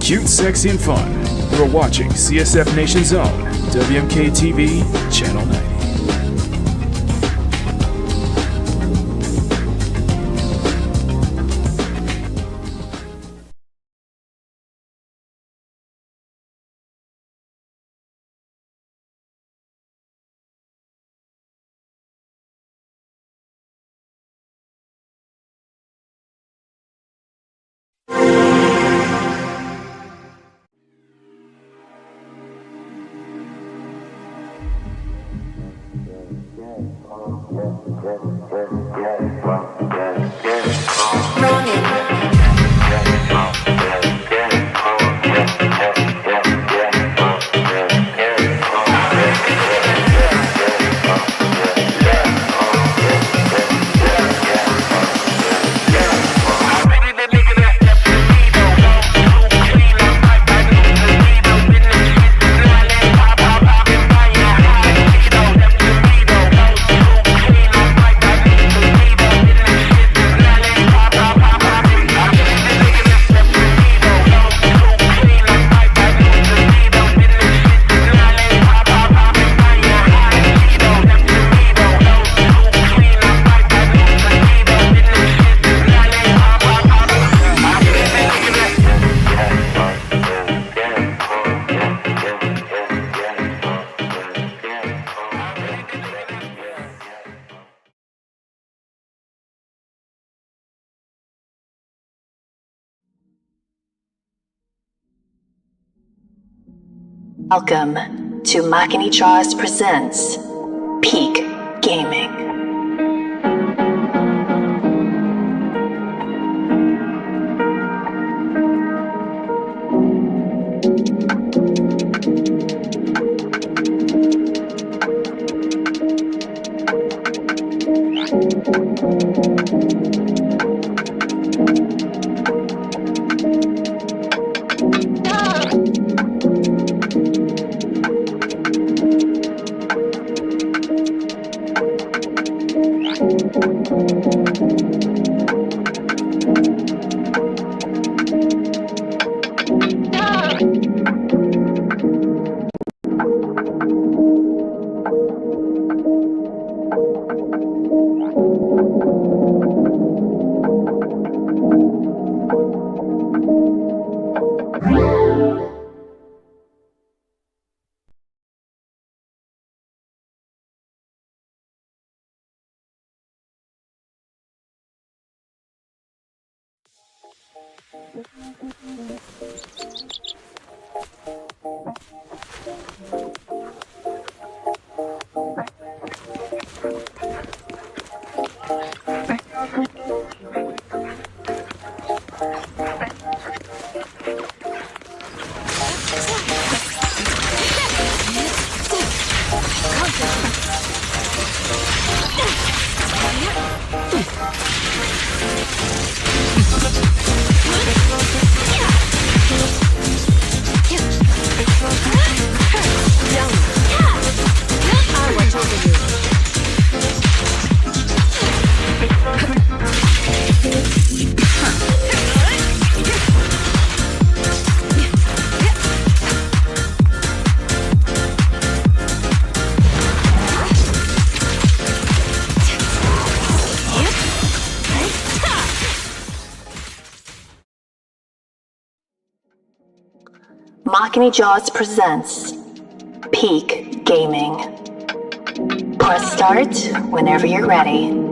Cute, sexy, and fun. You're watching CSF Nation's own WMK TV, Channel 90. Welcome to Makini presents Peak Gaming. Makini presents Peak Gaming. Press start whenever you're ready.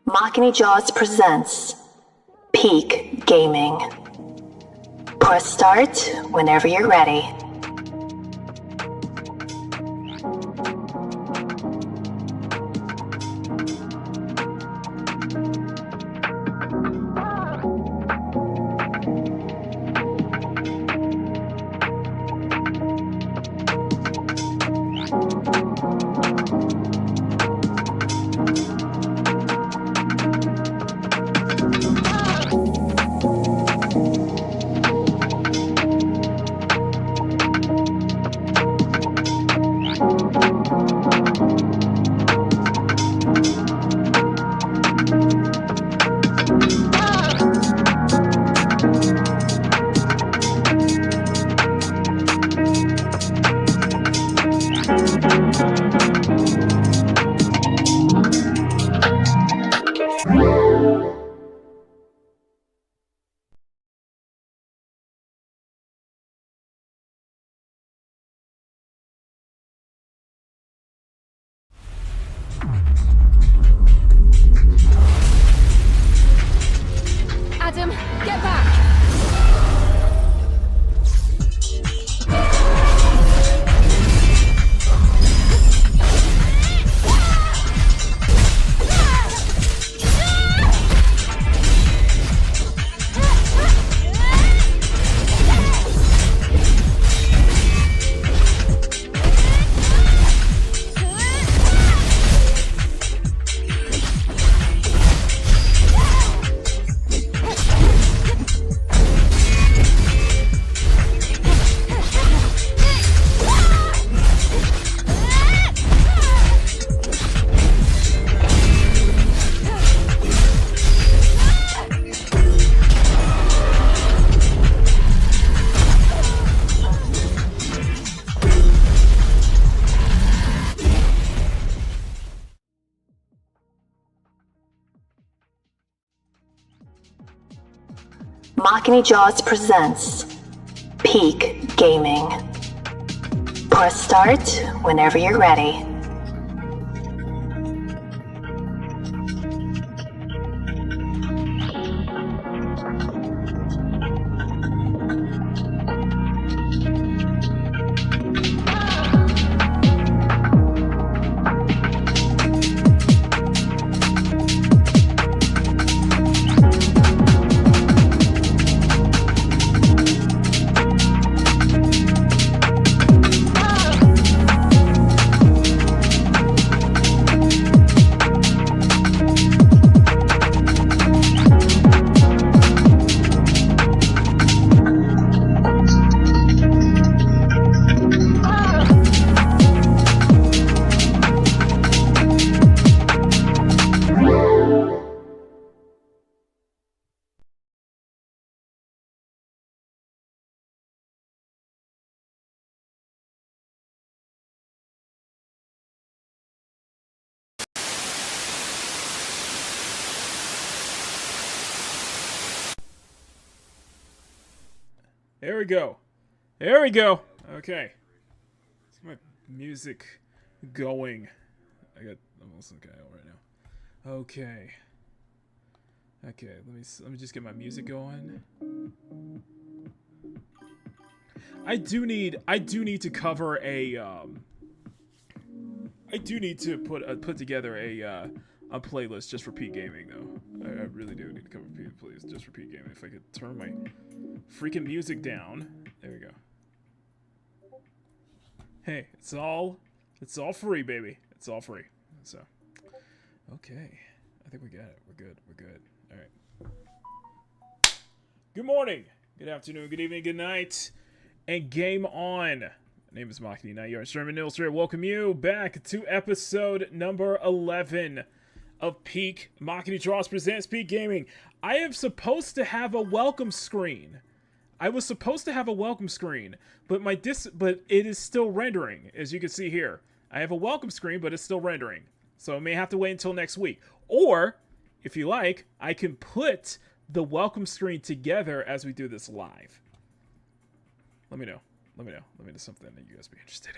Makini Jaws presents Peak Gaming. Press start whenever you're ready. Adam, get back! Makini Jaws presents Peak Gaming. Press start whenever you're ready. There we go. There we go. Okay. Let's get my music going. I'm almost okay right now. Okay. Okay, let me just get my music going. I do need to cover a I do need to put together a playlist just for Peak Gaming though. I really do need to cover a playlist just for Peak Gaming. If I could turn my freaking music down. There we go. Hey, it's all free, baby. It's all free. So, okay. I think we got it. We're good. All right. Good morning, good afternoon, good evening, good night, and game on. My name is Makini. Now you are Sherman Illustrator. Welcome you back to episode number 11 of Peak. Makini Jaws presents Peak Gaming. I am supposed to have a welcome screen. I was supposed to have a welcome screen, but but it is still rendering, as you can see here. I have a welcome screen, but it's still rendering. So I may have to wait until next week. Or, if you like, I can put the welcome screen together as we do this live. Let me know. Let me know something that you guys be interested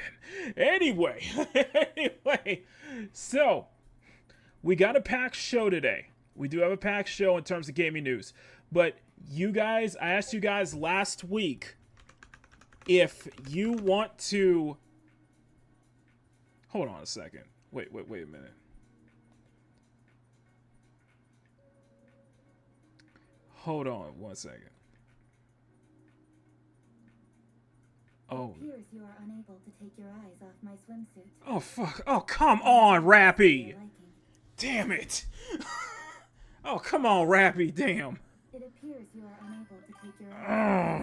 in. Anyway, so we got a packed show today. We do have a packed show in terms of gaming news. But you guys, I asked you guys last week if you want to... Hold on a second. Wait a minute. Hold on 1 second. Oh. It appears you are unable to take your eyes off my swimsuit. Oh, fuck. Oh, come on, Rappy. Damn it. Oh, come on, Rappy. Damn. It appears you are unable to take your eyes.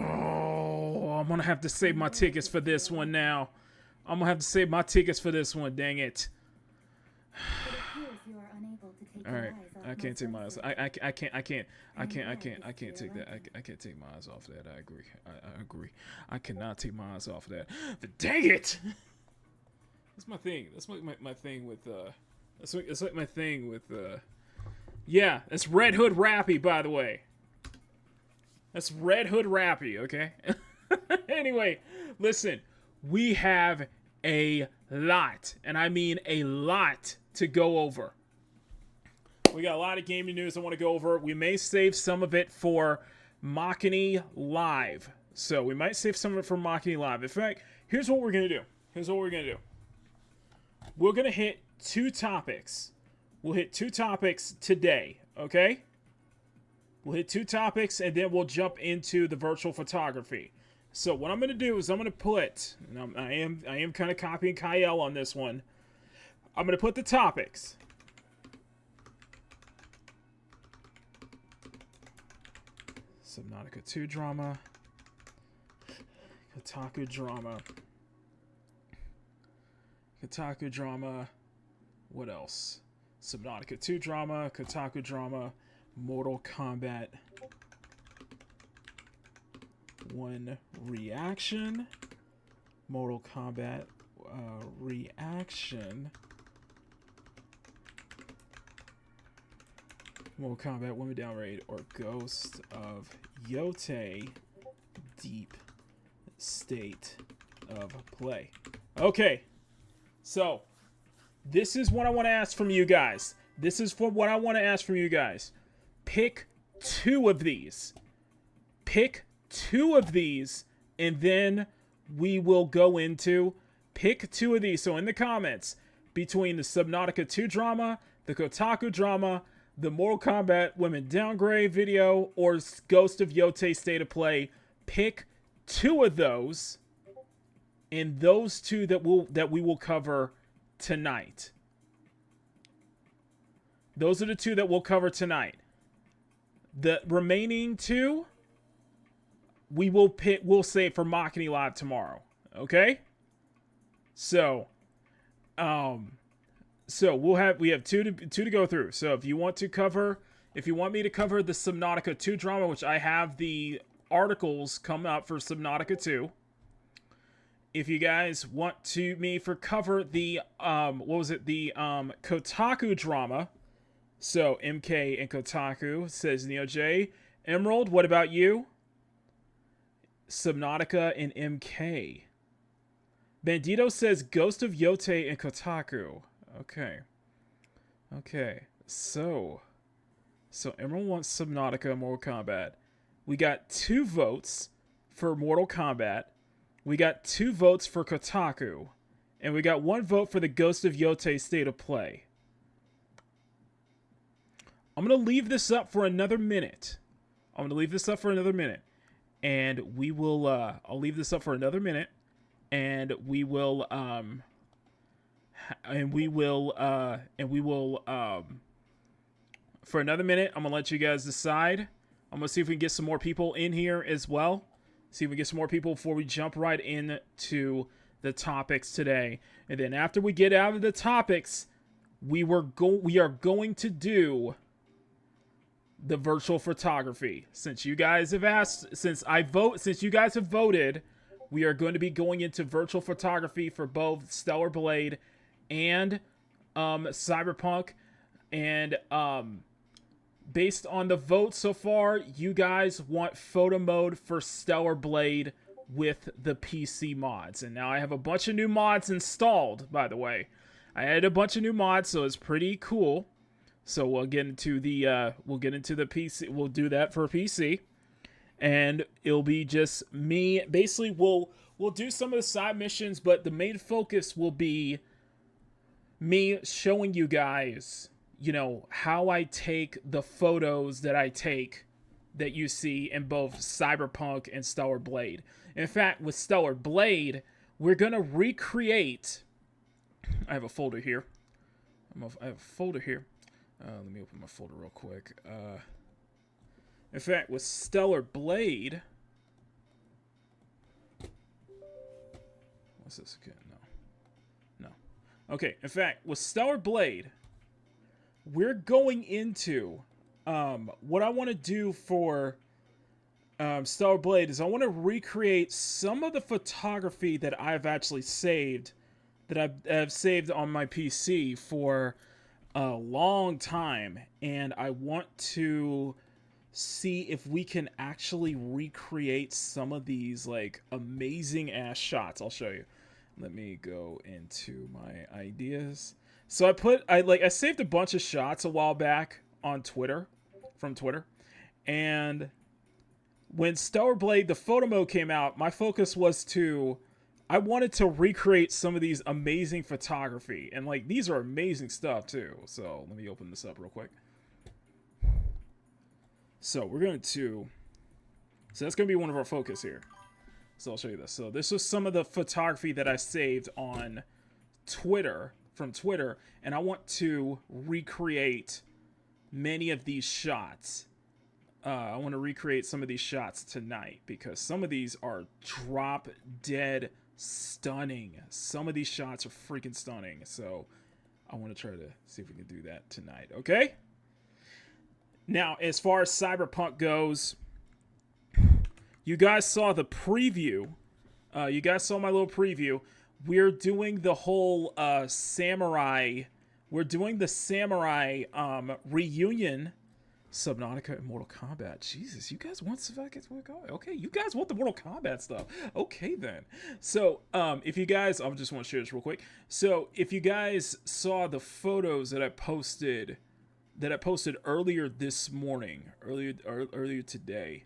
Oh, I'm gonna have to save my tickets for this one now. I'm gonna have to save my tickets for this one, dang it. It appears you are unable to take All your right, eyes off I can't take my eyes. I can't take that. I can't take my eyes off that. I agree. I agree. I cannot take my eyes off that. But dang it! That's my thing. That's my thing with That's like my thing with Yeah, that's Red Hood Rappy, by the way. That's Red Hood Rappy, okay? Anyway, listen, we have a lot, and I mean a lot, to go over. We got a lot of gaming news I want to go over. We may save some of it for Makini Live. So we might save some of it for Makini Live. In fact, here's what we're going to do. We're going to hit 2 topics. We'll hit 2 topics today, okay? We'll hit 2 topics, and then we'll jump into the virtual photography. So what I'm going to do is I'm going to put, and I am kind of copying Kyle on this one. I'm going to put the topics. Subnautica 2 drama. Kotaku drama. What else? Subnautica 2 drama, Kotaku drama, Mortal Kombat 1 reaction, Mortal Kombat reaction, Mortal Kombat Women Down Raid, or Ghost of Yote Deep State of Play. Okay, so this is what I want to ask from you guys. Pick 2 of these. And then we will go into pick 2 of these. So in the comments, between the Subnautica 2 drama, the Kotaku drama, the Mortal Kombat Women Downgrade video, or Ghost of Yote State of Play, pick 2 of those, and those 2 that we will cover tonight. Those are the 2 that we'll cover tonight. The remaining 2 we'll save for Makini Live tomorrow. Okay? So we have 2 to go through. So if you want me to cover the Subnautica 2 drama, which I have the articles come up for Subnautica 2. If you guys want me to cover the Kotaku drama, so MK and Kotaku, says Neo J. Emerald, what about you? Subnautica and MK. Bandito says Ghost of Yote and Kotaku. Okay. So Emerald wants Subnautica and Mortal Kombat. We got 2 votes for Mortal Kombat. We got 2 votes for Kotaku. And we got 1 vote for the Ghost of Yote State of Play. I'm going to leave this up for another minute. And we will, I'll leave this up for another minute. And we will, for another minute, I'm going to let you guys decide. I'm going to see if we can get some more people in here as well. See if we get some more people before we jump right into the topics today. And then after we get out of the topics, we are going to do the virtual photography. Since you guys have voted, we are going to be going into virtual photography for both Stellar Blade and Cyberpunk. And based on the votes so far, you guys want photo mode for Stellar Blade with the PC mods. And now I have a bunch of new mods installed, by the way. I added a bunch of new mods, so it's pretty cool. So we'll get into the PC. We'll do that for PC, and it'll be just me. Basically, we'll do some of the side missions, but the main focus will be me showing you guys, how I take the photos that I take that you see in both Cyberpunk and Stellar Blade. In fact, with Stellar Blade, we're gonna recreate. I have a folder here. I have a folder here. Let me open my folder real quick. In fact, with Stellar Blade... What's this again? No. Okay, in fact, with Stellar Blade, we're going into... what I want to do for Stellar Blade is I want to recreate some of the photography that I've actually saved, that I've saved on my PC for a long time, and I want to see if we can actually recreate some of these like amazing ass shots. I'll show you. Let me go into my ideas. So I saved a bunch of shots a while back on Twitter, from Twitter, and when Stellar Blade the photo mode came out, my focus was I wanted to recreate some of these amazing photography, and like these are amazing stuff too. So let me open this up real quick. So that's going to be one of our focus here. So I'll show you this. So this was some of the photography that I saved on Twitter, from Twitter, and I want to recreate many of these shots. I want to recreate some of these shots tonight because some of these are drop dead stunning. Some of these shots are freaking stunning. So I want to try to see if we can do that tonight. Okay? Now, as far as Cyberpunk goes, you guys saw the preview. You guys saw my little preview. We're doing the whole samurai. We're doing the samurai reunion. Subnautica and Mortal Kombat. Jesus, you guys want Subnautica? Okay, you guys want the Mortal Kombat stuff. Okay, then. So, if you guys, I just want to share this real quick. So, if you guys saw the photos that I posted earlier this morning, earlier today,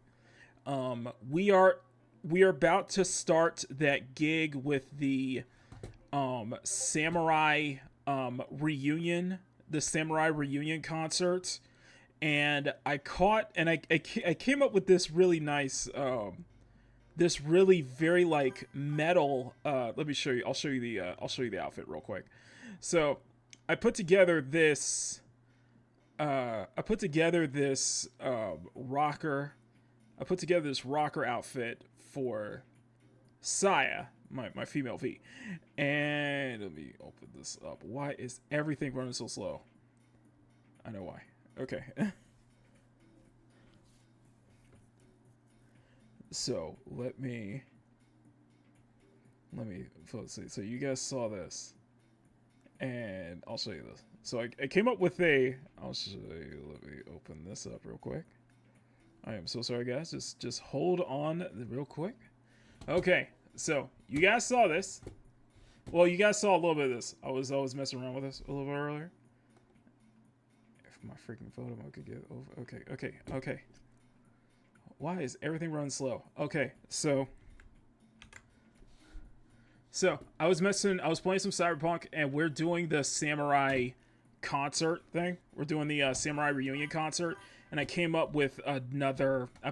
we are about to start that gig with the samurai reunion, the samurai reunion concert. And I came up with this really nice, this really very like metal. Let me show you. I'll show you the outfit real quick. So I put together this. Rocker. I put together this rocker outfit for Saya, my female V. And let me open this up. Why is everything running so slow? I know why. Okay. So let's see. So you guys saw this, and I'll show you this. So I came up with I'll show you. Let me open this up real quick. I am so sorry, guys. Just hold on real quick. Okay. So you guys saw this. Well, you guys saw a little bit of this. I was messing around with this a little bit earlier. My freaking photo mode could get over. Okay. Why is everything running slow? Okay, so I was playing some Cyberpunk, and we're doing the samurai concert thing. We're doing the samurai reunion concert, and I came up with another. I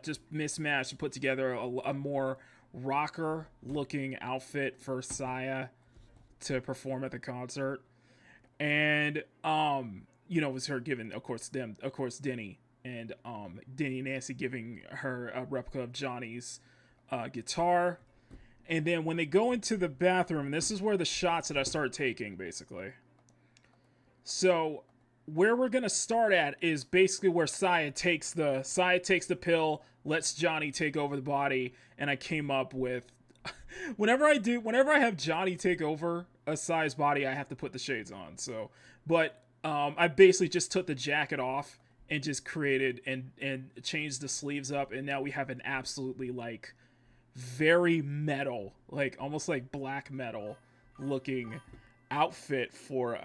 just mismatched and put together a more rocker looking outfit for Saya to perform at the concert. And was her giving, of course, Denny and Nancy giving her a replica of Johnny's guitar. And then when they go into the bathroom, and this is where the shots that I started taking, basically. So where we're gonna start at is basically where Saya takes the pill, lets Johnny take over the body, and I came up with whenever I have Johnny take over a Saya's body, I have to put the shades on. So, but I basically just took the jacket off and just created and changed the sleeves up, and now we have an absolutely like very metal, like almost like black metal looking outfit for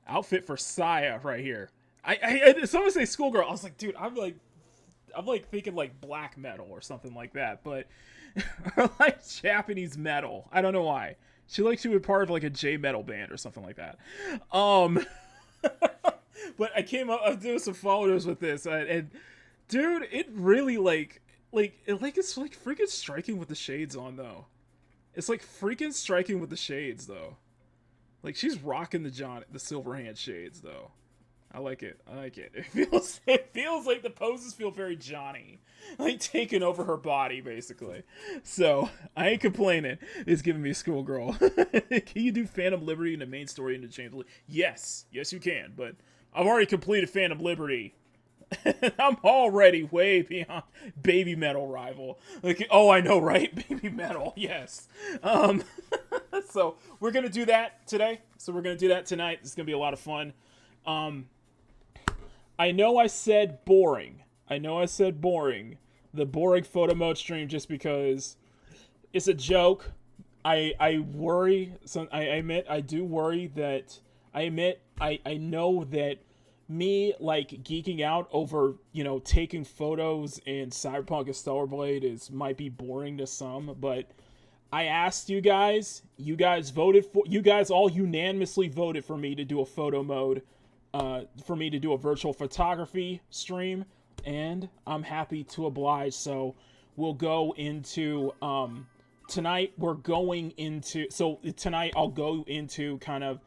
outfit for Saya right here. I someone say schoolgirl. I was like, dude, I'm like thinking like black metal or something like that, but or like Japanese metal. I don't know why. She would be part of like a J metal band or something like that. But I came up, I was doing some photos with this, and dude, it really it's like freaking striking with the shades on though. It's like freaking striking with the shades though. Like she's rocking the Silverhand shades though. I like it. It feels like the poses feel very Johnny, like taking over her body basically. So I ain't complaining. It's giving me schoolgirl. Can you do Phantom Liberty in the main story interchangeably? Yes, you can. But I've already completed Phantom Liberty. I'm already way beyond Baby Metal Rival. Like, oh, I know, right? Baby Metal, yes. So we're gonna do that today. So we're gonna do that tonight. It's gonna be a lot of fun. I know I said boring. The boring photo mode stream just because it's a joke. I worry. I admit I do worry that. I know that me like geeking out over taking photos in Cyberpunk and Stellar Blade might be boring to some, but I asked you guys all unanimously voted for me to do a photo mode, for me to do a virtual photography stream, and I'm happy to oblige. So we'll go into tonight I'll go into kind of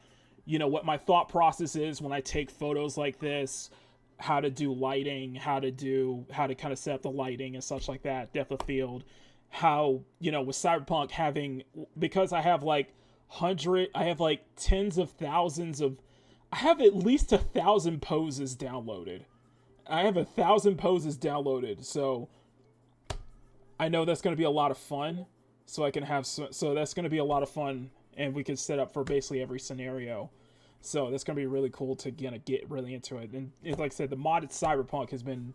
what my thought process is when I take photos like this, how to do lighting, how to kind of set up the lighting and such like that, depth of field, how with Cyberpunk because I have tens of thousands of, I have at least 1,000 poses downloaded. So I know that's going to be a lot of fun. So that's going to be a lot of fun, and we can set up for basically every scenario. So that's going to be really cool to get really into it. And like I said, the modded Cyberpunk has been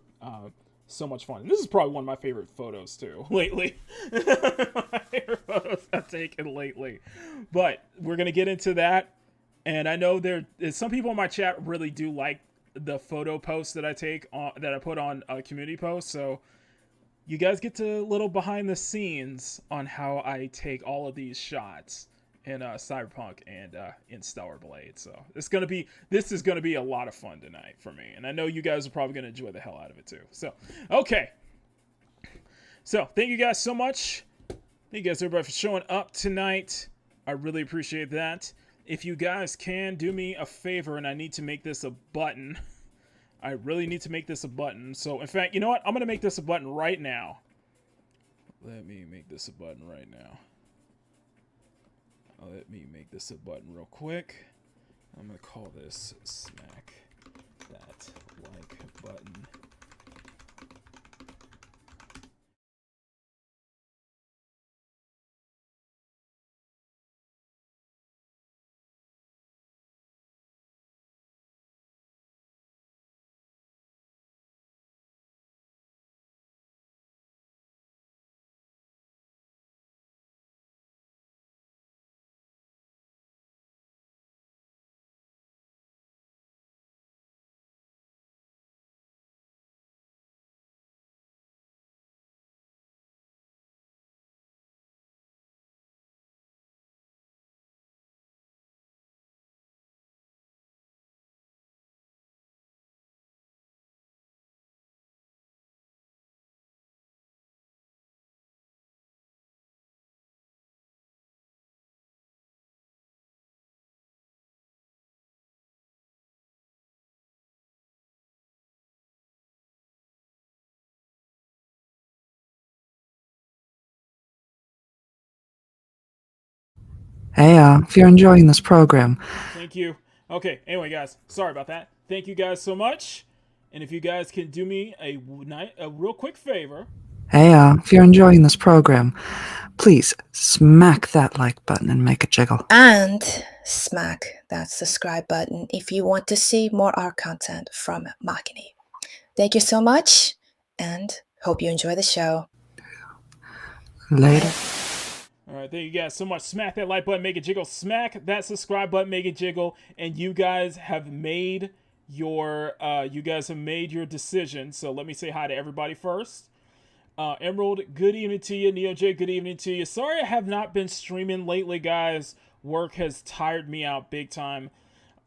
so much fun. And this is probably one of my favorite photos too lately. My favorite photos I've taken lately. But we're going to get into that. And I know there's some people in my chat really do like the photo posts that I take that I put on a community post. So you guys get to a little behind the scenes on how I take all of these shots in Cyberpunk and in Stellar Blade. So this is gonna be a lot of fun tonight for me, and I know you guys are probably gonna enjoy the hell out of it too. So okay, so thank you guys so much. Thank you guys everybody for showing up tonight. I really appreciate that. If you guys can do me a favor, and I need to make this a button. I really need to make this a button. So in fact, you know what? I'm gonna make this a button right now. Let me make this a button right now. Let me make this a button real quick. I'm going to call this Smack That Like Button. Hey, if you're enjoying this program. Thank you. Okay, anyway, guys, sorry about that. Thank you guys so much. And if you guys can do me a real quick favor. Hey, if you're enjoying this program, please smack that like button and make it jiggle. And smack that subscribe button if you want to see more art content from Makini. Thank you so much, and hope you enjoy the show. Later. All right, thank you guys so much. Smack that like button, make it jiggle. Smack that subscribe button, make it jiggle. And you guys have made your decision. So let me say hi to everybody first. Emerald, good evening to you. Neo J, good evening to you. Sorry I have not been streaming lately, guys. Work has tired me out big time.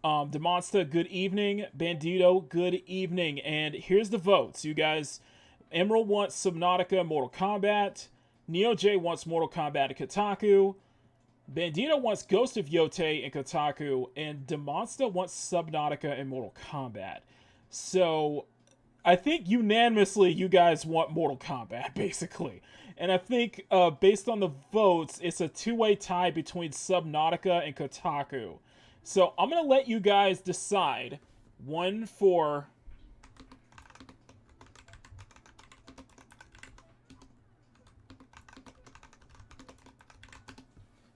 Demonsta, good evening. Bandito, good evening. And here's the votes, you guys. Emerald wants Subnautica Mortal Kombat. Neo J wants Mortal Kombat and Kotaku. Bandito wants Ghost of Yote and Kotaku. And Demonsta wants Subnautica and Mortal Kombat. So, I think unanimously you guys want Mortal Kombat, basically. And I think, based on the votes, it's a two-way tie between Subnautica and Kotaku. So, I'm going to let you guys decide. One for...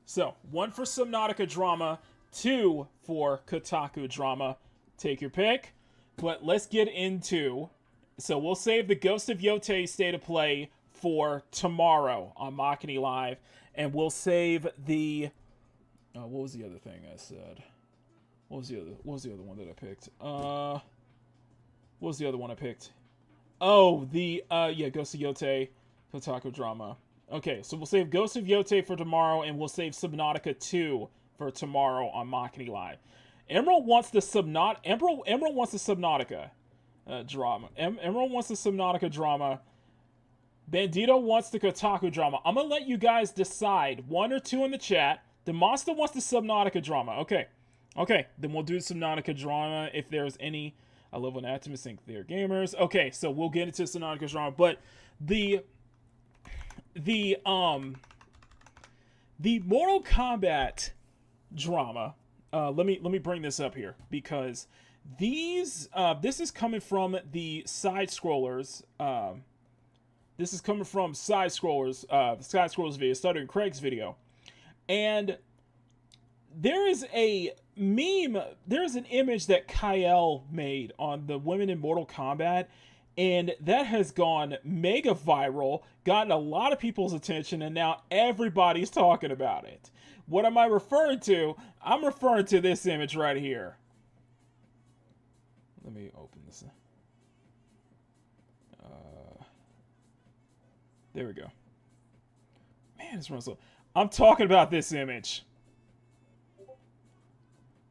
So, one for Subnautica drama, two for Kotaku drama. Take your pick. But let's get into... So, we'll save the Ghost of Yote State of Play for tomorrow on Makini Live. And we'll save the... what was the other thing I said? What was the other one that I picked? What was the other one I picked? Oh, yeah, Ghost of Yote, Kotaku drama. Okay, so we'll save Ghost of Yote for tomorrow, and we'll save Subnautica 2 for tomorrow on Makini Live. Emerald wants the Subnautica drama. Emerald wants the Subnautica drama. Bandito wants the Kotaku drama. I'm gonna let you guys decide, one or two in the chat. The Monster wants the Subnautica drama. Okay, then we'll do Subnautica drama if there's any. I love when activists think they're gamers. Okay, so we'll get into Subnautica drama, but the Mortal Kombat drama, let me bring this up here because this is coming from the side scrollers. This is coming from side scrollers, the side scrollers video, Stuttering Craig's video, and there is a meme. There's an image that Kyle made on the women in Mortal Kombat. And that has gone mega viral, gotten a lot of people's attention, and now everybody's talking about it. What am I referring to? I'm referring to this image right here. Let me open this. There we go. Man, it's running slow. I'm talking about this image.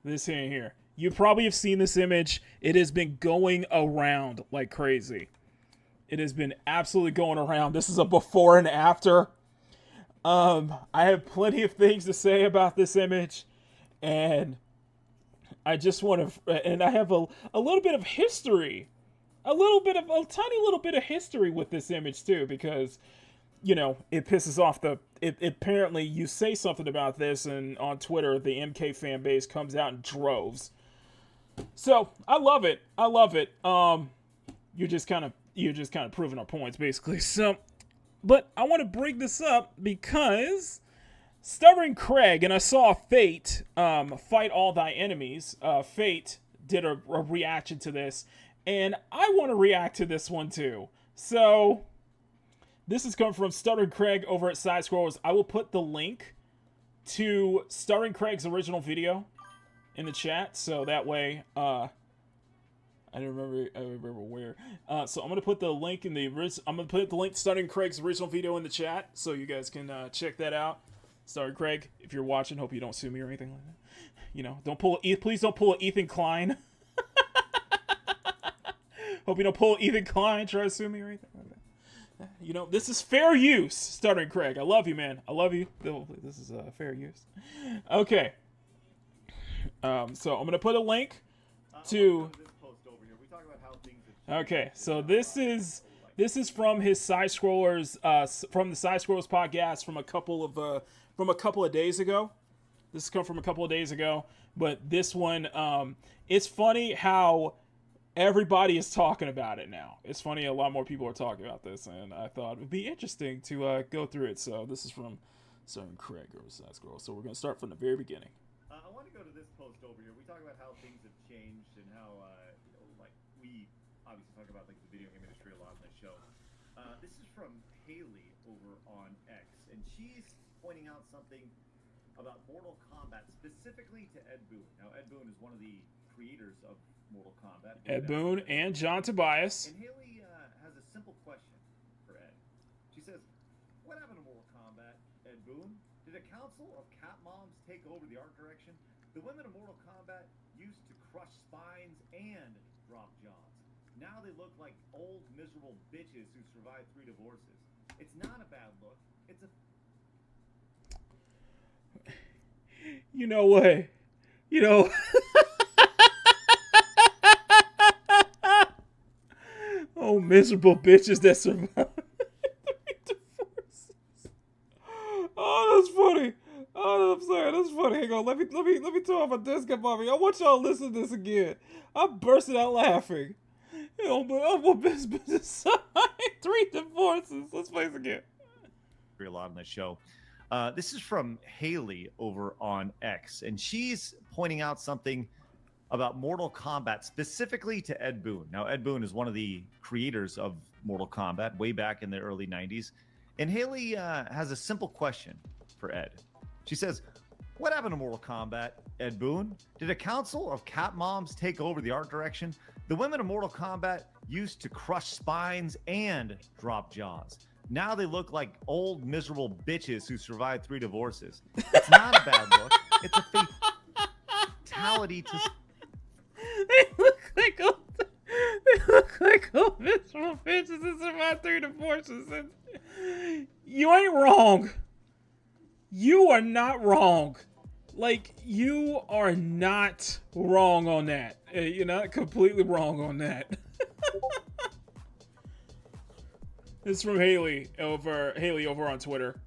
This here. You probably have seen this image. It has been going around like crazy. It has been absolutely going around. This is a before and after. I have plenty of things to say about this image. And I just want to... And I have a little bit of history. A tiny little bit of history with this image too. Because, you know, it pisses off the... apparently, you say something about this and on Twitter, the MK fan base comes out in droves. So I love it. You're just kind of proving our points, basically. So, but I want to bring this up because Stuttering Craig, and I saw Fate fight all thy enemies. Fate did a reaction to this, and I want to react to this one too. So this is coming from Stuttering Craig over at Side Scrollers. I will put the link to Stuttering Craig's original video in the chat, so that way, I remember where. So I'm gonna put the link in the I'm gonna put the link to Stuttering Craig's original video in the chat, so you guys can check that out. Stuttering Craig, if you're watching, hope you don't sue me or anything like that. You know, please don't pull an Ethan Klein. Hope you don't pull Ethan Klein, try to sue me or anything like that. You know, this is fair use, Stuttering Craig. I love you, man. I love you. This is fair use. Okay. So I'm gonna put a link to. Okay, so this is from his Side Scrollers, from the Side Scrollers podcast from a couple of days ago. This has come from a couple of days ago, but this one, it's funny how everybody is talking about it now. It's funny a lot more people are talking about this, and I thought it would be interesting to go through it. So this is from Stuttering Craig or Side Scrollers. So we're gonna start from the very beginning. I want to go to this post over here. We talk about how things have changed and how, you know, like, we obviously talk about, like, the video game industry a lot on this show. This is from Haley over on X, and she's pointing out something about Mortal Kombat, specifically to Ed Boon. Now, Ed Boon is one of the creators of Mortal Kombat. Ed Boon and John Tobias. And Haley has a simple question for Ed. She says, what happened to Mortal Kombat, Ed Boon? Did a council of cat moms take over the art direction? The women of Mortal Kombat used to crush spines and drop jaws. Now they look like old, miserable bitches who survived 3 divorces. It's not a bad look. It's a... You know what? You know... Oh, miserable bitches that survived 3 divorces. Oh, that's funny. Oh, I'm sorry. That's funny. Hang on. Let me turn off my disco mommy. I want y'all to listen to this again. I'm bursting out laughing. You know, but I'm a business 3 divorces. Let's play this again. A lot on the show. This is from Haley over on X, and she's pointing out something about Mortal Kombat, specifically to Ed Boon. Now, Ed Boon is one of the creators of Mortal Kombat way back in the early 90s. And Haley has a simple question for Ed. She says, what happened to Mortal Kombat, Ed Boon? Did a council of cat moms take over the art direction? The women of Mortal Kombat used to crush spines and drop jaws. Now they look like old, miserable bitches who survived 3 divorces. It's not a bad look. It's a fatality to... They look like old miserable bitches that survived 3 divorces. And you ain't wrong. You are not wrong. Like, you are not wrong on that. You're not completely wrong on that. This is from Haley over on Twitter.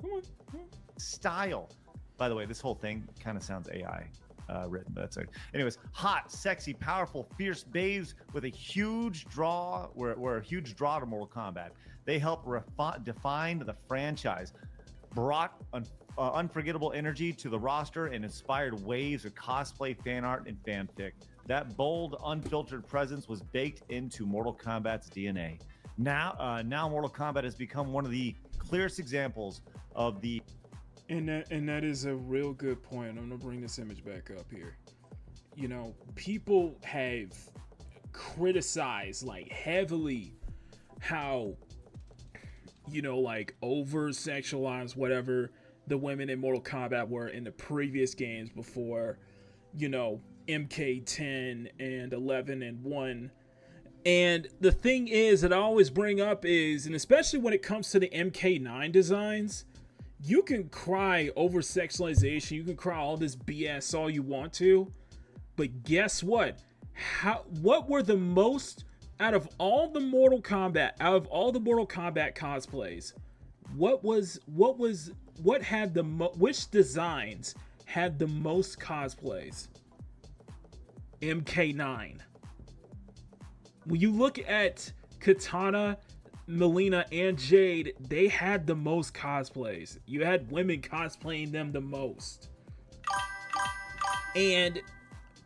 Come on. Style. By the way, this whole thing kind of sounds AI written, but that's it. Anyways, hot, sexy, powerful, fierce babes with a huge draw. We're a huge draw to Mortal Kombat. They help define the franchise, brought unforgettable energy to the roster, and inspired waves of cosplay, fan art, and fanfic. That bold, unfiltered presence was baked into Mortal Kombat's DNA. Now Mortal Kombat has become one of the clearest examples of the... And that is a real good point. I'm gonna bring this image back up here. You know, people have criticized like heavily how, you know, like over sexualized whatever the women in Mortal Kombat were in the previous games before, you know, MK10 and 11 and 1. And the thing is that I always bring up is, and especially when it comes to the MK9 designs, you can cry over sexualization, you can cry all this BS all you want to, but guess what? What were the most, out of all the Mortal Kombat cosplays, which designs had the most cosplays? MK9. When you look at Katana, Melina, and Jade, they had the most cosplays. You had women cosplaying them the most. And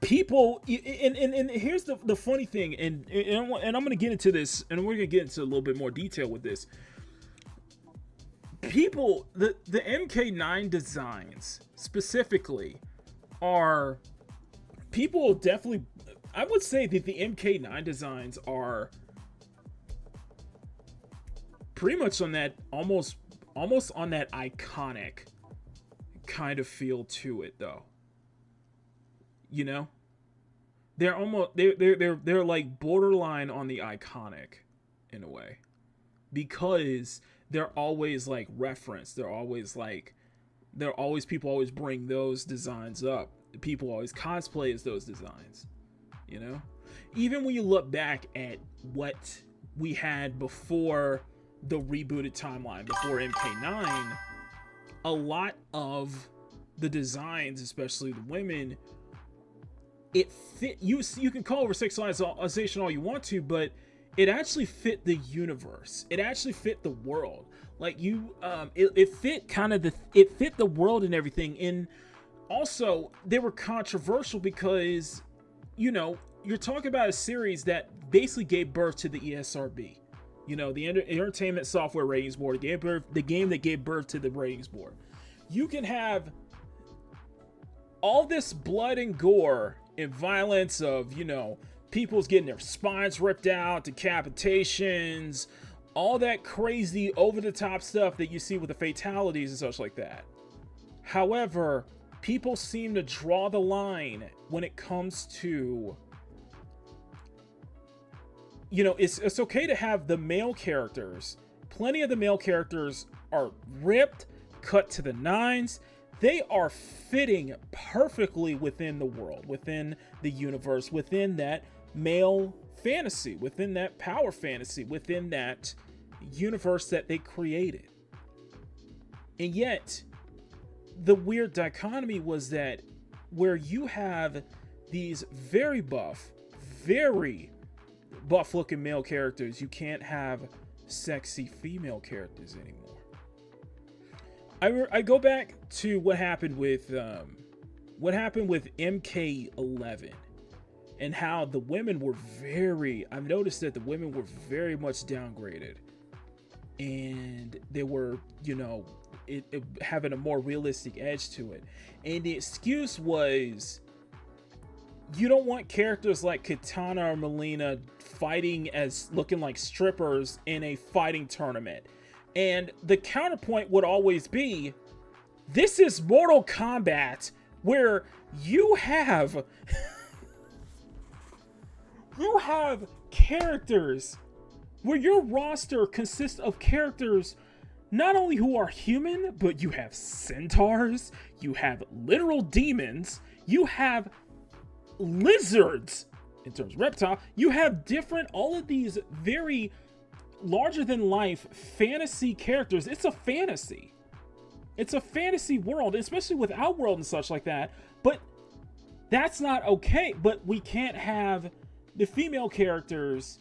people, and here's the funny thing, and I'm going to get into this, and we're going to get into a little bit more detail with this. People, the MK9 designs specifically are, people definitely, I would say that the MK9 designs are pretty much on that, almost on that iconic kind of feel to it, though. You know, they're like borderline on the iconic in a way, because they're always like referenced. People always bring those designs up. People always cosplay as those designs. You know, even when you look back at what we had before the rebooted timeline, before MK9, a lot of the designs, especially the women, it fit. You can call over sexualization all you want to, but it actually fit the universe. It actually fit the world. Like it fit it fit the world and everything. And also they were controversial because, you know, you're talking about a series that basically gave birth to the ESRB. You know, the Entertainment Software Ratings Board, the game that gave birth to the ratings board. You can have all this blood and gore and violence of, you know, people's getting their spines ripped out, decapitations, all that crazy over-the-top stuff that you see with the fatalities and such like that. However, people seem to draw the line when it comes to, you know, it's okay to have the male characters. Plenty of the male characters are ripped, cut to the nines. They are fitting perfectly within the world, within the universe, within that male fantasy, within that power fantasy, within that universe that they created. And yet, the weird dichotomy was that where you have these very buff looking male characters, you can't have sexy female characters anymore. I go back to what happened with MK11 and how the women were I've noticed that the women were very much downgraded, and they were, you know, it having a more realistic edge to it. And the excuse was, you don't want characters like Katana or Melina fighting as looking like strippers in a fighting tournament. And the counterpoint would always be, this is Mortal Kombat, where you have characters where your roster consists of characters not only who are human, but you have centaurs, you have literal demons, you have lizards in terms of reptile, you have all of these very larger than life fantasy characters. It's a fantasy world, especially with Outworld and such like that. But that's not okay. But we can't have the female characters.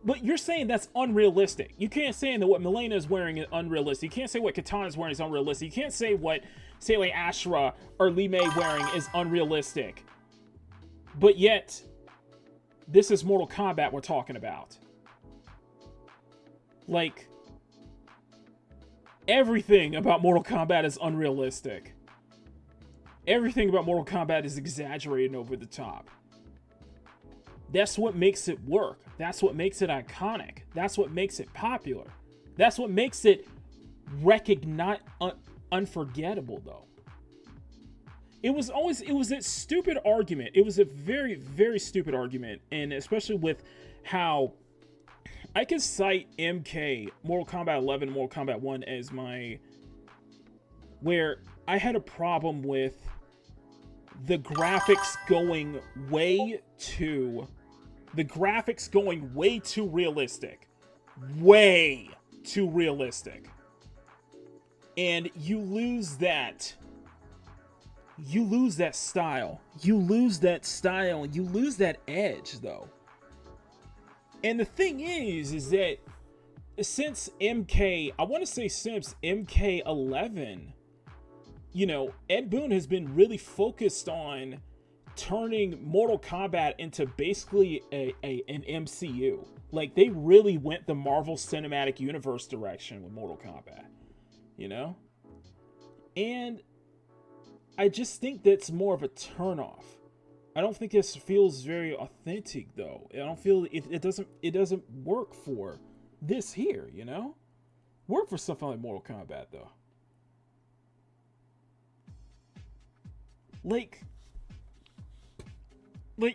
But you're saying that's unrealistic. You can't say that what Melina is wearing is unrealistic. You can't say what Katana is wearing is unrealistic. You can't say what, say, like Ashura or Li Mei wearing is unrealistic. But yet, this is Mortal Kombat we're talking about. Like, everything about Mortal Kombat is unrealistic. Everything about Mortal Kombat is exaggerated and over the top. That's what makes it work. That's what makes it iconic. That's what makes it popular. That's what makes it unforgettable, though. It was that stupid argument. It was a very, very stupid argument. And especially with how I can cite MK, Mortal Kombat 11, Mortal Kombat 1 as where I had a problem with the graphics going way too realistic. Way too realistic. And you lose that style. You lose that edge, though. And the thing is that since MK11, you know, Ed Boon has been really focused on turning Mortal Kombat into basically an MCU. Like, they really went the Marvel Cinematic Universe direction with Mortal Kombat, you know? And I just think that's more of a turnoff. I don't think this feels very authentic, though. I don't feel it doesn't work for this here, you know? Work for something like Mortal Kombat, though. Like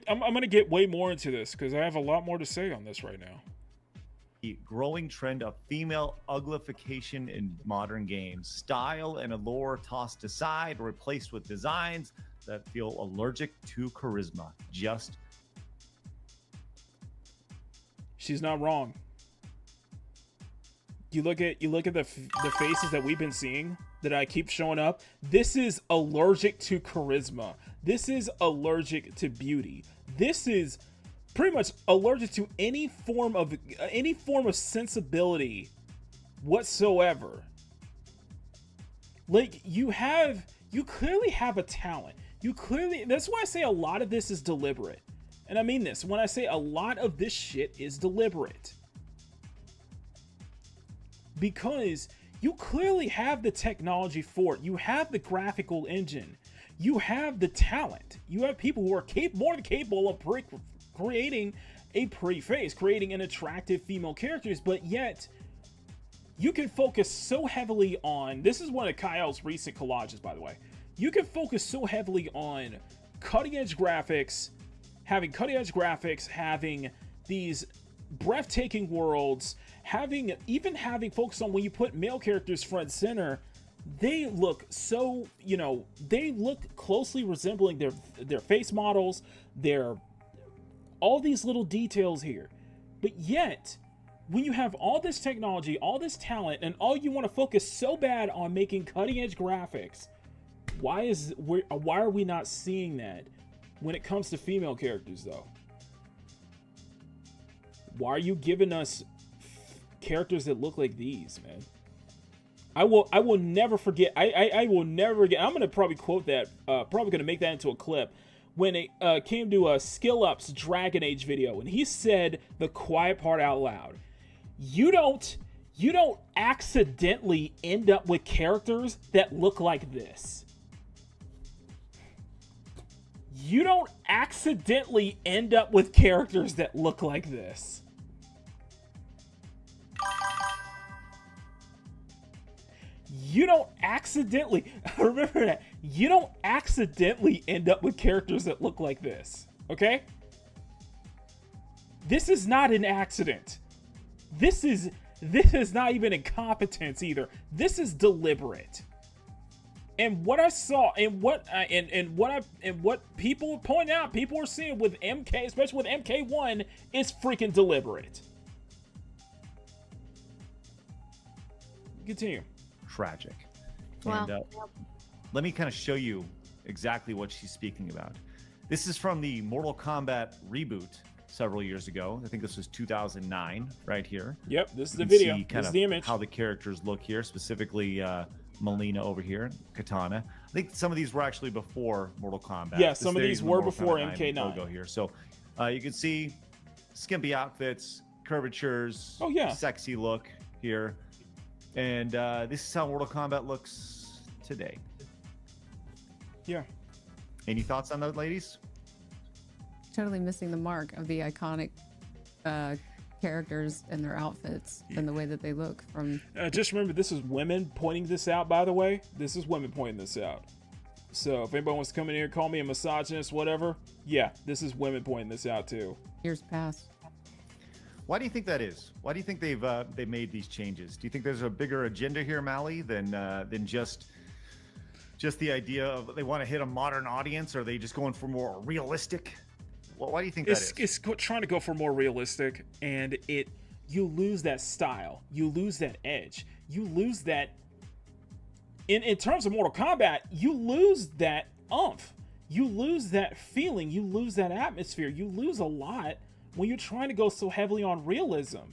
I'm gonna get way more into this because I have a lot more to say on this right now. The growing trend of female uglification in modern games, style and allure tossed aside, replaced with designs that feel allergic to charisma. She's not wrong. You look at the faces that we've been seeing that I keep showing up. This is allergic to charisma. This is allergic to beauty. This is pretty much allergic to any form of sensibility whatsoever. Like, you clearly have a talent. You clearly, that's why I say a lot of this is deliberate. And I mean this, when I say a lot of this shit is deliberate. Because you clearly have the technology for it. You have the graphical engine. You have the talent. You have people who are more than capable of creating a pretty face, creating an attractive female characters, but yet you can focus so heavily on, this is one of Kyle's recent collages, by the way. You can focus so heavily on cutting edge graphics, having these breathtaking worlds, having focus on when you put male characters front and center, they look so, they look closely resembling their face models, their all these little details here. But yet, when you have all this technology, all this talent, and all you want to focus so bad on making cutting edge graphics, why are we not seeing that when it comes to female characters though? Why are you giving us characters that look like these, man? I will never forget. I will never forget. I'm gonna probably quote that. Probably gonna make that into a clip. When it came to a Skill Up's Dragon Age video, and he said the quiet part out loud. You don't accidentally end up with characters that look like this. You don't accidentally end up with characters that look like this. You don't accidentally, remember that, you don't accidentally end up with characters that look like this, okay? This is not an accident. This is not even incompetence either. This is deliberate. And what I saw, and what people point out, people are seeing with MK, especially with MK1, is freaking deliberate. Continue. Tragic. Wow. And let me kind of show you exactly what she's speaking about. This is from the Mortal Kombat reboot several years ago. I think this was 2009, right here. Yep, this is the You can video. see kind This is of the image. how the characters look here, specifically Melina over here, Katana. I think some of these were actually before Mortal Kombat. Yeah, some of these were before Kombat MK9 logo here. So you can see skimpy outfits, curvatures, Oh, yeah. sexy look here. And this is how Mortal Kombat looks today. Yeah. Any thoughts on those, ladies? Totally missing the mark of the iconic characters and their outfits and the way that they look from. Just remember, this is women pointing this out, by the way. This is women pointing this out. So if anybody wants to come in here and call me a misogynist, whatever, yeah, this is women pointing this out too. Years past. Why do you think that is? Why do you think they've made these changes? Do you think there's a bigger agenda here, Mally, than just the idea of they want to hit a modern audience, or are they just going for more realistic? Why do you think that is? It's trying to go for more realistic, and you lose that style, you lose that edge, you lose that. In terms of Mortal Kombat, you lose that oomph, you lose that feeling, you lose that atmosphere, you lose a lot when you're trying to go so heavily on realism,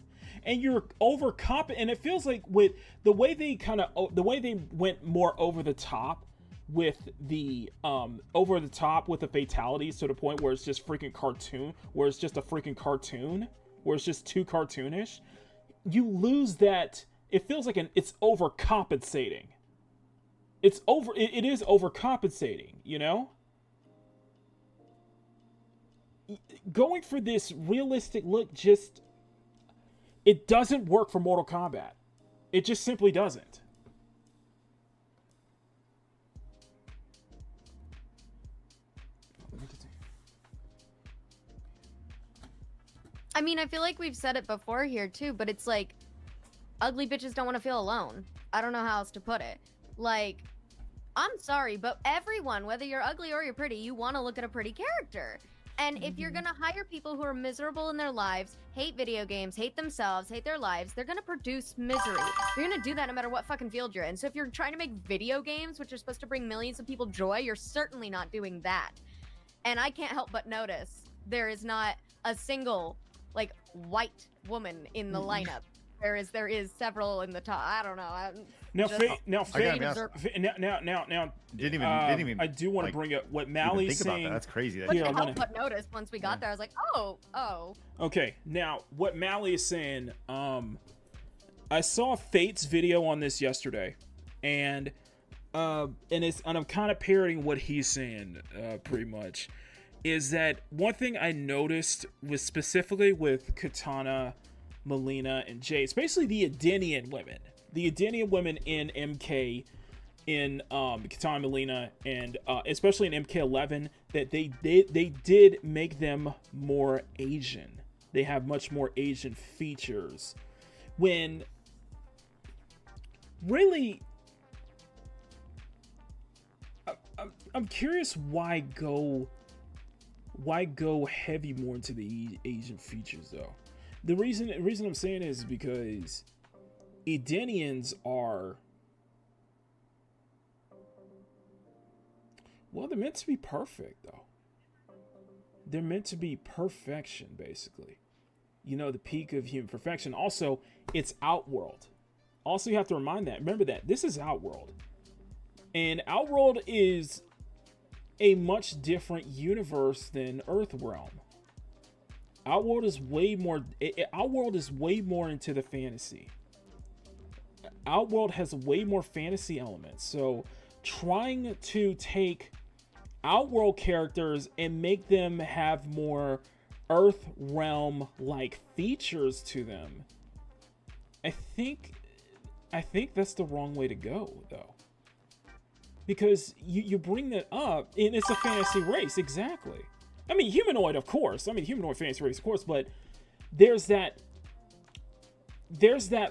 and you're overcompensating. And it feels like with the way they went more over the top with the fatalities, to the point where it's just freaking cartoon, where it's just a freaking cartoon, where it's just too cartoonish. You lose that. It feels like it's overcompensating. It is overcompensating, you know? Going for this realistic look, it doesn't work for Mortal Kombat. It just simply doesn't. I mean, I feel like we've said it before here too, but it's like, ugly bitches don't want to feel alone. I don't know how else to put it. Like, I'm sorry, but everyone, whether you're ugly or you're pretty, you want to look at a pretty character. And if you're going to hire people who are miserable in their lives, hate video games, hate themselves, hate their lives, they're going to produce misery. You're going to do that no matter what fucking field you're in. So if you're trying to make video games, which are supposed to bring millions of people joy, you're certainly not doing that. And I can't help but notice there is not a single, white woman in the lineup. There is several in the top. I don't know. Now, Just Fate. Now, I gotta Fate. be honest, Now. didn't even. I do want to like, bring up what even Mally's think about saying. that. That's crazy. That Couldn't Here, I'm help gonna- but notice once we got there. I was like, oh. Okay, now what Mally is saying. I saw Fate's video on this yesterday, and I'm kind of parroting what he's saying, pretty much, is that one thing I noticed was specifically with Katana, Melina, and Jay. It's basically the Edenian women. The Edenian women in MK, in Katana, Melina, and especially in MK11, that they did make them more Asian. They have much more Asian features. When really, I'm curious why go heavy more into the Asian features though. The reason I'm saying is because Edenians are, well, they're meant to be perfect though. They're meant to be perfection, basically. You know, the peak of human perfection. Also, it's Outworld. Also, you have to remember that this is Outworld. And Outworld is a much different universe than Earthrealm. Outworld is way more into the fantasy. Outworld has way more fantasy elements. So trying to take Outworld characters and make them have more Earthrealm like features to them, I think that's the wrong way to go though. Because you bring that up, and it's a fantasy race, exactly. I mean, humanoid, of course. I mean, humanoid fantasy race, of course. But there's that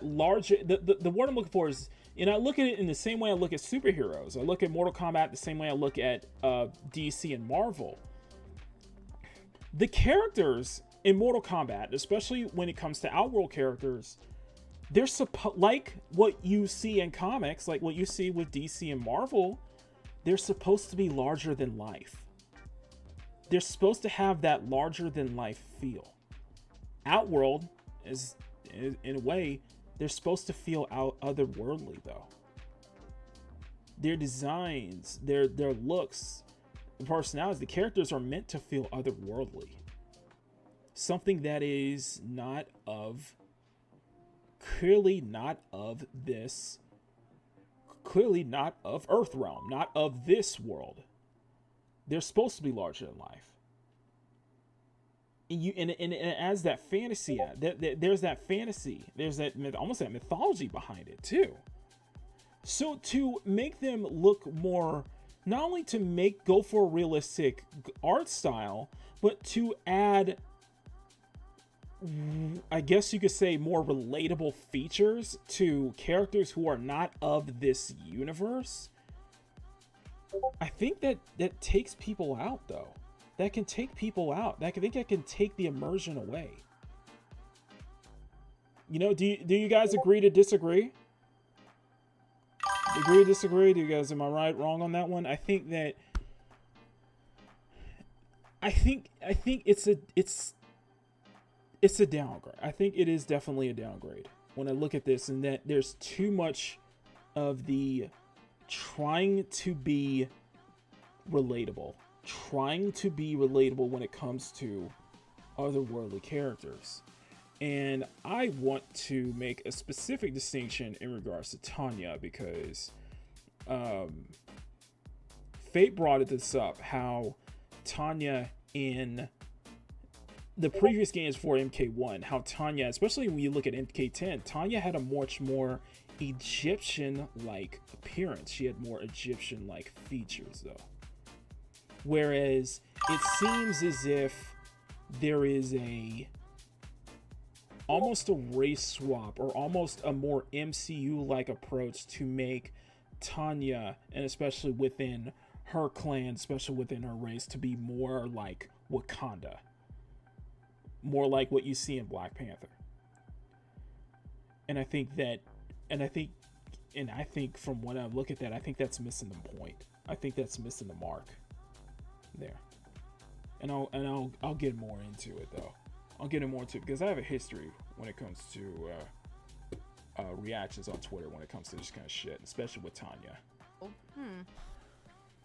larger. The word I'm looking for is, and I look at it in the same way I look at superheroes. I look at Mortal Kombat the same way I look at DC and Marvel. The characters in Mortal Kombat, especially when it comes to Outworld characters, they're like what you see in comics, like what you see with DC and Marvel, they're supposed to be larger than life. They're supposed to have that larger than life feel. Outworld is, in a way, they're supposed to feel otherworldly though. Their designs, their looks, the personalities, the characters are meant to feel otherworldly. Something that is clearly not of Earthrealm, not of this world. They're supposed to be larger than life. And it adds that fantasy. There's that fantasy. There's that almost that mythology behind it too. So to make them look more, not only to go for a realistic art style, but to add, I guess you could say, more relatable features to characters who are not of this universe, I think that takes people out though. That can take people out. I think that can take the immersion away. You know, do you guys agree to disagree? Agree to disagree? Do you guys, am I right, wrong on that one? I think it's a downgrade. I think it is definitely a downgrade when I look at this, and that there's too much of the trying to be relatable when it comes to otherworldly characters. And I want to make a specific distinction in regards to Tanya, because Fate brought this up, how Tanya in the previous games for MK1, how Tanya, especially when you look at MK10, Tanya had a much more Egyptian-like appearance. She had more Egyptian-like features, though. Whereas it seems as if there is almost a race swap, or almost a more MCU-like approach to make Tanya, and especially within her clan, especially within her race, to be more like Wakanda. More like what you see in Black Panther. And I think from when I look at that, I think that's missing the point. I think that's missing the mark there. And I'll get more into it though. I'll get more into it because I have a history when it comes to reactions on Twitter when it comes to this kind of shit, especially with Tanya.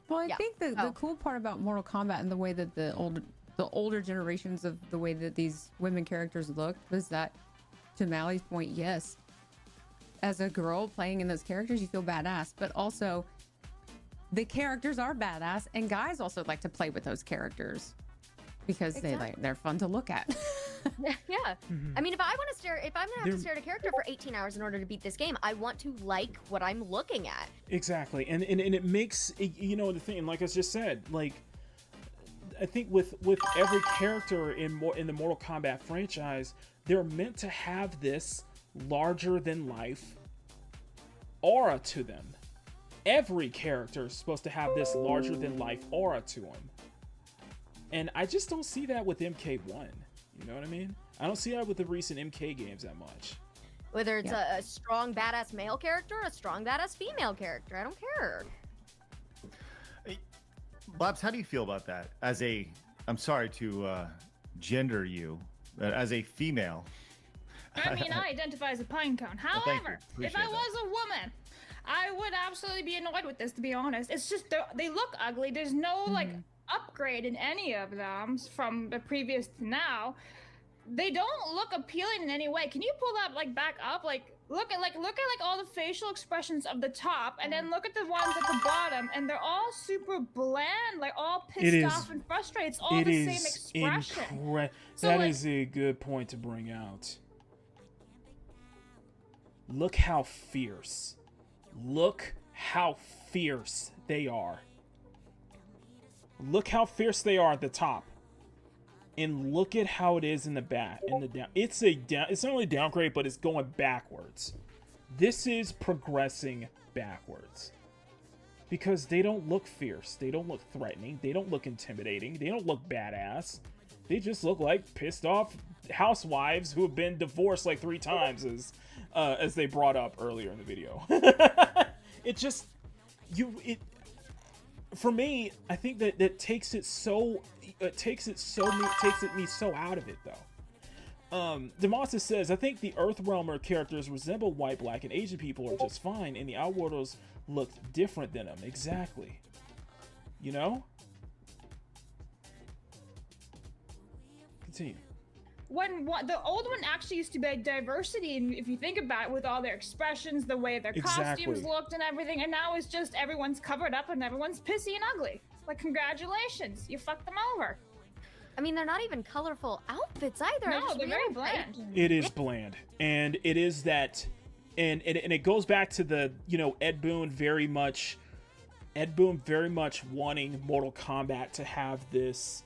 Well, I Yeah. think the cool part about Mortal Kombat and the way that the older generations of the way that these women characters looked was that, to Mally's point, yes, as a girl playing in those characters, you feel badass, but also the characters are badass, and guys also like to play with those characters because they're fun to look at. Yeah. I mean, if I'm gonna have to stare at a character for 18 hours in order to beat this game, I want to like what I'm looking at. Exactly, and it makes you know the thing. Like I just said, like I think with every character in the Mortal Kombat franchise, they're meant to have this larger than life aura to them. Every character is supposed to have this larger than life aura to them, and I just don't see that with MK1. You know what I mean? I don't see that with the recent MK games that much. Whether it's a strong badass male character, a strong badass female character, I don't care. Babs, how do you feel about that? I'm sorry to gender you, but as a female. I mean, I identify as a pine cone. However, if I was a woman, I would absolutely be annoyed with this, to be honest. It's just they look ugly. There's no like upgrade in any of them from the previous to now. They don't look appealing in any way. Can you pull that like back up? Like look at all the facial expressions of the top, and then look at the ones at the bottom, and they're all super bland, like all pissed off and frustrated. It's all the same expression. That is a good point to bring out. Look how fierce. Look how fierce they are. Look how fierce they are at the top. And look at how it is in the back, in the down. It's not only downgrade, but it's going backwards. This is progressing backwards. Because they don't look fierce. They don't look threatening. They don't look intimidating. They don't look badass. They just look like pissed off housewives who have been divorced like 3 times, as they brought up earlier in the video. For me, I think that takes me so out of it though. Demasis says, I think the Earthrealmer characters resemble white, black, and Asian people are just fine, and the Outworlders looked different than them. Exactly. You know? Continue. The old one actually used to be diversity, and if you think about it, with all their expressions, the way their costumes looked and everything, and now it's just everyone's covered up and everyone's pissy and ugly. Like, congratulations, you fucked them over. I mean, they're not even colorful outfits either. No, they're very bland. It is bland, and it is that, and it goes back to the, you know, Ed Boon very much wanting Mortal Kombat to have this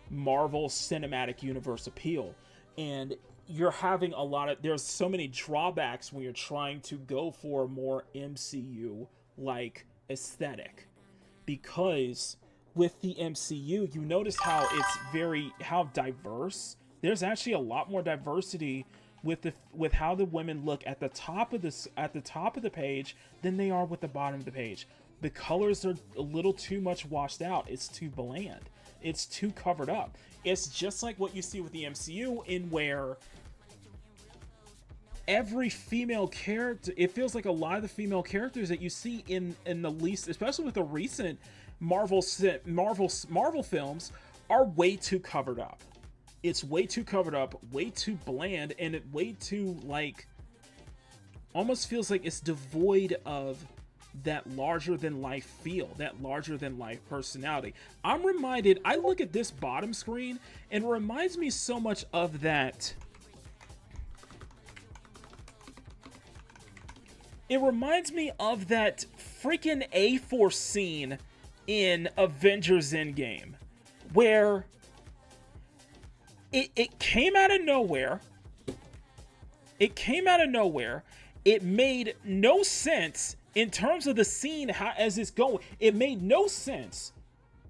Marvel Cinematic Universe appeal, and you're having there's so many drawbacks when you're trying to go for a more MCU like aesthetic, because with the MCU you notice how how diverse. There's actually a lot more diversity with how the women look at the top of the page than they are with the bottom of the page. The colors are a little too much washed out. It's too bland. It's too covered up. It's just like what you see with the MCU, in where every female character, it feels like a lot of the female characters that you see in the least, especially with the recent Marvel films, are way too covered up. It's way too covered up, way too bland, and it way too, like, almost feels like it's devoid of that larger than life feel, that larger than life personality. I'm reminded, I look at this bottom screen and it reminds me so much of that. It reminds me of that freaking A-Force scene in Avengers Endgame, where it came out of nowhere. It came out of nowhere. It made no sense in terms of the scene, as it's going. It made no sense,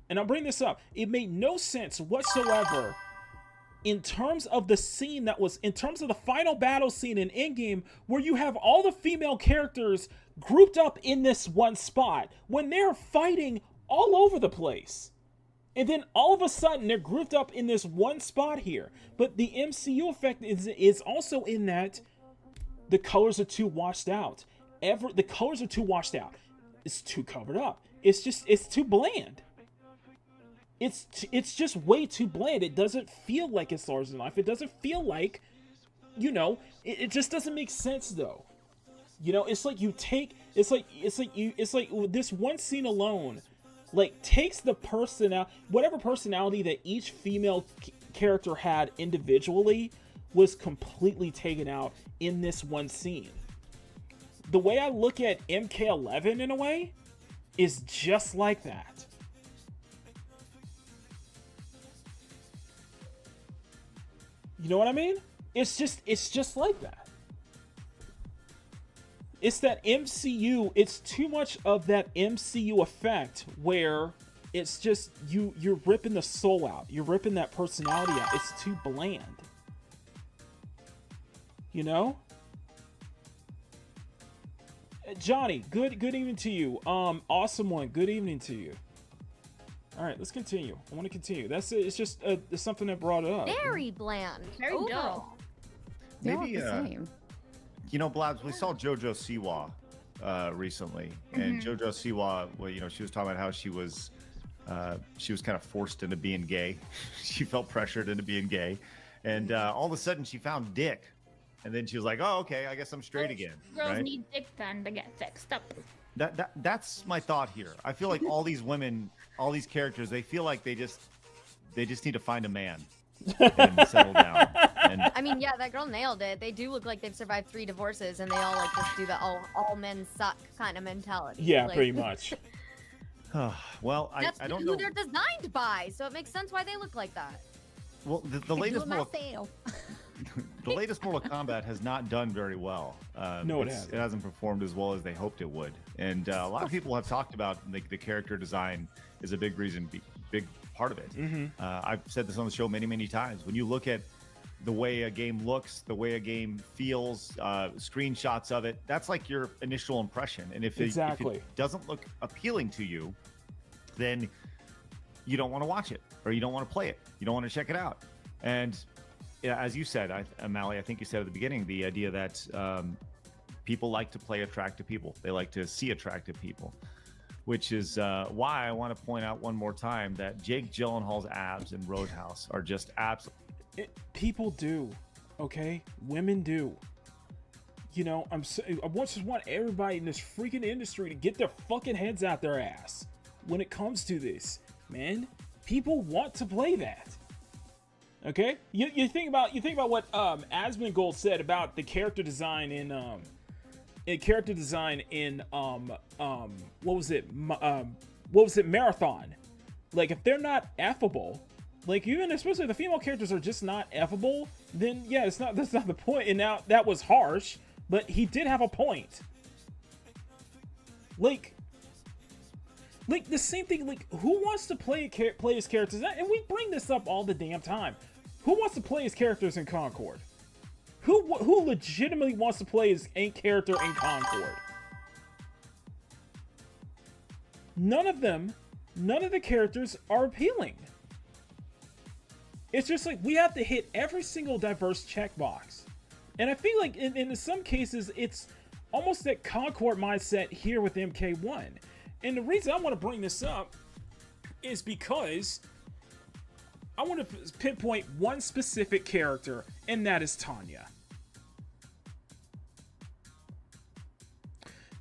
and I'll bring this up. It made no sense whatsoever in terms of the scene in terms of the final battle scene in Endgame, where you have all the female characters grouped up in this one spot when they're fighting all over the place. And then all of a sudden they're grouped up in this one spot here. But the MCU effect is also in that The colors are too washed out. The colors are too washed out. It's too covered up. It's too bland. It's just way too bland. It doesn't feel like it's larger than life. It doesn't feel like, you know, it just doesn't make sense though. You know, it's like this one scene alone, like, takes the whatever personality that each female character had individually was completely taken out in this one scene. The way I look at MK11 in a way is just like that. You know what I mean? It's just like that. It's that MCU, it's too much of that MCU effect where it's just you're ripping the soul out. You're ripping that personality out. It's too bland. You know? Johnny, good evening to you. Awesome one. Good evening to you. All right, let's continue. I want to continue. That's it. It's just it's something that brought it up. Very bland. Very dull. Maybe you know, Blabs, we saw JoJo Siwa recently, and JoJo Siwa, well, you know, she was talking about how she was kind of forced into being gay. She felt pressured into being gay, and all of a sudden she found dick, and then she was like, "Oh, okay, I guess I'm straight again." Girls need dick then to get fixed up. That's my thought here. I feel like all these women, all these characters, they feel like they just need to find a man and settle down. And I mean, yeah, that girl nailed it. They do look like they've survived 3 divorces, and they all like just do the all men suck kind of mentality. Yeah, like, pretty much. Well, that's I don't who know. they're designed by, so it makes sense why they look like that. Well, the latest the latest Mortal Kombat has not done very well. No, it hasn't. It hasn't performed as well as they hoped it would, and a lot of people have talked about the character design is a big reason, big part of it. I've said this on the show many times. When you look at the way a game looks, the way a game feels, screenshots of it, that's like your initial impression. And if it doesn't look appealing to you, then you don't want to watch it, or you don't want to play it. You don't want to check it out. And yeah, as you said, Mally, I think you said at the beginning, the idea that people like to play attractive people. They like to see attractive people, which is why I want to point out one more time that Jake Gyllenhaal's abs in Roadhouse are just absolutely... People do, okay? Women do. You know, I just want everybody in this freaking industry to get their fucking heads out their ass when it comes to this, man. People want to play that. Okay? You think about what Asmongold said about the character design in what was it, Marathon. Like, if they're not affable, like, even especially the female characters are just not affable, then yeah, that's not the point. And now that was harsh, but he did have a point. Like the same thing. Like, who wants to play his characters? And we bring this up all the damn time. Who wants to play his characters in Concord? Who legitimately wants to play his character in Concord? None of the characters are appealing. It's just like we have to hit every single diverse checkbox. And I feel like in some cases, it's almost that Concord mindset here with MK1. And the reason I want to bring this up is because I want to pinpoint one specific character, and that is Tanya.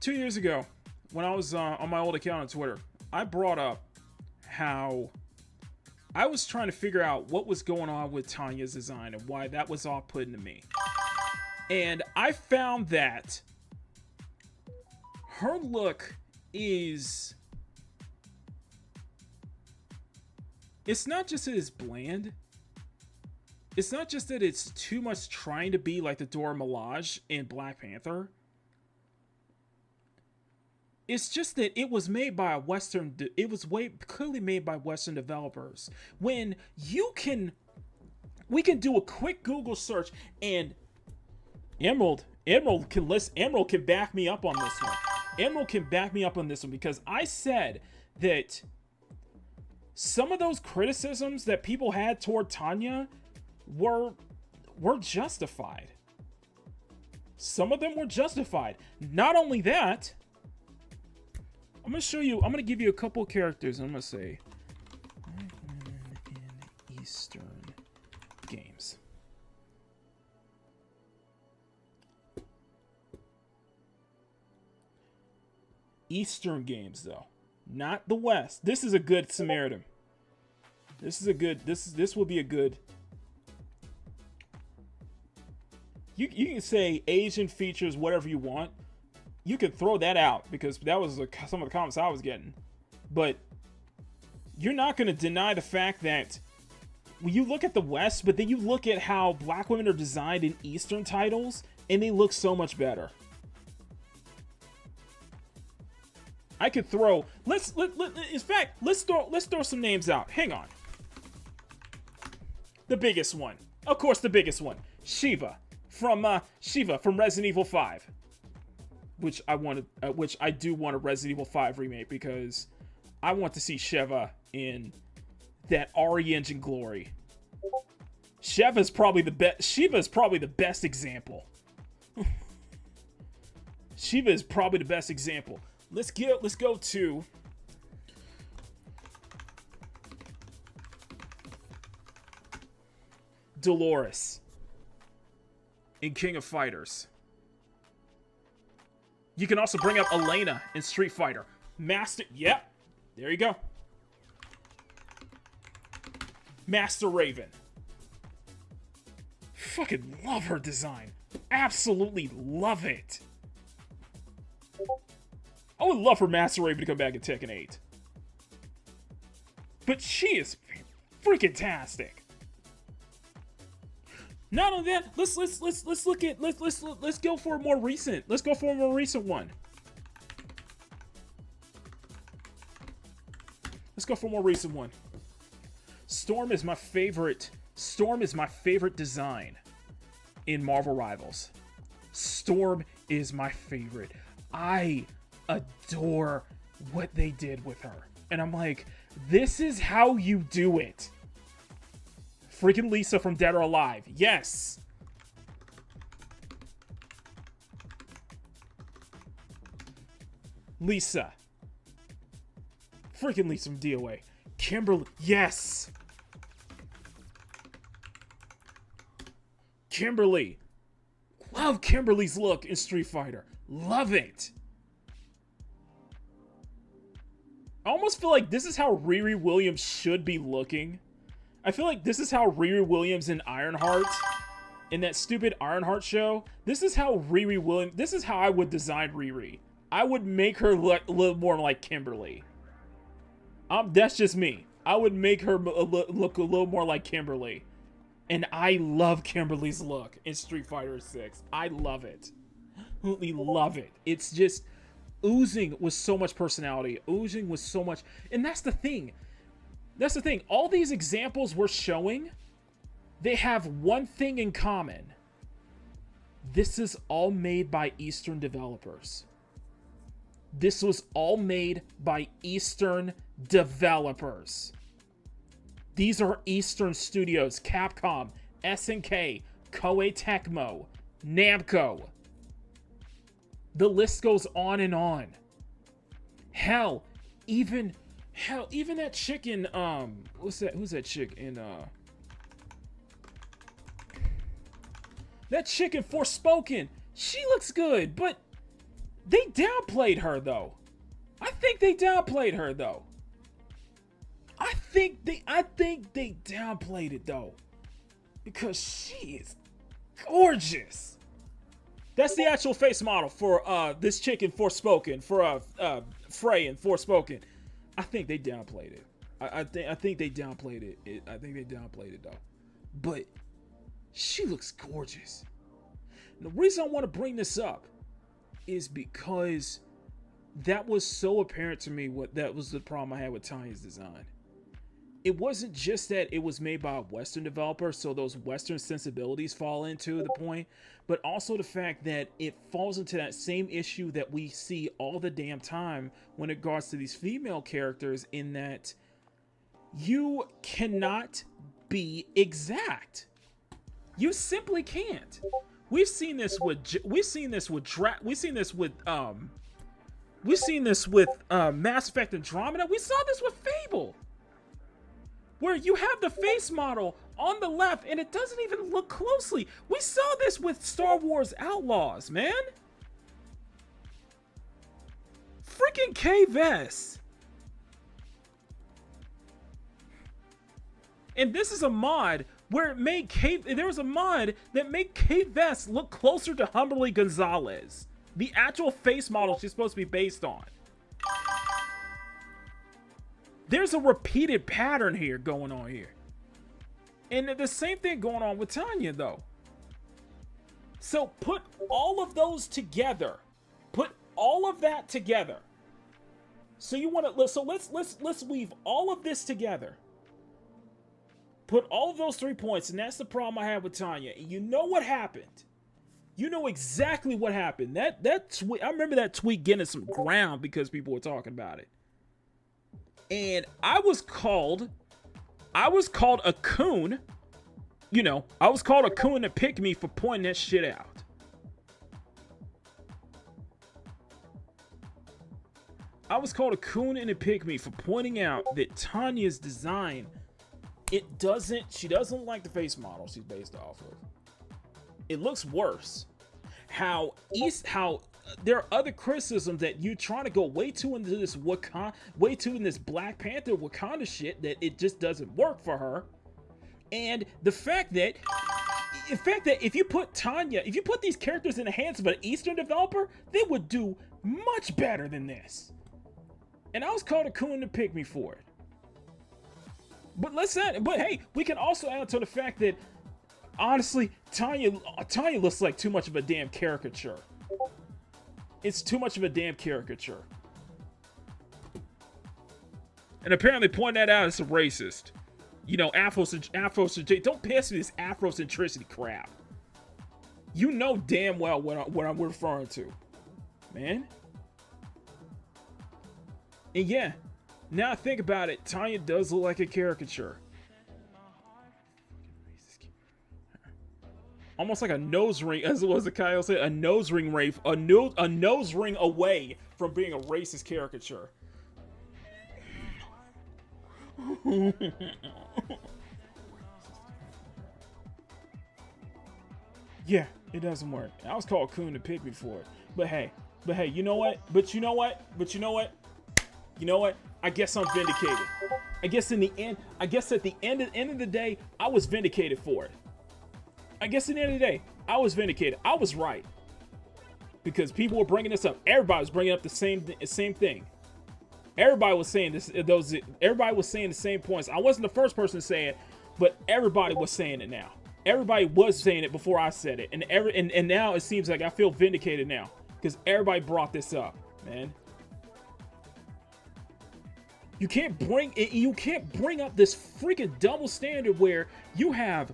2 years ago, when I was on my old account on Twitter, I brought up how I was trying to figure out what was going on with Tanya's design and why that was off-putting to me. And I found that her look is... It's not just that it's bland. It's not just that it's too much trying to be like the Dora Milaje in Black Panther. It's just that it was made by clearly made by Western developers. When we can do a quick Google search, and Emerald can back me up on this one. Emerald can back me up on this one because I said that some of those criticisms that people had toward Tanya were justified. Some of them were justified. Not only that, I'm going to show you, I'm going to give you a couple of characters. I'm going to say, Black women in Eastern games. Eastern games, though. Not the West. This is a good Samaritan. This is a good, this will be a good. You can say Asian features, whatever you want. You can throw that out because that was some of the comments I was getting. But you're not going to deny the fact that when you look at the West, but then you look at how black women are designed in Eastern titles, and they look so much better. I could throw. In fact, let's throw some names out. Hang on. The biggest one, of course, the biggest one, Shiva from Resident Evil 5, which I do want a Resident Evil 5 remake because I want to see Shiva in that RE engine glory. Shiva is probably the best example. Shiva is probably the best example. Let's go to Dolores in King of Fighters. You can also bring up Elena in Street Fighter. Yep, there you go. Master Raven. Fucking love her design. Absolutely love it. I would love for Master Raven to come back in Tekken 8. But she is freaking tastic. Not only that, let's go for a more recent. Let's go for a more recent one. Let's go for a more recent one. Storm is my favorite design in Marvel Rivals. Storm is my favorite. I adore what they did with her. And I'm like, this is how you do it. Freaking Lisa from Dead or Alive. Yes. Lisa. Freaking Lisa from DOA. Kimberly. Yes. Kimberly. Love Kimberly's look in Street Fighter. Love it. I almost feel like this is how Riri Williams should be looking. I feel like this is how Riri Williams in Ironheart, in that stupid Ironheart show, this is how I would design Riri. I would make her look a little more like Kimberly. That's just me. I would make her look a little more like Kimberly. And I love Kimberly's look in Street Fighter 6. I love it. Absolutely love it. It's just oozing with so much personality, oozing with so much, and that's the thing. All these examples we're showing, they have one thing in common. This is all made by Eastern developers. This was all made by Eastern developers. These are Eastern studios: Capcom, SNK, Koei Tecmo, Namco. The list goes on and on. Hell, even that chick in who's that chick in that chick in Forspoken? She looks good, but they downplayed her though. I think they downplayed it though, because she is gorgeous. That's the actual face model for this chick in Forspoken, for Frey in Forspoken. I think they downplayed it. I think they downplayed it. I think they downplayed it though. But she looks gorgeous. And the reason I want to bring this up is because that was so apparent to me. That was the problem I had with Tanya's design. It wasn't just that it was made by a Western developer, so those Western sensibilities fall into the point, but also the fact that it falls into that same issue that we see all the damn time when it regards to these female characters, in that you cannot be exact. You simply can't. We've seen this with Mass Effect Andromeda. We saw this with Fable, where you have the face model on the left and it doesn't even look closely. We saw this with Star Wars Outlaws, man. Freaking K-Vess. And this is a mod where it made there was a mod that made K-Vess look closer to Humberly Gonzalez, the actual face model she's supposed to be based on. There's a repeated pattern here going on here. And the same thing going on with Tanya, though. So put all of those together. Put all of that together. So you want to, so let's weave all of this together. Put all of those 3 points, and that's the problem I have with Tanya. You know what happened. You know exactly what happened. That tweet, I remember that tweet getting some ground because people were talking about it. And I was called a coon. You know, I was called a coon to pick me for pointing that shit out. I was called a coon and a pygmy for pointing out that Tanya's design, she doesn't like the face model she's based off of. It looks worse. How there are other criticisms that you're trying to go way too into this Black Panther Wakanda shit, that it just doesn't work for her. And the fact that if you put these characters in the hands of an Eastern developer, they would do much better than this. And I was called a coon to pick me for it. But hey, we can also add to the fact that honestly, Tanya looks like too much of a damn caricature. It's too much of a damn caricature. And apparently pointing that out is a racist. You know, Afrocentricity. Don't pass me this Afrocentricity crap. You know damn well what I'm referring to, man. And yeah, now I think about it, Tanya does look like a caricature. Almost like a nose ring, as it was the Kyle said, a nose ring away from being a racist caricature. Yeah, it doesn't work. I was called coon to pick me for it. But hey, you know what? You know what? I guess I'm vindicated. I guess at the end of the day, I was vindicated for it. I guess at the end of the day, I was vindicated. I was right. Because people were bringing this up. Everybody was bringing up the same thing. Everybody was saying this. Everybody was saying the same points. I wasn't the first person to say it, but everybody was saying it now. Everybody was saying it before I said it, and now it seems like I feel vindicated now because everybody brought this up, man. You can't bring up this freaking double standard where you have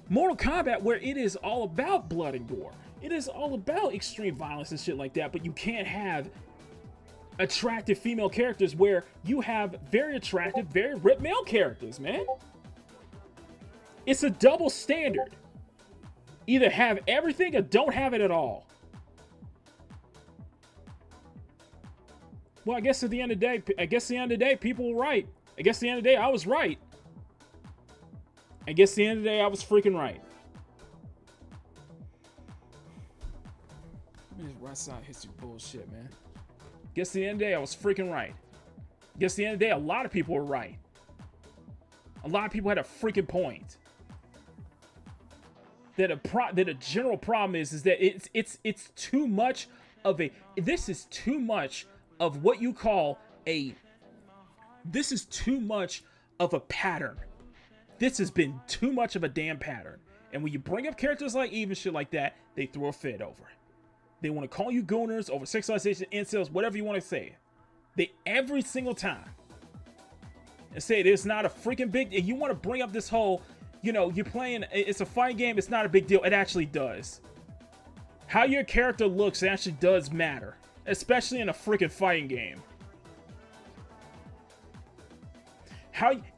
Mortal Kombat where it is all about blood and gore. It is all about extreme violence and shit like that, but you can't have attractive female characters where you have very attractive, very ripped male characters, man. It's a double standard. Either have everything or don't have it at all. Well, I guess at the end of the day, people were right. I guess at the end of the day, I was right. I guess at the end of the day, I was freaking right. This West Side history bullshit, man. Guess at the end of the day, I was freaking right. Guess at the end of the day, a lot of people were right. A lot of people had a freaking point. That a general problem is that it's too much of a. This is too much of what you call a. This is too much of a pattern. This has been too much of a damn pattern. And when you bring up characters like Eve and shit like that, they throw a fit over it. They want to call you gooners, over sexualization, incels, whatever you want to say. They every single time. And say it's not a freaking big. You want to bring up this whole, you know, you're playing. It's a fighting game. It's not a big deal. It actually does. How your character looks actually does matter, especially in a freaking fighting game.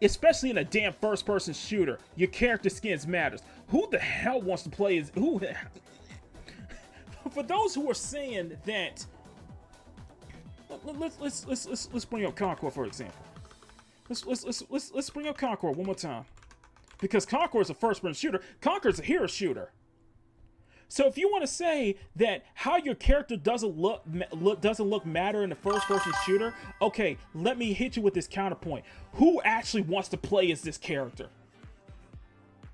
Especially in a damn first-person shooter, your character skins matters. Who the hell wants to play as who? for those who are saying that, let's bring up Concord for example. Let's bring up Concord one more time, because Concord is a first-person shooter. Concord's a hero shooter. So if you want to say that how your character doesn't look matter in the first-person shooter, okay, let me hit you with this counterpoint. Who actually wants to play as this character?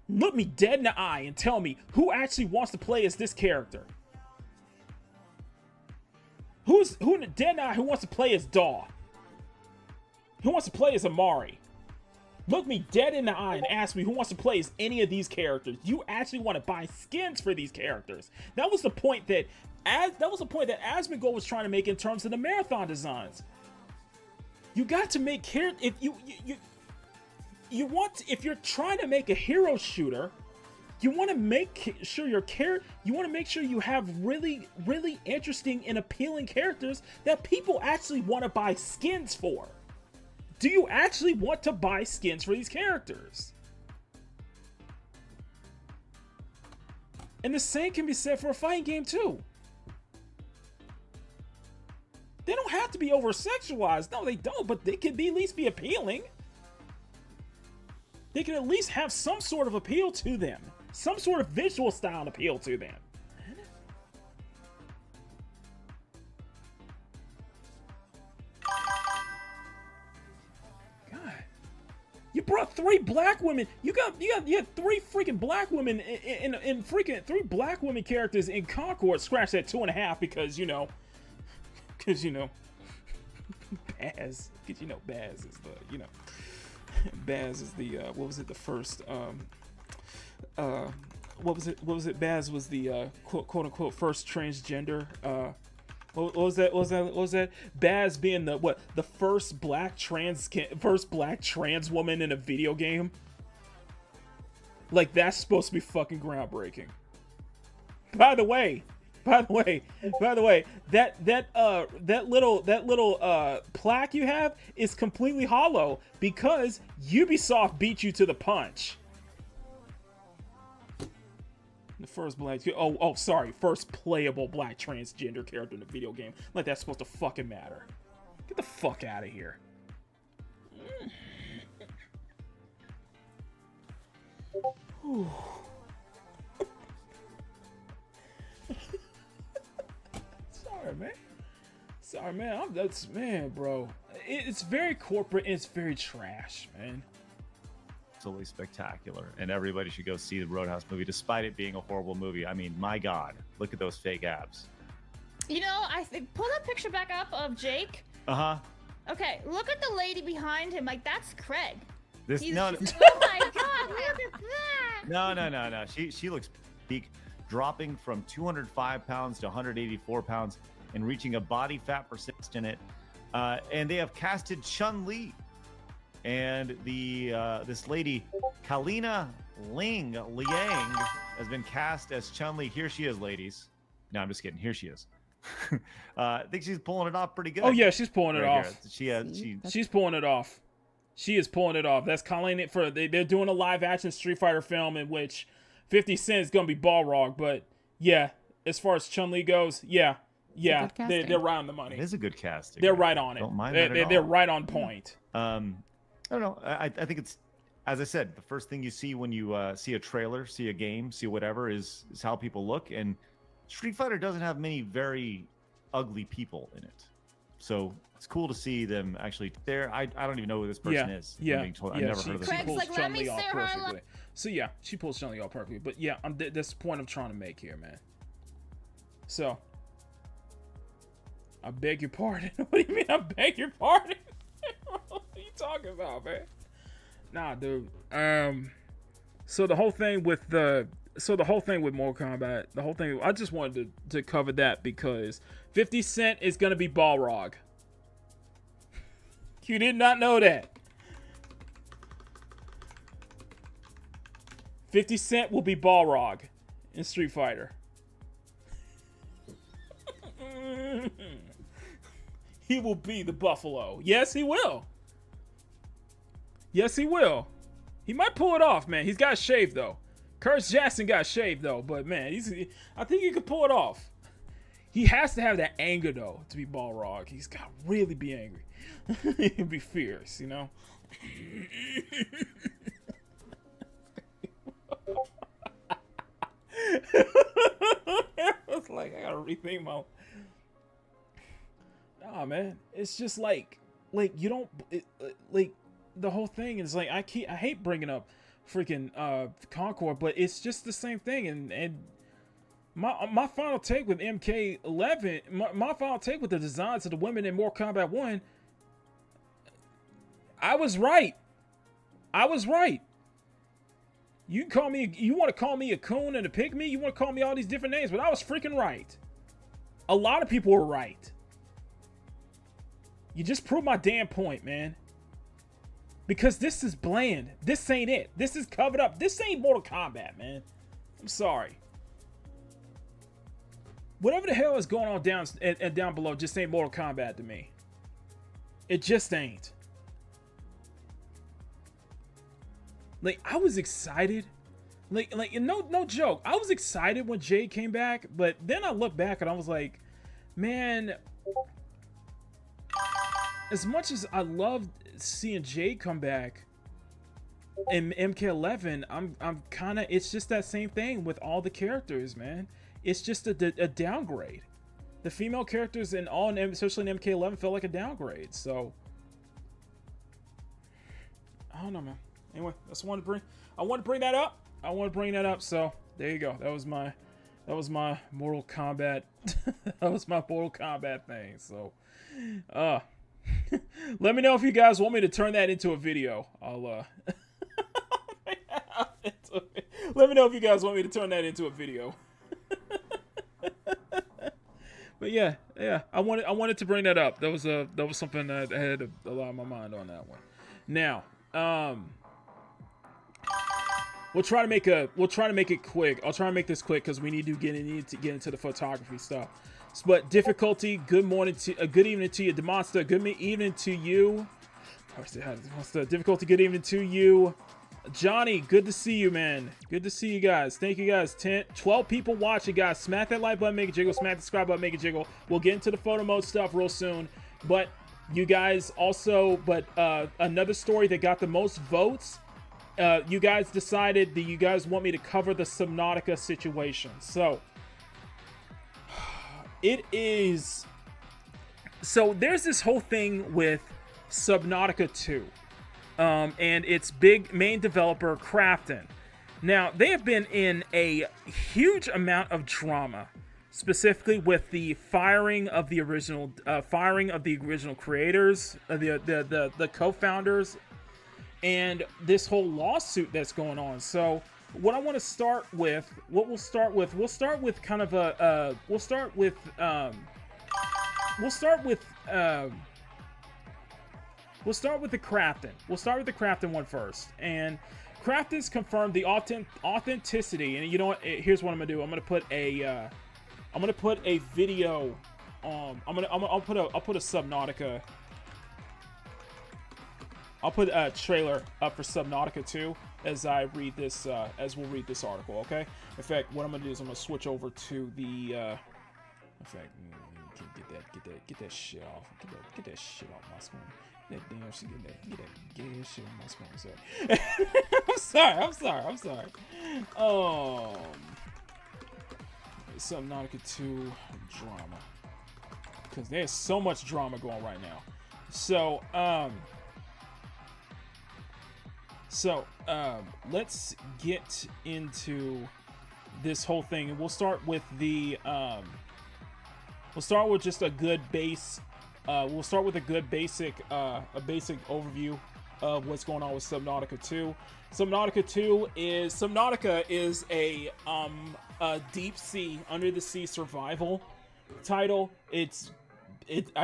Look me dead in the eye and tell me who actually wants to play as this character. Who in the dead in the eye who wants to play as Daw? Who wants to play as Amari? Look me dead in the eye and ask me who wants to play as any of these characters. You actually want to buy skins for these characters. That was the point that Asmongold was trying to make in terms of the marathon designs. You got to make if if you're trying to make a hero shooter, you want to make sure you have really, really interesting and appealing characters that people actually want to buy skins for. Do you actually want to buy skins for these characters? And the same can be said for a fighting game too. They don't have to be over-sexualized. No, they don't, but they can at least be appealing. They can at least have some sort of appeal to them. Some sort of visual style appeal to them. You brought 3 black women. You had 3 freaking black women in freaking 3 black women characters in Concord. Scratch that 2.5 because you know, Baz. Because you know Baz is the Baz is the what was it, the first what was it? Baz was the quote unquote first transgender. What was that? Baz being the first black trans woman in a video game. Like, that's supposed to be fucking groundbreaking. By the way, that little plaque you have is completely hollow because Ubisoft beat you to the punch. The first first playable black transgender character in a video game. Like, that's supposed to fucking matter. Get the fuck out of here. Sorry, man. Bro. It's very corporate and it's very trash, man. Absolutely spectacular, and everybody should go see the Roadhouse movie, despite it being a horrible movie. I mean, my God, look at those fake abs. You know, pull that picture back up of Jake. Okay, look at the lady behind him. Like, that's Craig. Oh my God, look at that. No. She looks peak, dropping from 205 pounds to 184 pounds and reaching a body fat percentage in it. And they have casted Chun-Li. And this lady, Kalina Liang, has been cast as Chun-Li. Here she is, ladies. No, I'm just kidding. Here she is. I think she's pulling it off pretty good. Oh yeah, she's pulling it off. She's pulling it off. She is pulling it off. That's calling it for. They're doing a live action Street Fighter film in which 50 Cent is gonna be Balrog. But yeah, as far as Chun-Li goes, yeah, they're right on the money. It is a good casting. They're right on it. Don't mind that at all. They're right on point. I don't know. I think it's, as I said, the first thing you see when you see a trailer, see a game, see whatever is how people look. And Street Fighter doesn't have many very ugly people in it. So it's cool to see them actually there. I don't even know who this person is. Yeah. I'm being told. I've never heard of this. Craig's like, let me see her. So yeah, she pulls Chun-Li off perfectly. But yeah, that's the point I'm trying to make here, man. So, I beg your pardon. What do you mean I beg your pardon? What are you talking about, man? Nah, dude. So the whole thing with Mortal Kombat, I just wanted to cover that because 50 Cent is gonna be Balrog. You did not know that. 50 Cent will be Balrog in Street Fighter. He will be the Buffalo. Yes, he will. Yes, he will. He might pull it off, man. He's got shaved, though. Curtis Jackson got shaved, though. But, man, I think he could pull it off. He has to have that anger though to be Balrog. He's got to really be angry. He'd be fierce, you know. It's like I gotta rethink my. Nah, man. It's just like you don't like the whole thing is like I hate bringing up freaking Concord, but it's just the same thing. And my final take with MK11, my final take with the designs of the women in Mortal Kombat 1. I was right. You want to call me a coon and a pygmy, you want to call me all these different names, but I was freaking right. A lot of people were right. You just proved my damn point, man. Because this is bland. This ain't it. This is covered up. This ain't Mortal Kombat, man. I'm sorry. Whatever the hell is going on down below just ain't Mortal Kombat to me. It just ain't. Like, I was excited. Like no joke. I was excited when Jade came back, but then I look back and I was like, man, as much as I loved seeing Jade come back in MK11, I'm kind of, it's just that same thing with all the characters, man. It's just a downgrade. The female characters in all, especially in MK11, felt like a downgrade. So I don't know, man. Anyway, I wanted to bring that up. So there you go. That was my Mortal Kombat. That was my Mortal Kombat thing. So, let me know if you guys want me to turn that into a video. Let me know if you guys want me to turn that into a video. But yeah, I wanted to bring that up. That was something that I had a lot on my mind on that one. Now, we'll try to make it quick. I'll try to make this quick because we need to get into the photography stuff. But difficulty. Good morning to good evening to you, Demonster. Good evening to you. Difficulty. Good evening to you, Johnny. Good to see you, man. Good to see you guys. Thank you guys. 12 people watching, guys. Smack that like button, make it jiggle. Smack the subscribe button, make it jiggle. We'll get into the photo mode stuff real soon. But you guys also, another story that got the most votes. You guys decided that you guys want me to cover the Subnautica situation. So it is. So there's this whole thing with Subnautica 2, and its big main developer Crafton. Now they have been in a huge amount of drama, specifically with the firing of the original creators, the co-founders. And this whole lawsuit that's going on. So what I want to start with, we'll start with the Crafton. We'll start with the Crafton one first. And Crafton's confirmed the authenticity. And you know what? Here's what I'm gonna do. I'm gonna put a video. I'll put a Subnautica. I'll put a trailer up for Subnautica 2 as I read this, as we'll read this article, okay? In fact, what I'm gonna do is I'm gonna switch over to the, in fact, get that shit off. Get that shit off my screen. That damn shit, get that shit off my screen. Sorry. I'm sorry. Subnautica 2 drama. Because there's so much drama going right now. So, let's get into this whole thing, and we'll start with just a good base. We'll start with a good basic overview of what's going on with Subnautica 2. Subnautica is a deep sea, under the sea survival title. I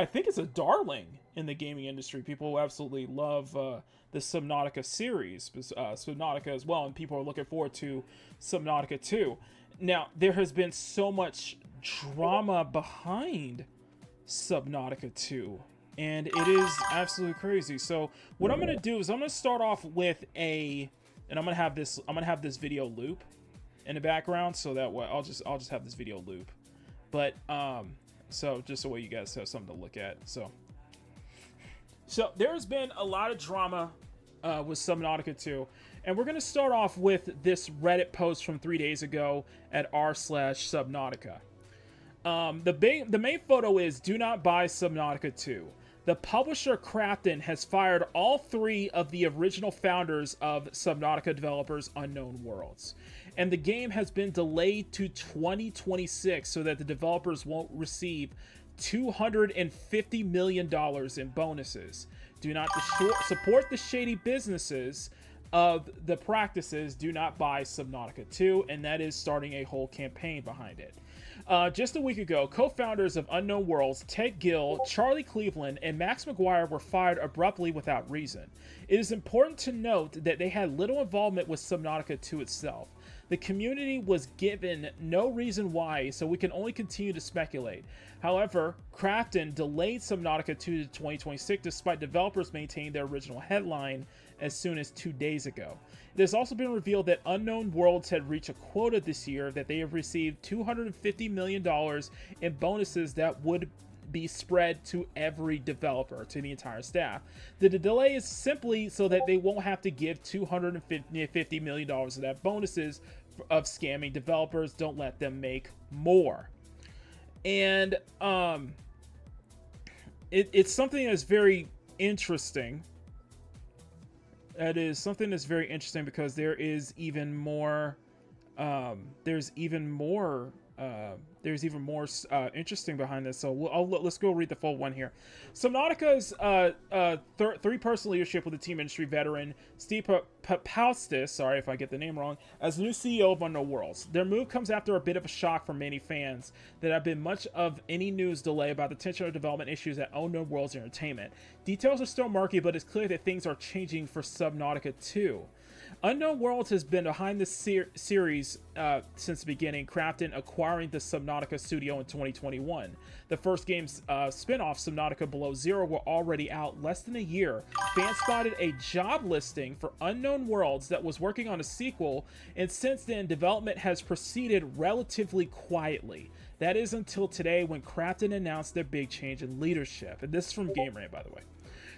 think it's a darling in the gaming industry. People absolutely love the Subnautica series, Subnautica as well, and people are looking forward to Subnautica 2. Now, there has been so much drama behind Subnautica 2, and it is absolutely crazy. So what I'm going to do is I'm going to start off with and I'm going to have this video loop in the background, so that way I'll just have this video loop. But So just so way you guys have something to look at. So there's been a lot of drama with Subnautica 2, and we're gonna start off with this Reddit post from 3 days ago at r/Subnautica. The main photo is "Do not buy Subnautica 2." The publisher Crafton has fired all 3 of the original founders of Subnautica developers Unknown Worlds, and the game has been delayed to 2026 so that the developers won't receive $250 million in bonuses. Do not support the shady businesses of the practices. Do not buy Subnautica 2, and that is starting a whole campaign behind it. Just a week ago, co-founders of Unknown Worlds, Ted Gill, Charlie Cleveland, and Max McGuire were fired abruptly without reason. It is important to note that they had little involvement with Subnautica 2 itself. The community was given no reason why, so we can only continue to speculate. However, Crafton delayed Subnautica 2 to 2026 despite developers maintaining their original headline as soon as 2 days ago. It has also been revealed that Unknown Worlds had reached a quota this year, that they have received $250 million in bonuses that would be spread to every developer, to the entire staff. The delay is simply so that they won't have to give $250 million of that bonuses of scamming developers. Don't let them make more. And it's something that's very interesting. That is something that's very interesting because there is even more. There's even more interesting behind this. So let's go read the full one here. Subnautica's three-person leadership with the team industry veteran Steve Papaustis, sorry if I get the name wrong, as the new CEO of Unknown Worlds. Their move comes after a bit of a shock for many fans that have been much of any news delay about the tension of development issues at Unknown Worlds Entertainment. Details are still murky, but it's clear that things are changing for Subnautica 2. Unknown Worlds has been behind the series since the beginning, Crafton acquiring the Subnautica studio in 2021. The first game's spin-off, Subnautica Below Zero, were already out less than a year. Fans spotted a job listing for Unknown Worlds that was working on a sequel, and since then, development has proceeded relatively quietly. That is until today when Crafton announced their big change in leadership. And this is from Game Rant, by the way.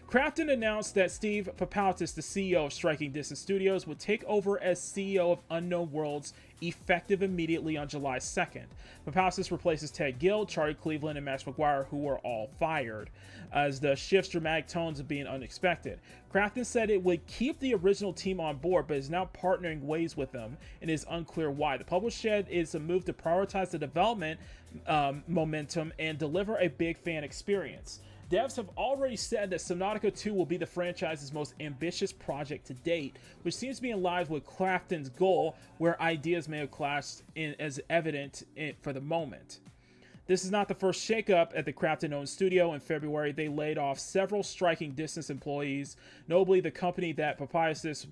Crafton announced that Steve Papaustis, the CEO of Striking Distance Studios, would take over as CEO of Unknown Worlds effective immediately on July 2nd. Papaustis replaces Ted Gill, Charlie Cleveland, and Max McGuire, who were all fired, as the shift's dramatic tones of being unexpected. Crafton said it would keep the original team on board, but is now partnering ways with them, and it is unclear why. The publisher said is a move to prioritize the development momentum and deliver a big fan experience. Devs have already said that Subnautica 2 will be the franchise's most ambitious project to date, which seems to be in line with Crafton's goal, where ideas may have clashed as evident for the moment. This is not the first shakeup at the Crafton-owned studio. In February, they laid off several Striking Distance employees, notably the company that Papaustis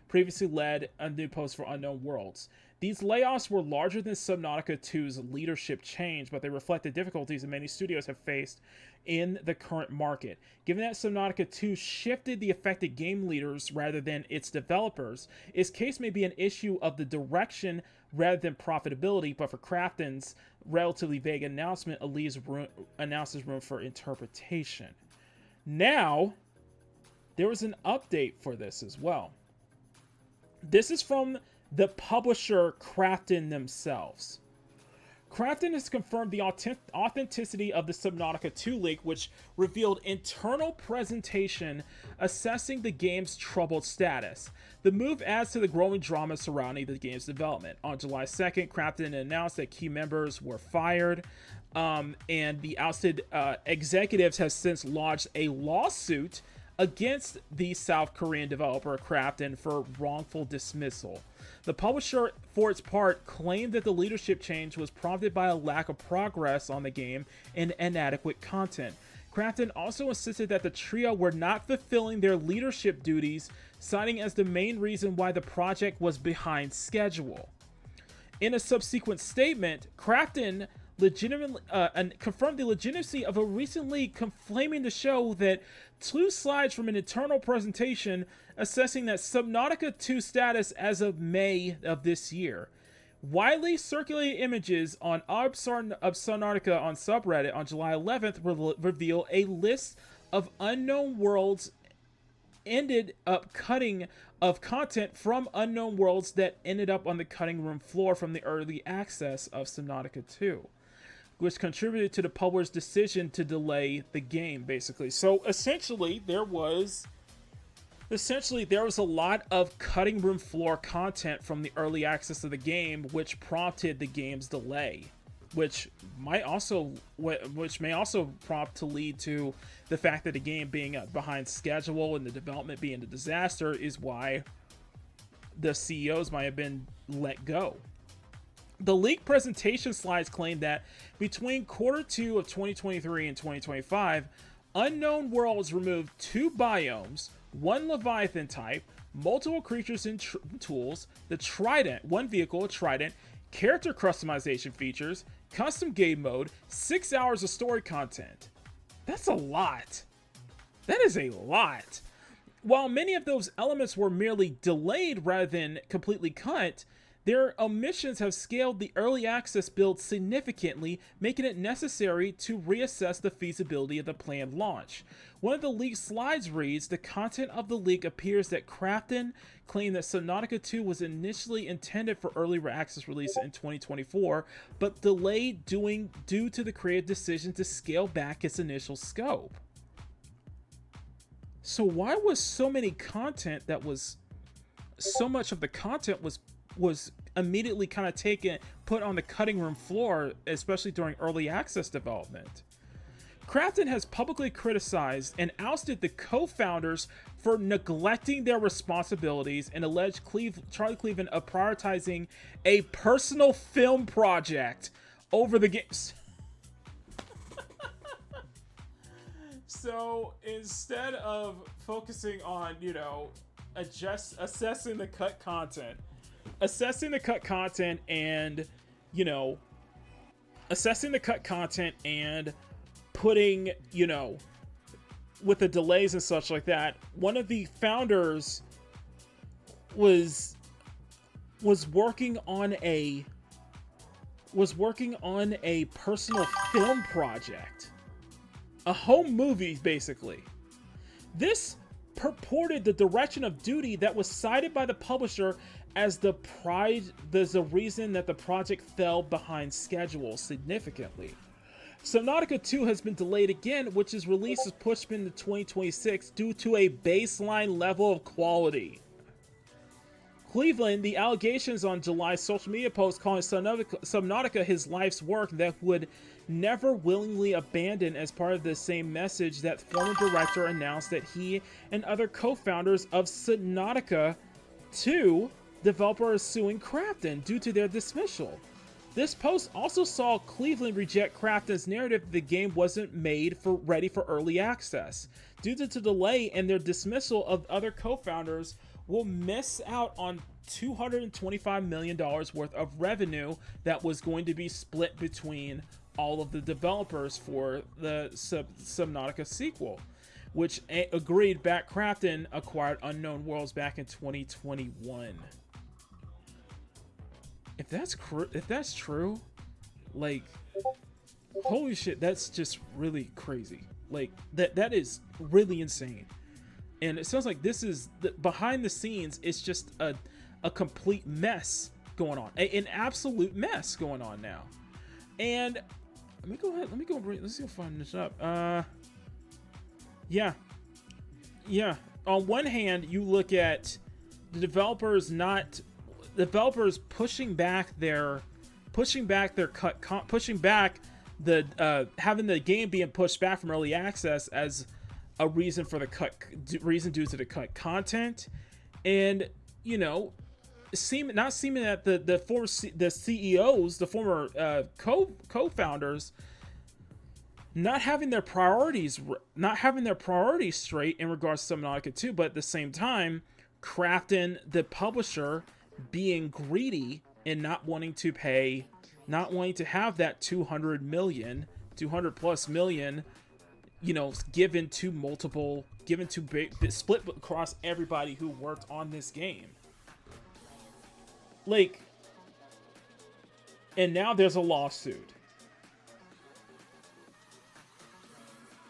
previously led a new post for Unknown Worlds. These layoffs were larger than Subnautica 2's leadership change, but they reflect the difficulties that many studios have faced in the current market. Given that Subnautica 2 shifted the affected game leaders rather than its developers, its case may be an issue of the direction rather than profitability, but for Crafton's relatively vague announcement, announces room for interpretation. Now, there was an update for this as well. This is from the publisher Crafton themselves. Crafton has confirmed the authenticity of the Subnautica 2 leak, which revealed internal presentation assessing the game's troubled status. The move adds to the growing drama surrounding the game's development. On July 2nd, Crafton announced that key members were fired, and the ousted executives have since launched a lawsuit against the South Korean developer Crafton for wrongful dismissal. The publisher, for its part, claimed that the leadership change was prompted by a lack of progress on the game and inadequate content. Crafton also insisted that the trio were not fulfilling their leadership duties, citing as the main reason why the project was behind schedule. In a subsequent statement, Crafton legitimately confirmed the legitimacy of a recently claiming to show that 2 slides from an internal presentation assessing that Subnautica 2 status as of May of this year. Widely circulated images on Subnautica on subreddit on July 11th reveal a list of unknown worlds ended up cutting of content from unknown worlds that ended up on the cutting room floor from the early access of Subnautica 2, which contributed to the publisher's decision to delay the game, basically. So essentially there was a lot of cutting room floor content from the early access of the game, which prompted the game's delay, which may also prompt to lead to the fact that the game being behind schedule and the development being a disaster is why the CEOs might have been let go. The leaked presentation slides claim that between Q2 of 2023 and 2025, Unknown Worlds removed 2 biomes, 1 Leviathan type, multiple creatures and tools, the Trident, 1 vehicle, a Trident, character customization features, custom game mode, 6 hours of story content. That's a lot. That is a lot. While many of those elements were merely delayed rather than completely cut, their omissions have scaled the early access build significantly, making it necessary to reassess the feasibility of the planned launch. One of the leaked slides reads, the content of the leak appears that Crafton claimed that Subnautica 2 was initially intended for early access release in 2024, but delayed due to the creative decision to scale back its initial scope. So why was so much of the content was immediately kind of put on the cutting room floor, especially during early access development? Crafton has publicly criticized and ousted the co-founders for neglecting their responsibilities and alleged Charlie Cleveland of prioritizing a personal film project over the games. So instead of focusing on, assessing the cut content and putting, with the delays and such like that, one of the founders was working on a personal film project, a home movie, basically. This purported the direction of duty that was cited by the publisher as the reason that the project fell behind schedule significantly. Subnautica 2 has been delayed again, which is release is pushed into 2026 due to a baseline level of quality. Cleveland, the allegations on July's social media post calling Subnautica his life's work that would never willingly abandon, as part of the same message that former director announced that he and other co-founders of Subnautica 2 developer is suing Crafton due to their dismissal. This post also saw Cleveland reject Crafton's narrative that the game wasn't ready for early access. Due to the delay and their dismissal of other co-founders, will miss out on $225 million worth of revenue that was going to be split between all of the developers for the Subnautica sequel, which agreed back Crafton acquired Unknown Worlds back in 2021. If that's true, like, holy shit, that's just really crazy. Like, that is really insane. And it sounds like this is behind the scenes. It's just a complete mess going on, an absolute mess going on now. And let's go find this up. Yeah. On one hand, you look at the developers pushing back the having the game being pushed back from early access as a reason for the reason due to the cut content, and seeming that the CEOs, the former co-founders, not having their priorities straight in regards to Subnautica 2, but at the same time, Crafton, the publisher, being greedy and not wanting to have that 200 plus million, given to split across everybody who worked on this game. Like, And now there's a lawsuit.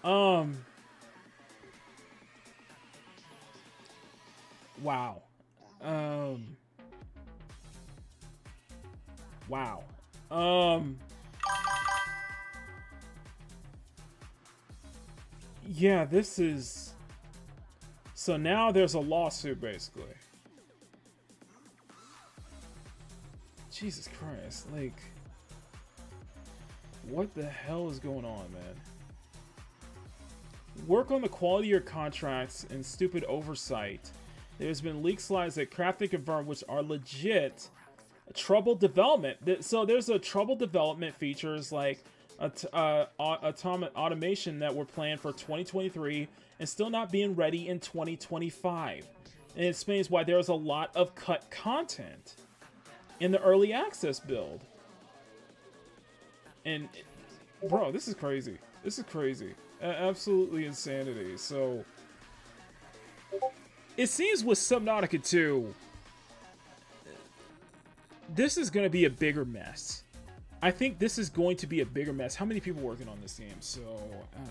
Wow. Wow. Yeah, this is... So now there's a lawsuit, basically. Jesus Christ, like... What the hell is going on, man? Work on the quality of your contracts and stupid oversight. There's been leak slides that Crafton confirmed which are legit. Troubled development. So there's a troubled development features like automation that were planned for 2023 and still not being ready in 2025. And it explains why there's a lot of cut content in the early access build. And bro, this is crazy. This is crazy. Absolutely insanity. So it seems with Subnautica 2, this is going to be a bigger mess. I think this is going to be a bigger mess. How many people working on this game? So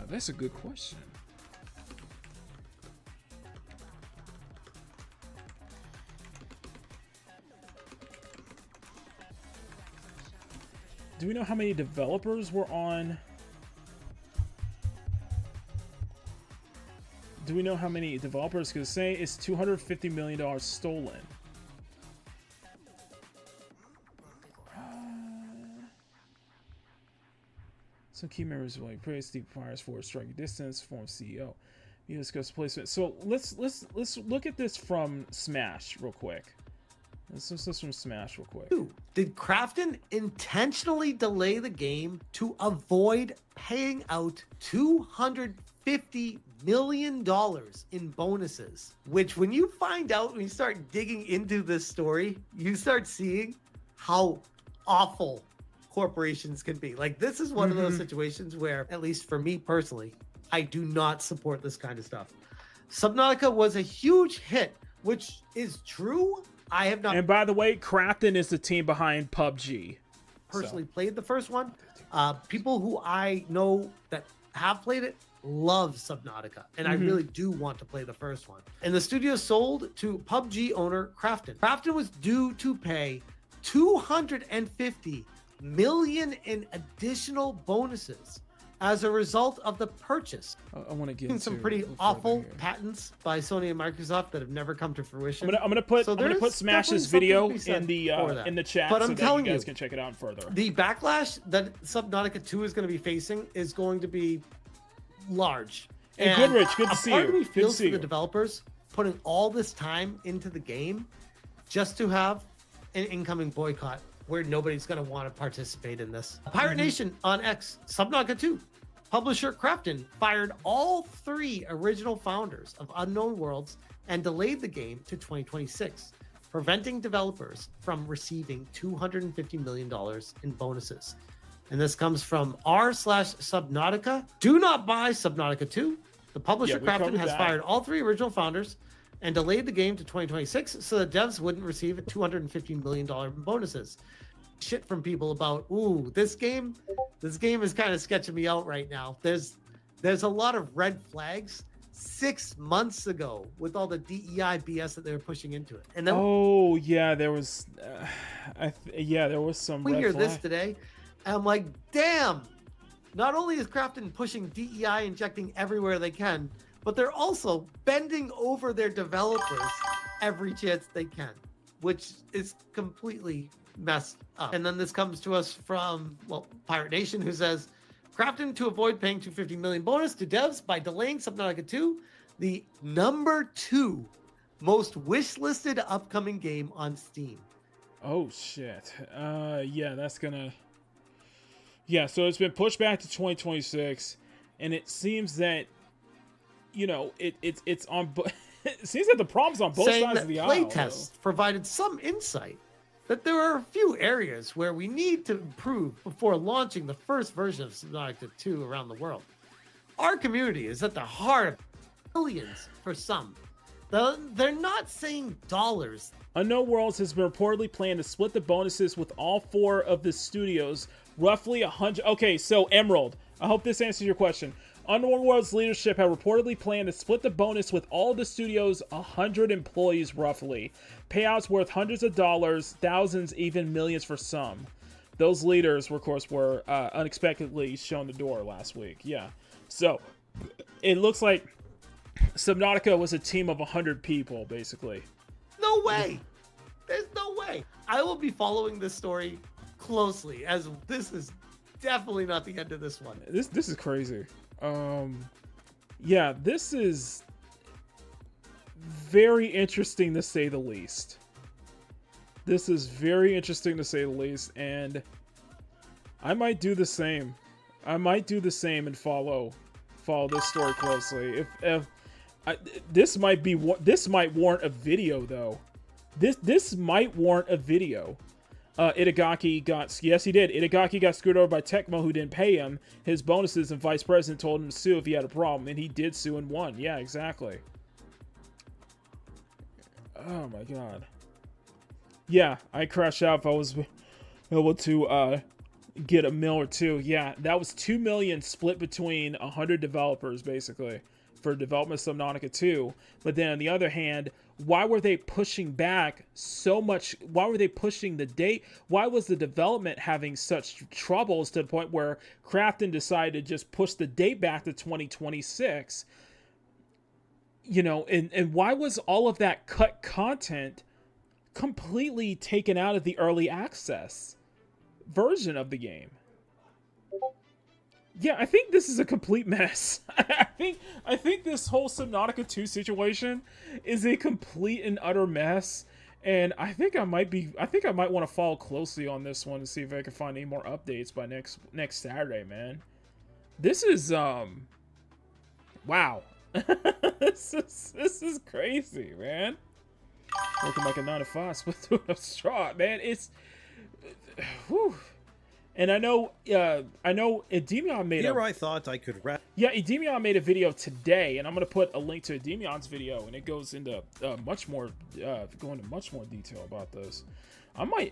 that's a good question. Do we know how many developers were on? Do we know how many developers? Because say it's $250 million stolen. Some key members like praise Steve Fires for striking distance, former CEO. You discuss placement. So let's look at this from Smash real quick. Let's this from Smash real quick. Did Crafton intentionally delay the game to avoid paying out $250 million in bonuses? Which, when you find out, when you start digging into this story, you start seeing how awful corporations can be. Like, this is one of those situations where, at least for me personally, I do not support this kind of stuff. Subnautica was a huge hit, which is true. I have not. And by the way, Crafton is the team behind PUBG. Personally played the first one. People who I know that have played it love Subnautica, and I really do want to play the first one. And the studio sold to PUBG owner Crafton. Crafton was due to pay $250 million in additional bonuses as a result of the purchase. I want to get some pretty awful patents by Sony and Microsoft that have never come to fruition. I'm gonna put Smash's video in the chat, but so I'm telling that you guys can check it out further. The backlash that Subnautica 2 is going to be facing is going to be large. And Goodrich, good to see you. Part of me Good to feels see for the you. developers putting all this time into the game just to have an incoming boycott where nobody's going to want to participate in this. Pirate Nation on X, Subnautica 2. Publisher Crafton fired all 3 original founders of Unknown Worlds and delayed the game to 2026, preventing developers from receiving $250 million in bonuses. And this comes from r/Subnautica. Do not buy Subnautica 2. The publisher Crafton has fired all 3 original founders and delayed the game to 2026 so that devs wouldn't receive $250 million in bonuses. Shit from people about, ooh, this game is kind of sketching me out right now. There's a lot of red flags 6 months ago with all the DEI BS that they were pushing into it. And then there was some. We red hear flag. this today, and I'm like, damn. Not only is Crafton pushing DEI injecting everywhere they can, but they're also bending over their developers every chance they can, which is completely messed up. And then this comes to us from, Pirate Nation, who says, Crafton to avoid paying $250 million bonus to devs by delaying Subnautica 2, the number 2 most wish-listed upcoming game on Steam. Oh, shit. That's gonna... Yeah, so it's been pushed back to 2026, and it seems that, it's on... It seems that the problem's on both sides of the aisle. Playtests provided some insight that there are a few areas where we need to improve before launching the first version of Subnautica 2 around the world. Our community is at the heart of millions for some, They're not saying dollars. Unknown Worlds has been reportedly planning to split the bonuses with all 4 of the studios, roughly 100. Okay, so Emerald, I hope this answers your question. Unknown Worlds leadership have reportedly planned to split the bonus with all the studios' 100 employees roughly. Payouts worth hundreds of dollars, thousands, even millions for some. Those leaders, of course, were unexpectedly shown the door last week. Yeah. So, it looks like Subnautica was a team of 100 people, basically. No way. There's no way. I will be following this story closely, as this is definitely not the end of this one. This is crazy. Yeah, this is very interesting to say the least. This is very interesting to say the least, and I might do the same. I might do the same and follow this story closely. This might warrant a video though. This might warrant a video. Itagaki got, yes he did. Itagaki got screwed over by Tecmo, who didn't pay him his bonuses, and vice president told him to sue if he had a problem, and he did sue and won. Yeah, exactly. Oh my god. Yeah, I'd crash out if I was able to get a mil or two. Yeah, that was 2 million split between 100 developers basically for development of Subnautica 2. But then on the other hand, why were they pushing back so much? Why were they pushing the date? Why was the development having such troubles to the point where Krafton decided to just push the date back to 2026? You know, and why was all of that cut content completely taken out of the early access version of the game? Yeah, I think this is a complete mess. I think this whole Subnautica 2 situation is a complete and utter mess, and I think I might want to follow closely on this one to see if I can find any more updates by next Saturday, man. This is wow. this is crazy, man. Working like a 9 to 5 split through a straw, man. It's whew. And I know Edemion made Here I thought I could wrap. Yeah, Edemion made a video today, and I'm gonna put a link to Edemion's video, and it goes into much more detail about this. My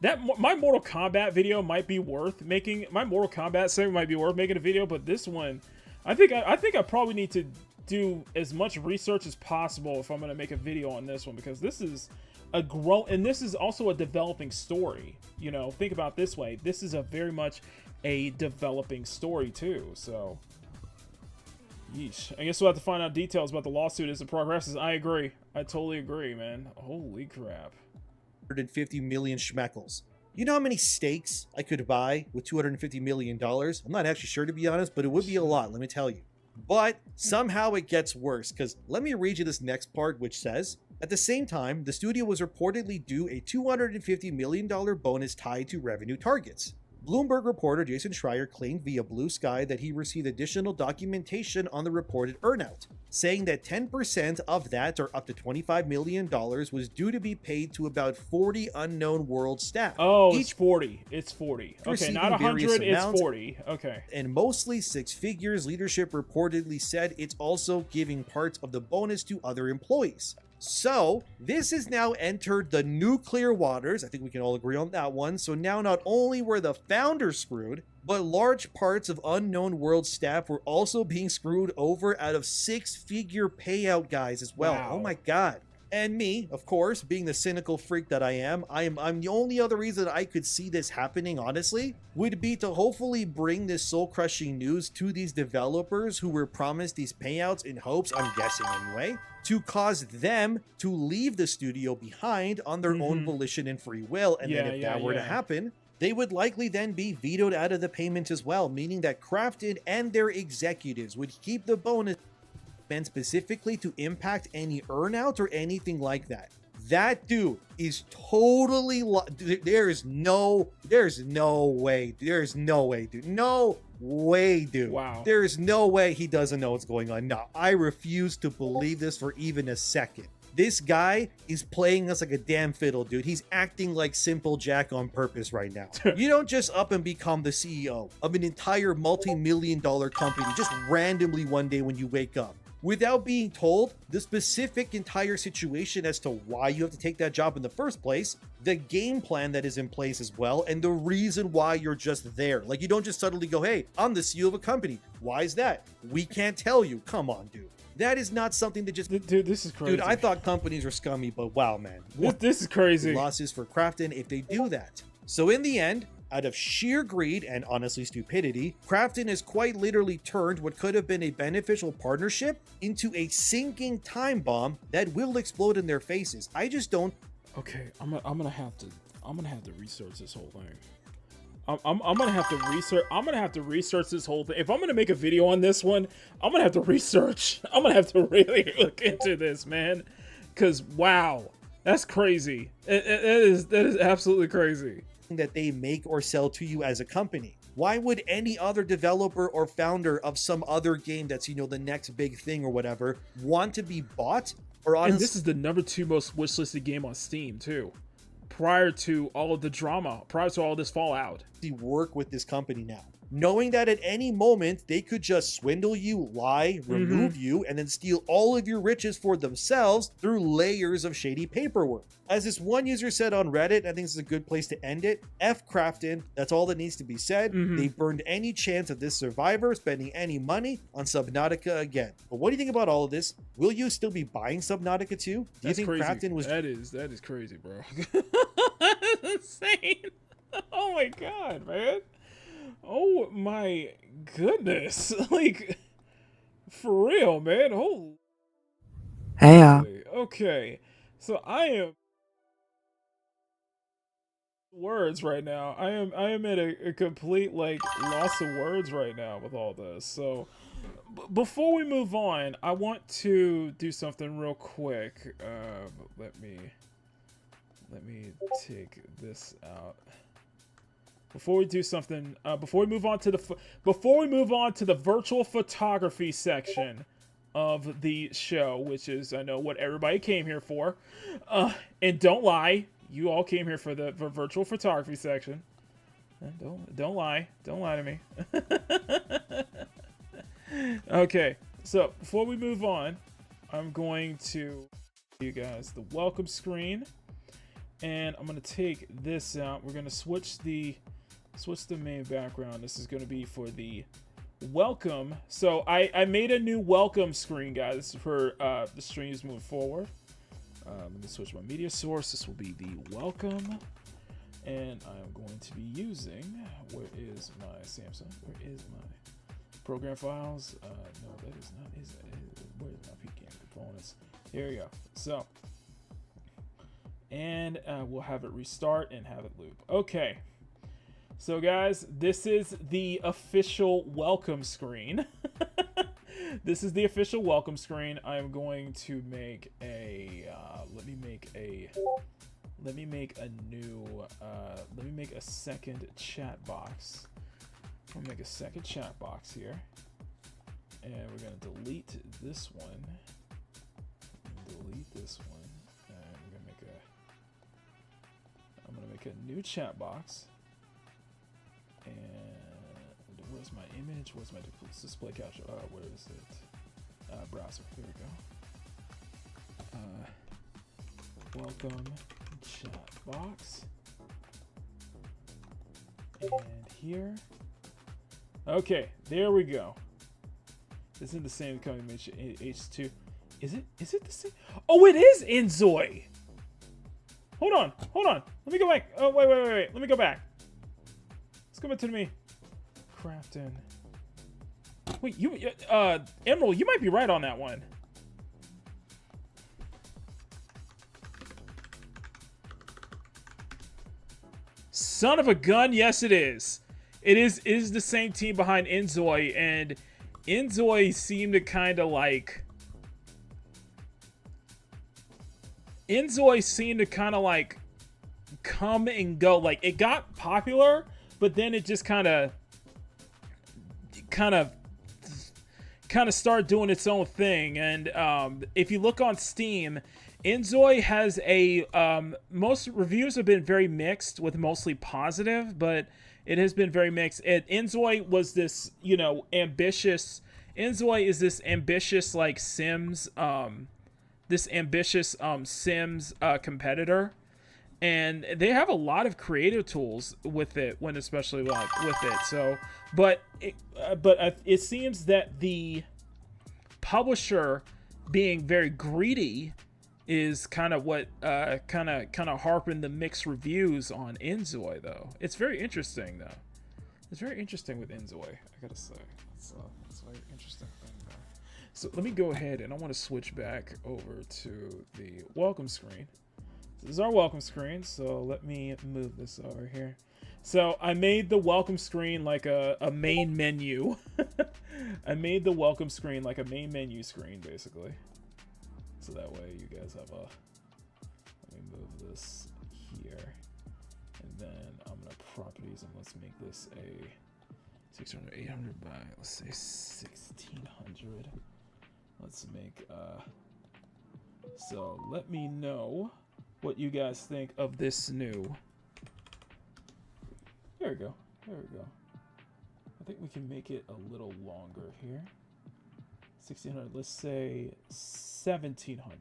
Mortal Kombat video might be worth making. My Mortal Kombat segment might be worth making a video, but this one, I think I probably need to do as much research as possible if I'm gonna make a video on this one, because this is and this is also a developing story. You know, think about it this way. This is very much a developing story too. So, yeesh. I guess we'll have to find out details about the lawsuit as it progresses. I agree. I totally agree, man. Holy crap. 150 million schmeckles. You know how many steaks I could buy with $250 million? I'm not actually sure, to be honest, but it would be a lot, let me tell you. But somehow it gets worse, because let me read you this next part, which says, at the same time, the studio was reportedly due a $250 million bonus tied to revenue targets. Bloomberg reporter Jason Schreier claimed via Blue Sky that he received additional documentation on the reported earnout, saying that 10% of that, or up to $25 million, was due to be paid to about 40 Unknown World staff. Oh, it's 40. It's 40. Okay, not 100, it's 40. Okay. And mostly 6 figures. Leadership reportedly said it's also giving parts of the bonus to other employees. So, this has now entered the nuclear waters. I think we can all agree on that one. So now not only were the founders screwed, but large parts of Unknown World staff were also being screwed over out of 6-figure payout guys as well. Wow. Oh my god. And me, of course, being the cynical freak that I'm the only other reason I could see this happening, honestly, would be to hopefully bring this soul-crushing news to these developers who were promised these payouts in hopes, I'm guessing anyway, to cause them to leave the studio behind on their own volition and free will. And then if that were to happen, they would likely then be vetoed out of the payment as well, meaning that Krafton and their executives would keep the bonus meant specifically to impact any earnout or anything like that. That dude is totally there's no way, dude. No way, dude. Wow. There's no way he doesn't know what's going on. No, I refuse to believe this for even a second. This guy is playing us like a damn fiddle, dude. He's acting like Simple Jack on purpose right now. You don't just up and become the CEO of an entire multi-million-dollar company just randomly one day when you wake up. without being told the specific entire situation as to why you have to take that job in the first place, the game plan that is in place as well, and the reason why you're just there. Like, you don't just suddenly go, hey, I'm the CEO of a company. Why is that? We can't tell you. Come on, dude. That is not something that just... Dude, this is crazy. Dude, I thought companies were scummy, but wow, man. This is crazy. Losses for Krafton if they do that. So in the end, out of sheer greed and honestly stupidity, Krafton has quite literally turned what could have been a beneficial partnership into a sinking time bomb that will explode in their faces. I just don't... Okay, I'm gonna have to research this whole thing. I'm gonna have to research. I'm gonna have to research this whole thing. If I'm gonna make a video on this one, I'm gonna have to research. I'm gonna have to really look into this, man. Cause wow, that's crazy. That is absolutely crazy. That they make or sell to you as a company. Why would any other developer or founder of some other game that's, you know, the next big thing or whatever, want to be bought? Or honestly, and this is the #2 most wishlisted game on Steam too. Prior to all of the drama, prior to all this fallout. Work with this company now, knowing that at any moment they could just swindle you, lie, remove you, and then steal all of your riches for themselves through layers of shady paperwork. As this one user said on Reddit, I think this is a good place to end it. F Krafton, that's all that needs to be said. They burned any chance of this survivor spending any money on Subnautica again. But what do you think about all of this? Will you still be buying Subnautica 2? Do you That's think crazy. Krafton was... That is crazy, bro. That's insane. Oh my god, man. Oh my goodness. Like, for real, man. Holy. Yeah. Okay. So I am words right now. I am at a complete like loss of words right now with all this. So before we move on, I want to do something real quick. Let me take this out. Before we do something, before we move on to the virtual photography section of the show, which is, I know, what everybody came here for. And don't lie, you all came here for the virtual photography section. And don't lie to me. Okay, so before we move on, I'm going to show you guys the welcome screen, and I'm going to take this out. We're going to switch the main background. This is going to be for the welcome. So I made a new welcome screen, guys, for the streams moving forward. Let me switch my media source. This will be the welcome, and I'm going to be using, where is my Samsung? Where is my program files? No, that is not. Where's my Peak Game components? Here we go. So, and we'll have it restart and have it loop. Okay. So guys, this is the official welcome screen. This is the official welcome screen. I'm going to make a, let me make a second chat box. I'll make a second chat box here. And we're gonna delete this one. Delete this one. And I'm gonna make a new chat box. And where's my image? Where's my display capture? Where is it? Browser. Here we go. Welcome chat box. And here. Okay, there we go. This isn't the same coming H2. Is it the same? Oh, it is Inzoi. Hold on. Let me go back. Oh, wait. Let me go back. Come back to me, Krafton. Wait, you, Emerald, you might be right on that one. Son of a gun, yes it is. It is the same team behind Inzoi, and Inzoi seemed to kind of like... come and go. Like, it got popular, but then it just kind of started doing its own thing. And if you look on Steam, Inzoi has a most reviews have been very mixed, with mostly positive, but it has been very mixed. Inzoi was this, ambitious Inzoi is this ambitious like Sims Sims competitor, and they have a lot of creative tools with it when especially like with it. So but it seems that the publisher being very greedy is kind of what kind of harping the mixed reviews on Inzoi, though. It's very interesting though. It's very interesting with Inzoi, I gotta say. It's a very interesting thing though. So let me go ahead and I want to switch back over to the welcome screen. This is our welcome screen, so let me move this over here. So I made the welcome screen like a main menu. I made the welcome screen like a main menu screen, basically. So that way you guys have a... Let me move this here. And then I'm going to properties, and let's make this a 600, 800 by, let's say 1600. Let's make... So let me know what you guys think of this new... There we go. There we go. I think we can make it a little longer here. 1600. Let's say 1700.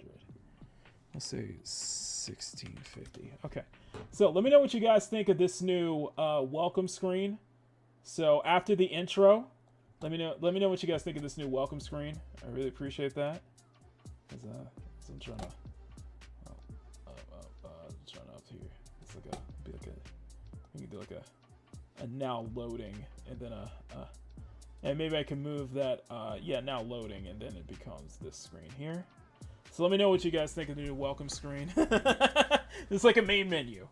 Let's say 1650. Okay. So let me know what you guys think of this new welcome screen. So after the intro, let me know what you guys think of this new welcome screen. I really appreciate that. Cause I'm trying to up here. It's like we can do like a now loading, and then and maybe I can move that yeah, now loading, and then it becomes this screen here. So let me know what you guys think of the new welcome screen. It's like a main menu.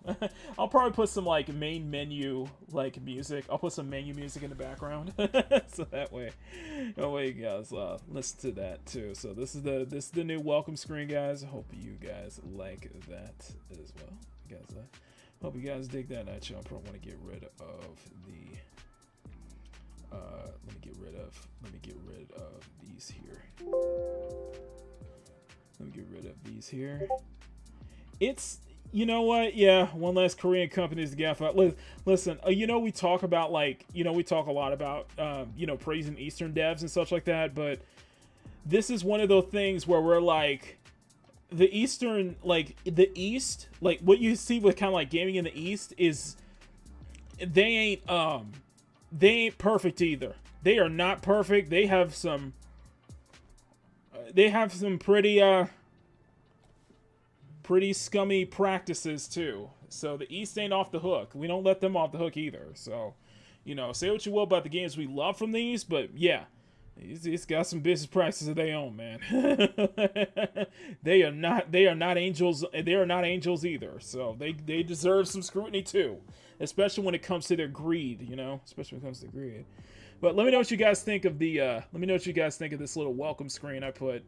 I'll probably put some like main menu like music. I'll put some menu music in the background. So that way you guys listen to that too. So this is the new welcome screen, guys. I hope you guys like that as well. You guys hope you guys dig that. Actually, I probably want to get rid of the let me get rid of these here. Let me get rid of these here. It's, you know what? Yeah, one less Korean companies to gaff out. Listen, you know, we talk about like, you know, we talk a lot about, you know, praising Eastern devs and such like that, but this is one of those things where we're like, the Eastern, like the East, like what you see with kind of like gaming in the East is they ain't perfect either. They are not perfect. They have some pretty scummy practices too. So the East ain't off the hook. We don't let them off the hook either. So, you know, say what you will about the games we love from these, but yeah, it's got some business practices of their own, man. They are not angels. They are not angels either. So they deserve some scrutiny too, especially when it comes to their greed. You know, especially when it comes to greed. But let me know what you guys think of the. Let me know what you guys think of this little welcome screen I put.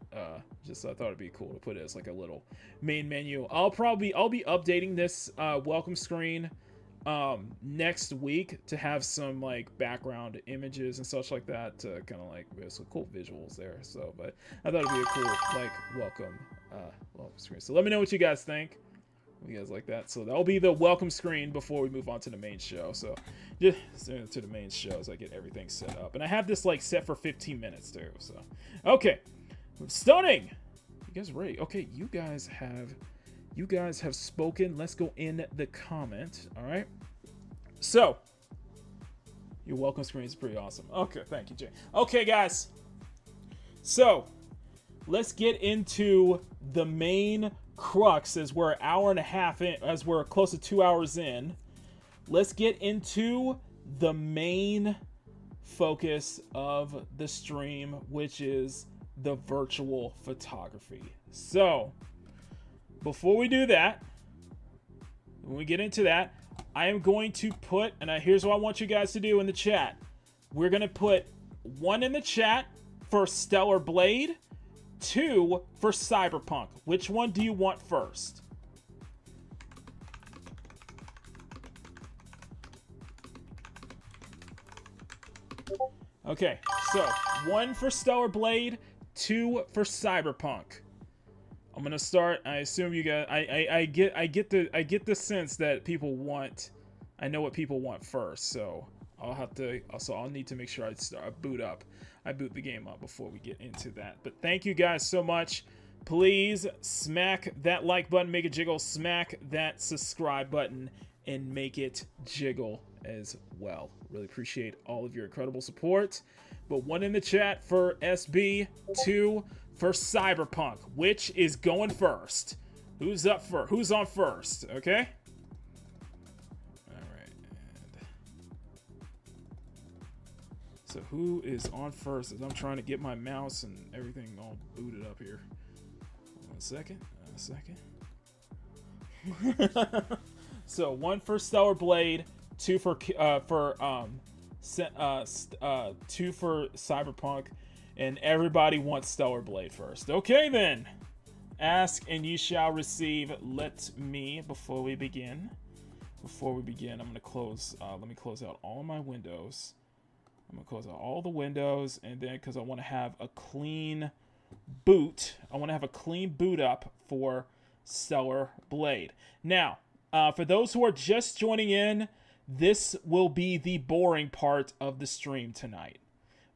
Just I thought it'd be cool to put it as like a little main menu. I'll be updating this welcome screen next week to have some like background images and such like that to kind of like there's some cool visuals there. So, but I thought it'd be a cool like welcome screen. So let me know what you guys think. You guys like that? So that'll be the welcome screen before we move on to the main show. So just to the main show as I get everything set up, and I have this like set for 15 minutes too. So okay, stunning. You guys ready? Okay, you guys have spoken. Let's go in the comment. All right. So your welcome screen is pretty awesome. Okay, thank you, Jay. Okay, guys. So let's get into the main crux as we're an hour and a half in, as we're close to 2 hours in. Let's get into the main focus of the stream, which is the virtual photography. So before we do that, when we get into that, I am going to put, and here's what I want you guys to do in the chat. We're going to put 1 in the chat for Stellar Blade, 2 for Cyberpunk. Which one do you want first? Okay, so 1 for Stellar Blade, 2 for Cyberpunk. I'm gonna start. I assume you guys. I get the sense that people want. I know what people want first, so I'll need to make sure I boot up. I boot the game up before we get into that. But thank you guys so much. Please smack that like button, make it jiggle, smack that subscribe button, and make it jiggle as well. Really appreciate all of your incredible support. But 1 in the chat for SB, 2 for Cyberpunk. Which is going first? Who's up first? Who's on first? Okay. All right. And so who is on first? As I'm trying to get my mouse and everything all booted up here. One second. So 1 for Stellar Blade, 2 for 2 for Cyberpunk, and everybody wants Stellar Blade first. Okay then. Ask and you shall receive. Let me, before we begin, I'm gonna close. Let me close out all my windows. I'm gonna close out all the windows, and then because I want to have a clean boot, I want to have a clean boot up for Stellar Blade. Now, for those who are just joining in, this will be the boring part of the stream tonight.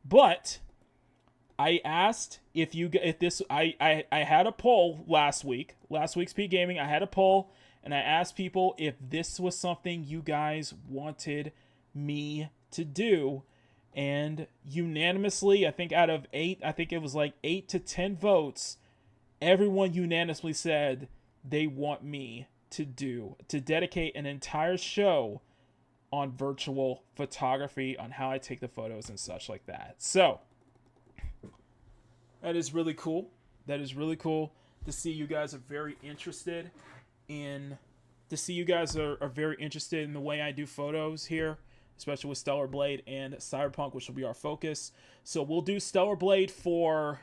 But I asked I had a poll last week's Peak Gaming. I had a poll, and I asked people if this was something you guys wanted me to do. And unanimously, I think out of 8, I think it was like 8 to 10 votes, everyone unanimously said they want me to dedicate an entire show on virtual photography, on how I take the photos and such like that. So that is really cool. That is really cool to see you guys are very interested in very interested in the way I do photos here, especially with Stellar Blade and Cyberpunk, which will be our focus. So we'll do Stellar Blade for,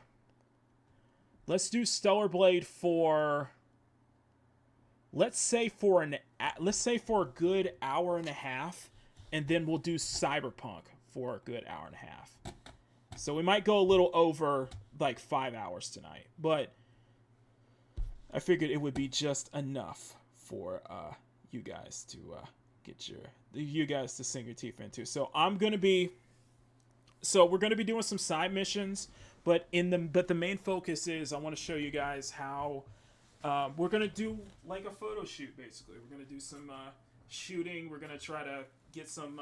let's say for a good hour and a half, and then we'll do Cyberpunk for a good hour and a half. So we might go a little over like 5 hours tonight, but I figured it would be just enough for you guys to sink your teeth into. So we're gonna be doing some side missions, but the main focus is I want to show you guys how we're gonna do like a photo shoot. Basically, we're gonna do some shooting. We're gonna try to get some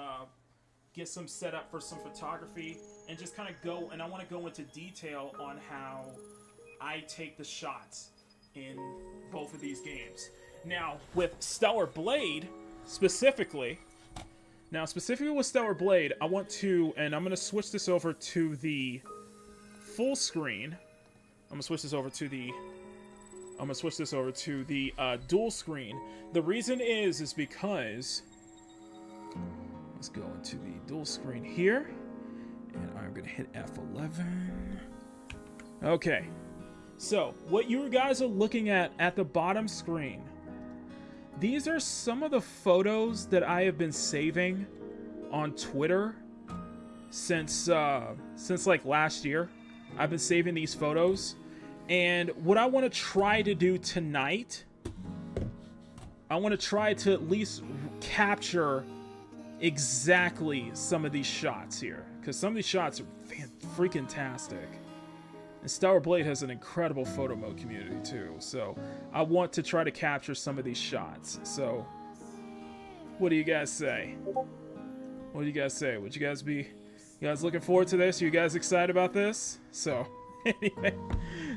set up for some photography, and just kind of go. And I want to go into detail on how I take the shots in both of these games. Now, with Stellar Blade specifically with Stellar Blade, I want to, and I'm gonna switch this over to the full screen. I'm gonna switch this over to the dual screen. The reason is because let's go into the dual screen here, and I'm gonna hit F11. Okay, so what you guys are looking at the bottom screen, these are some of the photos that I have been saving on Twitter since like last year. I've been saving these photos. And what I want to try to do tonight, I want to try to at least capture exactly some of these shots here, because some of these shots are freaking-tastic. And Stellar Blade has an incredible photo mode community too, so I want to try to capture some of these shots. So, what do you guys say? Would you guys looking forward to this? Are you guys excited about this? So, anyway,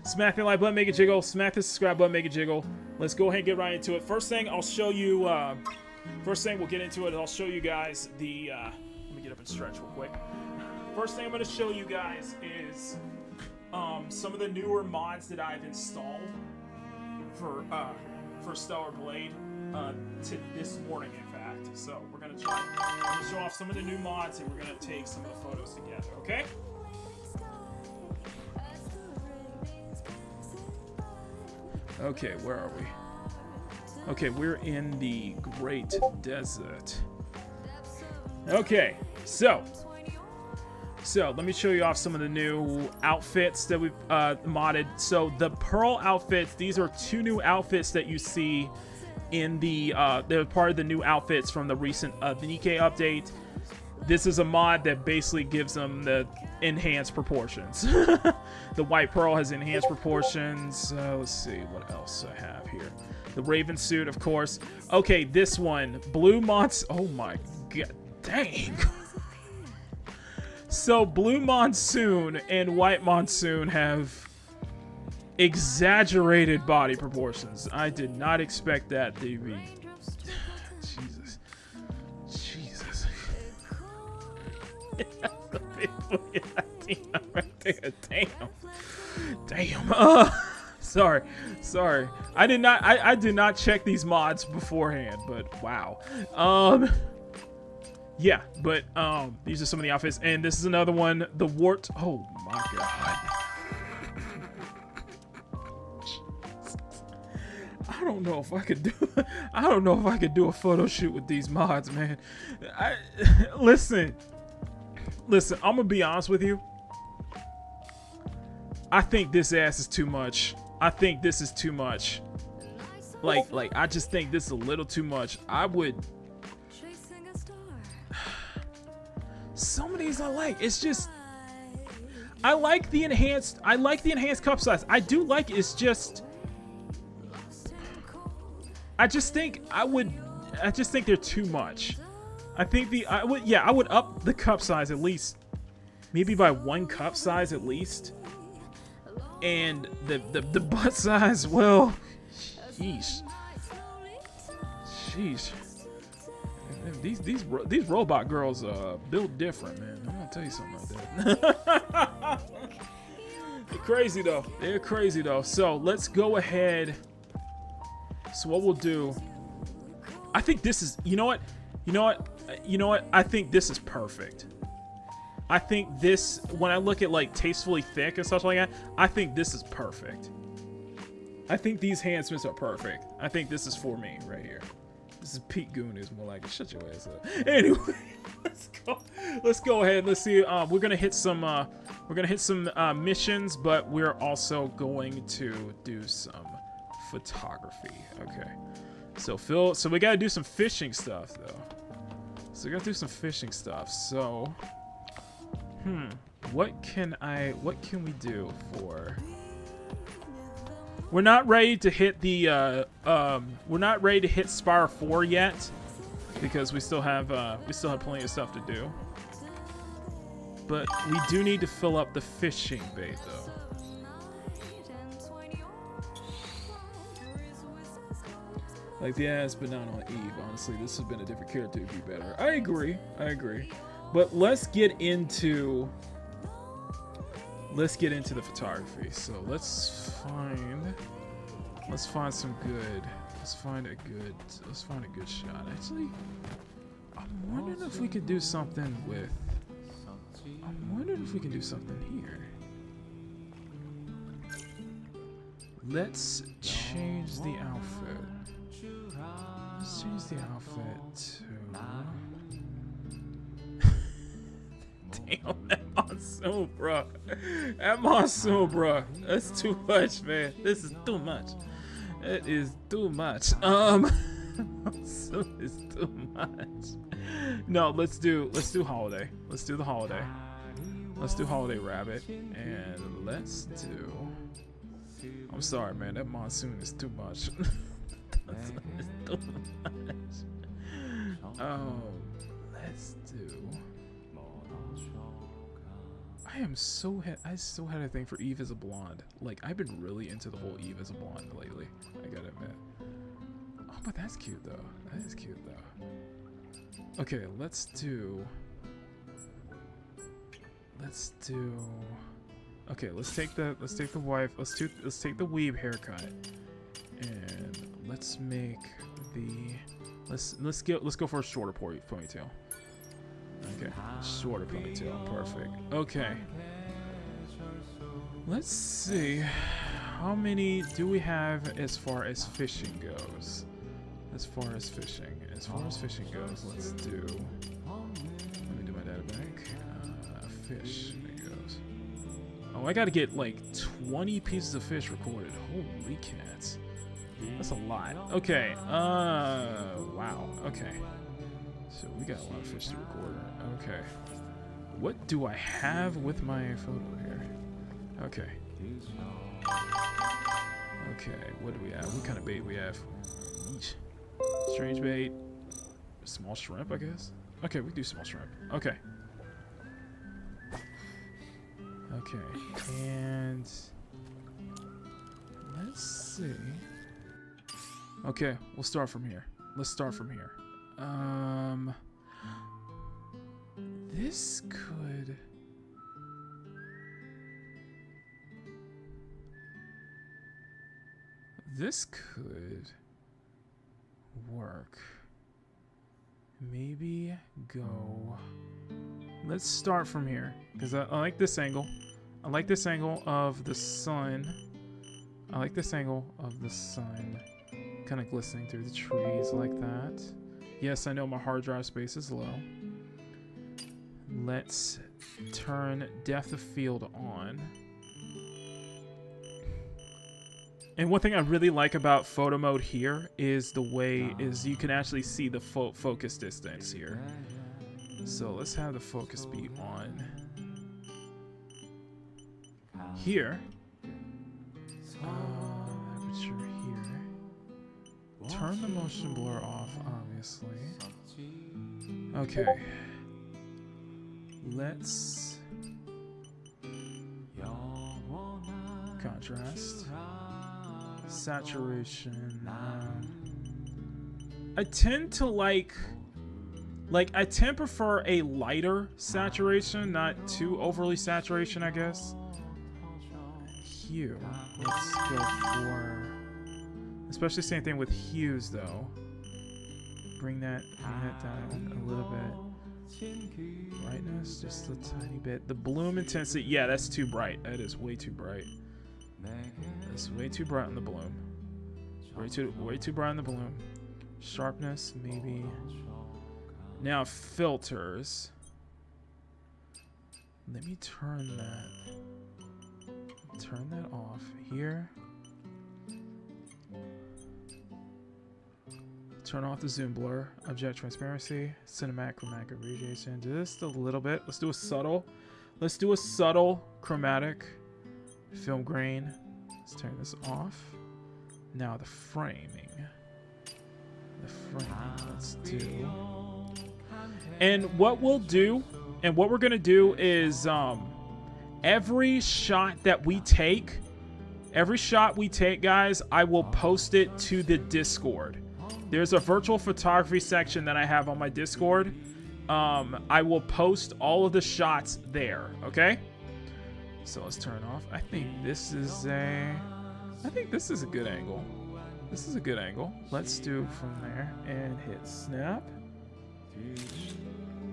smack the like button, make it jiggle. Smack the subscribe button, make it jiggle. Let's go ahead and get right into it. First thing I'll show you, first thing we'll get into it, I'll show you guys the, let me get up and stretch real quick. First thing I'm going to show you guys is some of the newer mods that I've installed for Stellar Blade to this morning, in fact. So we're going to show off some of the new mods, and we're going to take some of the photos together, okay? Okay, where are we? Okay, we're in the Great Desert. Okay, so let me show you off some of the new outfits that we've modded. So the Pearl outfits, these are 2 new outfits that you see in the, they're part of the new outfits from the recent the Nikkei update. This is a mod that basically gives them the enhanced proportions. The White Pearl has enhanced proportions. Let's see what else I have here. The Raven suit, of course. Okay, this one. Blue Monsoon. Oh my god. Dang. So Blue Monsoon and White Monsoon have exaggerated body proportions. I did not expect that to be... Jesus. Damn. Sorry. I did not check these mods beforehand, but wow. Yeah, but these are some of the outfits, and this is another one. The wart. Oh my god. I don't know if I could do a photo shoot with these mods, man. Listen. I'm gonna be honest with you. I think this ass is too much. I think this is too much. Like I just think this is a little too much. I would. Some of these I like. It's just. I like the enhanced cup size. I do like it. It's just. I just think they're too much. I would up the cup size at least, maybe by 1 cup size at least, and the butt size, well, sheesh. These robot girls built different, man. I'm gonna tell you something about that. They're crazy though. So let's go ahead. So what we'll do, I think this is, you know what? I think this is perfect. I think this, when I look at like tastefully thick and stuff like that, I think this is perfect. I think these enhancements are perfect. I think this is for me right here. This is Pete Goon is more like, shut your ass up. Anyway, let's go ahead. Let's see. We're gonna hit some missions, but we're also going to do some photography. Okay. So we gotta do some fishing stuff though. So what can we do for... We're not ready to hit the Spire 4 yet because we still have plenty of stuff to do. But we do need to fill up the fishing bait though. Like the ass, but not on Eve. Honestly, this has been a different character to be better. I agree. But let's get into the photography. So let's find a good shot. Actually, I'm wondering if we could do something here. Let's change the outfit. To... Damn, that monsoon, bro. That's too much, man. This is too much. It is too much. Monsoon is too much. No, let's do holiday. Let's do the holiday. Let's do holiday rabbit, and let's do. I'm sorry, man. That monsoon is too much. It's too much. Let's do. I still had a thing for Eve as a blonde. Like, I've been really into the whole Eve as a blonde lately. I gotta admit. Oh, but that's cute though. Okay, let's take the wife. Let's take the weeb haircut, and let's make the let's go for a shorter ponytail. Okay, shorter ponytail, perfect. Okay, let's see, how many do we have as far as fishing goes? As far as fishing goes, let's do. Let me do my data bank. Fish. Oh, I gotta get like 20 pieces of fish recorded. Holy cats. That's a lot. Okay. Wow. Okay. So we got a lot of fish to record. Okay. What do I have with my photo here? Okay. Okay, what do we have? What kind of bait we have? Eesh. Strange bait. Small shrimp, I guess? Okay, we do small shrimp. Okay. Okay, and let's see. Okay, we'll start from here. Let's start from here. This could... This could work. Maybe go... Let's start from here, because I like this angle. I like this angle of the sun. I like this angle of the sun kind of glistening through the trees like that. Yes, I know my hard drive space is low. Let's turn depth of field on. And one thing I really like about photo mode here is the way is you can actually see the focus distance here. So let's have the focus be on here. Aperture here. Turn the motion blur off, obviously. Okay. Let's contrast. Saturation. I tend to like I tend to prefer a lighter saturation, not too overly saturation, I guess. Hue. Let's go for, especially same thing with hues though. Bring that down a little bit. Brightness, just a tiny bit. The bloom intensity, yeah, that's too bright. That is way too bright. That's way too bright on the bloom. Way too bright on the bloom. Sharpness, maybe. Now filters. Let me turn that off here. Turn off the zoom blur, object transparency, cinematic chromatic radiation. Just a little bit. Let's do a subtle chromatic. Film grain. Let's turn this off. Now the framing. Let's do. And what we'll do, and what we're gonna do is every shot we take, guys, I will post it to the Discord. There's a virtual photography section that I have on my Discord. I will post all of the shots there, okay? So let's turn off. I think this is a good angle. This is a good angle. Let's do from there and hit snap.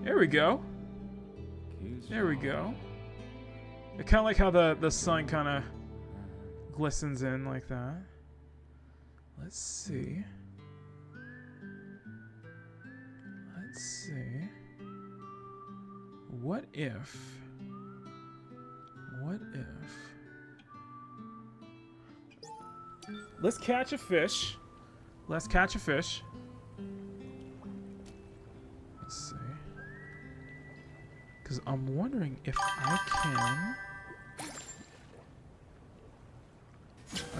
There we go. There we go. I kind of like how the sun kind of glistens in like that. Let's see. Let's see. What if... Let's catch a fish. Let's catch a fish. Let's see. Because I'm wondering if I can...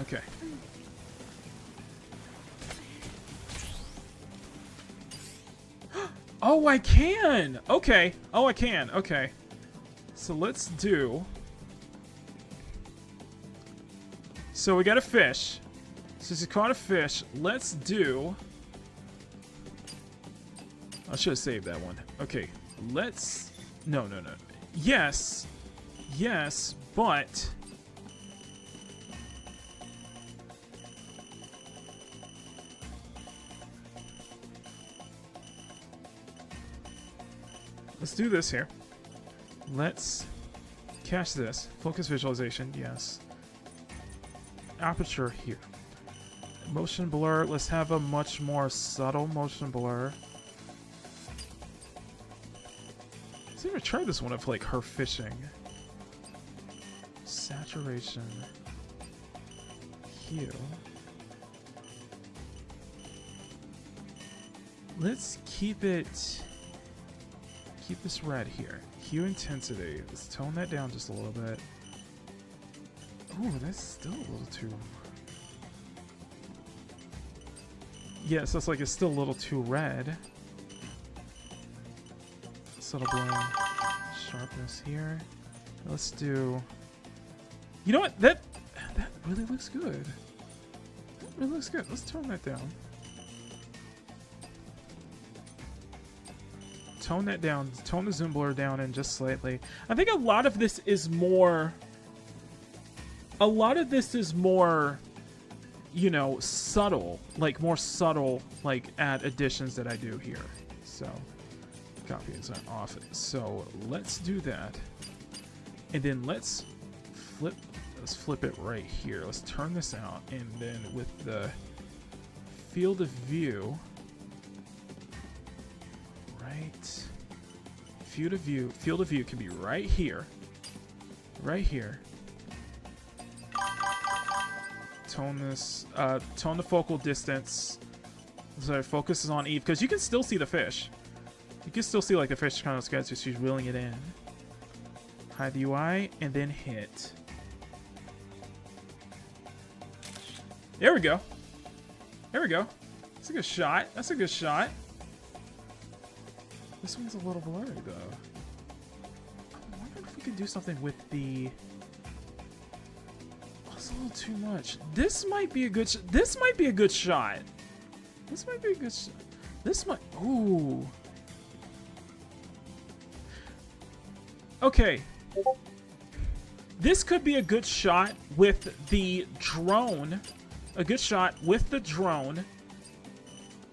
Okay. Oh, I can! Okay. Oh, I can. Okay. So let's do... So we got a fish. Since he caught a fish, let's do... I should have saved that one. Okay, let's... No. Yes, but... Let's do this here. Let's catch this. Focus visualization, yes. Aperture here. Motion blur, let's have a much more subtle motion blur. Let's even try this one of like her fishing. Saturation. Hue. Let's keep it keep this red here. Hue intensity. Let's tone that down just a little bit. Ooh, that's still a little too... Yeah, so it's like it's still a little too red. Subtle blend. Sharpness here. Let's do... You know what? That really looks good. That really looks good. Let's tone that down. Tone that down. Tone the zoom blur down in just slightly. I think a lot of this is more... A lot of this is more, you know, subtle. Like, more subtle, like, add additions that I do here. So, copy is off. So, let's do that. And then let's flip it right here. Let's turn this out. And then with the field of view... Right. Field of view can be right here. Right here. Tone this, tone the focal distance. So focus is on Eve, because you can still see the fish. You can still see like the fish kind of sketchy, she's reeling it in. Hide the UI, and then hit. There we go. There we go. That's a good shot. That's a good shot. This one's a little blurry, though. I wonder if we could do something with the... Oh, it's a little too much. This might be a good... This might be a good shot. This might be a good shot. This might... Ooh. Okay. This could be a good shot with the drone. A good shot with the drone.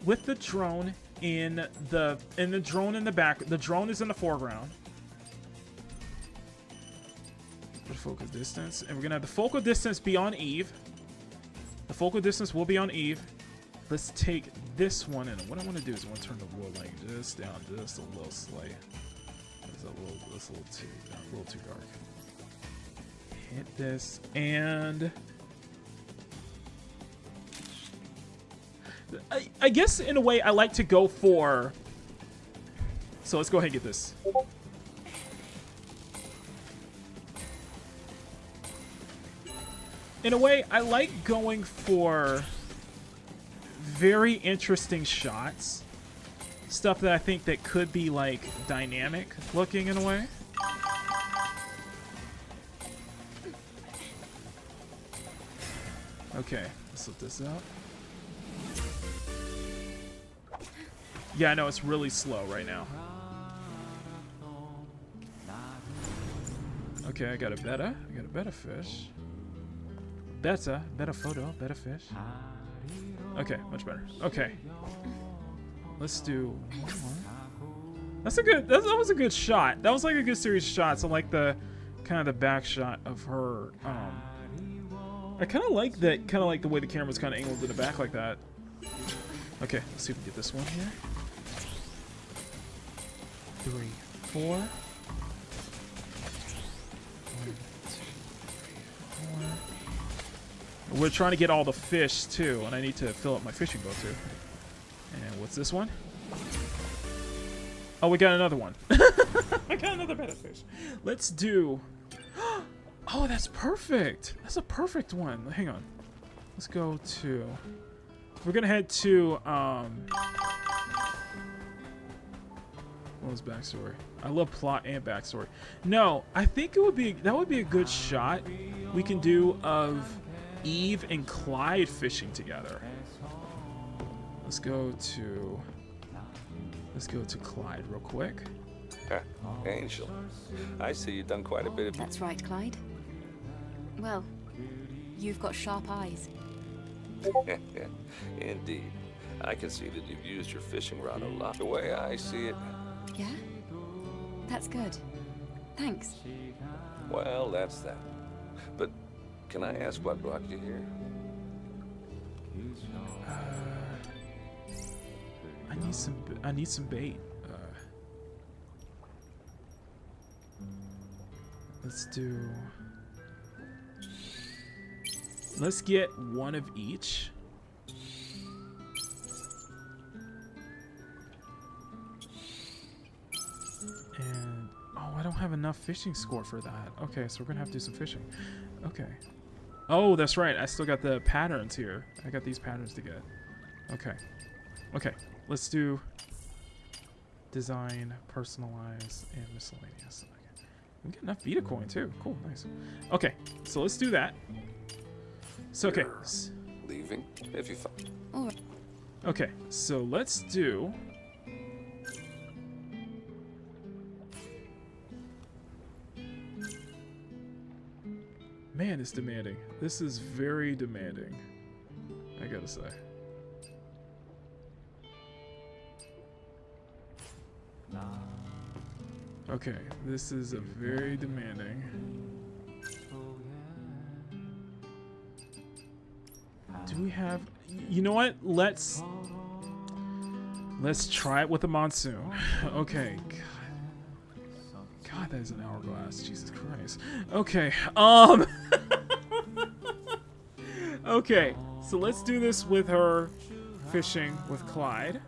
With the drone in the drone in the back. The drone is in the foreground. The focal distance, and we're gonna have the focal distance be on Eve. The focal distance will be on Eve. Let's take this one, and what I want to do is I want to turn the wood like just down, just a little slight. It's a little too dark. Hit this, and I guess in a way I like to go for. So let's go ahead and get this. In a way, I like going for very interesting shots. Stuff that I think that could be like dynamic looking in a way. Okay, let's let this out. Yeah, I know it's really slow right now. Okay, I got a beta. I got a beta fish. Beta photo, beta fish. Okay, much better. Okay. Let's do one more. That's a good, that was a good shot. That was like a good series of shots. I like the kind of the back shot of her. I kind of like that, kind of like the way the camera's kind of angled to the back like that. Okay, let's see if we can get this one here. 3, 4. 1, 2, 3, 4. We're trying to get all the fish too, and I need to fill up my fishing boat too. And what's this one? Oh, we got another one. I got another betta fish. Let's do... Oh, that's perfect. That's a perfect one. Hang on. Let's go to... We're gonna head to... What was backstory? I love plot and backstory. No, I think it would be... That would be a good shot we can do of Eve and Clyde fishing together. Let's go to Clyde real quick. Angel, I see you've done quite a bit of... That's right, Clyde. Well, you've got sharp eyes. Indeed. I can see that you've used your fishing rod a lot. The way I see it... Yeah? That's good. Thanks. Well, that's that. But can I ask what brought you here? I need some bait. Let's get one of each. have enough fishing score for that. Okay, so we're gonna have to do some fishing. Okay. Oh, that's right. I still got the patterns here. I got these patterns to get. Okay. Okay. Let's do design, personalize, and miscellaneous. Okay. We get enough Vita coin too. Cool, nice. Okay, so let's do that. So okay. Leaving if you find. Okay, so let's do. Man, it's demanding. This is very demanding, I gotta say. Okay, this is a very demanding. Do we have... You know what? Let's try it with a monsoon. Okay. God, that is an hourglass. Jesus Christ. Okay. Okay. So let's do this with her fishing with Clyde.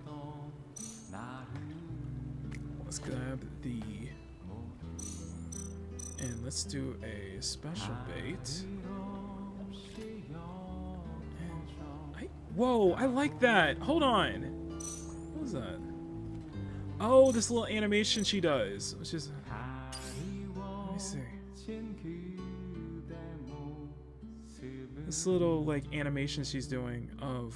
Let's grab the... And let's do a special bait. Whoa, I like that. Hold on. What was that? Oh, this little animation she does. Which is... Let me see. This little, like, animation she's doing of...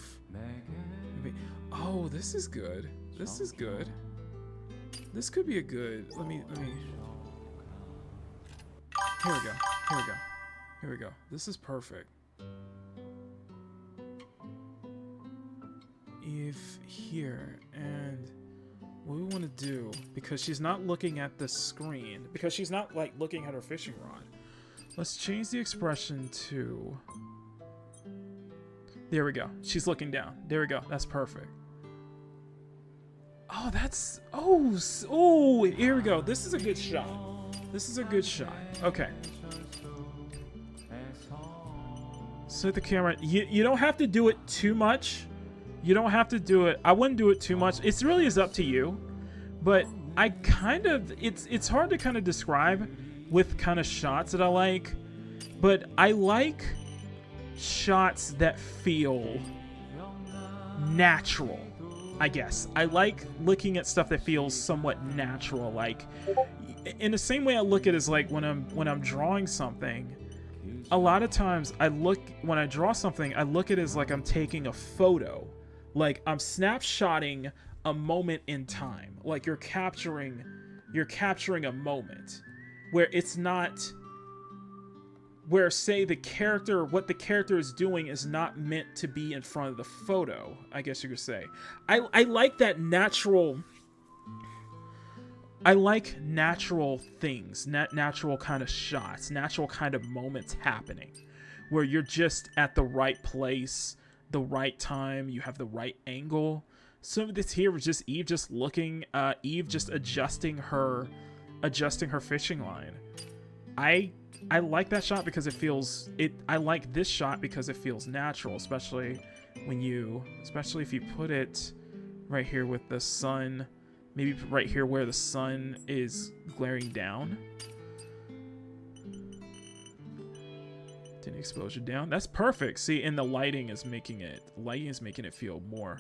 Oh, this is good. This is good. This could be a good... Let me... Here we go. Here we go. Here we go. This is perfect. If here, and what we want to do, because she's not looking at the screen, because she's not like looking at her fishing rod, let's change the expression to... There we go. She's looking down. There we go. That's perfect. Oh, that's... Oh, here we go. This is a good shot. This is a good shot. Okay. So the camera... You don't have to do it too much. You don't have to do it. I wouldn't do it too much. It really is up to you. But I kind of... It's hard to kind of describe with kind of shots that I like. But I like shots that feel natural, I guess. I like looking at stuff that feels somewhat natural. Like, in the same way I look at it as like when I'm drawing something, a lot of times when I draw something, I look at it as like I'm taking a photo. Like I'm snapshotting a moment in time. Like you're capturing a moment where it's not, where say what the character is doing is not meant to be in front of the photo, I guess you could say. I like that natural, I like natural things, natural kind of shots, natural kind of moments happening where you're just at the right place, the right time, you have the right angle. Some of this here was just Eve just looking, Eve just adjusting her fishing line. I like that shot because I like this shot because it feels natural, especially if you put it right here with the sun, maybe right here where the sun is glaring down. Didn't exposure down. That's perfect. See, and the lighting is making it feel more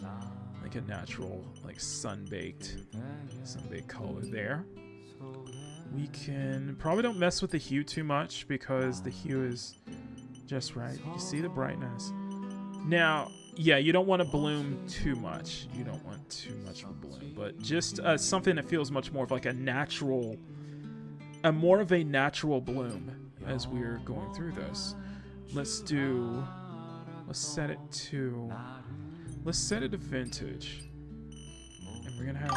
like a natural, like sun-baked color there. We can probably don't mess with the hue too much because the hue is just right. You see the brightness. Now, yeah, you don't want to bloom too much. You don't want too much of a bloom, but just something that feels much more of like a natural bloom as we're going through this. Let's set it to vintage. And we're gonna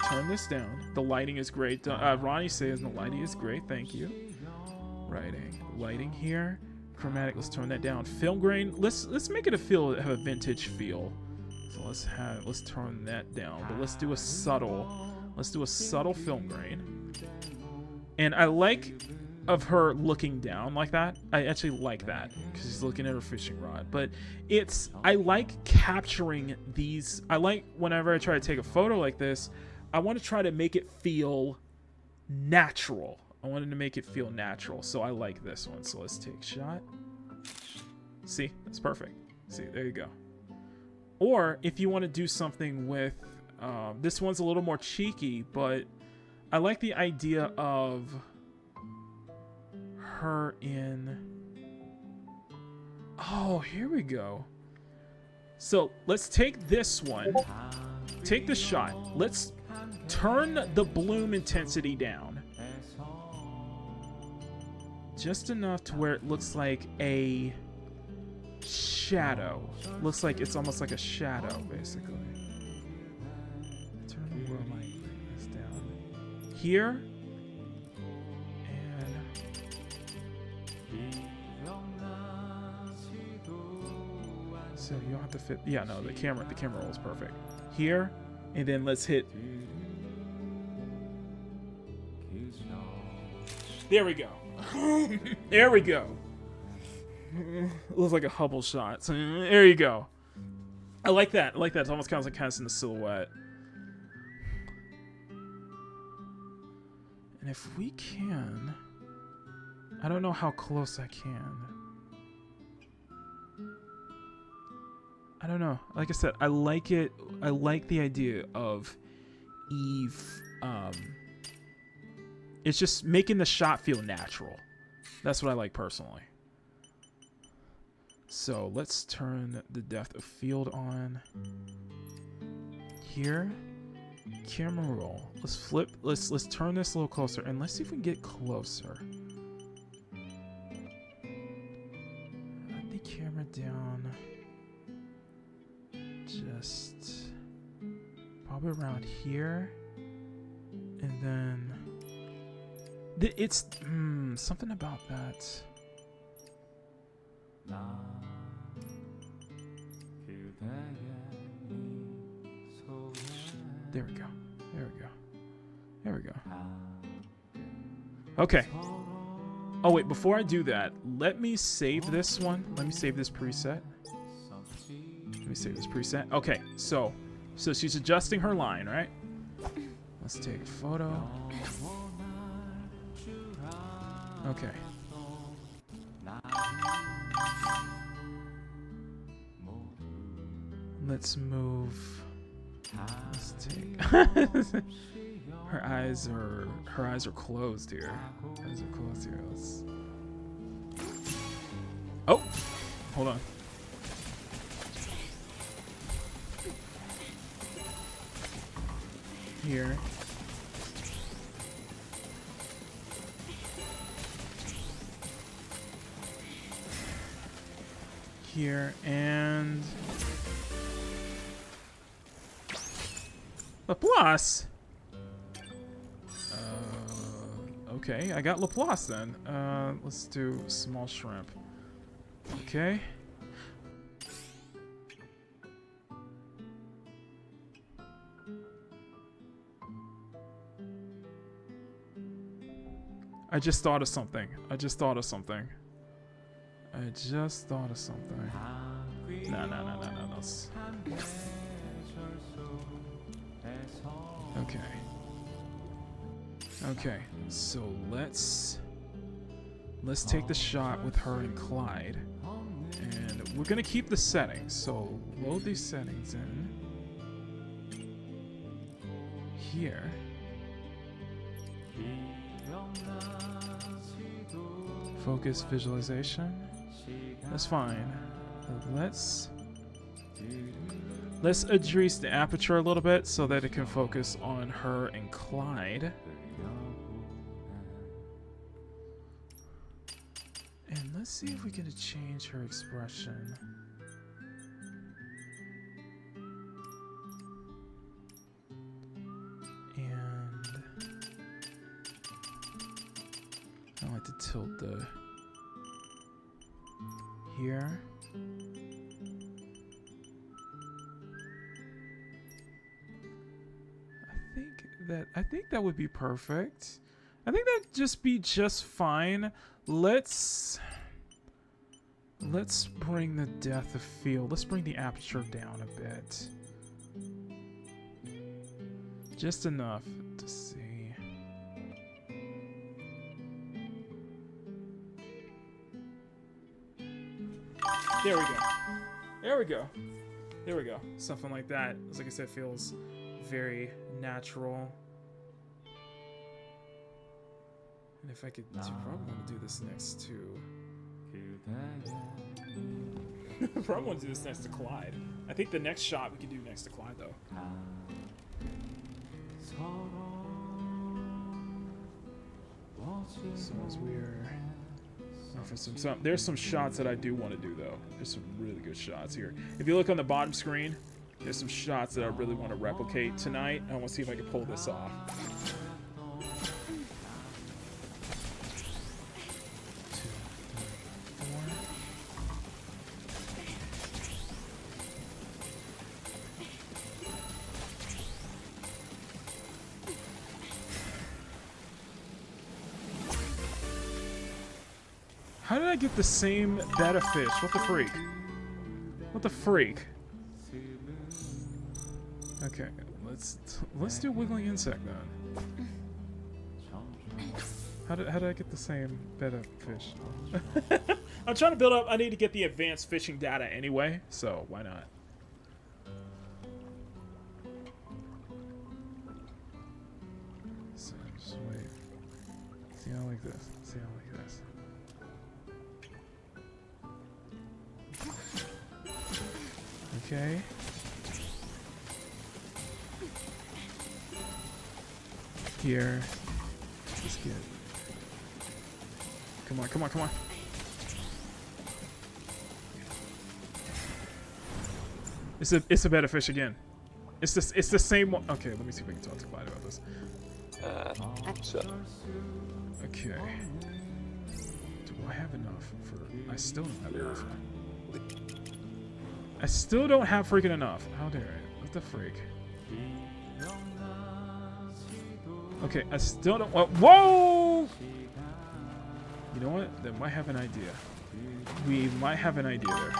turn this down. The lighting is great. Ronnie says the lighting is great. Thank you. Lighting here. Chromatic. Let's turn that down. Film grain. Let's make it have a vintage feel. So let's turn that down. But let's do a subtle film grain. And I like of her looking down like that. I actually like that because she's looking at her fishing rod. But I like capturing these. I like whenever I try to take a photo like this, I want to try to make it feel natural. I wanted to make it feel natural, so I like this one. So let's take a shot. See, that's perfect. See, there you go. Or if you want to do something with, this one's a little more cheeky, but I like the idea of her in, oh, here we go. So let's take this one, take the shot. Let's turn the bloom intensity down. Just enough to where it looks like a shadow. Looks like it's almost like a shadow, basically. Turn the world light this down. Here. And so you don't have to fit. Yeah, no, the camera roll is perfect. Here, and then let's hit. There we go. There we go. It looks like a Hubble shot. So there you go. I like that. I like that. It's almost kind of like casting a silhouette. And if we can, I don't know how close I can. I don't know. Like I said, I like it. I like the idea of Eve. It's just making the shot feel natural. That's what I like personally. So let's turn the depth of field on. Here, camera roll. Let's flip. Let's turn this a little closer, and let's see if we can get closer. Let the camera down. Just probably around here, and then it's something about that. There we go. There we go. There we go. Okay. Oh wait, before I do that, let me save this one. Let me save this preset. Let me save this preset. Okay, so she's adjusting her line, right? Let's take a photo. Okay. Let's move. Let's take. her eyes are closed here. Her eyes are closed here. Let's. Oh, hold on. Here. Here and Laplace. Okay, I got Laplace then. Let's do small shrimp. Okay. I just thought of something. No. Okay, so let's take the shot with her and Clyde. And we're gonna keep the settings, so load these settings in. Here. Focus visualization. That's fine. Let's address the aperture a little bit so that it can focus on her and Clyde. And let's see if we can change her expression. And I like to tilt the here. I think that would be perfect. I think that'd just be just fine. Let's bring the depth of field. Let's bring the aperture down a bit. Just enough to see. There we go. There we go. There we go. Something like that. Like I said, feels very natural. And if I could probably want to do this next to... probably want to do this next to Clyde. I think the next shot we can do next to Clyde, though. So as we're... there's some shots that I do want to do, though. There's some really good shots here. If you look on the bottom screen, there's some shots that I really want to replicate tonight. I want to see if I can pull this off. How did I get the same betta fish? What the freak? What the freak? Okay, let's do wiggling insect then. How did I get the same betta fish? I'm trying to build up. I need to get the advanced fishing data anyway, so why not? So just wait. See how I like this. See how I like this. Okay. Here. Let's get. Come on, come on, come on. It's a better fish again. It's the same one. Okay, let me see if we can talk to Clyde about this. Okay. Do I have enough for? I still don't have enough. I still don't have freaking enough. How dare I? What the freak? Okay, I still don't. Whoa! You know what? They might have an idea. We might have an idea there.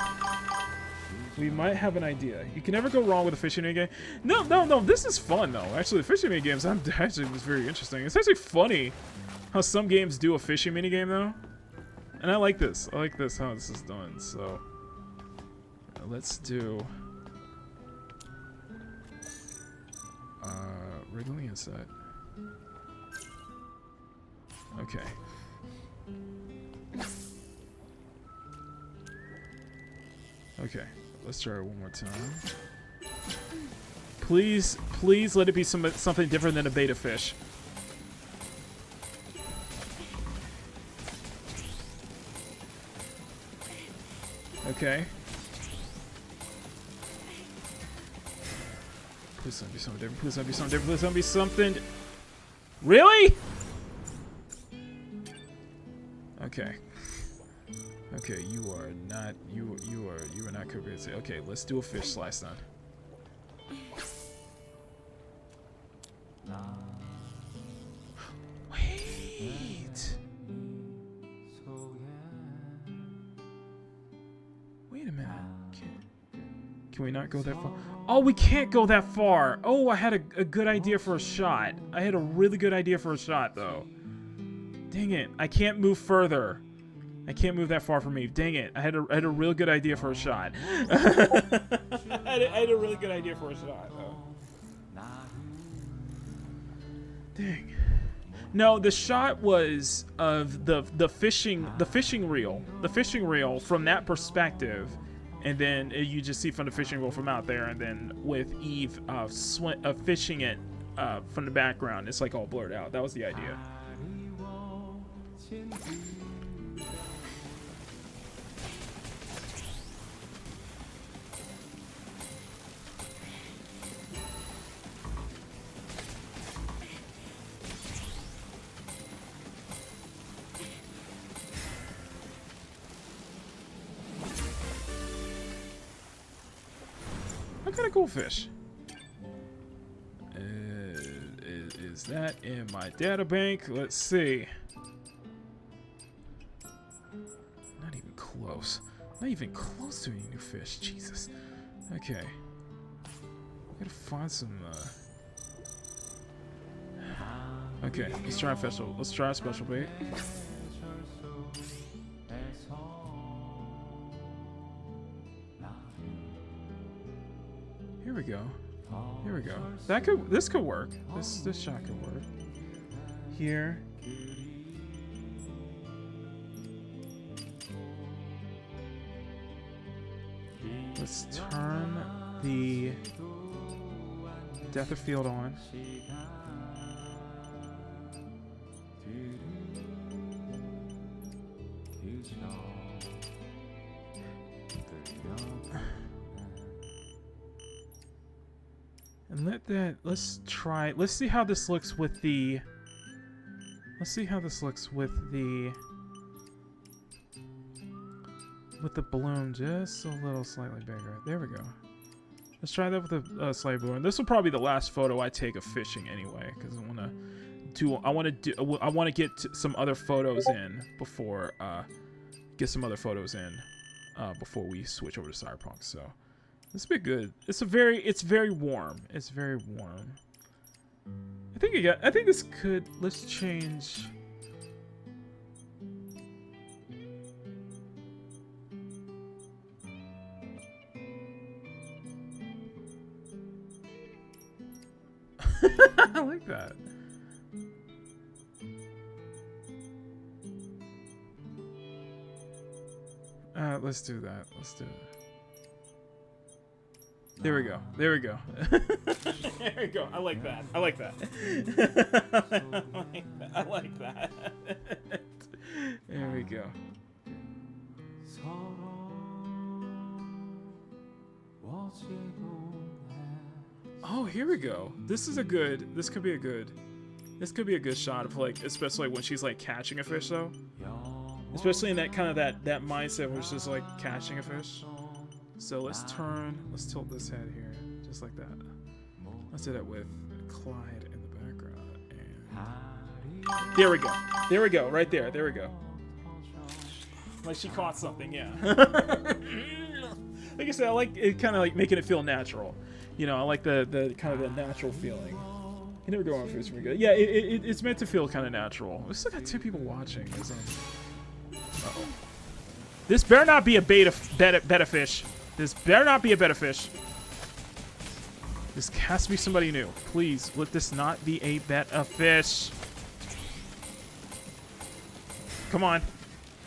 We might have an idea. You can never go wrong with a fishing mini game. No. This is fun though. Actually, the fishing mini games actually was very interesting. It's actually funny how some games do a fishing mini game though, and I like this. I like this how this is done. So. Let's do wriggling inside. Okay. Okay. Let's try it one more time. Please let it be something different than a beta fish. Okay. Please don't be something different. Please don't be something different. Please don't be something. Really? Okay. Okay, you are not. You are not convincing. Okay, let's do a fish slice then. Wait. Wait a minute. Can we not go that far? Oh, we can't go that far. Oh, I had a good idea for a shot. I had a really good idea for a shot, though. Dang it. I can't move further. I can't move that far from me. Dang it. I had a real good idea for a shot. I had a really good idea for a shot, though. Dang. No, the shot was of the fishing reel from that perspective. And then you just see from the fishing reel from out there, and then with Eve fishing it from the background, it's like all blurred out. That was the idea. What kind of cool fish? Is that in my data bank? Let's see. Not even close. Not even close to any new fish. Jesus. Okay. We gotta find some. Okay, let's try a special. Let's try a special bait. we go. This could work. This shot could work. Here. Let's turn the depth of field on. And let's see how this looks with the balloon just a little slightly bigger. There we go. Let's try that with the slight balloon. This will probably be the last photo I take of fishing anyway, because I want to get some other photos in before before we switch over to Cyberpunk. So this will be good. It's very warm. It's very warm. I think this could. Let's change. I like that. Let's do that. Let's do it. There we go. There we go. There we go. I like that. I like that. I like that. There we go. Oh, here we go. This could be a good shot of, like, especially when she's like catching a fish though. Especially in that kind of that mindset where she's like catching a fish. So let's tilt this head here, just like that. Let's do that with Clyde in the background. And there we go. There we go. Right there. There we go. Like she caught something, yeah. Like I said, I like it, kind of like making it feel natural. You know, I like the kind of the natural feeling. You never go on food very good. Yeah, it's meant to feel kind of natural. We still got 2 people watching. Uh-oh. This better not be a beta fish. This better not be a beta fish. This has to be somebody new. Please, let this not be a beta fish. Come on.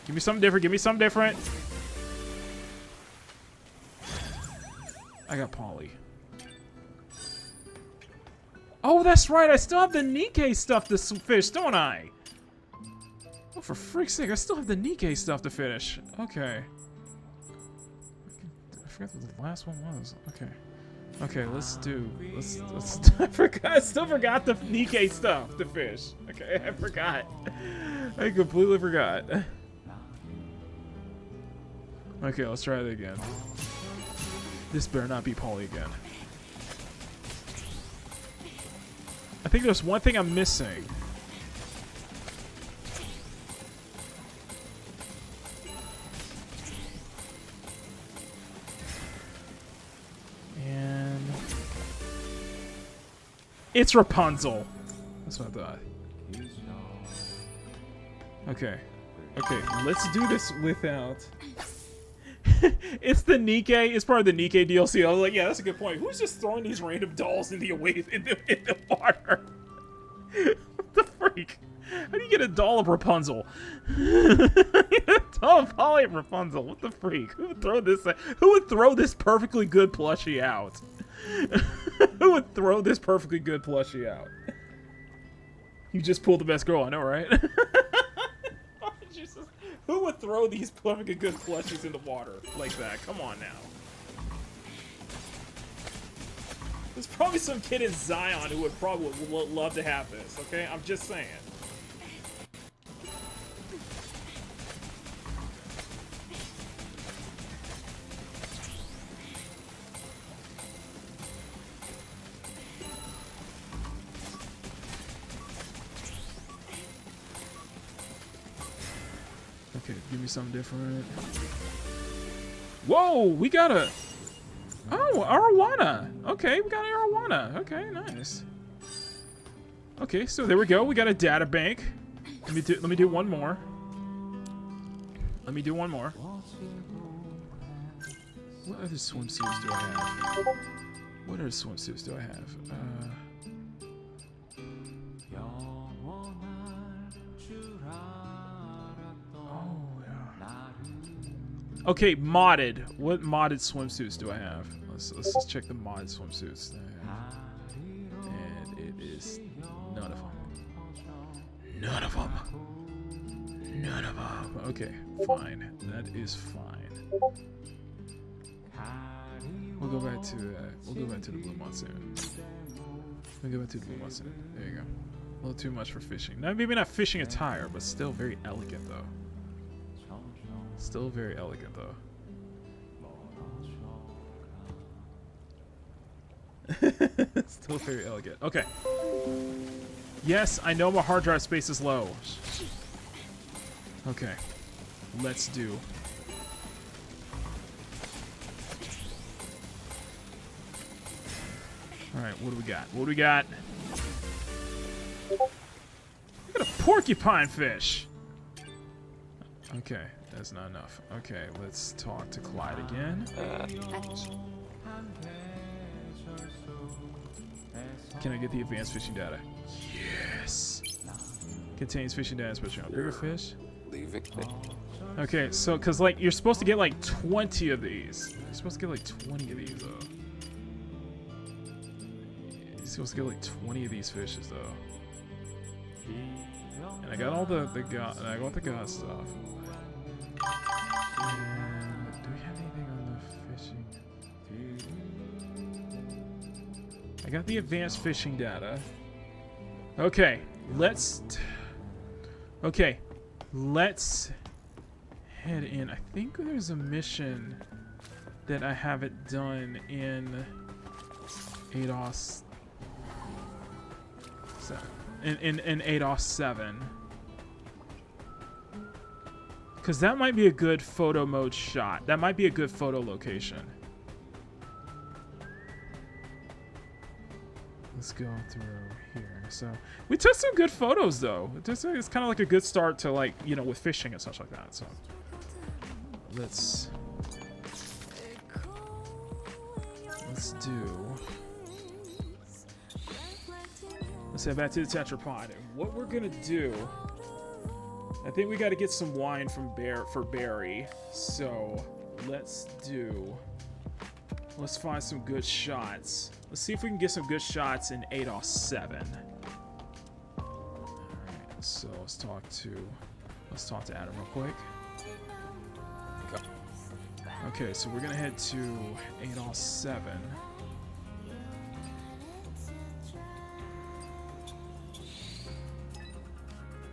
Give me something different. Give me something different. I got Polly. Oh, that's right. I still have the Nikkei stuff to fish, don't I? Oh, for freak's sake, I still have the Nikkei stuff to finish. Okay. I forgot what the last one was. Okay. Okay, let's I still forgot the Nikkei stuff to fish. Okay, I forgot. I completely forgot. Okay, let's try it again. This better not be Polly again. I think there's one thing I'm missing. And it's Rapunzel. That's what I thought. Okay. Okay, let's do this without... It's the Nikkei. It's part of the Nikkei DLC. I was like, yeah, that's a good point. Who's just throwing these random dolls in the water? What the freak? How do you get a doll of Rapunzel? A doll of Polly and Rapunzel. What the freak? Who would throw this? Who would throw this perfectly good plushie out? Who would throw this perfectly good plushie out? You just pulled the best girl, I know, right? Who would throw these perfectly good plushies in the water like that? Come on now. There's probably some kid in Zion who would probably love to have this, okay? I'm just saying. Okay, give me something different. Whoa, we got a... Oh, arowana. Okay, we got arowana. Okay, nice. Okay, so there we go. We got a data bank. Let me do one more. Let me do one more. What other swimsuits do I have? What other swimsuits do I have? Oh, yeah. Okay, modded. What modded swimsuits do I have? Let's just check the modded swimsuits that I have. And it is none of them. None of them. None of them. Okay, fine. That is fine. We'll go back to we'll go back to the Blue Monsoon. We'll go back to the Blue Monsoon. There you go. A little too much for fishing. Now, maybe not fishing attire, but still very elegant though. Still very elegant though. Still very elegant. Okay. Yes, I know my hard drive space is low. Okay. Let's do. Alright, what do we got? What do we got? We got a porcupine fish! Okay, that's not enough. Okay, let's talk to Clyde again. Can I get the advanced fishing data? Yes! Contains fishing data, especially on bigger fish. Okay, so, because, like, you're supposed to get, like, 20 of these. You're supposed to get, like, 20 of these, though. You're supposed to get, like, 20 of these fishes, though. And I got all the god, and I got the god stuff. And do we have anything on the fishing? I got the advanced fishing data. Okay, let's head in. I think there's a mission that I haven't done in ADOS 7. In ADOS 7. Because that might be a good photo mode shot. That might be a good photo location. Let's go through here. So we took some good photos, though. It's kind of like a good start to, like, you know, with fishing and such like that. So let's head back to the tetrapod. And what we're gonna do, I think we got to get some wine from Barry. So let's find some good shots. Let's see if we can get some good shots in ADOS 7. Alright, so let's talk to Adam real quick. Okay, so we're gonna head to ADOS 7.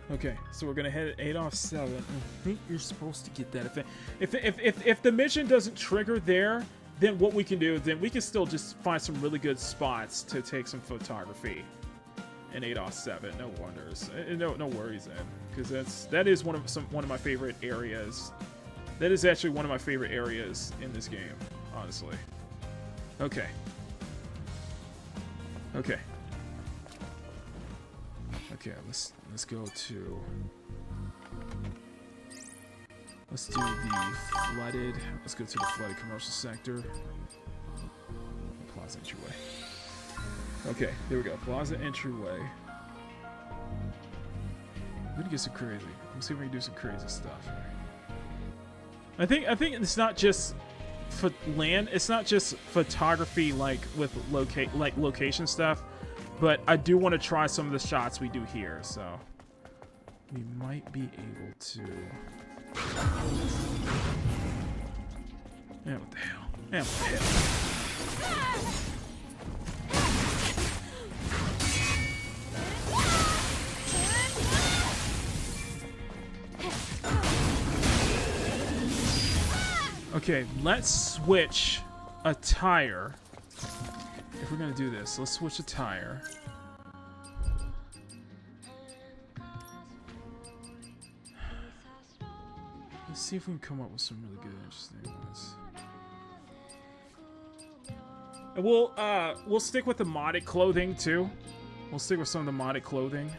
Okay, so we're gonna head at ADOS 7. I think you're supposed to get that. If the mission doesn't trigger there, then what we can do, then we can still just find some really good spots to take some photography in ADOS 7. No wonders, no worries then, because that is one of my favorite areas. That is actually one of my favorite areas in this game, honestly. Okay. Okay. Okay, let's go to. Let's do the flooded. Let's go to the flooded commercial sector. Plaza entryway. Okay, there we go. Plaza entryway. We're gonna get some crazy. Let's see if we can do some crazy stuff here. I think it's not just for land. It's not just photography like with location stuff, but I do want to try some of the shots we do here. So we might be able to. Yeah, what the hell? Yeah, what the hell? Okay, let's switch a tire. If we're gonna do this, let's switch a tire. Let's see if we can come up with some really good, interesting ones. And we'll stick with the modded clothing too. We'll stick with some of the modded clothing.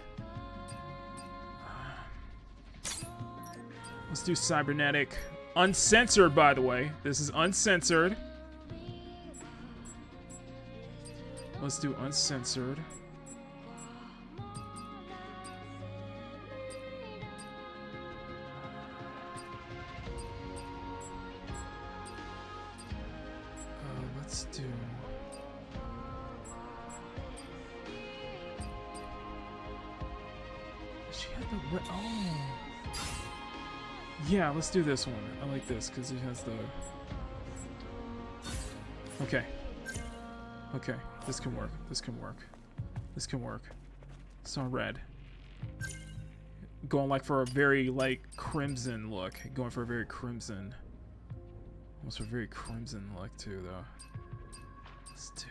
Let's do cybernetic. Uncensored, by the way. This is uncensored. Let's do uncensored. Let's do. She had the oh. Yeah, let's do this one. I like this because it has the. Okay. Okay, this can work. This can work. This can work. It's on red. Going like for a very like crimson look. Going for a very crimson. Almost a very crimson look too, though. Let's do.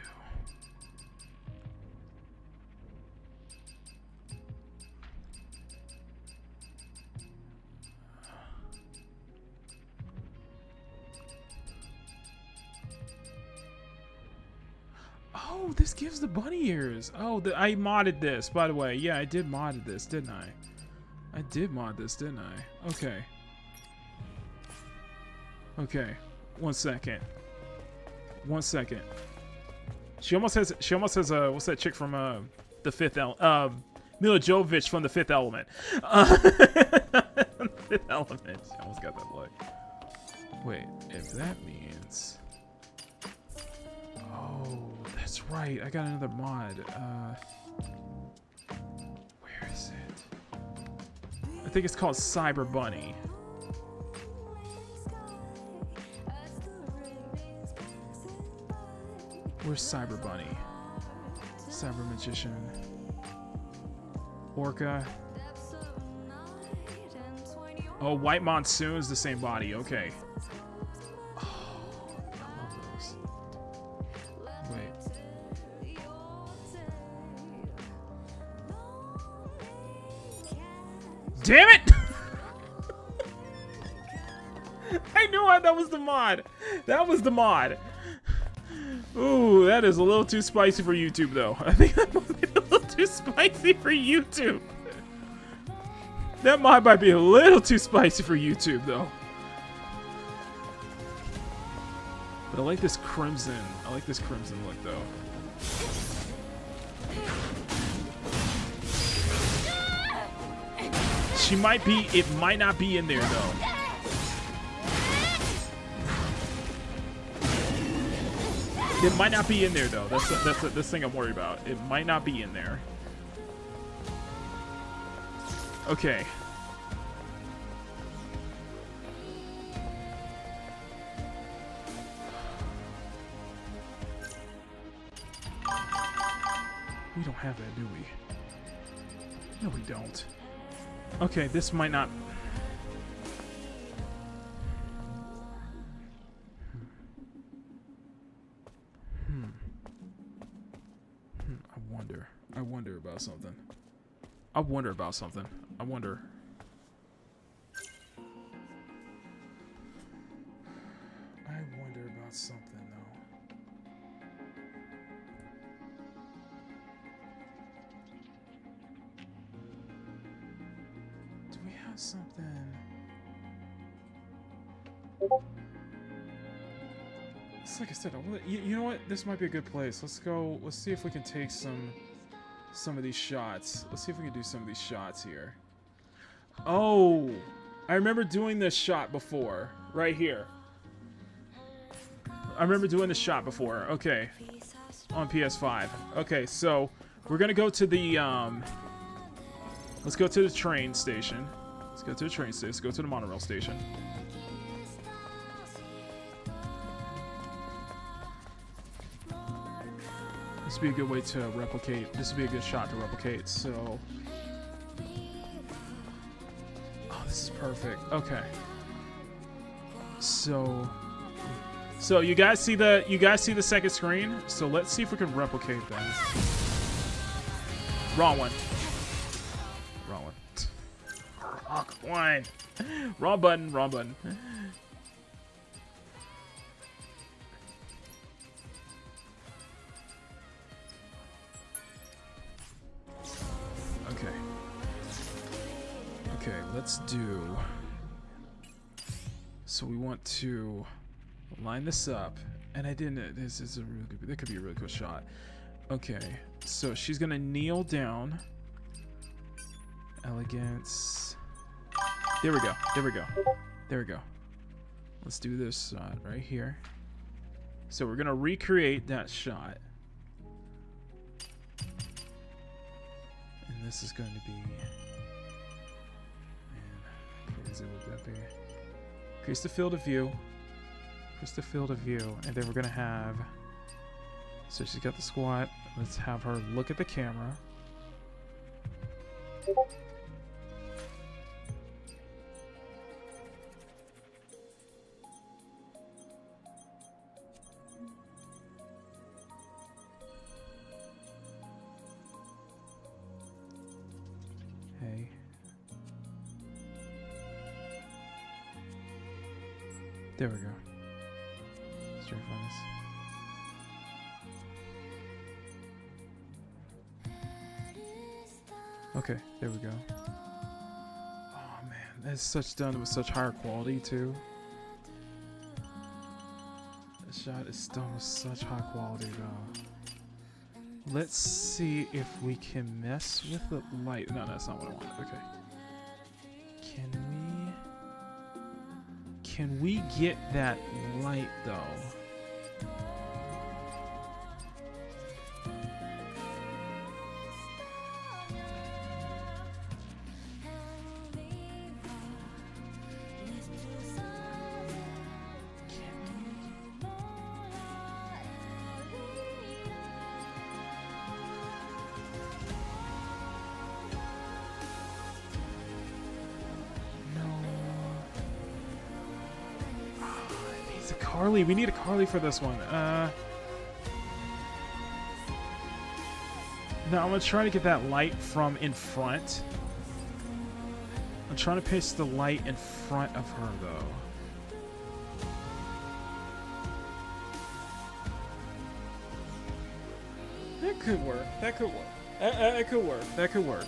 Oh, this gives the bunny ears. Oh, I modded this, by the way. Yeah, I did mod this, didn't I? I did mod this, didn't I? Okay. Okay. 1 second. 1 second. She almost has what's that chick from the Fifth Element? Mila Jovovich from the Fifth Element. Fifth Element. She almost got that look. Wait, if that means. Oh, that's right. I got another mod. Where is it? I think it's called Cyber Bunny. Where's Cyber Bunny? Cyber Magician. Orca. Oh, White Monsoon's the same body. Okay. Oh, I love those. Wait. Damn it! I knew that was the mod. That was the mod. Ooh, that is a little too spicy for YouTube, though. I think that might be a little too spicy for YouTube. That might be a little too spicy for YouTube, though. But I like this crimson. I like this crimson look, though. She might be. It might not be in there, though. It might not be in there, though. That's this thing I'm worried about. It might not be in there. Okay. We don't have that, do we? No, we don't. Okay, this might not... I wonder about something. I wonder about something. I wonder. I wonder about something, though. Do we have something? It's like I said, you know what? This might be a good place. Let's go. Let's see if we can take some of these shots. Let's see if we can do some of these shots here. Oh, I remember doing this shot before. Right here. I remember doing this shot before. Okay. On PS5. Okay, so we're gonna go to the let's go to the train station. Let's go to the train station. Let's go to the monorail station. This would be a good way to replicate. This would be a good shot to replicate. So, oh, this is perfect. Okay. So you guys see the second screen. So let's see if we can replicate that. Wrong one. Wrong one. Wrong one. Wrong button. Wrong button. Okay, let's do... So we want to line this up. And I didn't... This is a really good... That could be a really cool shot. Okay, so she's gonna kneel down. Elegance. There we go. There we go. There we go. Let's do this shot right here. So we're gonna recreate that shot. And this is going to be... Man, how crazy would that be? Increase the field of view. Increase the field of view. And then we're gonna have... So she's got the squat. Let's have her look at the camera. Hey. There we go. Straight from this. Okay, there we go. Oh man, that's such done with such higher quality too. The shot is done with such high quality though. Let's see if we can mess with the light. No, that's not what I want. Okay. Can we get that light though? Carly, we need a Carly for this one. No, I'm gonna try to get that light from in front. I'm trying to pitch the light in front of her though. That could work. That could work. That could work. That could work.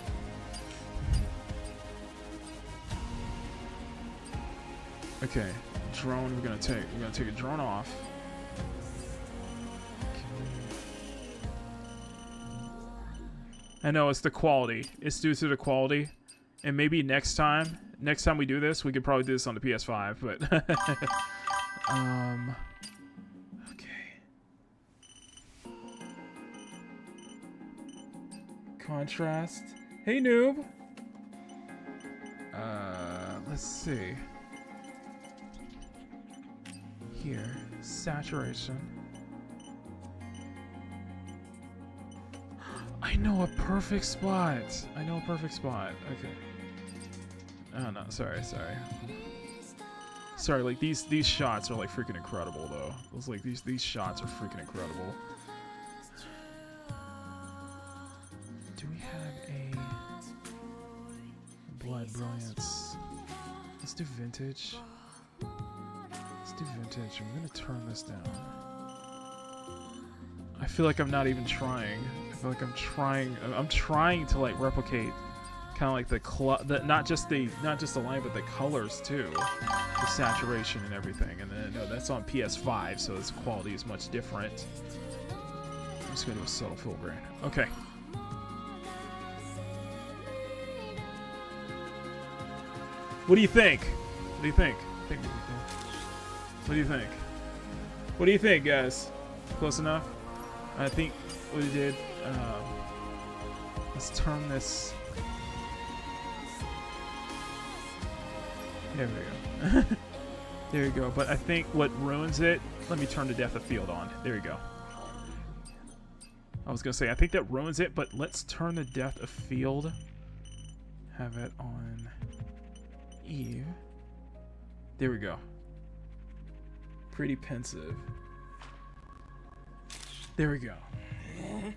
Okay. Drone we're gonna take a drone off. I know it's the quality. It's due to the quality. And maybe next time we do this, we could probably do this on the PS5, but okay. Contrast. Hey noob. Let's see. Here, saturation. I know a perfect spot. I know a perfect spot. Okay. Oh no, sorry. Sorry, like these shots are like freaking incredible though. It's like these shots are freaking incredible. Do we have a blood brilliance? Let's do vintage. Let's do vintage. I'm gonna turn this down. I feel like I'm not even trying. I feel like I'm trying to like replicate kind of like the not just the line but the colors too, the saturation and everything. And then no, that's on PS5, so its quality is much different. I'm just gonna do a subtle fill grain. Okay. What do you think? What do you think? What do you think? What do you think, guys? Close enough? I think what we did. Let's turn this. There we go. There you go. But I think what ruins it. Let me turn the depth of field on. There you go. I was gonna say I think that ruins it, but let's turn the depth of field. Have it on Eve. There we go. Pretty pensive. There we go. I'm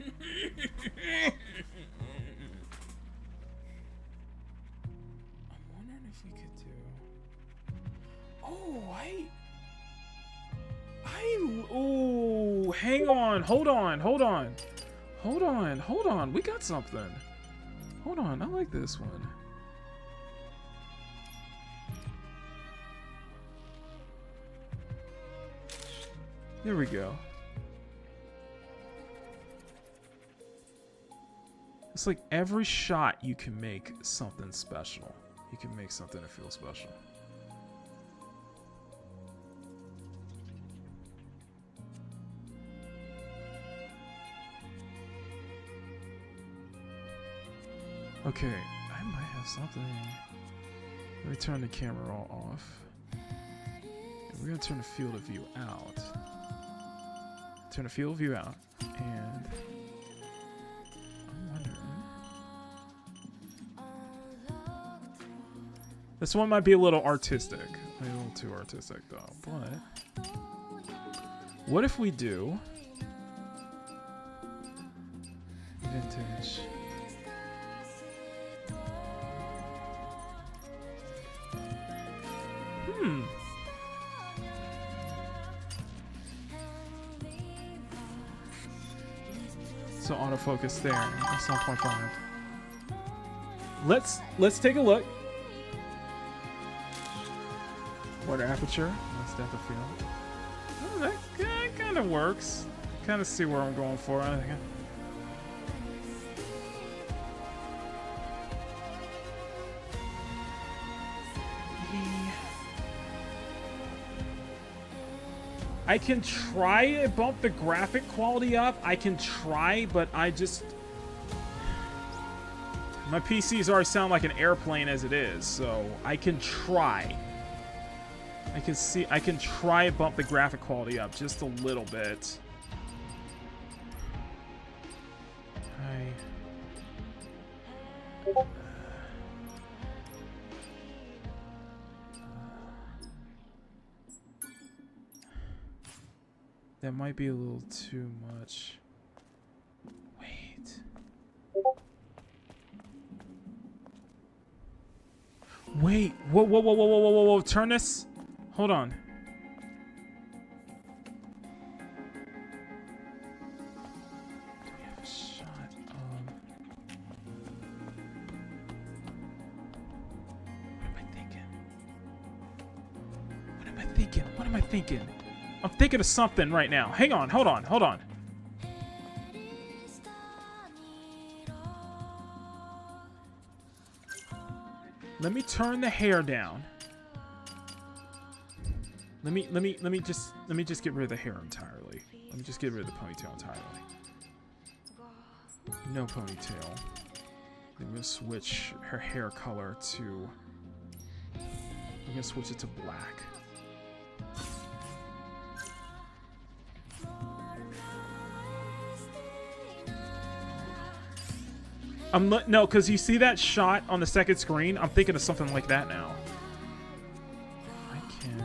wondering if we could do... Oh, oh, hang on. Hold on. We got something. Hold on. I like this one. There we go. It's like every shot you can make something special. You can make something that feels special. Okay, I might have something. Let me turn the camera all off. We're gonna turn the field of view out. Turn the field of view out, and I'm wondering. This one might be a little artistic. Maybe a little too artistic though. But what if we do vintage? So autofocus there. That's 1.5. Let's take a look. Water aperture. Let's depth of field. Oh, that kind of works. Kind of see where I'm going for. I think. I can try to bump the graphic quality up. I can try, but my PCs already sound like an airplane as it is, so I can try. I can try to bump the graphic quality up just a little bit. That might be a little too much. Wait. Wait. Whoa. Turn this. Hold on. Do we have a shot of... What am I thinking? I'm thinking of something right now. Hang on, hold on. Let me turn the hair down. Let me just get rid of the hair entirely. Let me just get rid of the ponytail entirely. No ponytail. Then we'll switch her hair color to... I'm gonna switch it to black. No, because you see that shot on the second screen? I'm thinking of something like that now. I can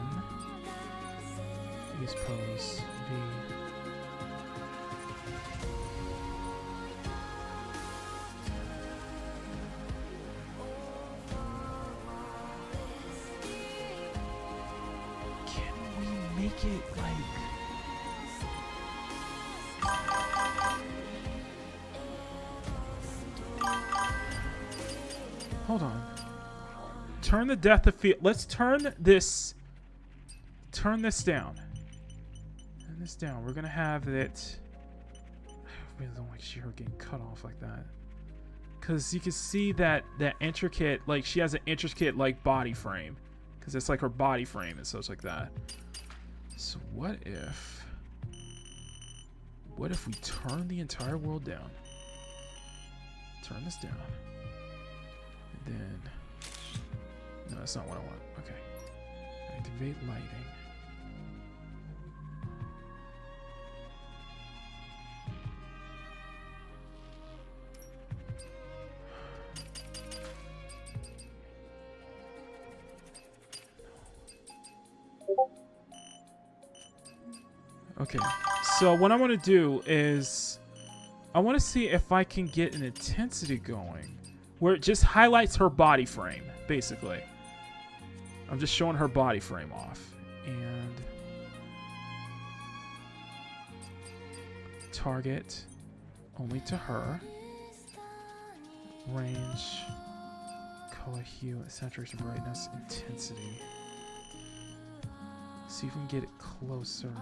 use pose V. Can we make it like... Hold on. Turn the depth of field. Let's turn this down. Turn this down. We're gonna have it. I really don't like her getting cut off like that. Cause you can see that intricate, like she has an intricate like body frame. Cause it's like her body frame and such like that. So what if we turn the entire world down? Turn this down. Then, no, that's not what I want. Okay. Activate lighting. Okay. So what I want to do is I want to see if I can get an intensity going where it just highlights her body frame, basically. I'm just showing her body frame off. And target only to her. Range, color, hue, saturation, brightness, intensity. See if we can get it closer.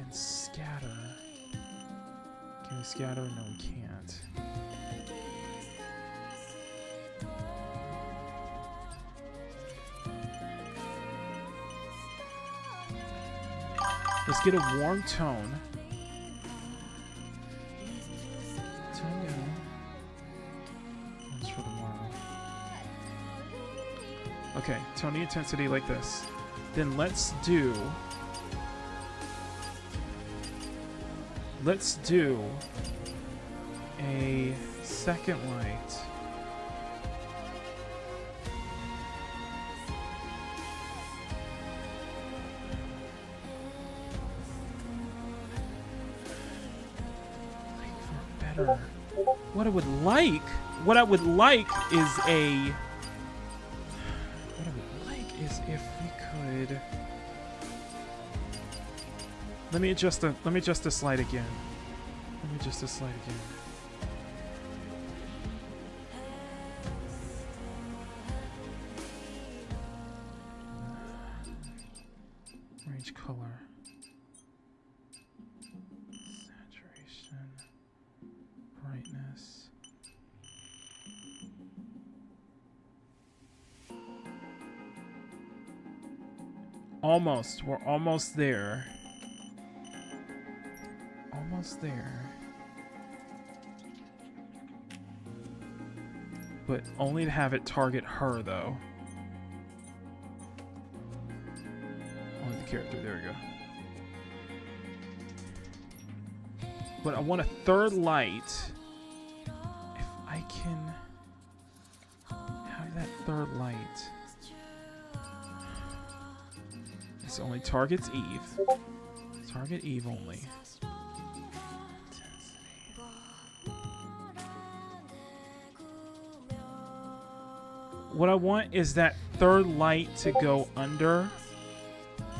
then scatter. Can we scatter? No, we can't. Let's get a warm tone. Tone down. That's for tomorrow. Okay, tone the intensity like this. Then let's do a second light. Better. What I would like is if we could. Let me adjust the slide again. Range color. Saturation. Brightness. Almost. We're almost there. Almost there. But only to have it target her, though. Only the character. There we go. But I want a third light. If I can have that third light. This only targets Eve. Target Eve only. What I want is that third light to go under.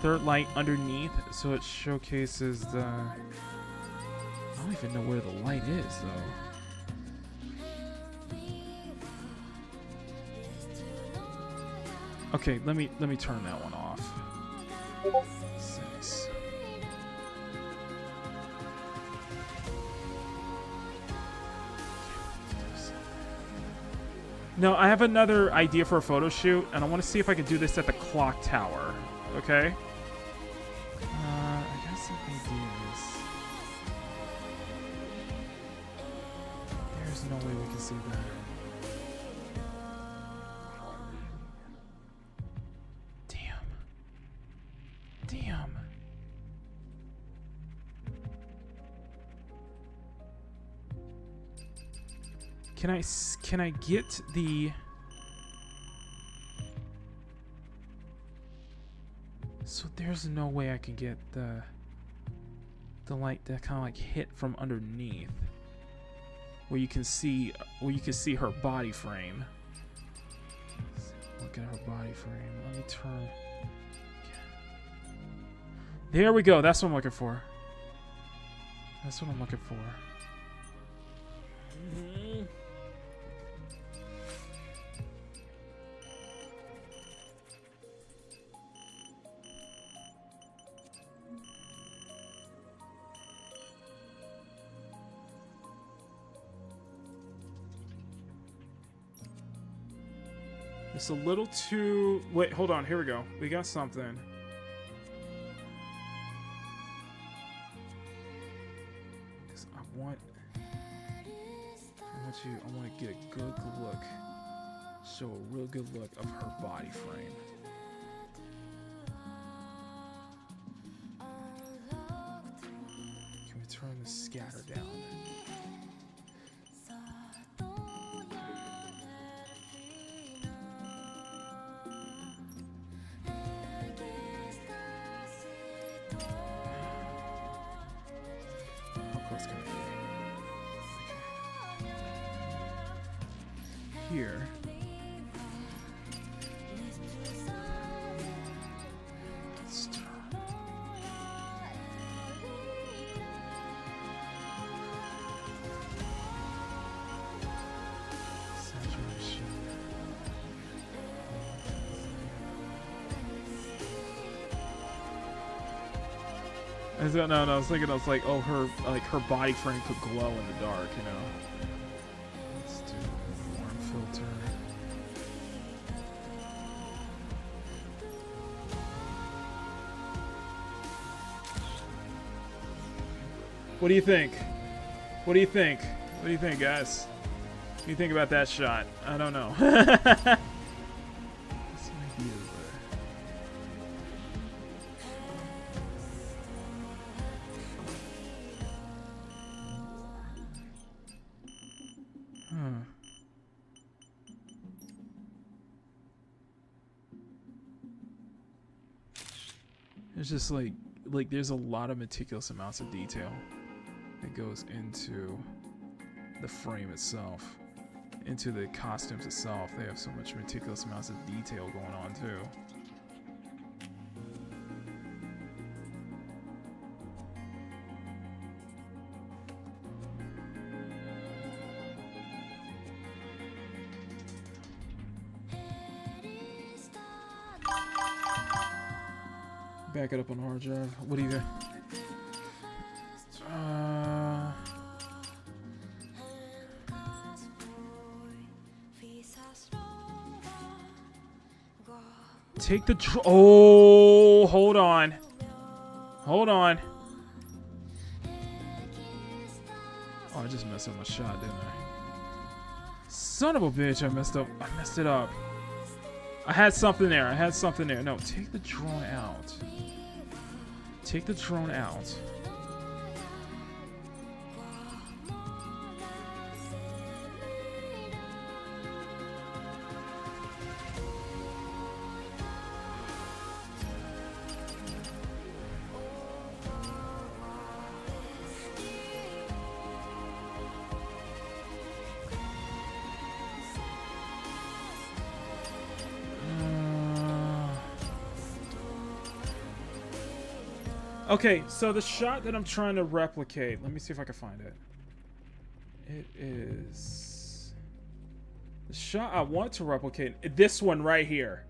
Third light underneath, so it showcases the... I don't even know where the light is, though. Okay, let me turn that one off. 6. No, I have another idea for a photo shoot, and I want to see if I can do this at the clock tower. Okay? I guess if we do this... There's no way we can see that. Damn. Can I get the... So there's no way I can get the light to kind of like hit from underneath, where you can see her body frame. Look at her body frame. Let me turn. There we go. That's what I'm looking for. It's a little too... Wait, hold on. Here we go. We got something. Because I want to get a good look. Show a real good look of her body frame. Can we turn the scatter down? Here. Let's turn. Saturation. No, I was thinking, I was like, oh, her body frame could glow in the dark, you know. Let's do warm filter. What do you think? What do you think? What do you think, guys? What do you think about that shot? I don't know. It's just like there's a lot of meticulous amounts of detail that goes into the frame itself, into the costumes itself. They have so much meticulous amounts of detail going on too. Back it up on hard drive. What do you got? Take the oh, hold on. Hold on. Oh, I just messed up my shot, didn't I? Son of a bitch, I messed it up. I had something there. No, take the drone out. Take the drone out. Okay, so the shot that I'm trying to replicate, let me see if I can find it. It is the shot I want to replicate. This one right here.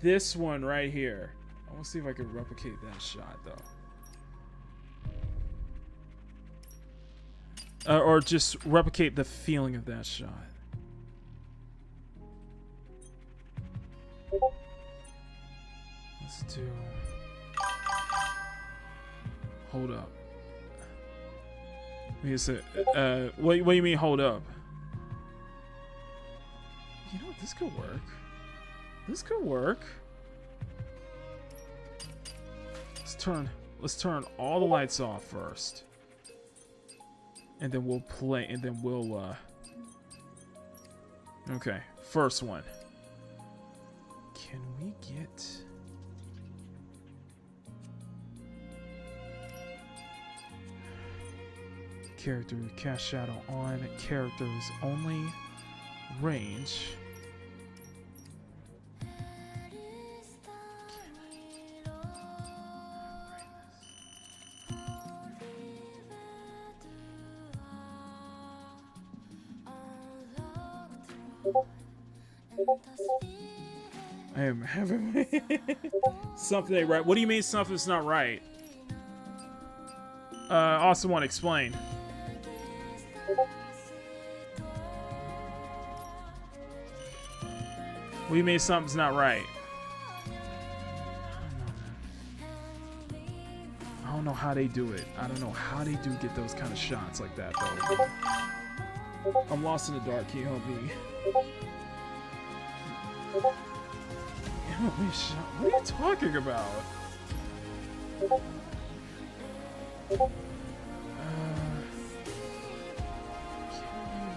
This one right here. I want to see if I can replicate that shot though. Or just replicate the feeling of that shot. Let's do... Hold up. What do you mean hold up? You know what? This could work. This could work. Let's turn all the lights off first. And then we'll play, and then we'll okay, first one. Can we get... Character cast shadow on characters only range. I am having something ain't right. What do you mean something's not right? Also want to explain. What do you mean something's not right? I don't know how they do it. I don't know how they do get those kind of shots like that, though. I'm lost in the dark. Can you help me? Help me, what are you talking about? Can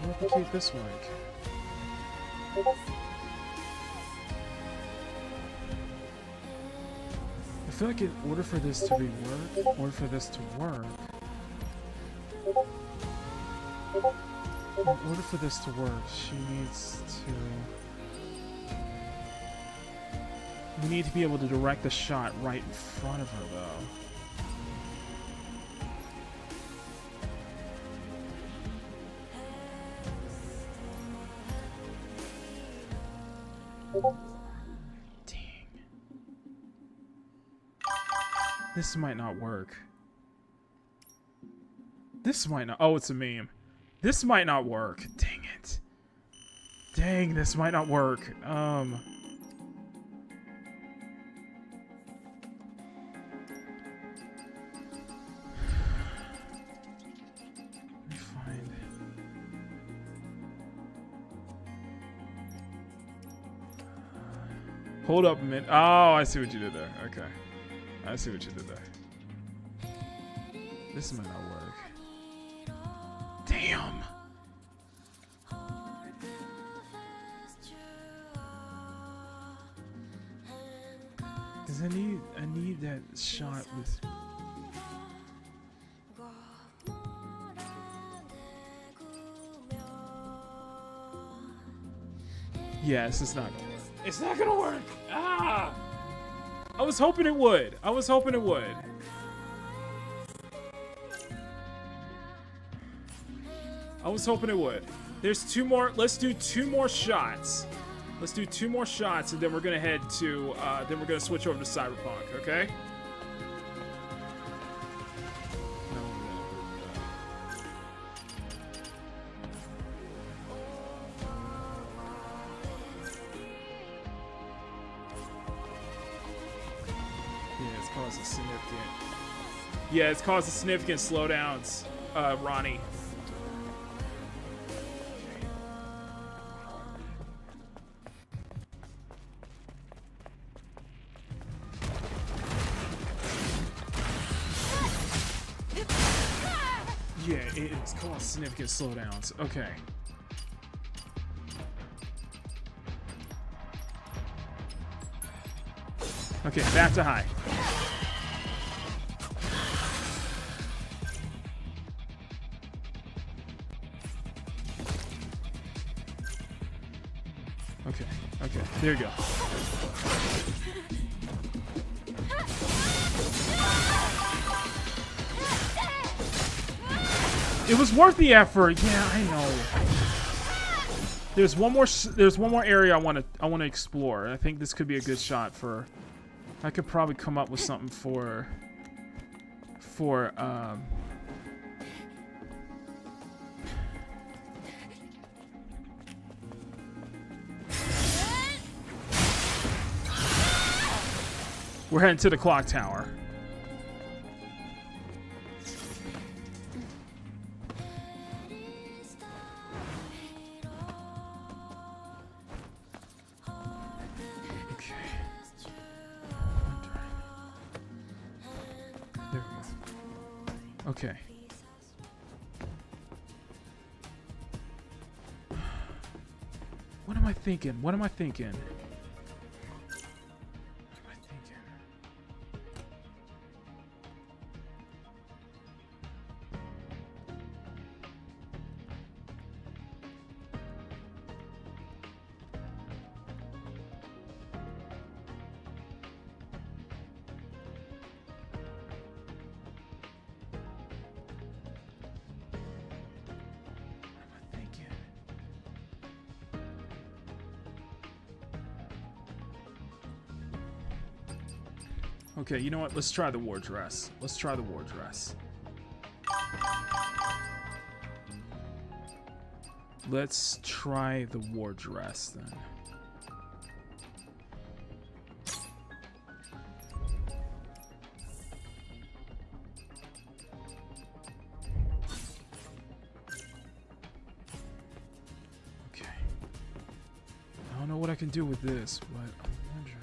we replicate this one? I feel like in order for this to be work, in order for this to work, she needs to... We need to be able to direct the shot right in front of her, though. This might not work. This might not. Oh, it's a meme. This might not work. Dang it. Dang, this might not work. Let me find. Hold up a minute. Oh, I see what you did there. Okay. I see what you did there. This might not work. Damn. Cause I need that shot with. Yes, it's not gonna work. It's not gonna work. Ah! I was hoping it would. I was hoping it would. I was hoping it would. There's 2 more. Let's do 2 more shots. Let's do 2 more shots, and then we're gonna head to. Then we're gonna switch over to Cyberpunk. Okay. Yeah, it's caused significant slowdowns, Ronnie. Yeah, it's caused significant slowdowns. Okay. Okay, back to high. Okay, okay, there you go. It was worth the effort. Yeah, I know. There's one more area I want to explore. I think this could be a good shot for. I could probably come up with something for we're heading to the clock tower. Okay. What am I thinking? What am I thinking? Okay, you know what? Let's try the war dress. Let's try the war dress. Let's try the war dress then. Okay. I don't know what I can do with this, but I'm wondering.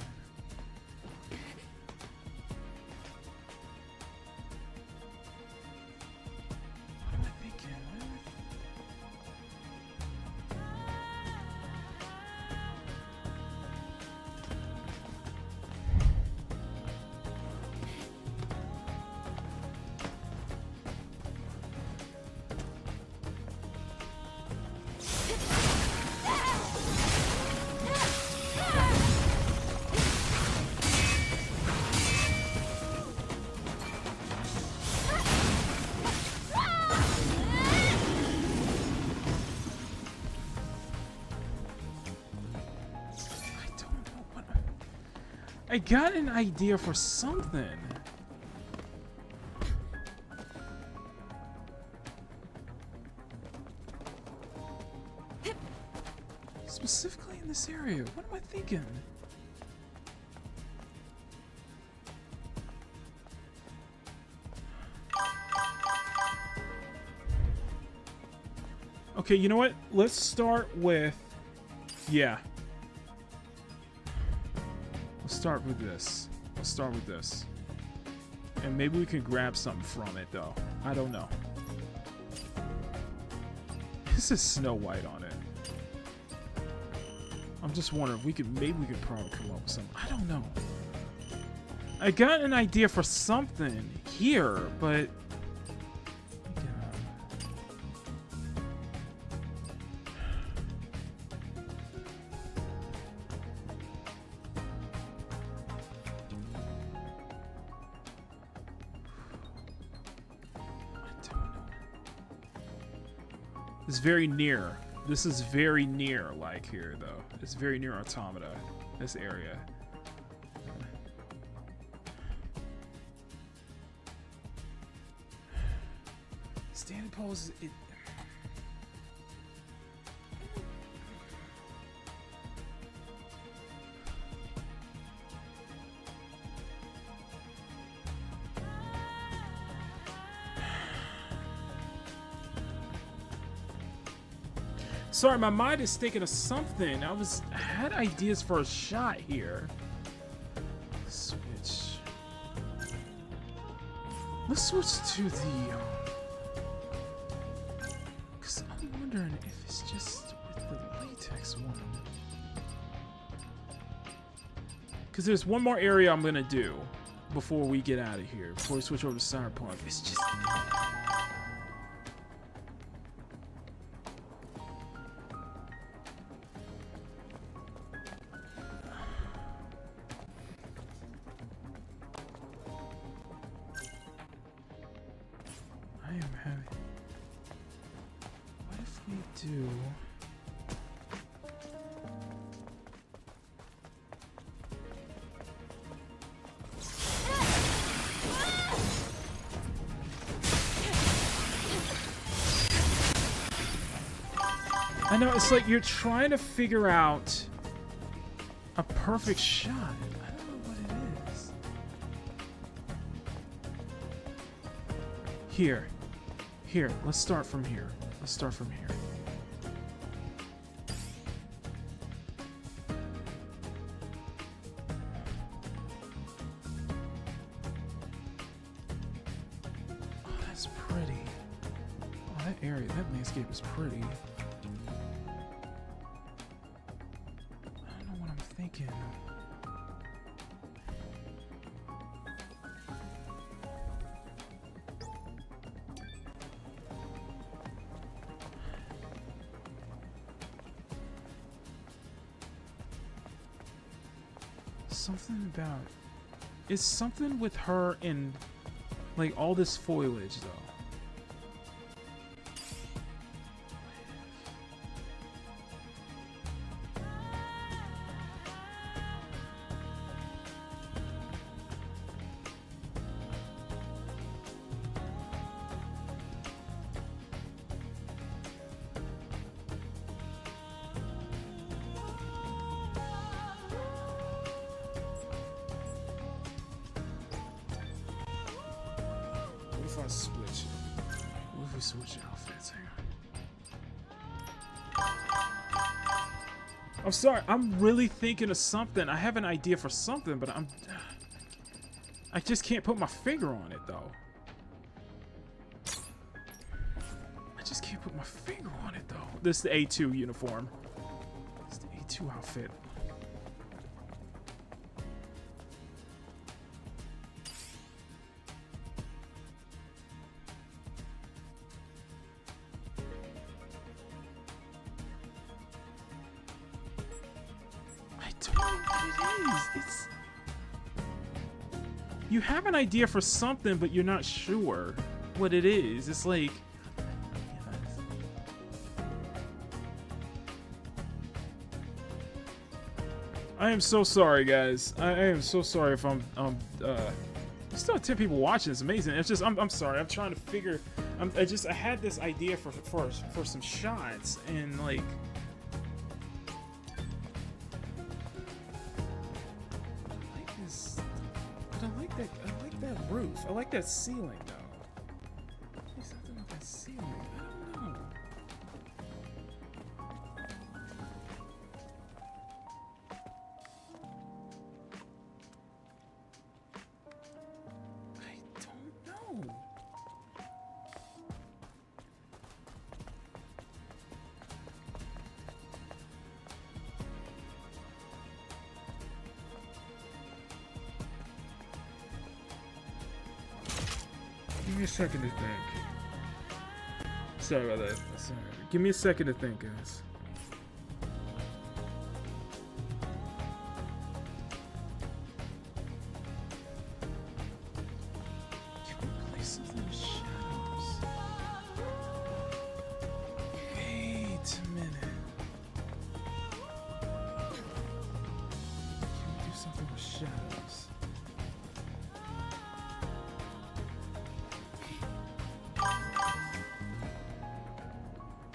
I got an idea for something. Specifically in this area. What am I thinking? Okay, you know what? Let's start with... Yeah. Let's start with this. Let's start with this. And maybe we can grab something from it, though. I don't know. This is Snow White on it. I'm just wondering, maybe we could probably come up with something. I don't know. I got an idea for something here, but... It's very near. This is very near, like, here, though. It's very near Automata, this area. Standing pose, it... Sorry, my mind is thinking of something. I had ideas for a shot here. Switch. Let's switch to the... Because I'm wondering if it's just with the latex one. Because there's one more area I'm going to do before we get out of here. Before we switch over to Cyberpunk. It's just... I know, it's like you're trying to figure out a perfect shot. I don't know what it is. Here. Here, let's start from here. Let's start from here. Oh, that's pretty. Oh, that area, that landscape is pretty. Thinking. Something about... It's something with her in, like, all this foliage, though. What if I switch? What if we switch outfits? Hang on. I'm sorry, I'm really thinking of something. I have an idea for something, but I just can't put my finger on it, though. I just can't put my finger on it, though. This is the A2 uniform. It's the A2 outfit. You have an idea for something, but you're not sure what it is. It's like... I am so sorry, guys. I am so sorry if I'm still 10 people watching. It's amazing. It's just, I'm sorry. I'm trying to figure... I had this idea for some shots, and like... that roof. I like that ceiling though. There's something with that ceiling. I don't know. No. Give me a second to think. Sorry about that. Sorry. Give me a second to think, guys.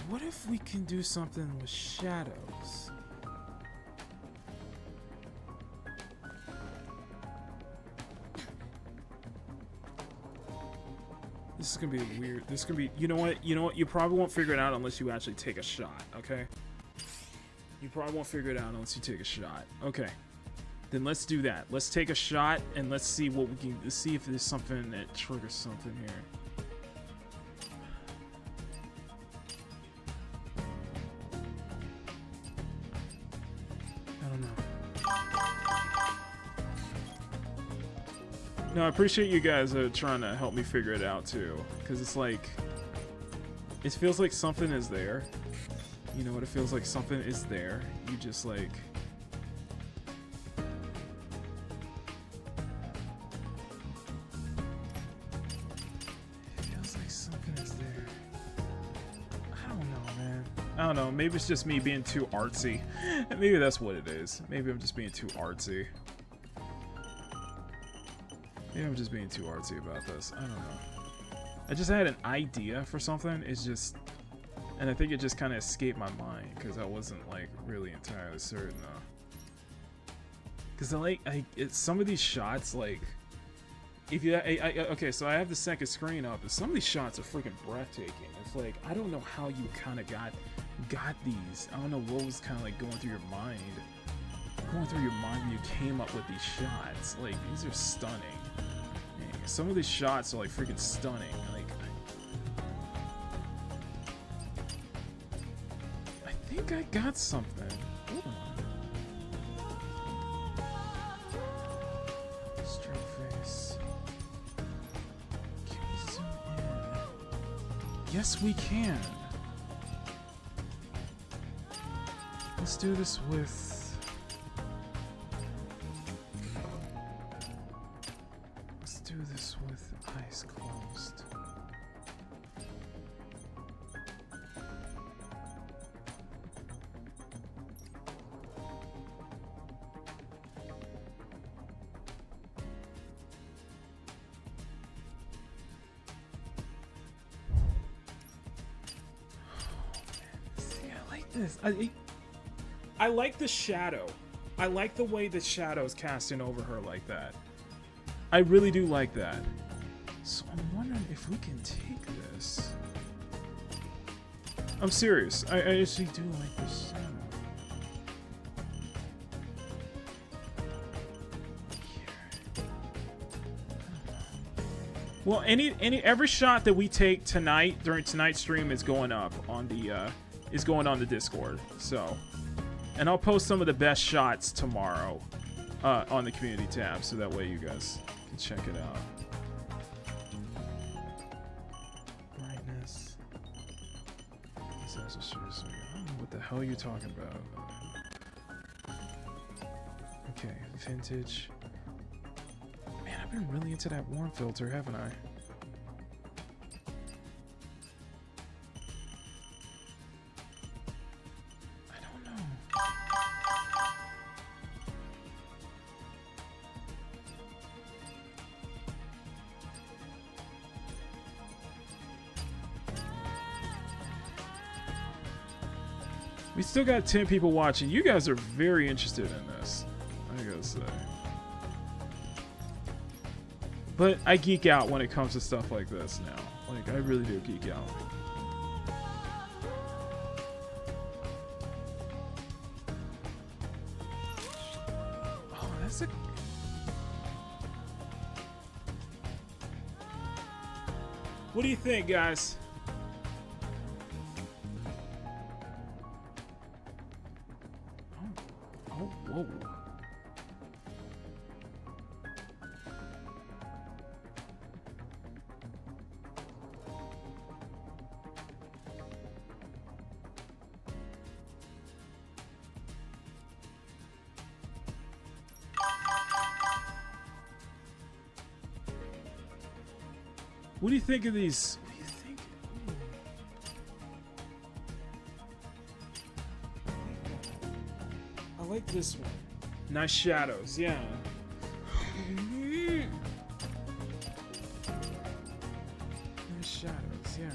What if we can do something with shadows? This is gonna be weird. This is gonna be. You know what? You know what? You probably won't figure it out unless you actually take a shot. Okay. You probably won't figure it out unless you take a shot. Okay. Then let's do that. Let's take a shot and let's see what we can. Let's see if there's something that triggers something here. No, I appreciate you guys trying to help me figure it out too, because it's like, it feels like something is there. You know what? It feels like something is there. You just like. It feels like something is there. I don't know, man. I don't know. Maybe it's just me being too artsy. Maybe that's what it is. Maybe I'm just being too artsy. Maybe I'm just being too artsy about this. I don't know. I just had an idea for something. It's just, and I think it just kind of escaped my mind because I wasn't like really entirely certain though. Because some of these shots, like, if you, okay, so I have the second screen up, and some of these shots are freaking breathtaking. It's like, I don't know how you kind of got these. I don't know what was kind of like going through your mind when you came up with these shots. Like, these are stunning. Man, some of these shots are like freaking stunning. Like, I think I got something. Hold on. Straight face. Can we zoom in? Yes, we can. Let's do this with. Eyes closed. See, I like this. I like the shadow. I like the way the shadow is casting over her like that. I really do like that. So I'm wondering if we can take this. I'm serious. I actually do like this sound. Well, every shot that we take tonight during tonight's stream is going up on the Discord. So, and I'll post some of the best shots tomorrow on the community tab, so that way you guys can check it out. Brightness. I don't know what the hell you're talking about. Okay, vintage. Man, I've been really into that warm filter, haven't I? I don't know. We still got 10 people watching. You guys are very interested in this, I gotta say. But I geek out when it comes to stuff like this now. Like, I really do geek out. Oh, that's a... What do you think, guys? Oh, whoa. What do you think of these? What do you think? Ooh. I like this one. Nice shadows, yeah. Nice shadows, yeah.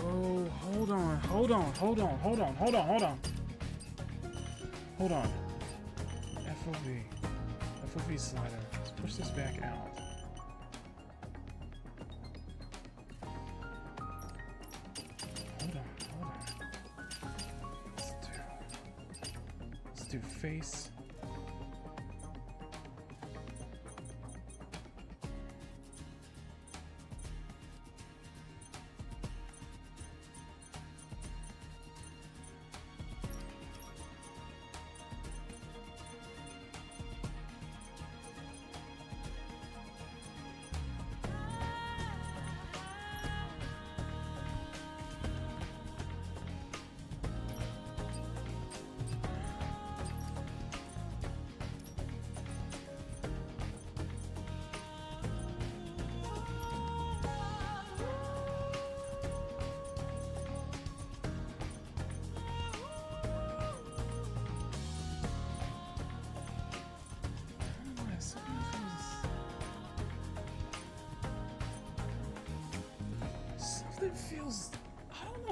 Oh, hold on. Hold on. FOV slider. Let's push this back out. Hold on. Let's do face.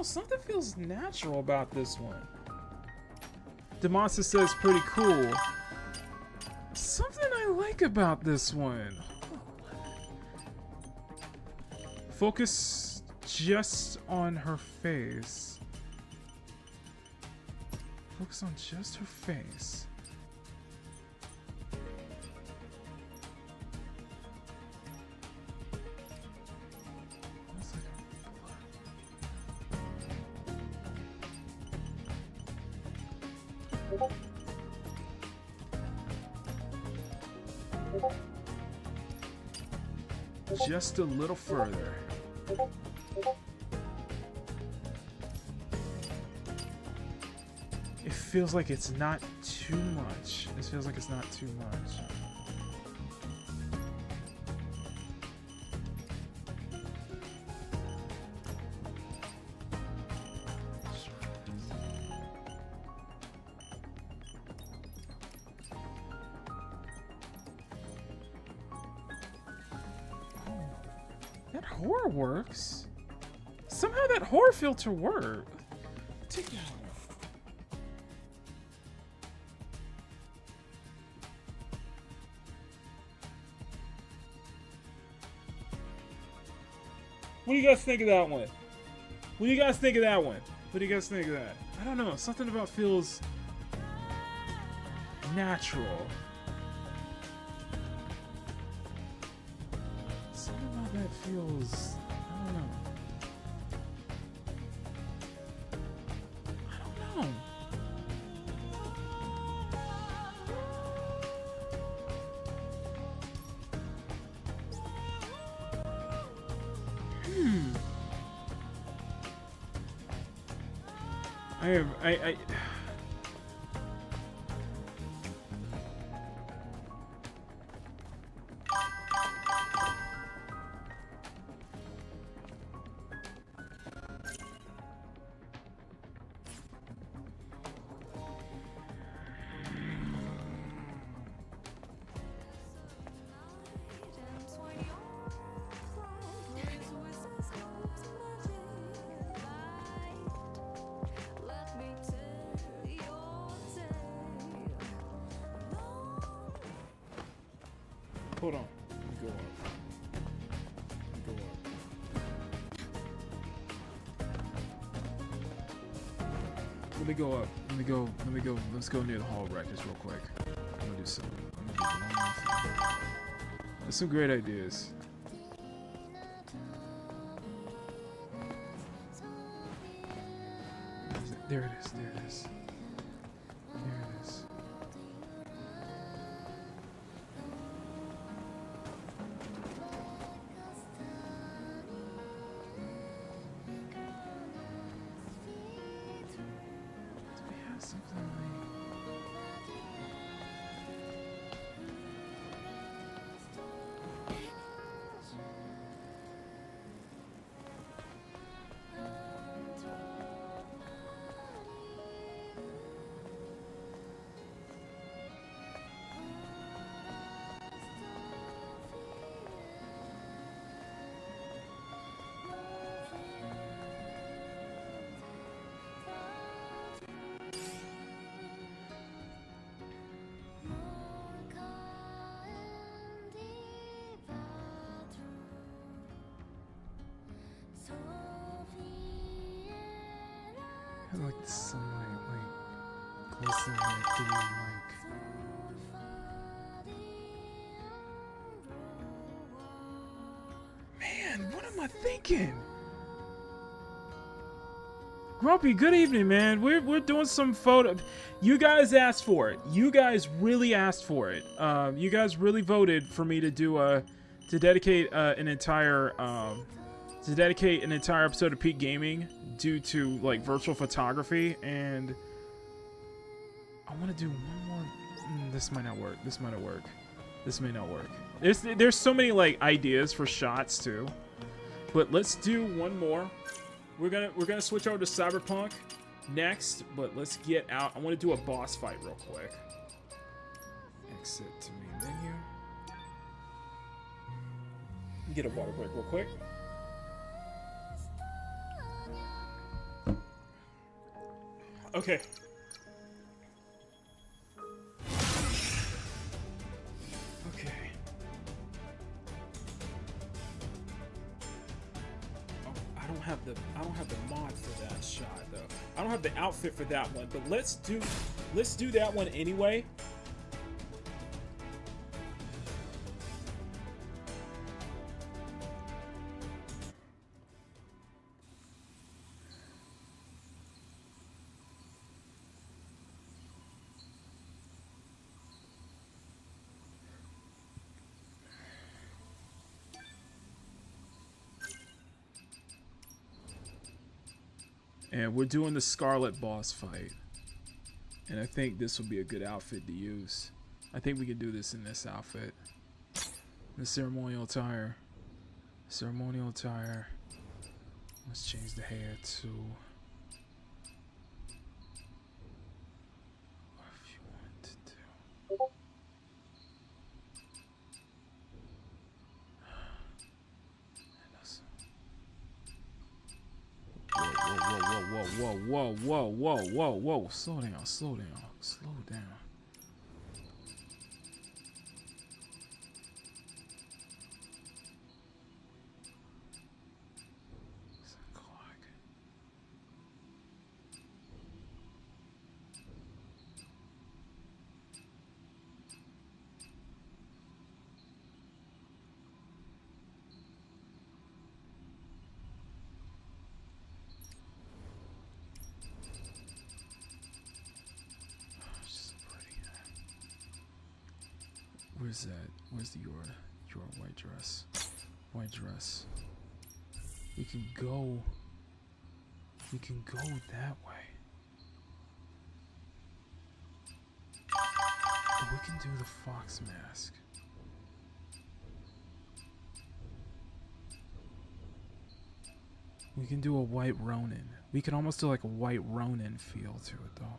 Something feels natural about this one. Demonsta says pretty cool. Something I like about this one. Focus just on her face. Focus on just her face. Just a little further. It feels like it's not too much. It feels like it's not too much. That horror works. Somehow that horror filter worked. Take that one. What do you guys think of that one? What do you guys think of that one? What do you guys think of that? I don't know. Something about feels natural. Something about that feels, I don't know. I don't know. I Hold on. Let me go up. Let me go up. Let me go up. Let me go. Let's go near the hall rack just real quick. I'm gonna do something. I'm gonna do one more thing. That's some great ideas. There it is. There it is. There it is. Do we have something like... I like the sunlight, like, glistening like through, like... Man, what am I thinking? Grumpy, good evening, man. We're doing some photo... You guys asked for it. You guys really asked for it. You guys really voted for me to do to dedicate an entire episode of Peak Gaming due to like virtual photography, and I want to do one more. This might not work. This might not work. This may not work. There's so many like ideas for shots too, but let's do one more. We're gonna switch over to Cyberpunk next, but let's get out. I want to do a boss fight real quick. Exit to main menu. Get a water break real quick. Okay. Okay. Oh, I don't have the mod for that shot though. I don't have the outfit for that one, but let's do that one anyway. And we're doing the Scarlet boss fight. And I think this will be a good outfit to use. I think we can do this in this outfit. The ceremonial attire. Ceremonial attire. Let's change the hair to... what if you want to do... Whoa. Slow down. Where's that? Where's your white dress? White dress. We can go that way. Or we can do the fox mask. We can do a white Ronin. We can almost do like a white Ronin feel to it though.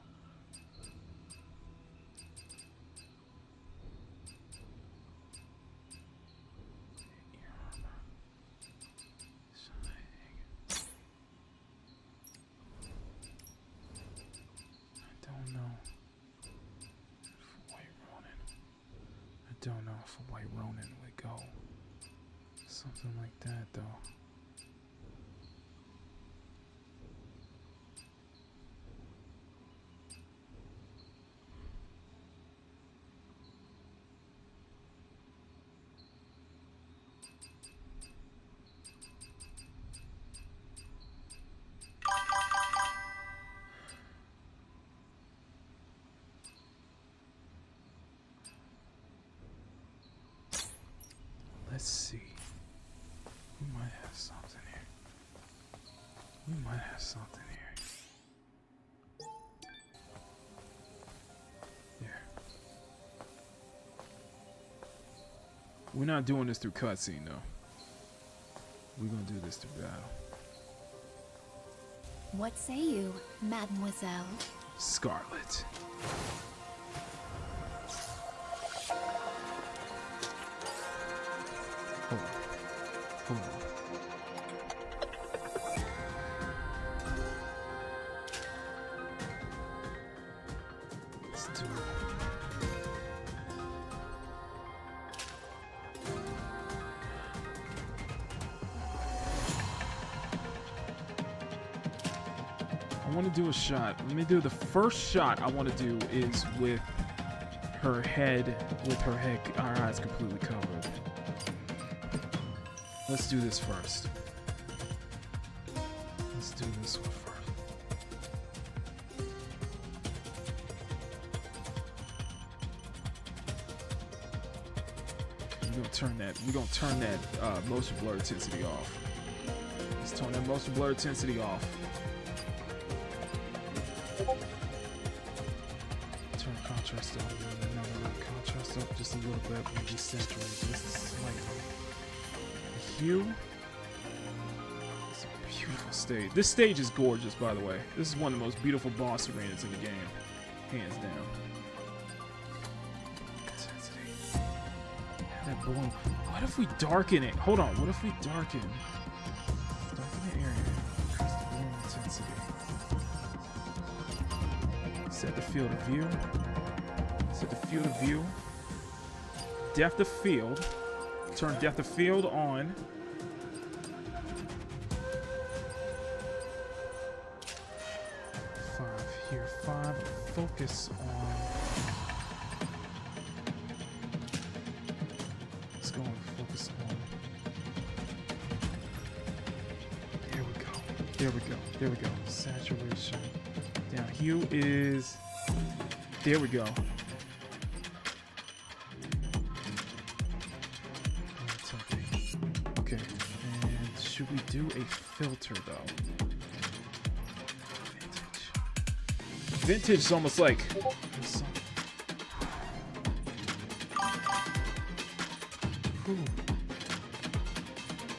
Don't know if a white Ronin would go. Something like that, though. Let's see. We might have something here. We might have something here. There. We're not doing this through cutscene, though. We're gonna do this through battle. What say you, mademoiselle? Scarlet. Hold on. Hold on. Let's do it. I want to do a shot. Let me do the first shot I want to do is with her head, our eyes completely covered. Let's do this first. Let's do this one first. We're gonna turn that motion blur intensity off. Let's turn that motion blur intensity off. Turn contrast up. Contrast up just a little bit. Maybe saturate just slightly. Hue. It's a beautiful stage. This stage is gorgeous, by the way. This is one of the most beautiful boss arenas in the game, hands down. Intensity. That balloon. What if we darken it? Hold on. What if we darken the area? Increase the balloon intensity. Set the field of view. Set the field of view. Depth of field. Turn depth of field on. Here, 5. Focus on. Let's go and focus on. There we go. There we go. There we go. Saturation. Down. Hue is. There we go. Okay. And should we do a filter though? Vintage is almost like.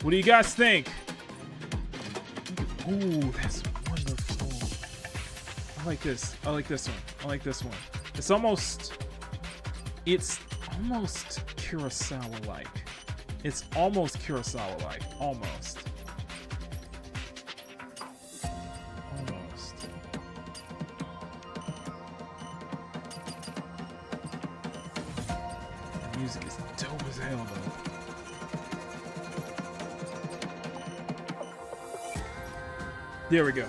What do you guys think? Ooh, that's wonderful. I like this. I like this one. I like this one. It's almost Kurosawa-like. It's almost Kurosawa-like. Almost. The music is dope as hell, though. There we go.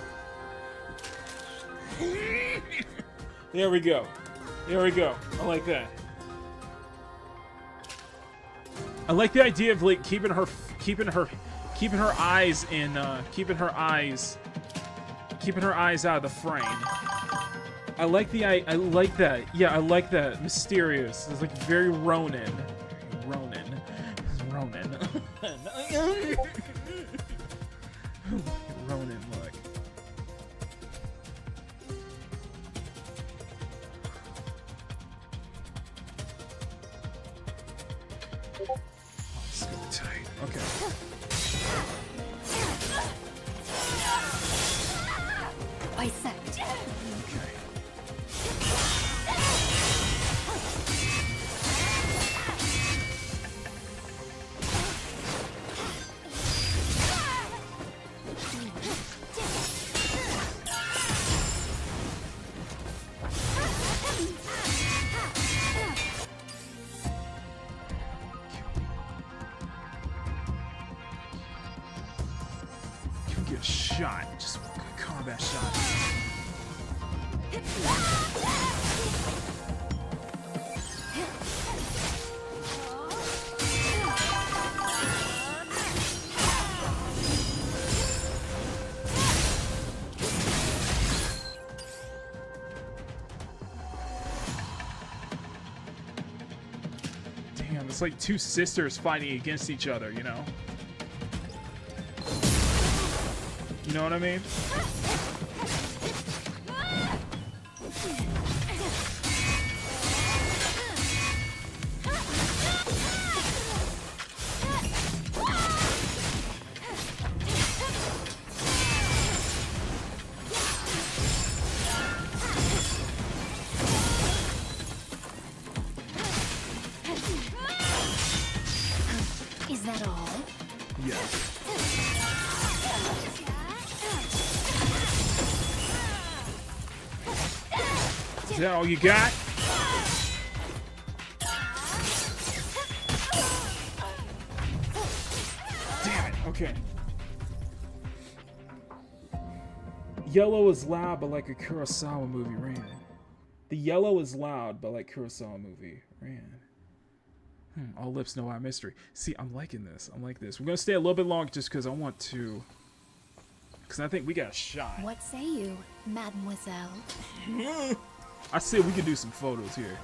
There we go. There we go. I like that. I like the idea of like keeping her eyes out of the frame. I like that. Yeah, I like that. Mysterious. It's like very Ronin. Ronin. Ronin look. Let's go tight. Okay. Bisect. Okay. that shot. Damn, it's like two sisters fighting against each other, you know? You know what I mean? Is that all? Yes. Is that all you got? Damn it. Okay. Yellow is loud, but like a Kurosawa movie ran. The yellow is loud, but like Kurosawa movie ran. All lips know our mystery. See, I'm liking this. I'm like this. We're gonna stay a little bit longer just because I want to. Because I think we got a shot. What say you, mademoiselle? I said we could do some photos here.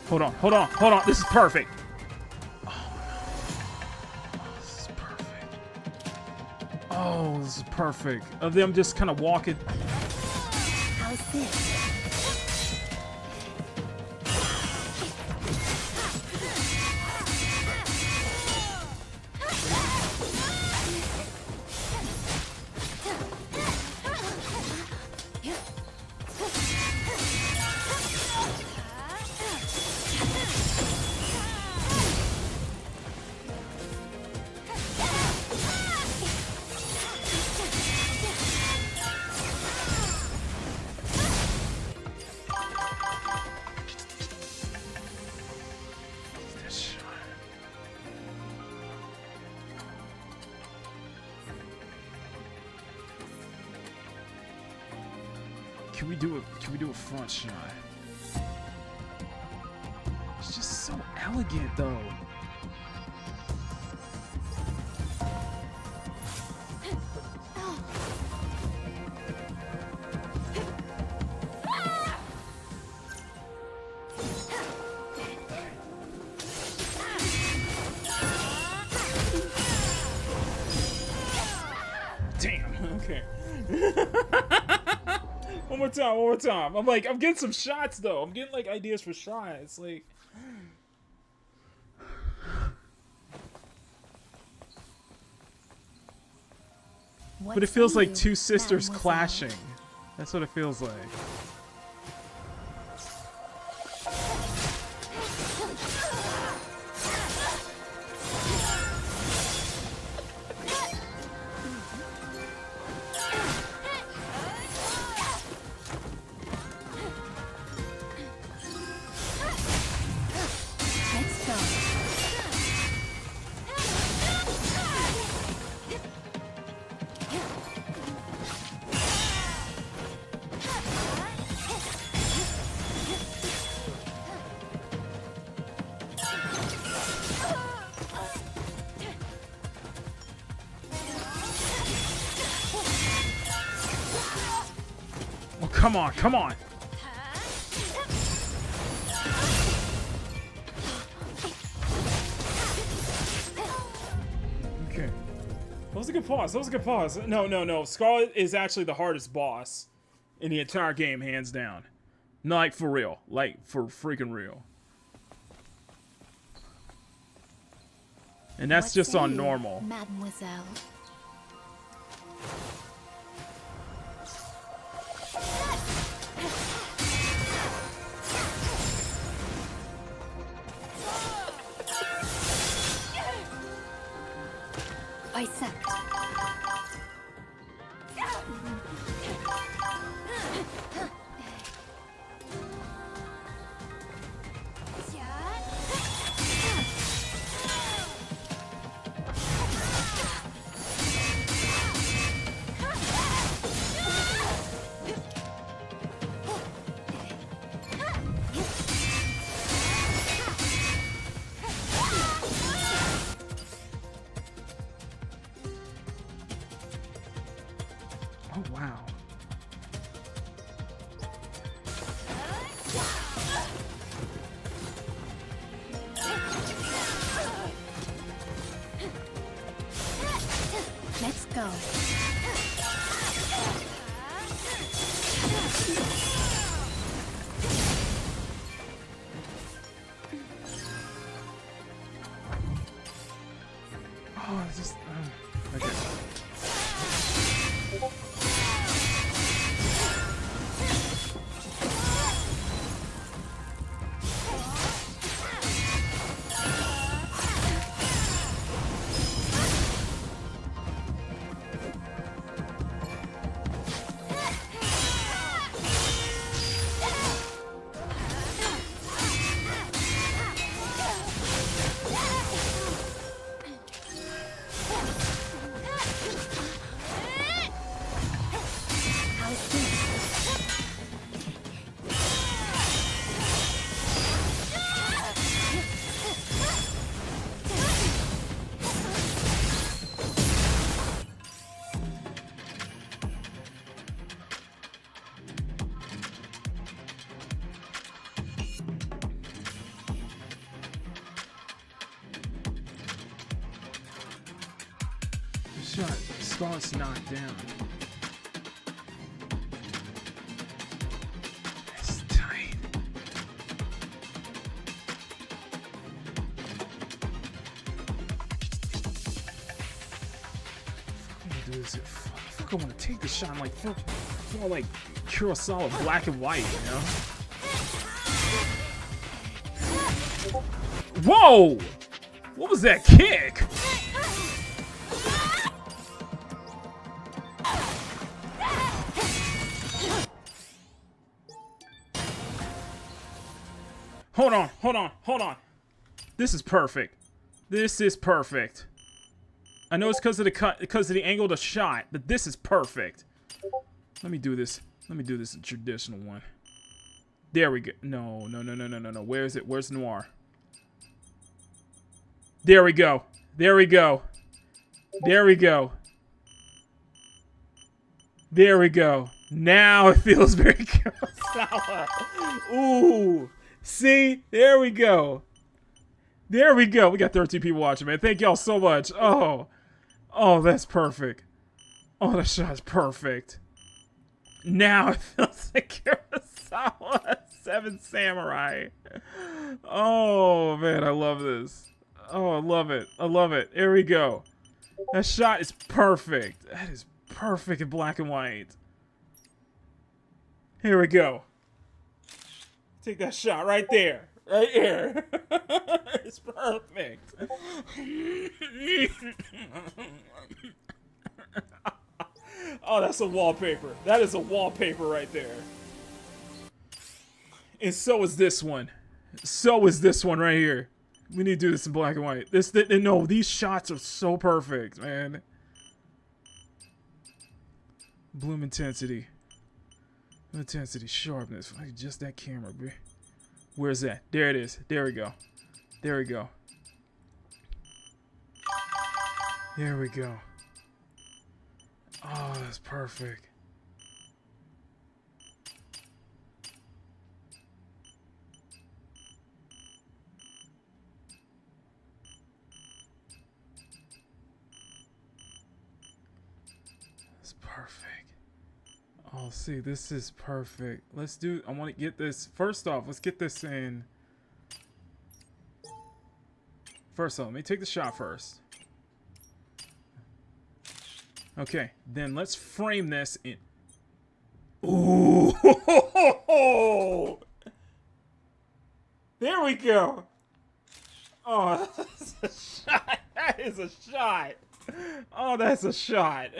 Hold on, hold on, hold on. This is perfect. Oh, this is perfect. Of them just kind of walking. How's this? Can we do a front shot? It's just so elegant though. Damn, okay. One more time. I'm getting some shots though. I'm getting like ideas for shots. Like, but it feels like two sisters clashing. That's what it feels like. Come on, come on. Okay. That was a good pause. That was a good pause. No. Scarlet is actually the hardest boss in the entire game, hands down. Like, for real. Like, for freaking real. And that's just on normal. Mademoiselle. I accept. Oh, wow. Let's go. Oh, it's just... okay. Shot. Scarlet's knocked down. That's tight. I'm gonna do this. Fuck, I want to take the shot. Like, fuck, like Kurosawa black and white, you know? Whoa! What was that kick? Hold on. This is perfect. This is perfect. I know it's because of the cut, because of the angle of the shot, but this is perfect. Let me do this. Let me do this a traditional one. There we go. No. Where is it? Where's Noir? There we go. There we go. There we go. There we go. Now it feels very Kurosawa. Ooh. See? There we go. There we go. We got 13 people watching, man. Thank y'all so much. Oh, that's perfect. Oh, that shot's perfect. Now it feels like Kurosawa 7 Samurai. Oh, man, I love this. Oh, I love it. I love it. Here we go. That shot is perfect. That is perfect in black and white. Here we go. Take that shot right there. Right here. It's perfect. Oh, that's a wallpaper. That is a wallpaper right there. And so is this one. So is this one right here. We need to do this in black and white. No, these shots are so perfect, man. Bloom intensity. Intensity, sharpness. Just that camera, bro. Where's that? There it is. There we go. There we go. There we go. Oh, that's perfect. That's perfect. Oh, see, this is perfect. Let's do, I want to get this, first off, let's get this in. First off, let me take the shot first. Okay, then let's frame this in. Ooh! There we go! Oh, that's a shot! That is a shot! Oh, that's a shot.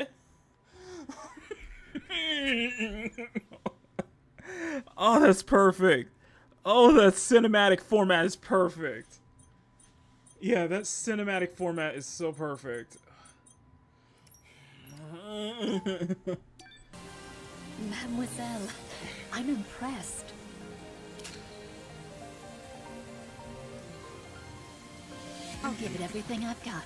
Oh, that's perfect. Oh, that cinematic format is perfect. Yeah, that cinematic format is so perfect. Mademoiselle, I'm impressed. I'll give it everything I've got.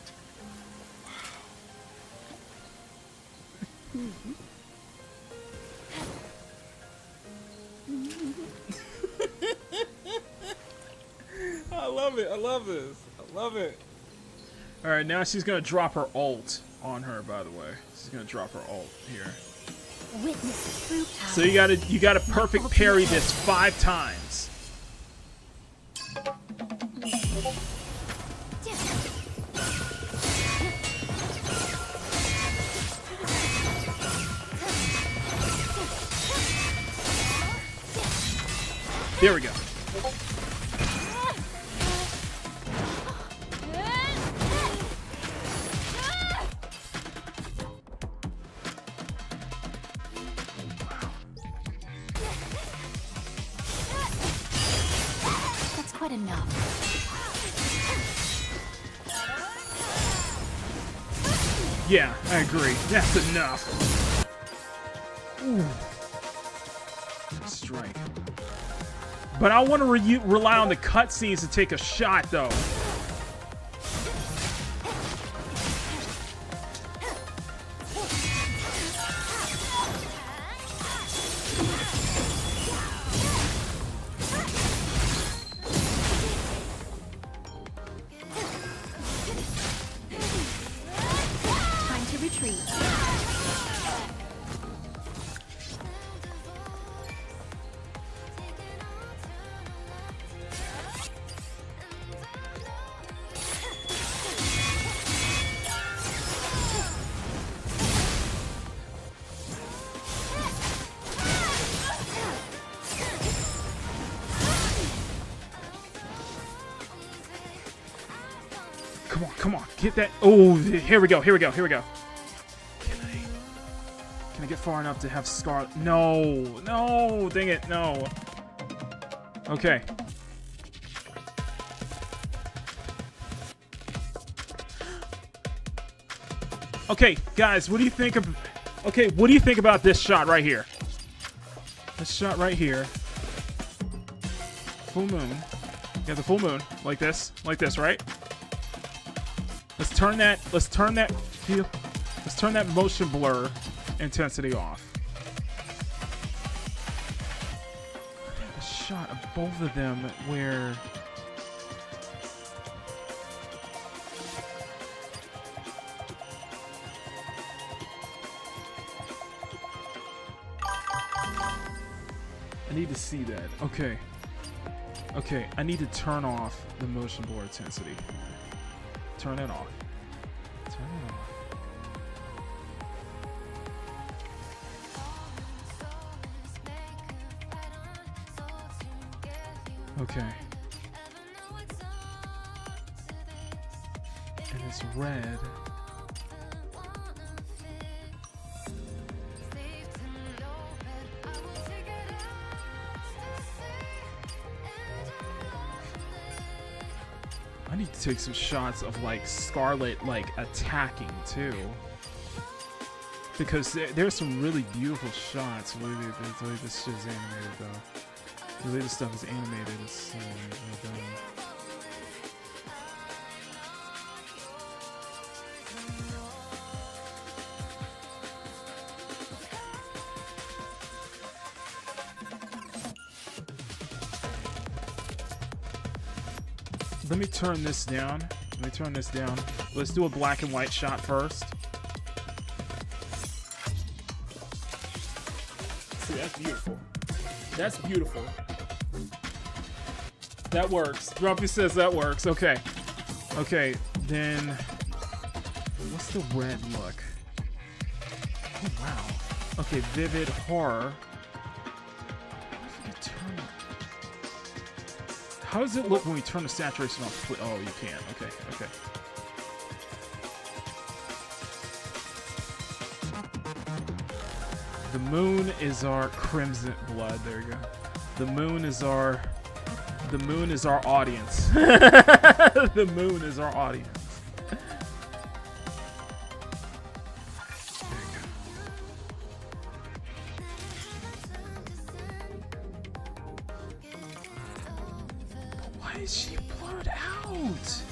I love it. I love this. I love it. All right, now she's gonna drop her ult on her. By the way, she's gonna drop her ult here. Witness true power. So you gotta perfect parry this 5 times. There we go. That's quite enough. Yeah, I agree. That's enough. Ooh. Strike. But I want to rely on the cutscenes to take a shot, though. Time to retreat. Come on, come on. Get that. Oh, here we go. Here we go. Here we go. Can I get far enough to have Scar? No. No. Dang it. No. Okay. Okay, guys, what do you think of... Okay, what do you think about this shot right here? This shot right here. Full moon. You have the full moon. Like this, right? Let's turn that motion blur intensity off. A shot of both of them where... I need to see that. Okay. Okay, I need to turn off the motion blur intensity. Turn it off. Turn it off. Okay. And it's red. I need to take some shots of like Scarlet like attacking too, because there's some really beautiful shots. The way this shit is animated though, the way this stuff is animated is well done. Let me turn this down. Let me turn this down. Let's do a black and white shot first. See, that's beautiful. That's beautiful. That works. Grumpy says that works. Okay. Okay, then... What's the red look? Oh, wow. Okay, vivid horror. How does it look when we turn the saturation off? Oh, you can. Okay, okay. The moon is our crimson blood. There you go. The moon is our audience. The moon is our audience. Why is she blurred out?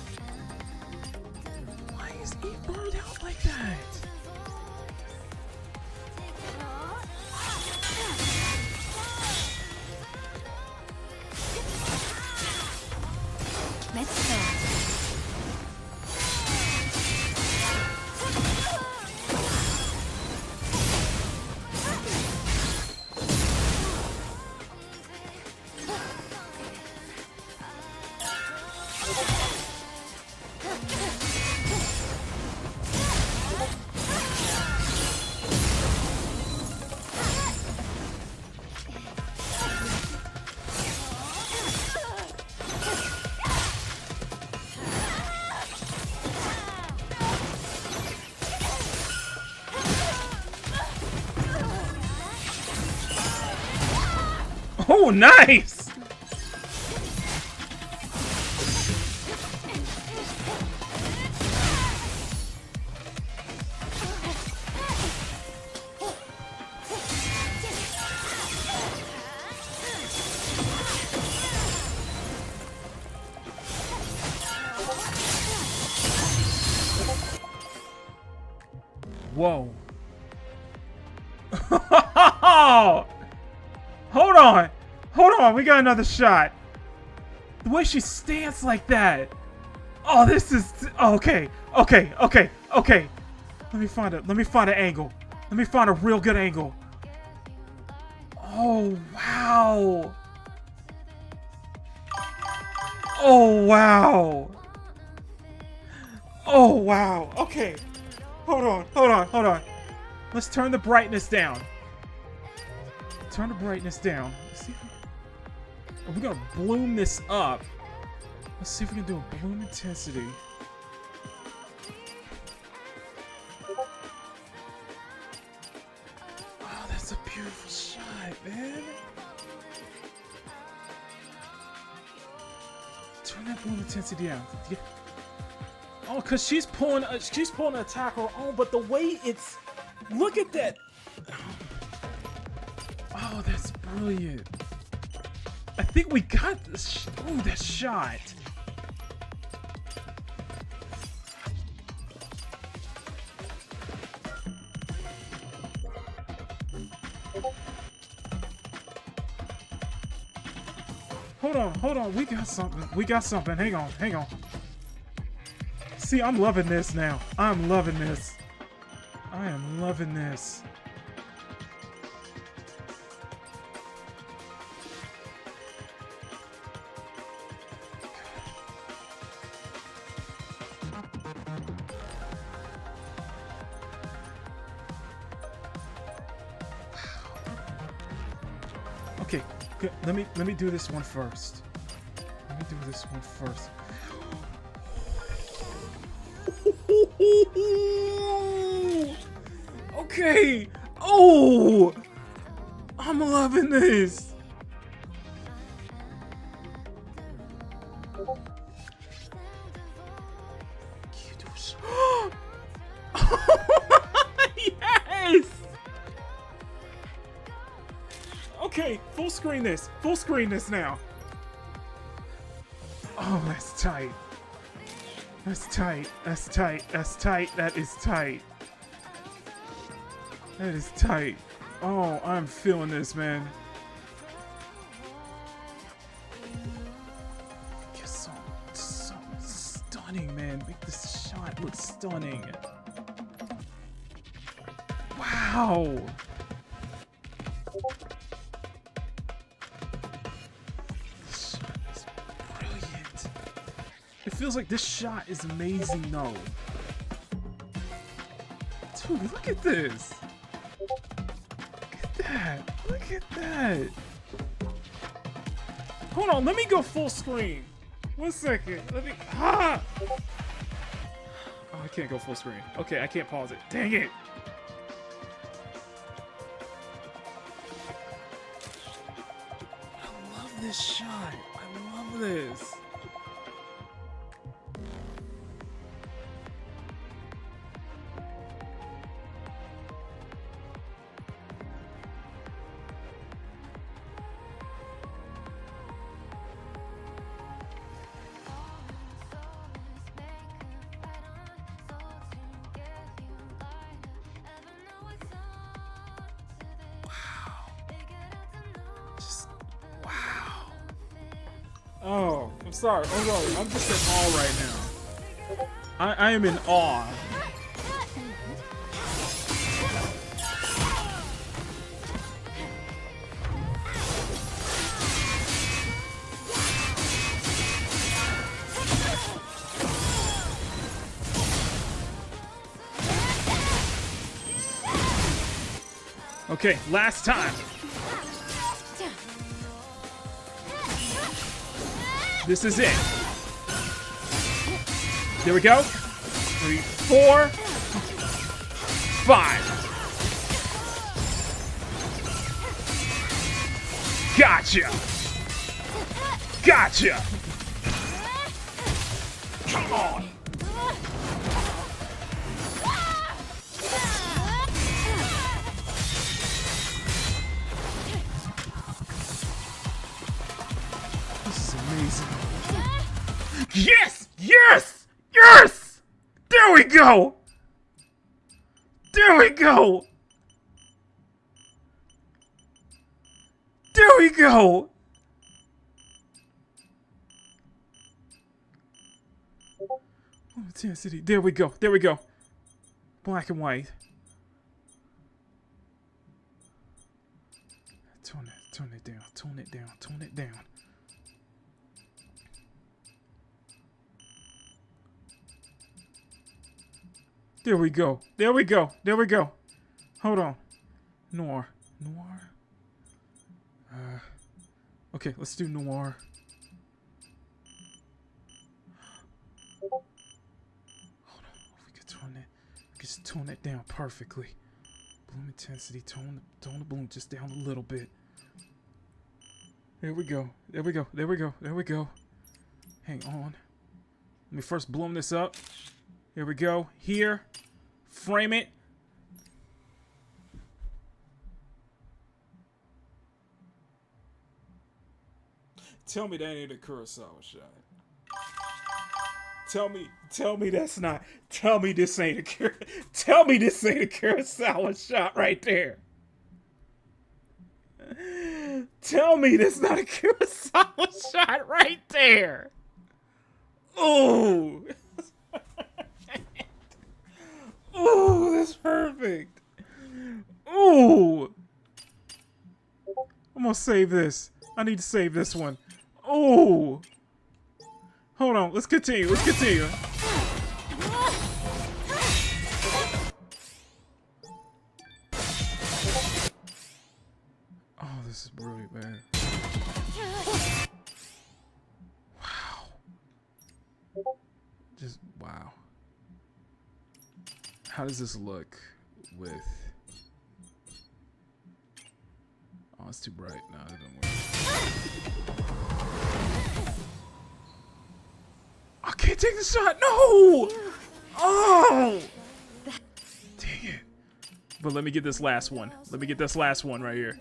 Why is he blurred out like that? Let's go. Oh, nice! Whoa. Hold on. Hold on. We got another shot. The way she stands like that. Oh, this is... Okay. Okay. Okay. Okay. Let me find an angle. Let me find a real good angle. Oh, wow. Oh, wow. Oh, wow. Okay. Hold on. Hold on. Hold on. Let's turn the brightness down. Turn the brightness down. Let's see if we're gonna bloom this up. Let's see if we can do a bloom intensity. Oh, that's a beautiful shot, man. Turn that bloom intensity down. Oh, cause she's pulling an attack her own, but the way it's, look at that. Oh, that's brilliant. I think we got this. Ooh, that shot. Hold on. We got something. Hang on. See, I'm loving this now. I am loving this. Okay, good. Let me do this one first. Okay. Oh, I'm loving this. Yes. Okay, full screen this now. Oh, that's tight. That is tight. Oh, I'm feeling this, man. Just so stunning, man. Make this shot look stunning. Wow. This shot is brilliant. It feels like this shot is amazing, though. Dude, look at this. Look at that. Hold on, let me go full screen. 1 second. Let me. Oh, I can't go full screen. Okay, I can't pause it. Dang it. this shot. I love this. Oh, I'm sorry. I'm just in awe right now. I am in awe. Okay, last time. This is it. There we go. 3, 4, 5. Gotcha. Gotcha. Come on. Yes! Yes! Yes! There we go! There we go! There we go! Oh, intensity. There we go. There we go. Black and white. Tone it down. Tone it down. Tone it down. There we go. There we go. There we go. Hold on. Noir. Noir. Okay, let's do noir. Hold on. We could tone it. We could just tone it down perfectly. Bloom intensity. Tone the bloom just down a little bit. There we go. There we go. There we go. There we go. Hang on. Let me first bloom this up. Here we go. Here. Frame it. Tell me that ain't a Kurosawa shot. Tell me that's not. Tell me this ain't a Kurosawa shot right there. Tell me that's not a Kurosawa shot right there. Ooh. Ooh, that's perfect. Ooh. I'm gonna save this. I need to save this one. Ooh. Hold on. Let's continue. Let's continue. Oh, this is brilliant, man. Wow. Just wow. How does this look with... Oh, it's too bright. No, it doesn't work. I can't take the shot! No! Oh! Dang it. But let me get this last one. Let me get this last one right here.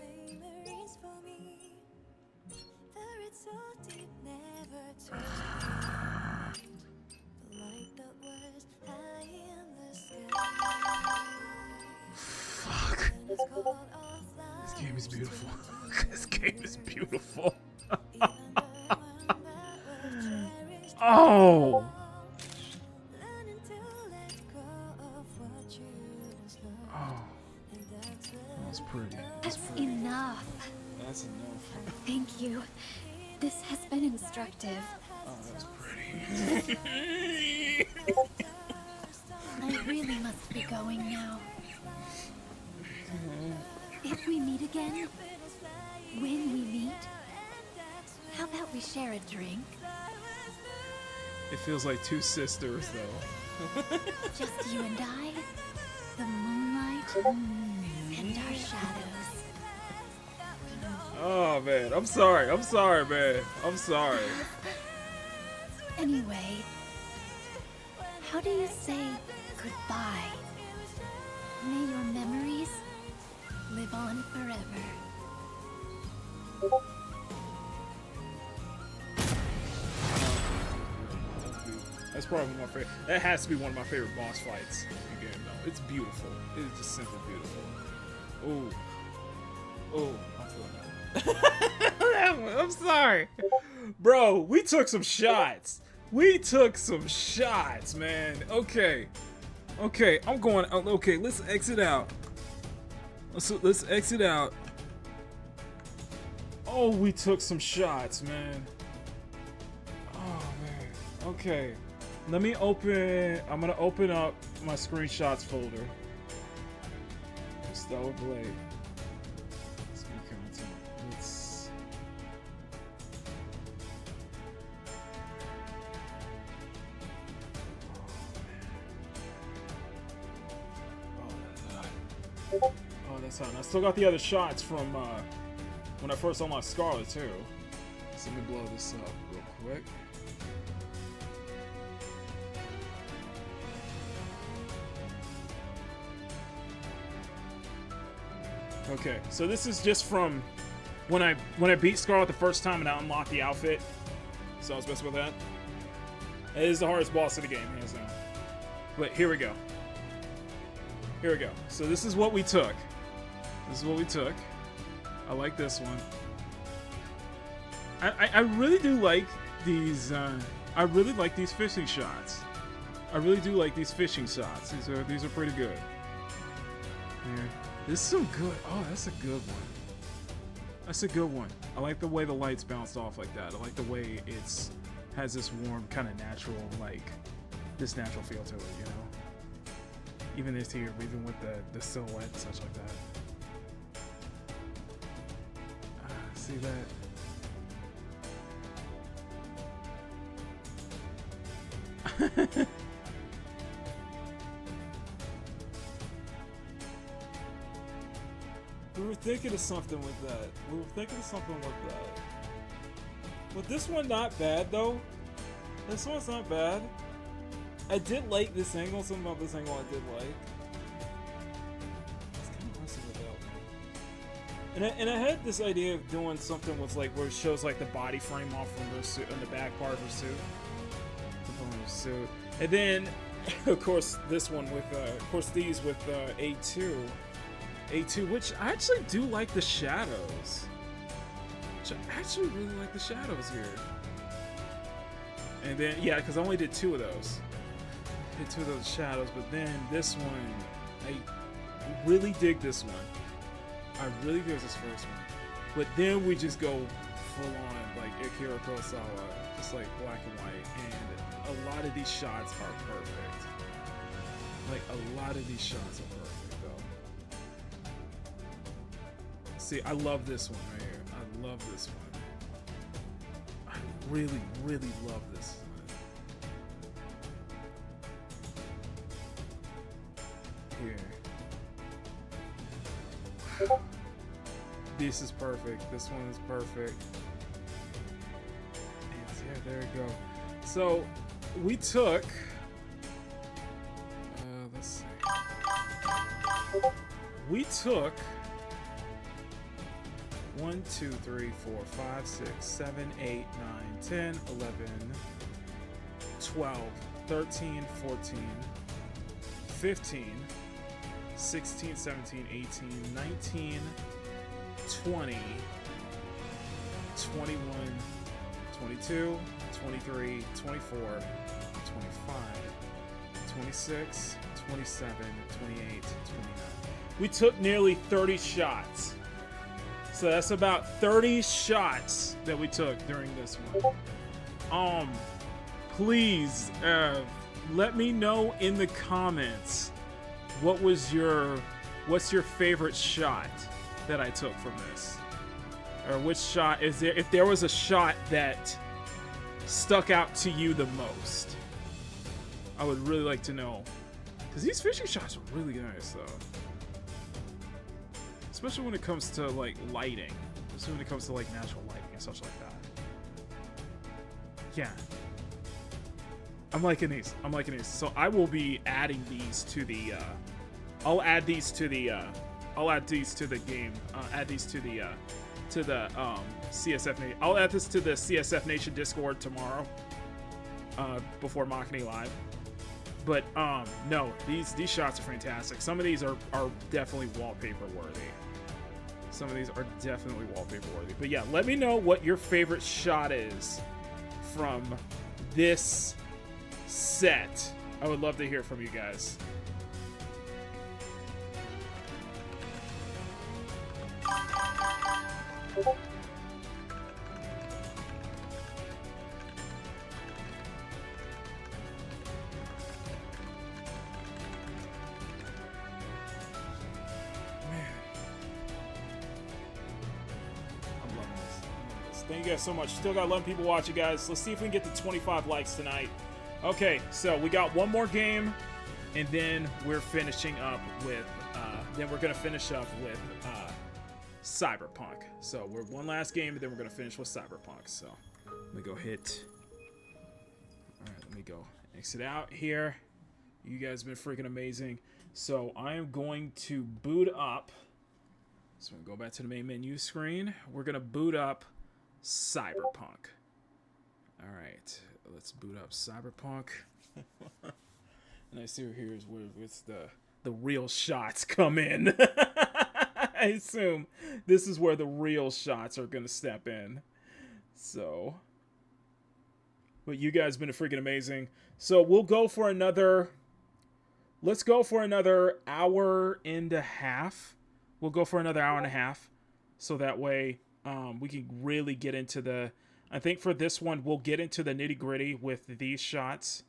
Fuck. This game is beautiful. This game is beautiful. Oh! Oh. That's pretty. That's enough. That's enough. Thank you. This has been instructive. Oh, that's pretty. I really must be going now. If we meet again, when we meet, how about we share a drink? It feels like two sisters, though. Just you and I, the moonlight, and our shadows. Oh man, I'm sorry. I'm sorry, man. I'm sorry. Anyway, how do you say goodbye? May your memories live on forever. That's probably my favorite. That has to be one of my favorite boss fights in the game, though. It's beautiful. It's just simply beautiful. Oh, I'm feeling that. I'm sorry, bro. We took some shots. We took some shots, man. Okay, I'm going. Okay, let's exit out. Let's exit out. Oh, we took some shots, man. Oh man. Okay. Let me open. I'm gonna open up my screenshots folder. Stellar Blade. Let's. Oh, that's hot. I still got the other shots from when I first unlocked Scarlet too. So let me blow this up real quick. Okay, so this is just from when I beat Scarlet the first time and I unlocked the outfit. So I was messing with that. It is the hardest boss of the game, hands down. But here we go. Here we go. So this is what we took. This is what we took. I like this one. I really do like these. I really like these fishing shots. I really do like these fishing shots. These are pretty good. Yeah. This is some good. Oh, that's a good one. That's a good one. I like the way the lights bounce off like that. I like the way it's has this warm, kind of natural, like this natural feel to it. You know, even this here, even with the silhouette and such like that. See that? We were thinking of something with that. But this one not bad though. This one's not bad. I did like this angle. Something about this angle I did like. It's kind of messing with that one. And I had this idea of doing something with like where it shows like the body frame off from her suit and the back part of her suit. And then of course this one with of course these with A2, which I actually do like the shadows. I actually really like the shadows here. And then yeah, because I only did 2 of those. Did 2 of those shadows, but then this one, I really dig this one. I really dig this first one. But then we just go full on like Akira Kurosawa, just like black and white, and a lot of these shots are perfect. Like a lot of these shots are perfect though. See, I love this one right here. I love this one. I really, really love this one. Here. This is perfect. This one is perfect. And yeah, there we go. So we took. Let's see. We took 1, 2, 3, 4, 5, 6, 7, 8, 9, 10, 11, 12, 13, 14, 15, 16, 17, 18, 19, 20, 21, 22, 23, 24, 25, 26, 27, 28, 29. We took nearly 30 shots. So that's about 30 shots that we took during this one. Please let me know in the comments what's your favorite shot that I took from this, or which shot is there? If there was a shot that stuck out to you the most, I would really like to know, because these fishing shots are really nice though. Especially when it comes to like lighting. especially when it comes to like natural lighting and such like that. Yeah. I'm liking these. So I will be adding these to the I'll add these to the game. Add these to the CSF Nation. I'll add this to the CSF Nation Discord tomorrow. Before Makini Live. But no, these shots are fantastic. Some of these are definitely wallpaper worthy. But yeah, let me know what your favorite shot is from this set. I would love to hear from you guys. Thank you guys so much. Still got 11 people watching, guys. Let's see if we can get to 25 likes tonight. Okay, so we got one more game, and then we're finishing up with, Cyberpunk. So we're one last game, and then we're gonna finish with Cyberpunk. So let me go hit. All right, let me go exit out here. You guys have been freaking amazing. So I am going to boot up. So we go back to the main menu screen. We're gonna boot up Cyberpunk. All right, let's boot up Cyberpunk. And I see here is where the real shots come in. I assume this is where the real shots are gonna step in. So, but you guys have been freaking amazing. So we'll go for another. Let's go for another hour and a half. We'll go for another hour and a half, so that way. We can really get into the... I think for this one, we'll get into the nitty-gritty with these shots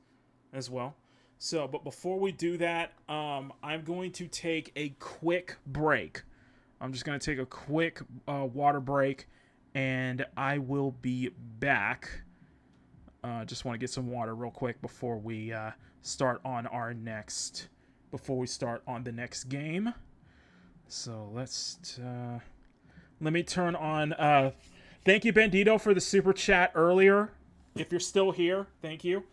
as well. So, but before we do that, I'm going to take a quick break. I'm just going to take a quick water break, and I will be back. Just want to get some water real quick before we start on our next... Before we start on the next game. So, let's... Let me turn on, thank you, Bandito, for the super chat earlier. If you're still here, thank you.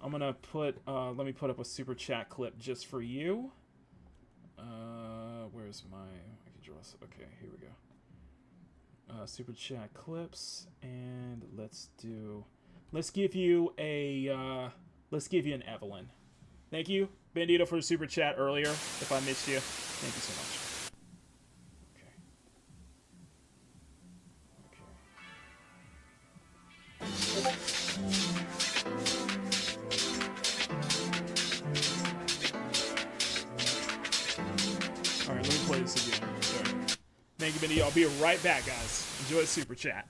I'm going to put, let me put up a super chat clip just for you. Where's my, okay, here we go. Super chat clips, and let's give you an Evelyn. Thank you, Bandito, for the super chat earlier. If I missed you, thank you so much. Alright, let me play this again. Sorry. Thank you, Benny. I'll be right back, guys. Enjoy the super chat.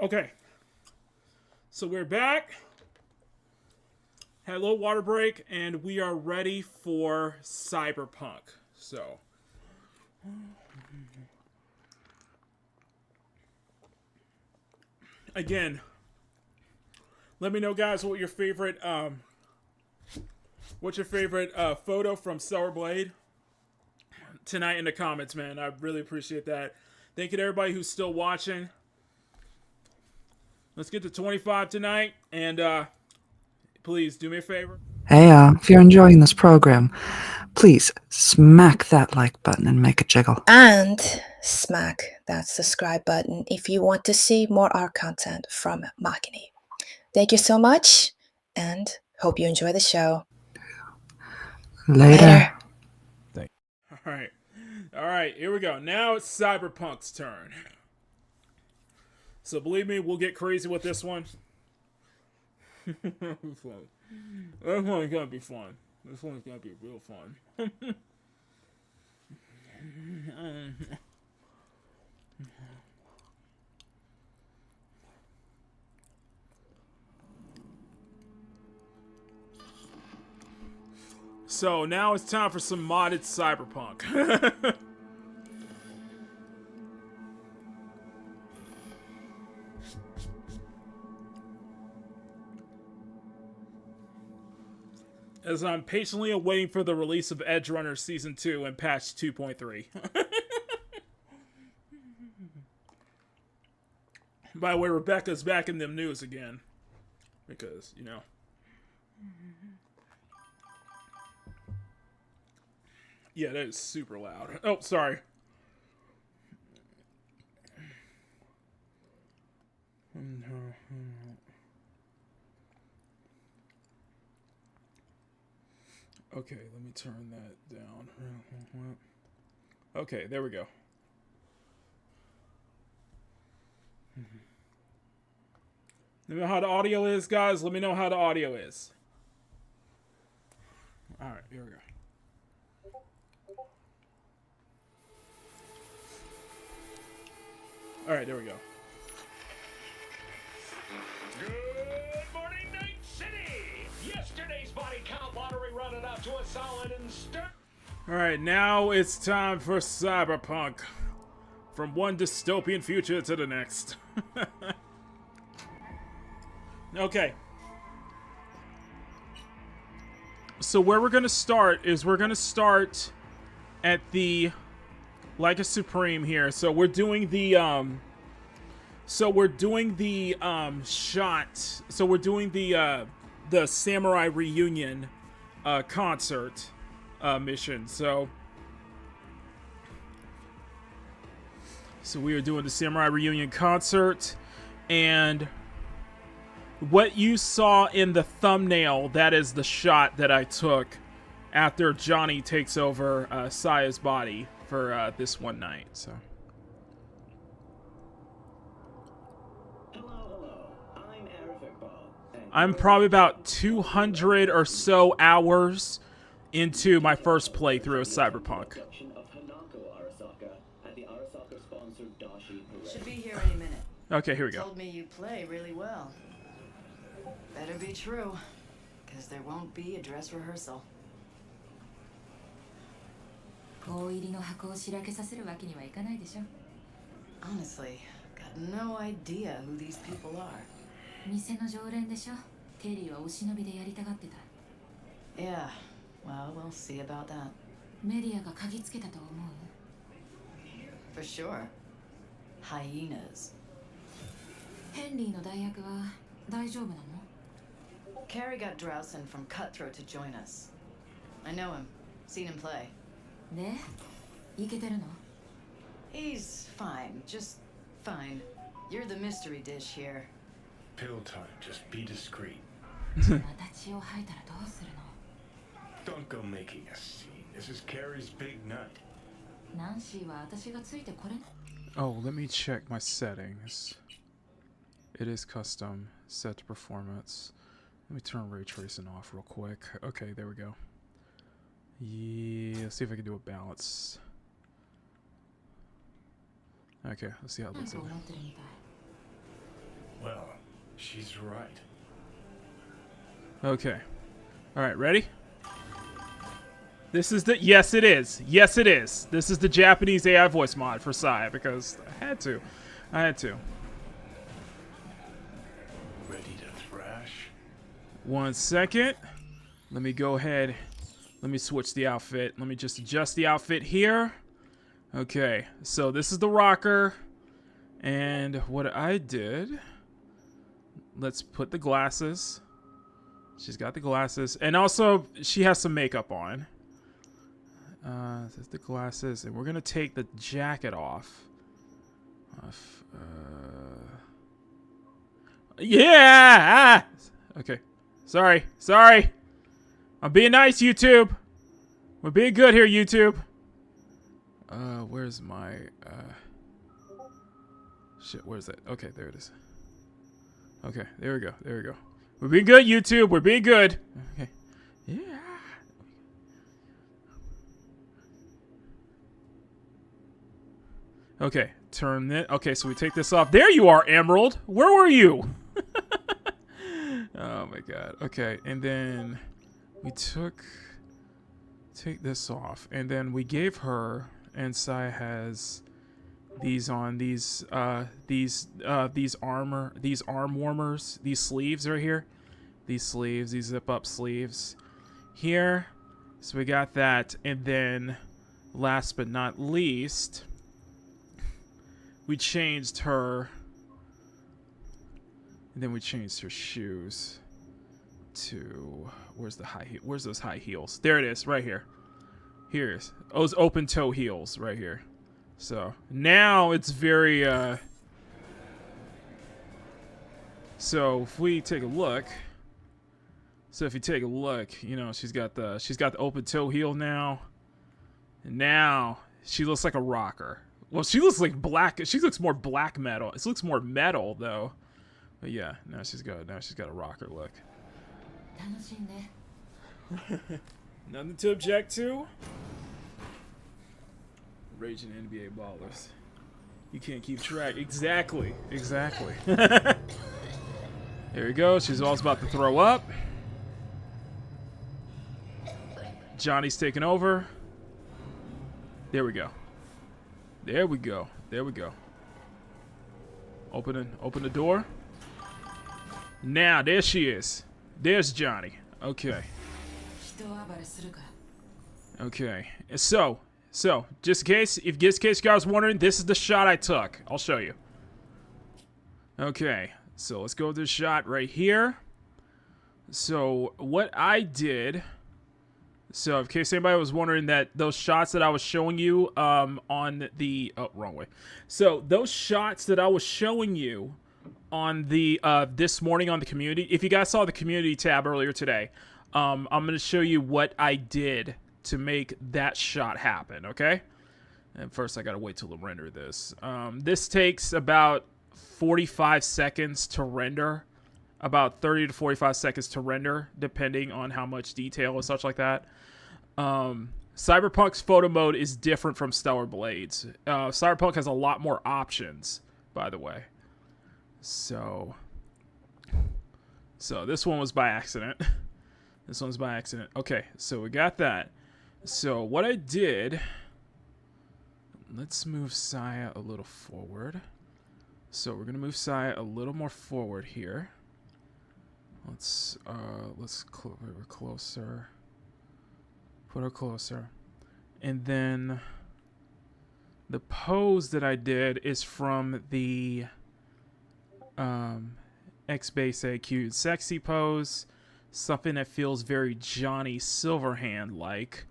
Okay. So we're back. Had a little water break, and we are ready for Cyberpunk. So. Again, let me know, guys, what your favorite, what's your favorite photo from Stellar Blade tonight in the comments, man. I really appreciate that. Thank you to everybody who's still watching. Let's get to 25 tonight, and please do me a favor. Hey, if you're enjoying this program, please smack that like button and make a jiggle. And smack that subscribe button if you want to see more art content from Makini. Thank you so much, and hope you enjoy the show. Later. All right, here we go. Now it's Cyberpunk's turn. So believe me, we'll get crazy with this one. This one's gonna be fun. This one's gonna be real fun. So now it's time for some modded Cyberpunk. As I'm patiently awaiting for the release of Edge Runner Season 2 and patch 2.3. By the way, Rebecca's back in the news again. Because, you know. Yeah, that is super loud. Oh, sorry. Okay, let me turn that down. Okay, there we go. Let me know how the audio is, guys. Let me know how the audio is. Alright, here we go. Alright, there we go. Good morning, Night City! Yesterday's body count lottery running up to a solid and stern. Alright, now it's time for Cyberpunk. From one dystopian future to the next. Okay. So where we're going to start is we're going to start at the Like a Supreme here. So we're doing the shot. So we're doing the Samurai Reunion concert mission. So we are doing the Samurai Reunion concert, and what you saw in the thumbnail, that is the shot that I took after Johnny takes over Saya's body for this one night. So I'm probably about 200 or so hours into my first playthrough of Cyberpunk. Should be here any minute. Okay, here we go. Told me you play really well. Better be true, because there won't be a dress rehearsal. Honestly, got no idea who these people are. Yeah, well, we'll see about that. For sure. Hyenas. Carrie got Drowson from Cutthroat to join us. I know him. Seen him play. He's fine. Just fine. You're the mystery dish here. Pill time. Just be discreet. Don't go making a scene. This is Carrie's big night. Oh, let me check my settings. It is custom, set to performance. Let me turn ray tracing off real quick. Okay, there we go. Yeah, let's see if I can do a balance. Okay, let's see how it looks. Well, she's right. Okay. All right, ready? This is the... Yes, it is. Yes, it is. This is the Japanese AI voice mod for Saya because I had to. I had to. Ready to thrash? 1 second. Let me go ahead. Let me switch the outfit. Let me just adjust the outfit here. Okay, so this is the rocker. And what I did... Let's put the glasses. She's got the glasses. And also, she has some makeup on. There's the glasses. And we're going to take the jacket off. Yeah! Okay. Sorry. Sorry. I'm being nice, YouTube. We're being good here, YouTube. Where's my... Shit, where's that? Okay, there it is. Okay, there we go. There we go. We're being good, YouTube. We're being good. Okay. Yeah. Okay, turn it. Okay, so we take this off. There you are, Emerald. Where were you? Oh my god. Okay, and then we take this off, and then we gave her, and Sai has these on, these arm warmers, these sleeves right here, these zip up sleeves here. So we got that, and then last but not least, we changed her, and then we changed her shoes to, where's the high heel? Where's those high heels? There it is, right here. Here's those open toe heels right here. So now it's very so if we take a look, you know, she's got the open toe heel now. And now she looks like a rocker. Well, she looks like black. She looks more black metal. It looks more metal though. But yeah, now she's got a rocker look. Nothing to object to. Raging NBA ballers. You can't keep track. Exactly. Exactly. There we go. She's always about to throw up. Johnny's taking over. There we go. There we go. There we go. Open the door. Now, there she is. There's Johnny. Okay. Okay. So, just in case you guys wondering, this is the shot I took. I'll show you. Okay. So, let's go to the shot right here. So, what I did... So, in case anybody was wondering, that those shots that I was showing you on the... Oh, wrong way. So, those shots that I was showing you on the this morning on the community... If you guys saw the community tab earlier today, I'm going to show you what I did to make that shot happen, okay? And first, I got to wait till to render this. This takes about 45 seconds to render. About 30 to 45 seconds to render, depending on how much detail and such like that. Cyberpunk's photo mode is different from Stellar Blade's. Cyberpunk has a lot more options, by the way. So this one was by accident. This one's by accident. Okay, so we got that. So what I did... Let's move Saya a little forward. So we're going to move Saya a little more forward here. Let's put her closer. Put her closer. And then the pose that I did is from the X-Base AQ sexy pose. Something that feels very Johnny Silverhand-like.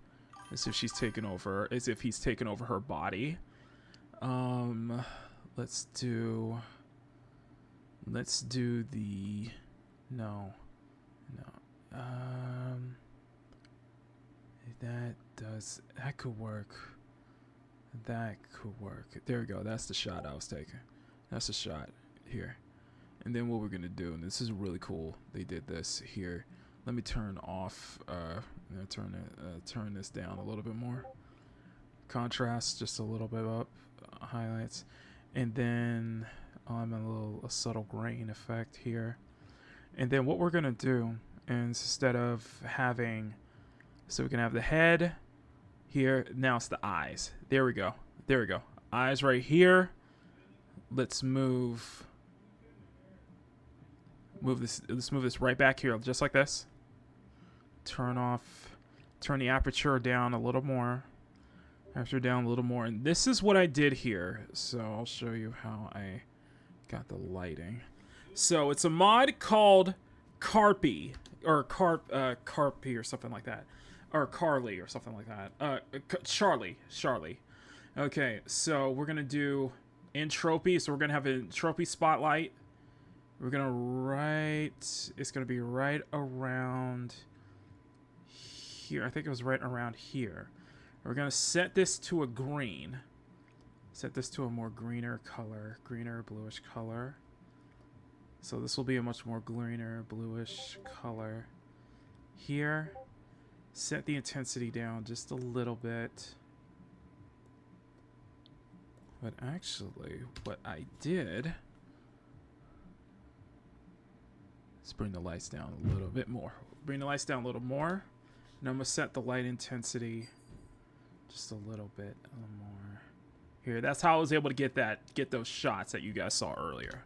As if she's taken over, as if he's taken over her body. Let's do the... No. That could work. That could work. There we go. That's the shot I was taking. That's the shot here. And then what we're gonna do, and this is really cool. They did this here. Let me turn off. Turn this down a little bit more. Contrast just a little bit up. Highlights, and then a subtle grain effect here. And then what we're gonna do is, instead of having, so we can have the head here, now it's the eyes. There we go. There we go. Eyes right here. Let's move this. Let's move this right back here, just like this. Turn the aperture down a little more. Aperture down a little more. And this is what I did here. So I'll show you how I got the lighting. So it's a mod called Carpy, or Carpy or something like that. Or Carly or something like that. Charlie. Okay, so we're going to do entropy. So we're going to have an entropy spotlight. We're going to it's going to be right around here. I think it was right around here. We're going to set this to a green. Set this to a more greener color. Greener, bluish color. So this will be a much more greener, bluish color. Here. Set the intensity down just a little bit. But actually, what I did... Let's bring the lights down a little bit more. Bring the lights down a little more. And I'm going to set the light intensity just a little bit more. Here, that's how I was able to get those shots that you guys saw earlier.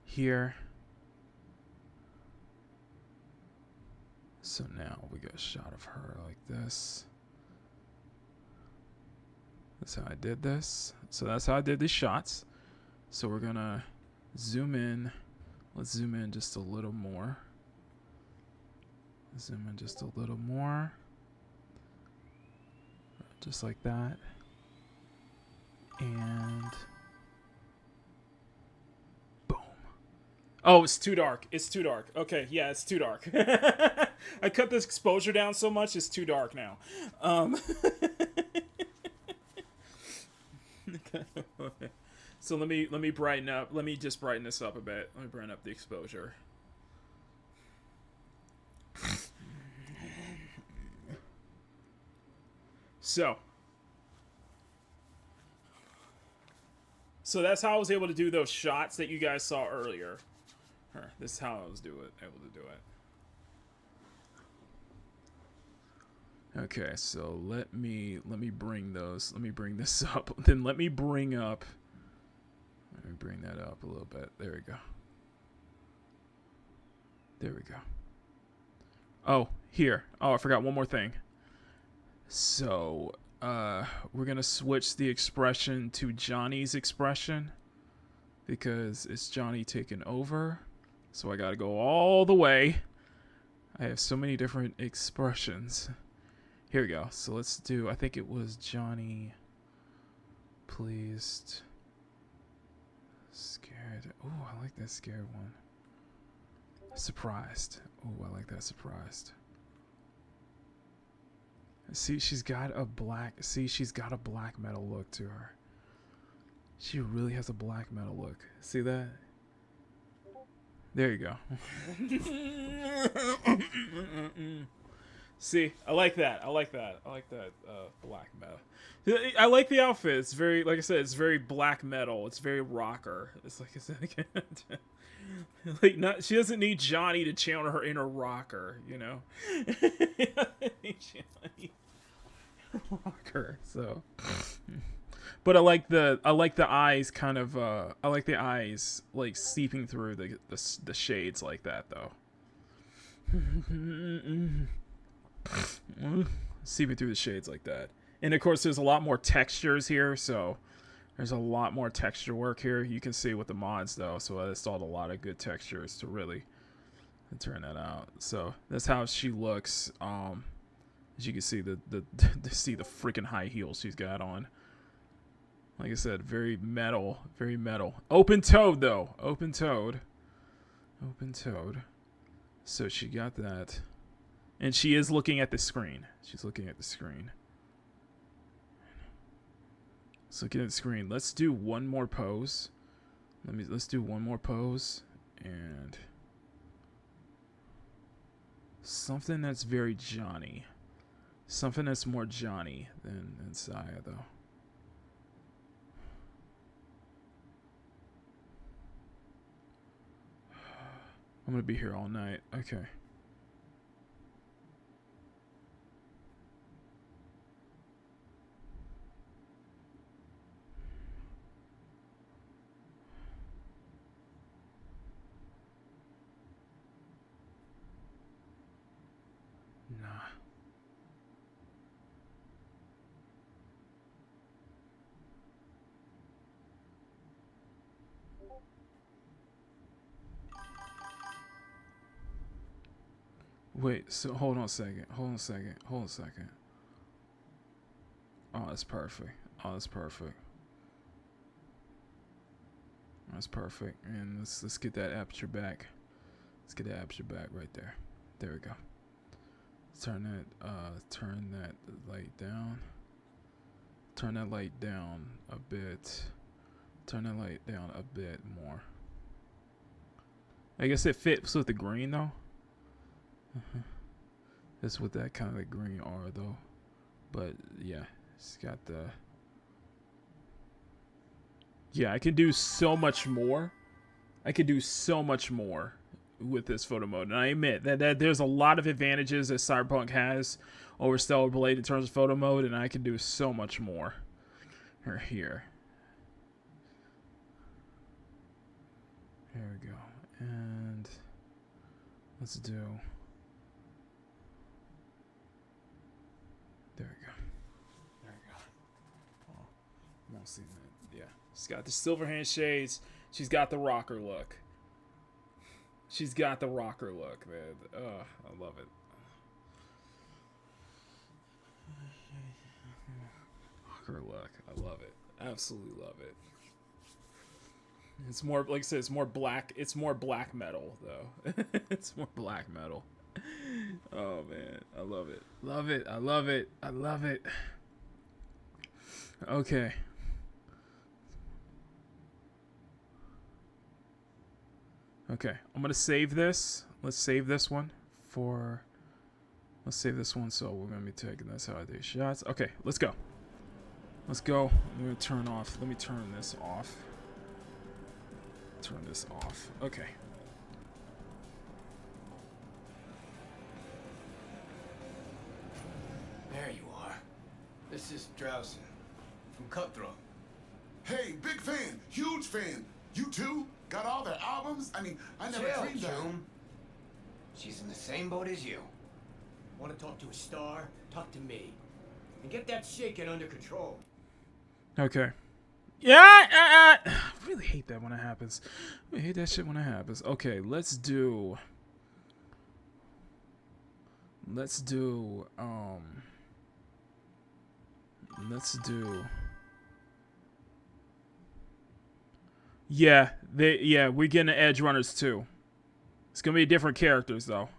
Here. So now we got a shot of her like this. That's how I did this. So that's how I did these shots. So we're gonna zoom in. Let's zoom in just a little more. Zoom in just a little more. Just like that. And boom. Oh, it's too dark. It's too dark. Okay, yeah, it's too dark. I cut this exposure down so much, it's too dark now. So let me brighten up. Let me just brighten this up a bit. Let me brighten up the exposure. So that's how I was able to do those shots that you guys saw earlier. This is how I was able to do it. Okay, so let me bring those. Let me bring this up. Then let me bring that up a little bit. There we go. There we go. Oh, here. Oh, I forgot one more thing. So, we're gonna switch the expression to Johnny's expression because it's Johnny taking over. So I gotta go all the way. I have so many different expressions. Here we go. So let's do, I think it was Johnny pleased, scared. Oh, I like that scared one. Surprised. Oh, I like that surprised. See, she's got a black metal look to her. She really has a black metal look. See that? There you go. See, I like that. I like that black metal. I like the outfit. It's very, like I said, it's very black metal. It's very rocker. It's like not. She doesn't need Johnny to channel her inner rocker, you know. Rocker. So, but I like the eyes kind of. I like the eyes like seeping through the shades like that though. Seeping through the shades like that. And of course there's a lot more textures here, so there's a lot more texture work here. You can see with the mods though, so I installed a lot of good textures to really turn that out. So that's how she looks. As you can see see the freaking high heels she's got on. Like I said, very metal, very metal. Open-toed though, open-toed. So she got that. And she is looking at the screen. She's looking at the screen. So looking at the screen. Let's do one more pose. Let's do one more pose. And something that's very Johnny. Something that's more Johnny than Saya though. I'm gonna be here all night. Okay. Nah. Wait, so hold on a second. Hold on a second. Hold on a second. Oh, that's perfect. Oh, that's perfect. That's perfect. And let's get that aperture back. Let's get the aperture back right there. There we go. Turn that light down. Turn that light down a bit. Turn that light down a bit more. I guess it fits with the green though. That's what that kind of the green are though. But yeah, it's got the. Yeah, I can do so much more. I could do so much more with this photo mode. And I admit that there's a lot of advantages that Cyberpunk has over Stellar Blade in terms of photo mode, and I can do so much more here. Here we go. And let's do. There we go. There we go. Oh, I won't see that. Yeah. She's got the silver hand shades. She's got the rocker look. She's got the rocker look, man. I love it. Rocker look. I love it. Absolutely love it. It's more, like I said, it's more black. It's more black metal, though. It's more black metal. Oh, man. I love it. Love it. I love it. I love it. Okay. Okay, I'm gonna save this. Let's save this one for. Let's save this one. So we're gonna be taking this how I do shots. Okay, let's go. Let's go. I'm gonna turn off. Let me turn this off. Turn this off. Okay. There you are. This is Drowson from Cutthroat. Hey, big fan, huge fan. You too? Got all their albums? I mean, I never dreamed that. She's in the same boat as you. Want to talk to a star? Talk to me. And get that shaking under control. Okay. Yeah, I really hate that when it happens. I hate that shit when it happens. Okay, let's do. Yeah, we're getting the Edge Runners too. It's gonna be different characters though.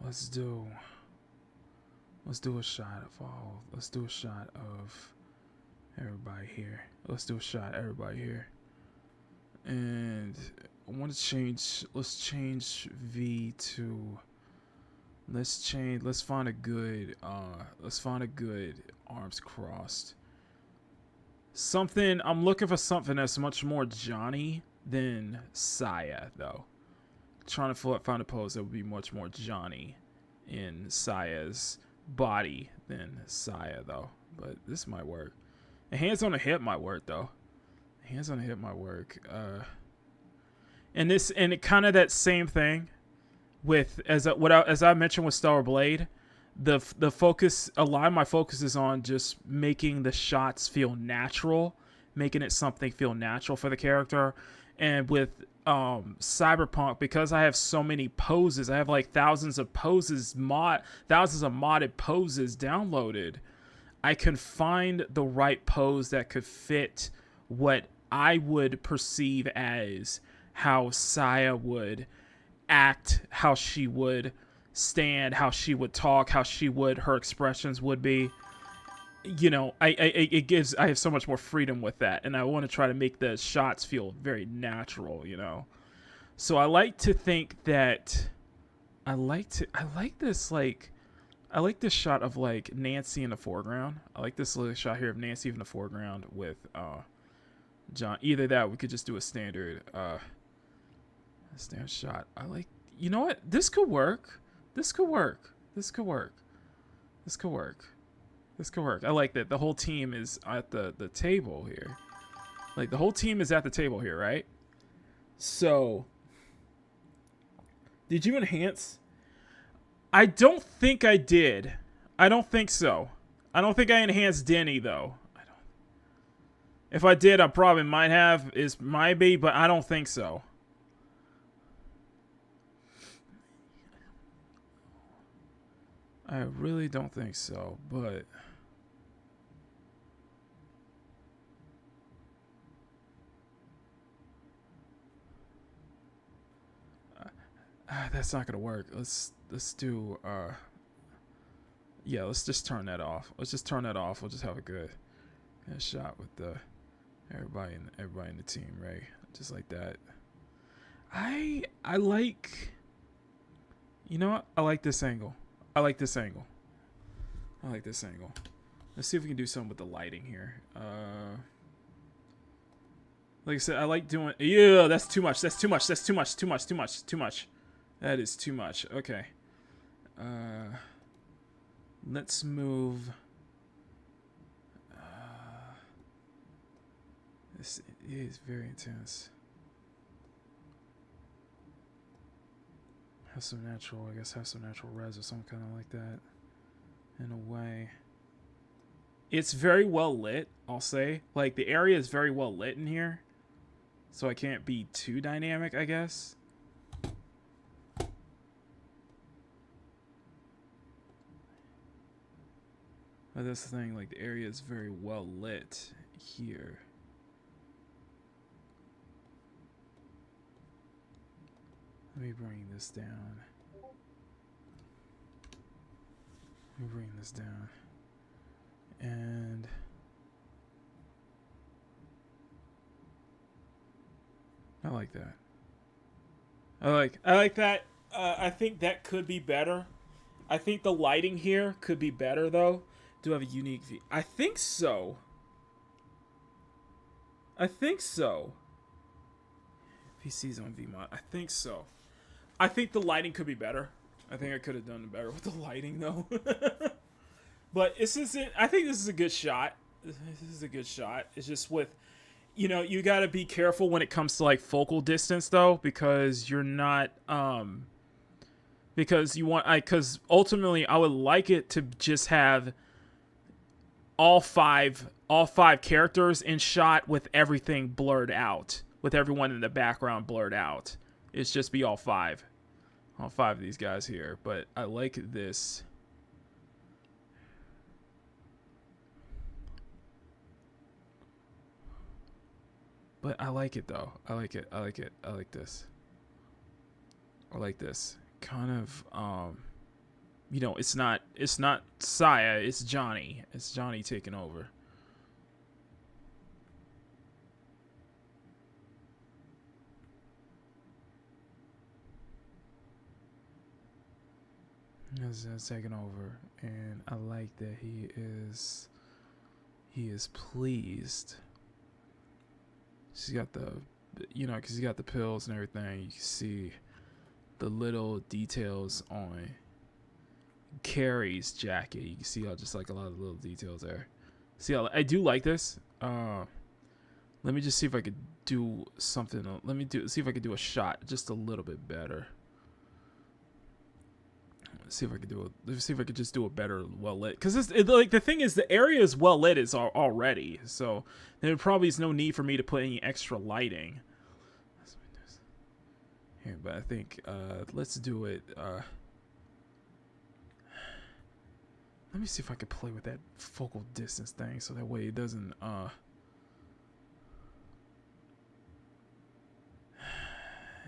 Let's do a shot of all. Let's do a shot of everybody here. Let's do a shot of everybody here. And I want to change. Let's change V to. Let's find a good. Let's find a good arms crossed. Something. I'm looking for something that's much more Johnny than Saya, though. Trying to find a pose that would be much more Johnny in Saya's body than Saya, though. But this might work. And hands on the hip might work, though. Hands on the hip might work. And it kind of that same thing with as I mentioned with Stellar Blade. The focus, a lot of my focus is on just making the shots feel natural, making it something feel natural for the character. And with Cyberpunk, because I have so many poses, I have like thousands of modded poses downloaded. I can find the right pose that could fit what I would perceive as how Saya would act, how she would stand, how she would talk, her expressions would be. You know, I have so much more freedom with that, and I want to try to make the shots feel very natural, you know. So I like to think that I like this shot of like Nancy in the foreground. I like this little shot here of Nancy in the foreground with John. Either that, or we could just do a standard shot. I like. You know what? This could work. This could work. This could work. This could work. This could work. I like that the whole team is at the table here. Like the whole team is at the table here, right? So, did you enhance? I don't think I did. I don't think so. I don't think I enhanced Denny though. I don't. If I did, I probably might have. Is might be, but I don't think so. I really don't think so, but that's not gonna work. Let's do yeah, let's just turn that off. Let's just turn that off. We'll just have a good shot with the everybody in the team, right? Just like that. I like, you know what? I like this angle. I like this angle. I like this angle. Let's see if we can do something with the lighting here. Like I said, I like doing. Yeah, that's too much. That's too much. That's too much. Too much. Too much. Too much. That is too much. Okay. Let's move. This is very intense. Have some natural, I guess, have some natural res or something kind of like that. In a way. It's very well lit, I'll say. Like, the area is very well lit in here. So I can't be too dynamic, I guess. But that's the thing, like, the area is very well lit here. Let me bring this down. Let me bring this down. And I like that. I like that. I think that could be better. I think the lighting here could be better though. Do have a unique view. I think so. I think so. PC's on VMod. I think so. I think the lighting could be better. I think I could have done better with the lighting though. But this isn't. I think this is a good shot. This is a good shot. It's just with, you know, you got to be careful when it comes to like focal distance though, because you're not because you want because ultimately I would like it to just have all five characters in shot with everything blurred out, with everyone in the background blurred out. It's just be all five of these guys here. But I like this. But I like it though. I like it. I like it. I like this. I like this. Kind of you know, it's not Saya, it's Johnny. It's Johnny taking over. He's taking over, and I like that he is pleased. She's got the, you know, because he got the pills and everything. You can see the little details on Carrie's jacket. You can see just like a lot of little details there. See, I do like this. Let me just see if I could do something. See if I could do a shot just a little bit better. See if I could do it. See if I could just do a better well lit. Because like the thing is, the area is well lit is already, so there probably is no need for me to put any extra lighting. Here, but I think let's do it. Let me see if I could play with that focal distance thing, so that way it doesn't.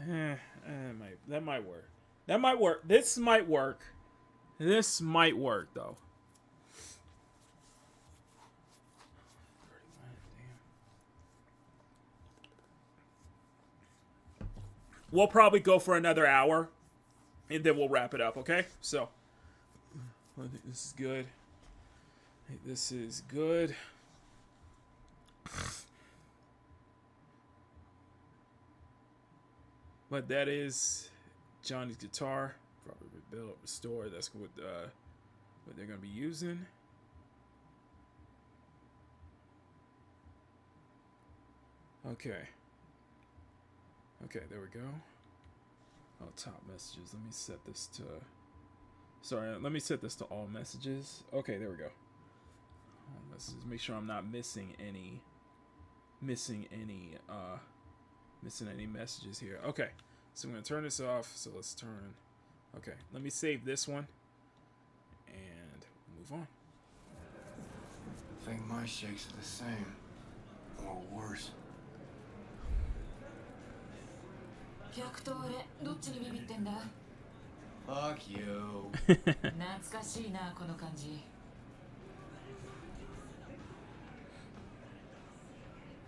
That might work. That might work. This might work. This might work, though. We'll probably go for another hour, and then we'll wrap it up, okay? So, I think this is good. I think this is good. But that is Johnny's guitar. Probably rebuilt, restored. That's what they're gonna be using. Okay. Okay, there we go. Oh, top messages. Let me set this to... Sorry, let me set this to all messages. Okay, there we go. All messages. Make sure I'm not missing any messages here. Okay, so I'm gonna turn this off. So let's turn... Okay, let me save this one and move on. I think my shakes are the same, or worse. Fuck you.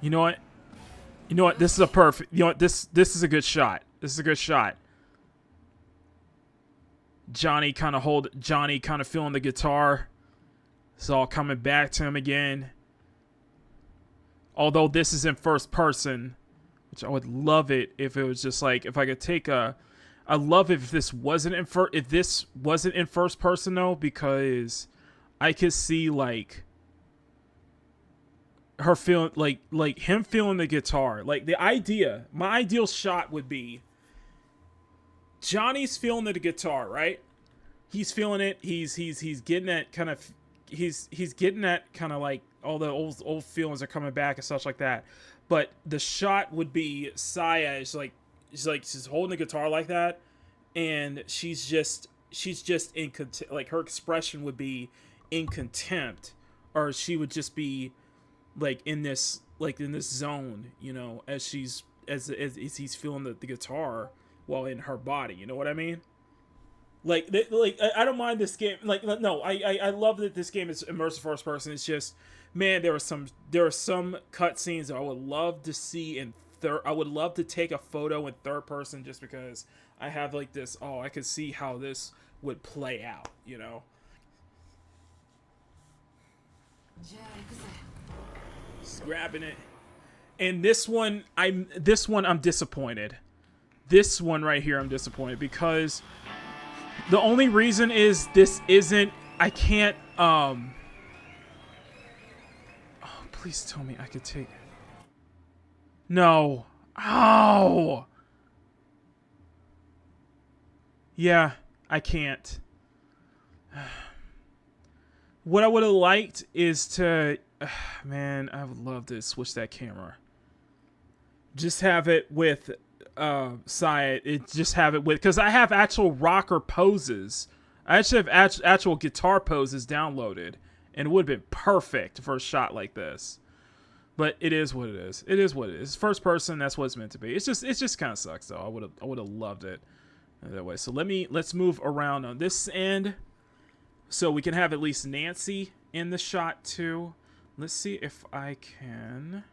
You know what? You know what? This is a perfect. You know what? This is a good shot. This is a good shot. Johnny kind of feeling the guitar. It's all coming back to him again. Although this is in first person, which I would love it if it was just like, if I could take a... I love if this wasn't in first person though, because I could see like her feeling like him feeling the guitar. Like my ideal shot would be Johnny's feeling the guitar, right? He's feeling it. He's getting that kind of he's getting that kind of like all the old feelings are coming back and such like that. But the shot would be Saya she's holding the guitar like that, and she's just in like her expression would be in contempt, or she would just be like in this zone, you know, as he's feeling the guitar while in her body. You know what I mean? Like I don't mind this game. Like, no, I love that this game is immersive first person. It's just, man, there are some cutscenes that I would love to see in I would love to take a photo in third person, just because I have like this. Oh, I could see how this would play out. You know. Just grabbing it, and this one I'm disappointed. This one right here I'm disappointed because the only reason is this isn't. I can't. Oh, please tell me I could take. No. Ow. Yeah, I can't. What I would have liked is to... Man, I would love to switch that camera. Just have it with Saya. Just have it with... Because I have actual rocker poses. I actually have actual guitar poses downloaded. And it would have been perfect for a shot like this. But it is what it is. It is what it is. First person, that's what it's meant to be. It just kind of sucks though. I would have loved it that way. So let's move around on this end, so we can have at least Nancy in the shot too. Let's see if I can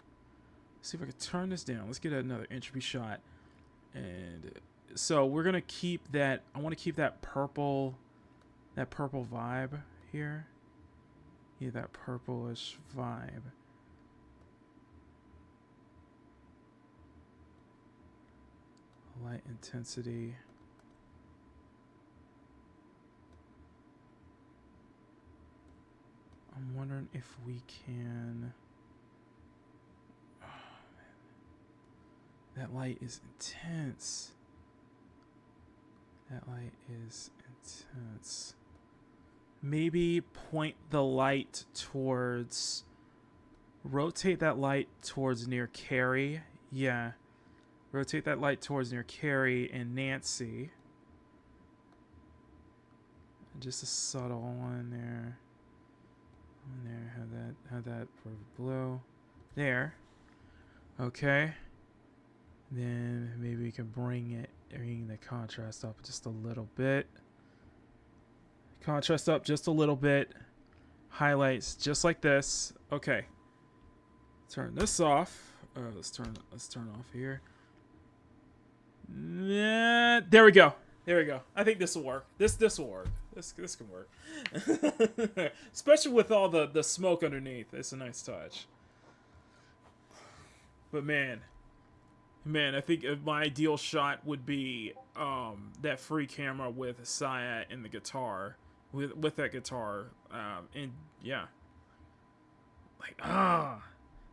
turn this down. Let's get another entropy shot. And so we're gonna keep that. I want to keep that purple vibe here. Yeah, that purplish vibe. Light intensity. I'm wondering if we can... Oh, man. That light is intense. That light is intense. Maybe point the light towards... Rotate that light towards near Carrie. Yeah. Rotate that light towards near Carrie and Nancy. Just a subtle one there. On there, have that for blue. There. Okay. Then maybe we can bring the contrast up just a little bit. Contrast up just a little bit. Highlights just like this. Okay. Turn this off. Let's turn off here. There we go. There we go. I think this will work. This will work. This can work. Especially with all the smoke underneath. It's a nice touch. But man, Man, I think my ideal shot would be that free camera with Sayat and the guitar, with that guitar, and yeah, like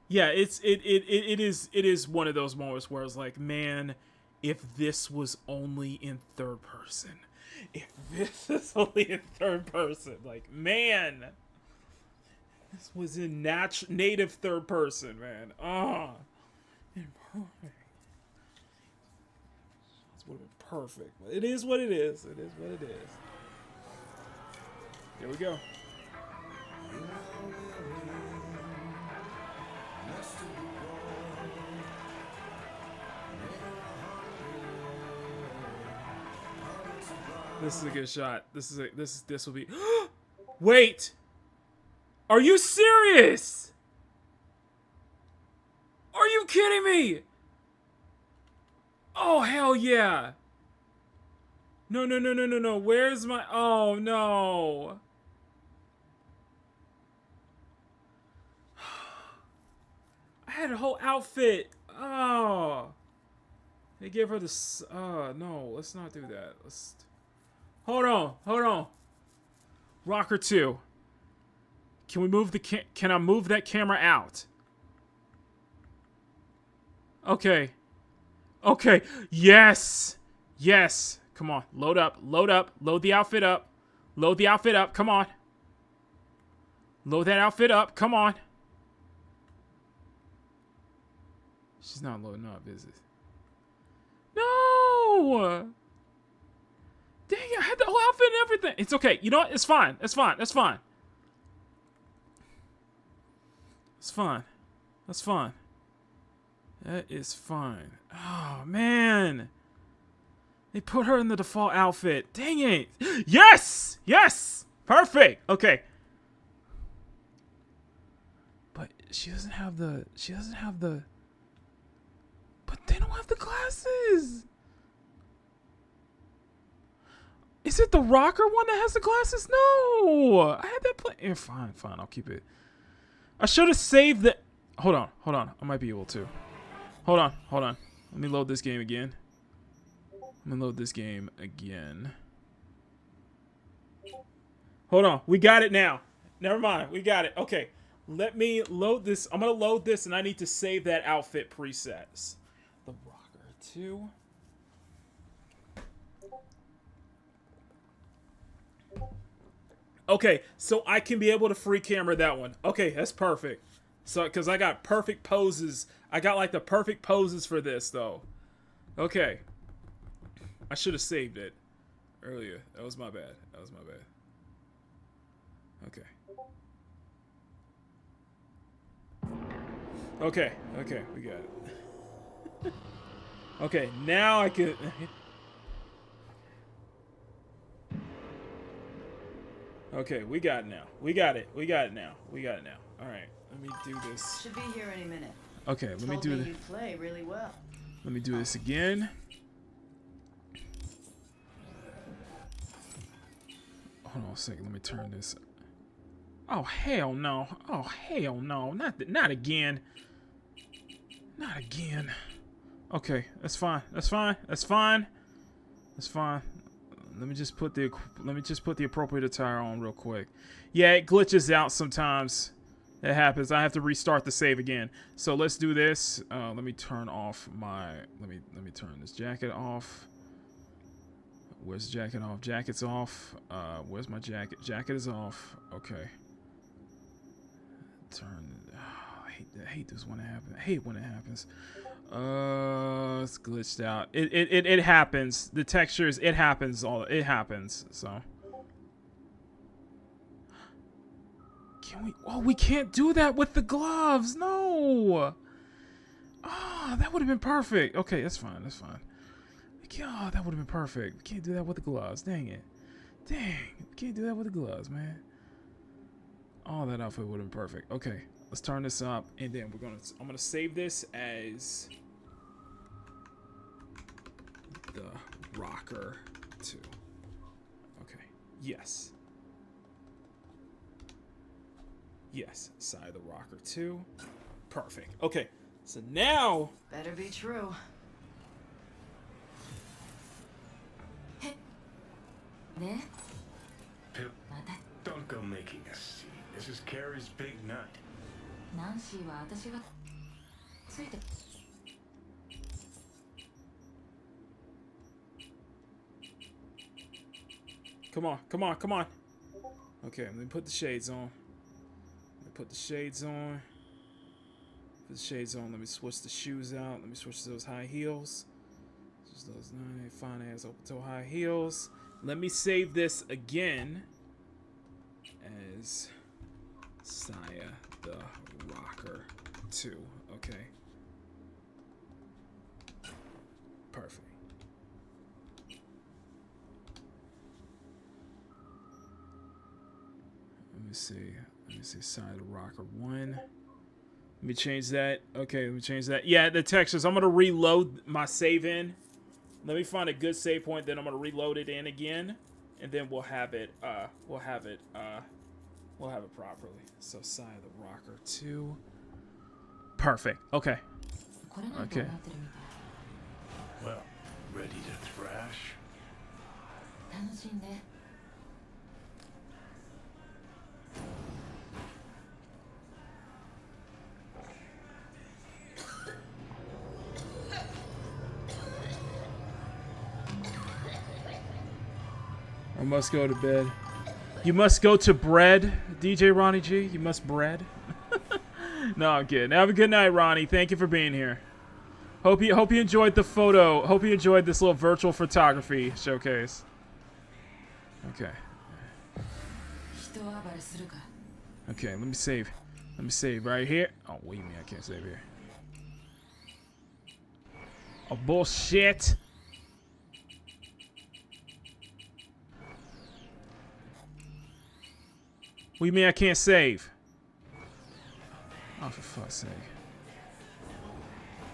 yeah, it is one of those moments where it's like, man, if this was only in third person, if this is only in third person, like, man, this was in native third person, man. Would have been perfect. But it is what it is. It is what it is. Here we go. This is a good shot. This will be. Wait. Are you serious? Are you kidding me? Oh, hell yeah. No. Where's my... Oh, no. I had a whole outfit. Oh. They gave her this... no. Let's not do that. Let's... Hold on. Rocker 2. Can we move the... Can I move that camera out? Okay. Okay, yes! Yes! Come on, load up, load the outfit up. Load the outfit up, come on. Load that outfit up, come on. She's not loading up, is it? No! Dang it, I had the whole outfit and everything. It's okay, you know what? It's fine, it's fine. It's fine. That is fine. Oh, man. They put her in the default outfit. Dang it. Yes! Yes! Perfect. Okay. But she doesn't have the... But they don't have the glasses. Is it the rocker one that has the glasses? No! I had that fine. I'll keep it. I should have saved the... Hold on. I might be able to. Hold on. Let me load this game again. Hold on. We got it now. Never mind. We got it. Okay. Let me load this. I'm going to load this, and I need to save that outfit presets. The Rocker 2. Okay. So I can be able to free camera that one. Okay. That's perfect. So, because I got perfect poses. I got, like, the perfect poses for this, though. Okay. I should have saved it earlier. That was my bad. Okay. Okay, we got it. Okay, now I can... Okay, we got it now. We got it now. All right, let me do this. Should be here any minute. Okay, let me do this. You play really well. Let me do this again. Hold on a second. Let me turn this. Oh hell no! Not again! Not again! Okay, that's fine. Let me just put the appropriate attire on real quick. Yeah, it glitches out sometimes. It happens. I have to restart the save again. So let's do this. Let me turn off my. Let me turn this jacket off. Where's the jacket off? Jacket's off. Where's my jacket? Jacket is off. Okay. Turn. Oh, I hate this when it happens. I hate when it happens. It's glitched out. It happens. The textures. It happens. It happens. So. Can we? Oh, we can't do that with the gloves. No. Oh, that would have been perfect. Okay, that's fine. Oh, that would have been perfect. We can't do that with the gloves. Dang it. Dang. We can't do that with the gloves, man. Oh, that outfit would have been perfect. Okay, let's turn this up, and then I'm gonna save this as the Rocker 2. Okay. Yes. Side of the Rocker 2. Perfect. Okay. So now. Better be true. Pip, don't go making a scene. This is Carrie's big nut. Come on, come on, come on. Okay, let me put the shades on. Let me put the shades on. Put the shades on. Let me switch the shoes out. Let me switch those high heels. Just those fine ass open toe high heels. Let me save this again as Saya the Rocker 2. Okay. Perfect. Let me see. Let me see. Saya the Rocker 1. Let me change that. Okay, let me change that. Yeah, the textures. I'm gonna reload my save in. Let me find a good save point, then I'm gonna reload it in again, and then we'll have it properly. So Saya the Rocker 2. Perfect. Okay. Okay. Well, ready to thrash? I must go to bed. You must go to bread, DJ Ronnie G. You must bread. No, I'm kidding. Have a good night, Ronnie. Thank you for being here. Hope you enjoyed the photo. Hope you enjoyed this little virtual photography showcase. Okay. Okay, let me save. Let me save right here. Oh, wait a minute. I can't save here. Oh, bullshit. What do you mean I can't save? Oh, for fuck's sake.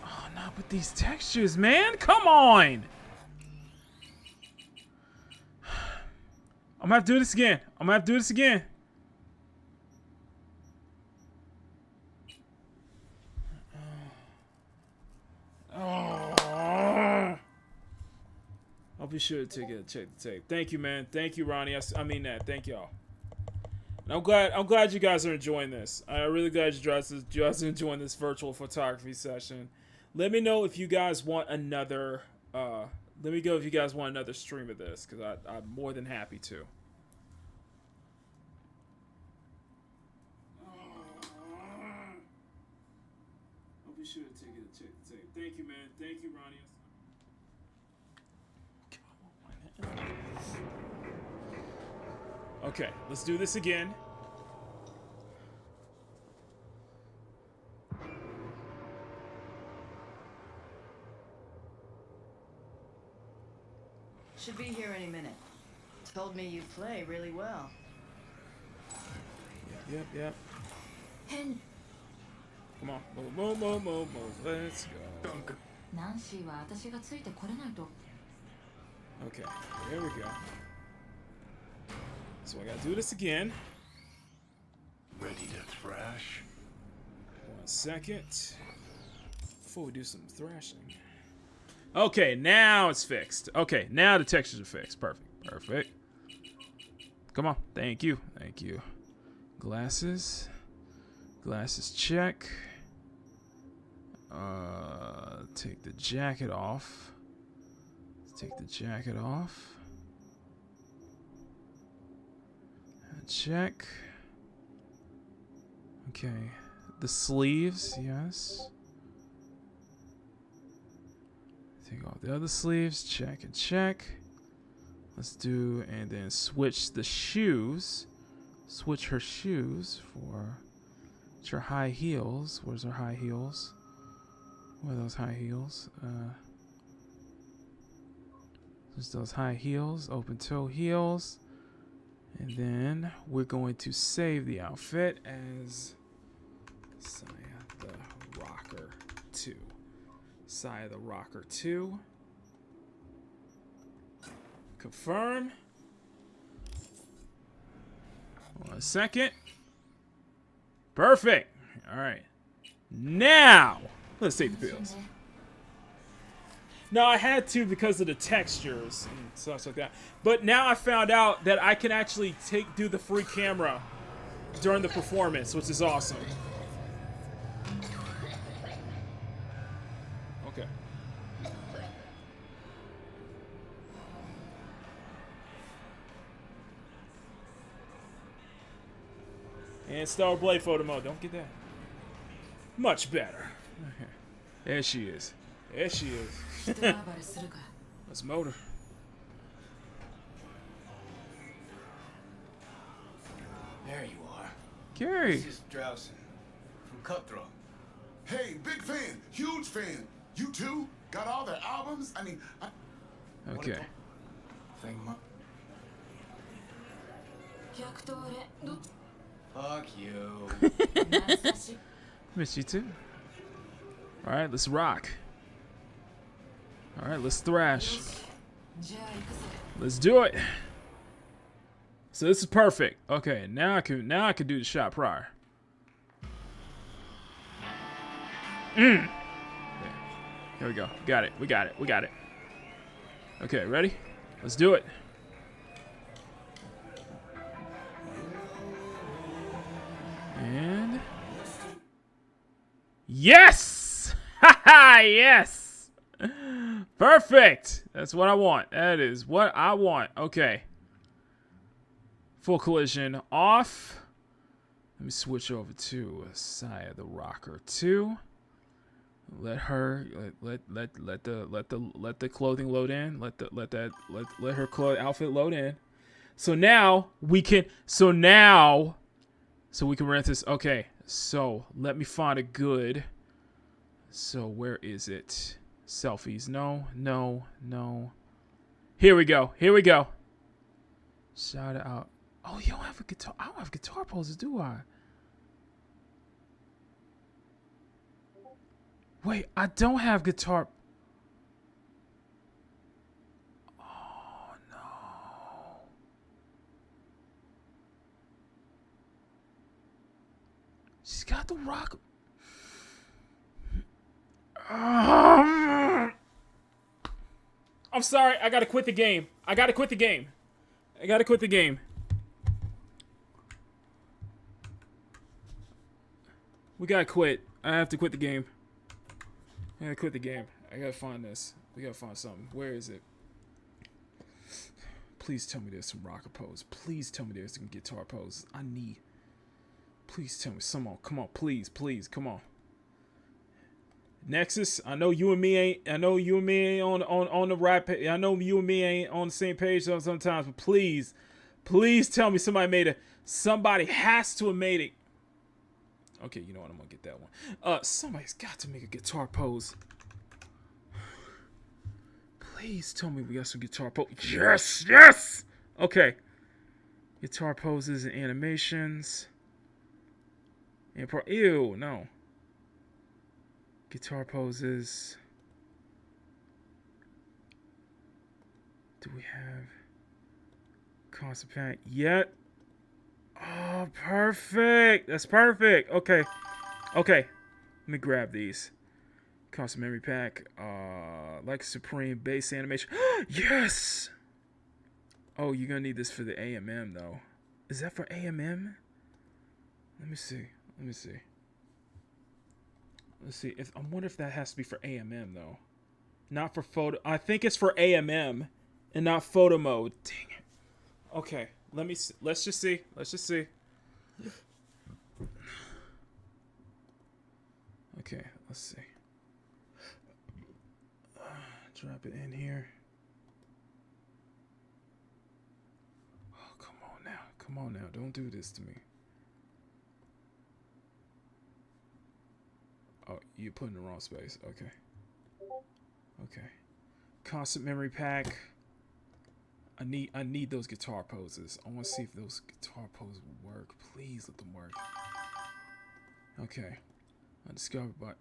Oh, not with these textures, man. Come on. I'm gonna have to do this again. I'm gonna have to do this again. Oh. I'll be sure to check the tape. Thank you, man. Thank you, Ronnie. I mean that. Thank y'all. And I'm glad you guys are enjoying this. I'm really glad you guys are enjoying this virtual photography session. Let me know if you guys want another. Let me know if you guys want another stream of this, because I'm more than happy to. I'll be sure to check the tape. Thank you, man. Thank you, Ronnie. Okay, let's do this again. Should be here any minute. Told me you play really well. Yep. Come on, move. Let's go. Okay, there we go. So I gotta do this again. Ready to thrash? 1 second. Before we do some thrashing. Okay, now it's fixed. Okay, now the textures are fixed. Perfect. Come on. Thank you. Glasses check. Take the jacket off. Check. Okay. The sleeves, yes. Take off the other sleeves. Check and check. Let's do, and then switch the shoes. Switch her shoes for her high heels. Where's her high heels? Where are those high heels? Just those high heels, open toe heels. And then we're going to save the outfit as Saya the Rocker 2. Saya the Rocker 2. Confirm. 1 second. Perfect. All right. Now, let's take the pills. No, I had to because of the textures and stuff like that. But now I found out that I can actually do the free camera during the performance, which is awesome. Okay. And Stellar Blade photo mode. Don't get that. Much better. Okay. There she is. There she is. Let's motor. There you are. Gary. This is Drowson from Cutthroat. Hey, big fan, huge fan. You too? Got all their albums? I mean, Okay. Fuck you. Miss you too. All right, let's rock. All right, let's thrash. Let's do it. So this is perfect. Okay, now I can do the shot prior. Okay. Here we go. Got it. We got it. We got it. Okay, ready? Let's do it. And yes! Haha, yes! Perfect! That's what I want. That is what I want. Okay. Full collision off. Let me switch over to Saya the Rocker 2. Let her let the clothing load in. Let her outfit load in. So now we can rent this. Okay, so let me find a good. So where is it? Selfies. No. Here we go. Shout out. Oh, you don't have a guitar. I don't have guitar poses, do I? Wait, I don't have guitar. Oh, no. She's got the rock. I'm sorry. I gotta quit the game. We gotta quit. I have to quit the game. I gotta find this. We gotta find something. Where is it? Please tell me there's some rocker pose. Please tell me there's some guitar pose. Please tell me. Come on. Please. Come on. Nexus, I know you and me ain't on the right page. I know you and me ain't on the same page sometimes, but please tell me somebody has to have made it. Okay, you know what? I'm gonna get that one. Somebody's got to make a guitar pose. Please tell me we got some guitar pose. Yes! Okay. Guitar poses and animations. Ew, no. Guitar poses. Do we have concept pack yet? Oh, perfect. That's perfect. Okay. Let me grab these. Constant memory pack. Like Supreme bass animation. Yes! Oh, you're gonna need this for the AMM though. Is that for AMM? Let me see. I wonder if that has to be for AMM though. Not for photo. I think it's for AMM and not photo mode. Dang it. Okay. Let's just see. Okay, let's see. Drop it in here. Oh, come on now. Don't do this to me. Oh, you're putting the wrong space. Okay. Constant memory pack. I need those guitar poses. I want to see if those guitar poses will work. Please let them work. Okay. Undiscovered, but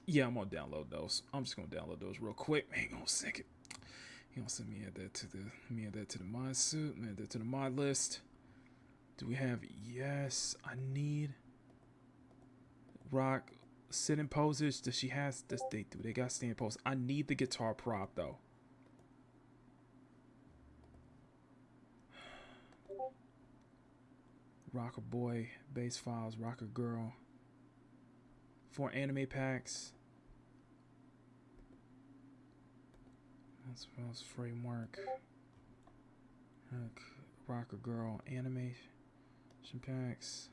yeah, I'm gonna download those. I'm just gonna download those real quick. Hang on a second. He gonna send me add that to the mod suit. Add that to the mod list. Do we have? Yes, I need rock sitting poses. Does she has? Does they do? They got stand pose. I need the guitar prop though. Rocker boy, bass files, rocker girl. 4 anime packs. That's framework. Rocker girl animation packs.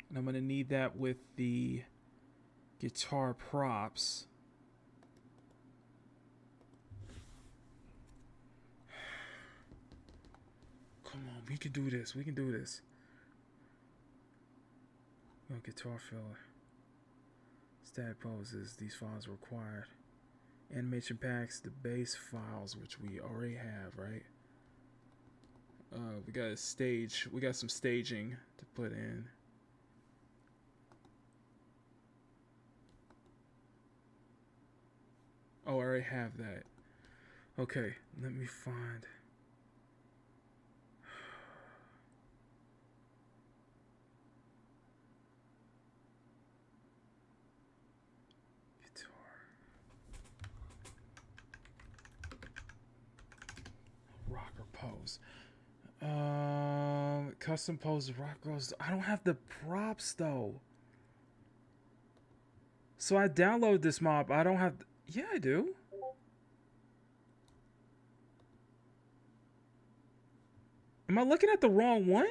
And I'm gonna need that with the guitar props. Come on, we can do this. We can do this. Oh, guitar filler. Stat poses. These files are required. Animation packs, the base files, which we already have, right? We got a stage. We got some staging to put in. Oh, I already have that. Okay, let me find. Rocker pose. Custom pose rock girls. I don't have the props though. So I download this mob. I don't have. Yeah, I do. Am I looking at the wrong one?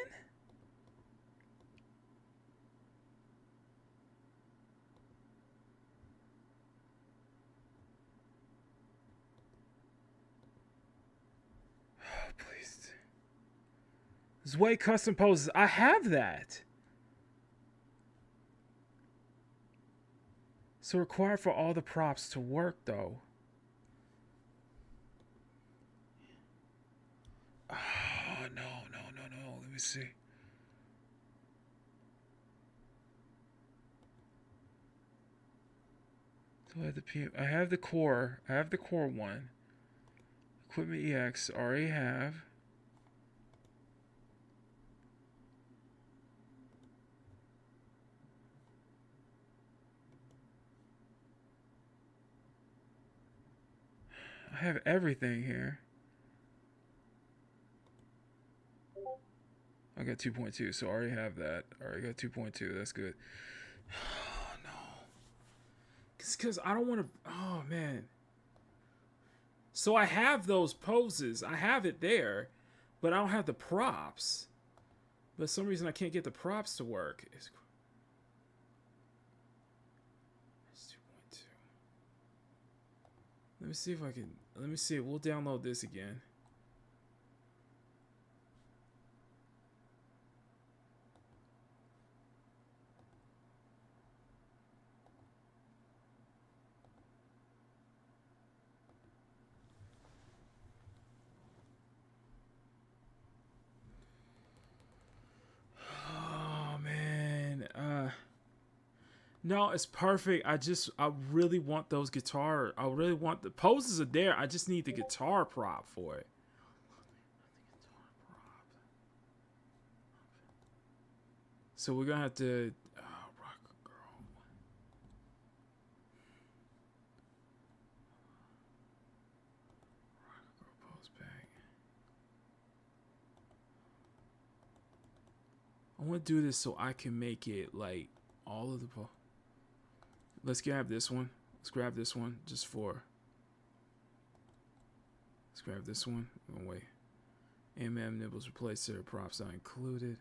Please. Zway custom poses. I have that. So required for all the props to work though. Oh, no. Let me see. So I have the PM. I have the core. I have the core one. Equipment EX. Already have. I have everything here. I got 2.2, so I already have that. Already got 2.2. That's good. Oh, no. Because I don't want to... Oh, man. So I have those poses. I have it there, but I don't have the props. But for some reason, I can't get the props to work. It's 2.2. Let me see if I can... Let me see. We'll download this again. No, it's perfect. I really want those guitar. I really want the poses are there. I just need the guitar prop for it. So we're gonna have to rock a girl. Rock a girl pose back. I want to do this so I can make it like all of the pose. Let's grab this one. Let's grab this one just for. Let's grab this one. Oh, wait. Nibbles replacer. Props not included.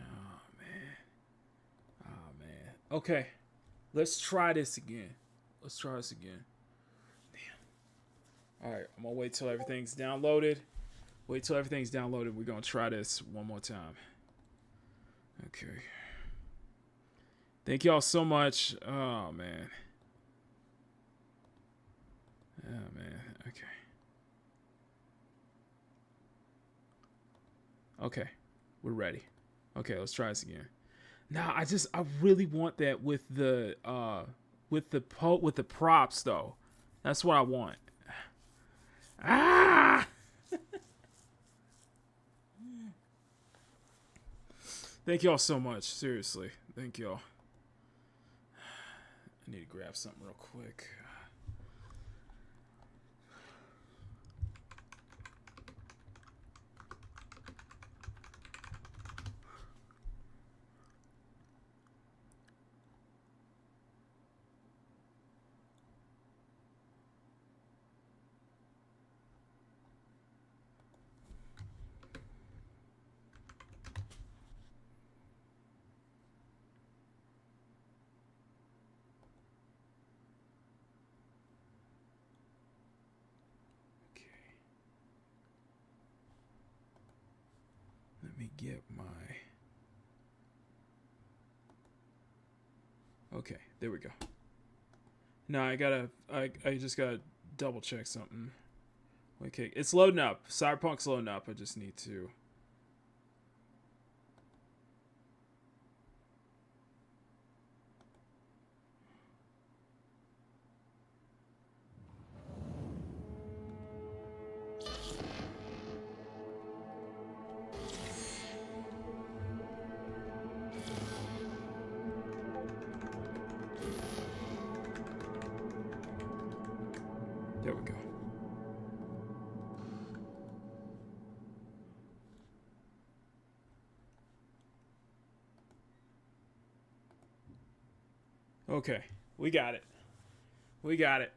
Oh, man. Oh, man. Okay. Let's try this again. Damn. All right. I'm going to wait till everything's downloaded. We're going to try this one more time. Okay. Thank y'all so much. Oh, man. Okay. Okay. We're ready. Okay, let's try this again. Now, I really want that with the props though. That's what I want. Ah! Thank y'all so much. Seriously. Thank y'all. I need to grab something real quick. Let me get my... Okay, there we go. No, I just gotta double check something. Okay, it's loading up. Cyberpunk's loading up. I just need to... There we go. Okay, we got it. We got it.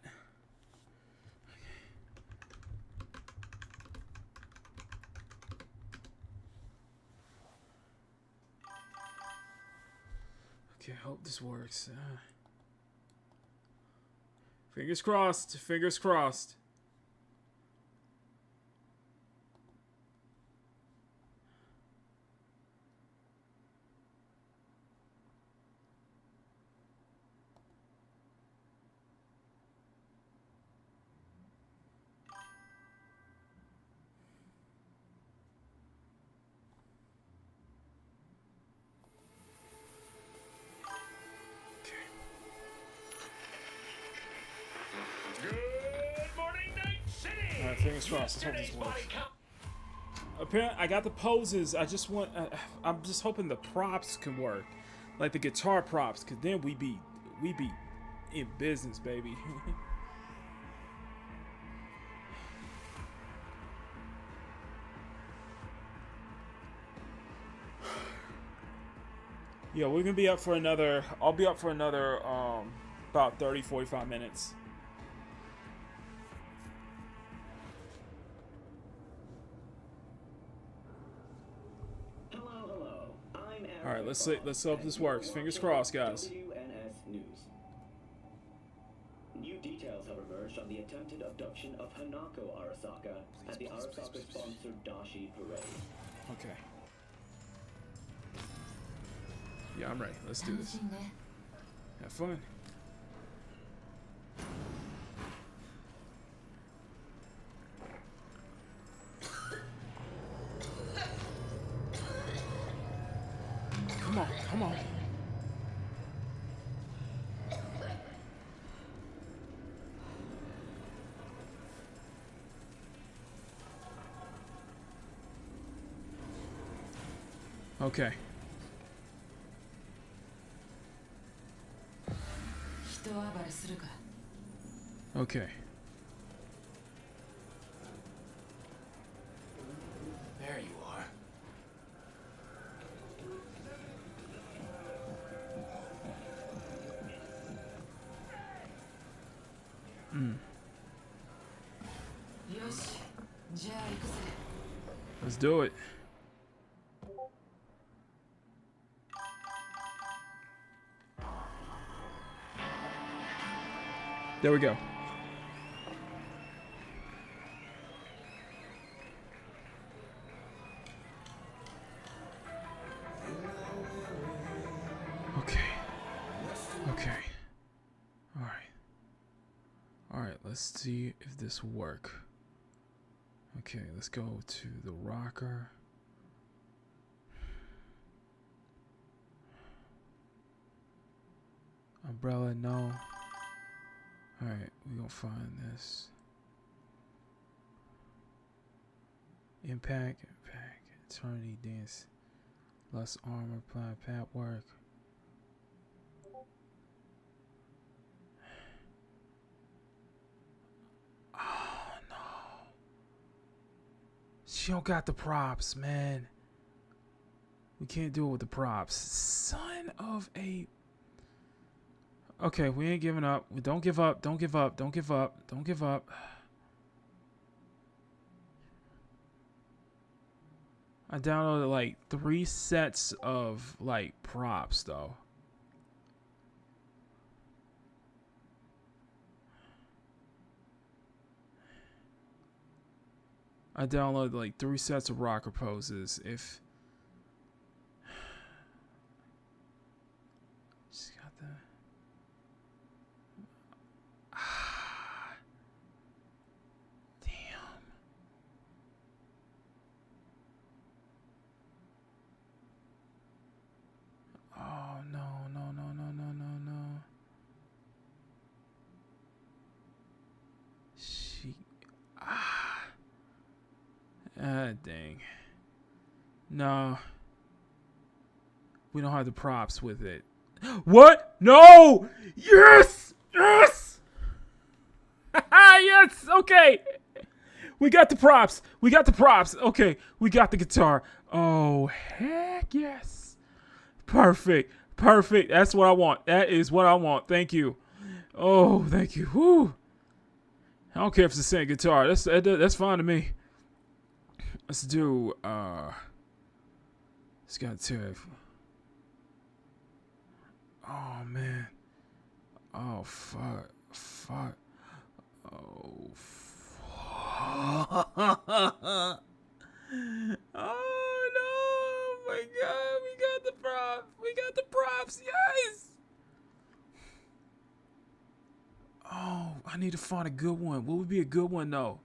Okay, I hope this works. Fingers crossed. Fingers crossed. Alright, fingers crossed. Let's hope this works. Apparently, I got the poses. I just want... I'm just hoping the props can work. Like the guitar props, because then we be in business, baby. Yeah, we're gonna be up for another... I'll be up for another, about 30-45 minutes. All right, let's see. Let's hope this works. Fingers crossed, guys. WNS News. New details have emerged on the attempted abduction of Hanako Arasaka at the Arasaka-sponsored Dashi Parade. Okay. Yeah, I'm ready. Let's do this. Have fun. Come on, come on. Okay. Okay. There you are. Let's do it. There we go. Okay. Okay. All right. All right, let's see if this will work. Okay, let's go to the rocker. Umbrella, no. Alright, we're gonna find this. Impact, Eternity Dance. Less armor, pad work. Oh no. She don't got the props, man. We can't do it with the props. Son of a... Okay, we ain't giving up. Don't give up. Don't give up. Don't give up. Don't give up. I downloaded like 3 sets of like props though. I downloaded like 3 sets of rocker poses. If she's got the damn. Oh no. She dang. No. We don't have the props with it. What? No! Yes! Yes! Yes! Okay. We got the props. We got the props. Okay. We got the guitar. Oh, heck yes. Perfect. Perfect. That's what I want. That is what I want. Thank you. Oh, thank you. Whew. I don't care if it's the same guitar. That's fine to me. Let's do it's got Tiff. Oh man. Oh fuck. Oh fuck. Oh no. Oh my god. We got the props. We got the props. Yes. Oh, I need to find a good one. What would be a good one though?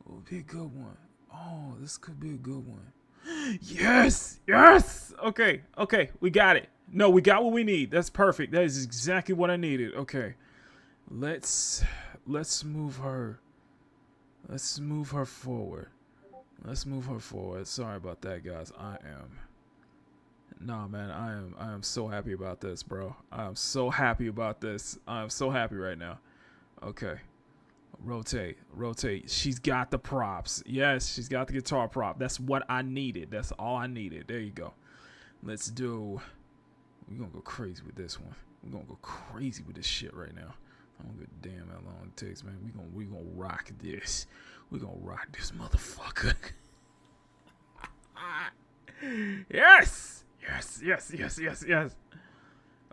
What would be a good one? Oh, this could be a good one. Yes! Yes! Okay, we got it. No, we got what we need. That's perfect. That is exactly what I needed. Okay. Let's move her. Let's move her forward. Sorry about that, guys. Nah, man, I am so happy about this, bro. I am so happy about this. I am so happy right now. Okay. Rotate. She's got the props. Yes, she's got the guitar prop. That's what I needed. That's all I needed. There you go. We're gonna go crazy with this one. We're gonna go crazy with this shit right now. I don't give a damn how long it takes, man. We gonna rock this. We gonna rock this motherfucker. Yes.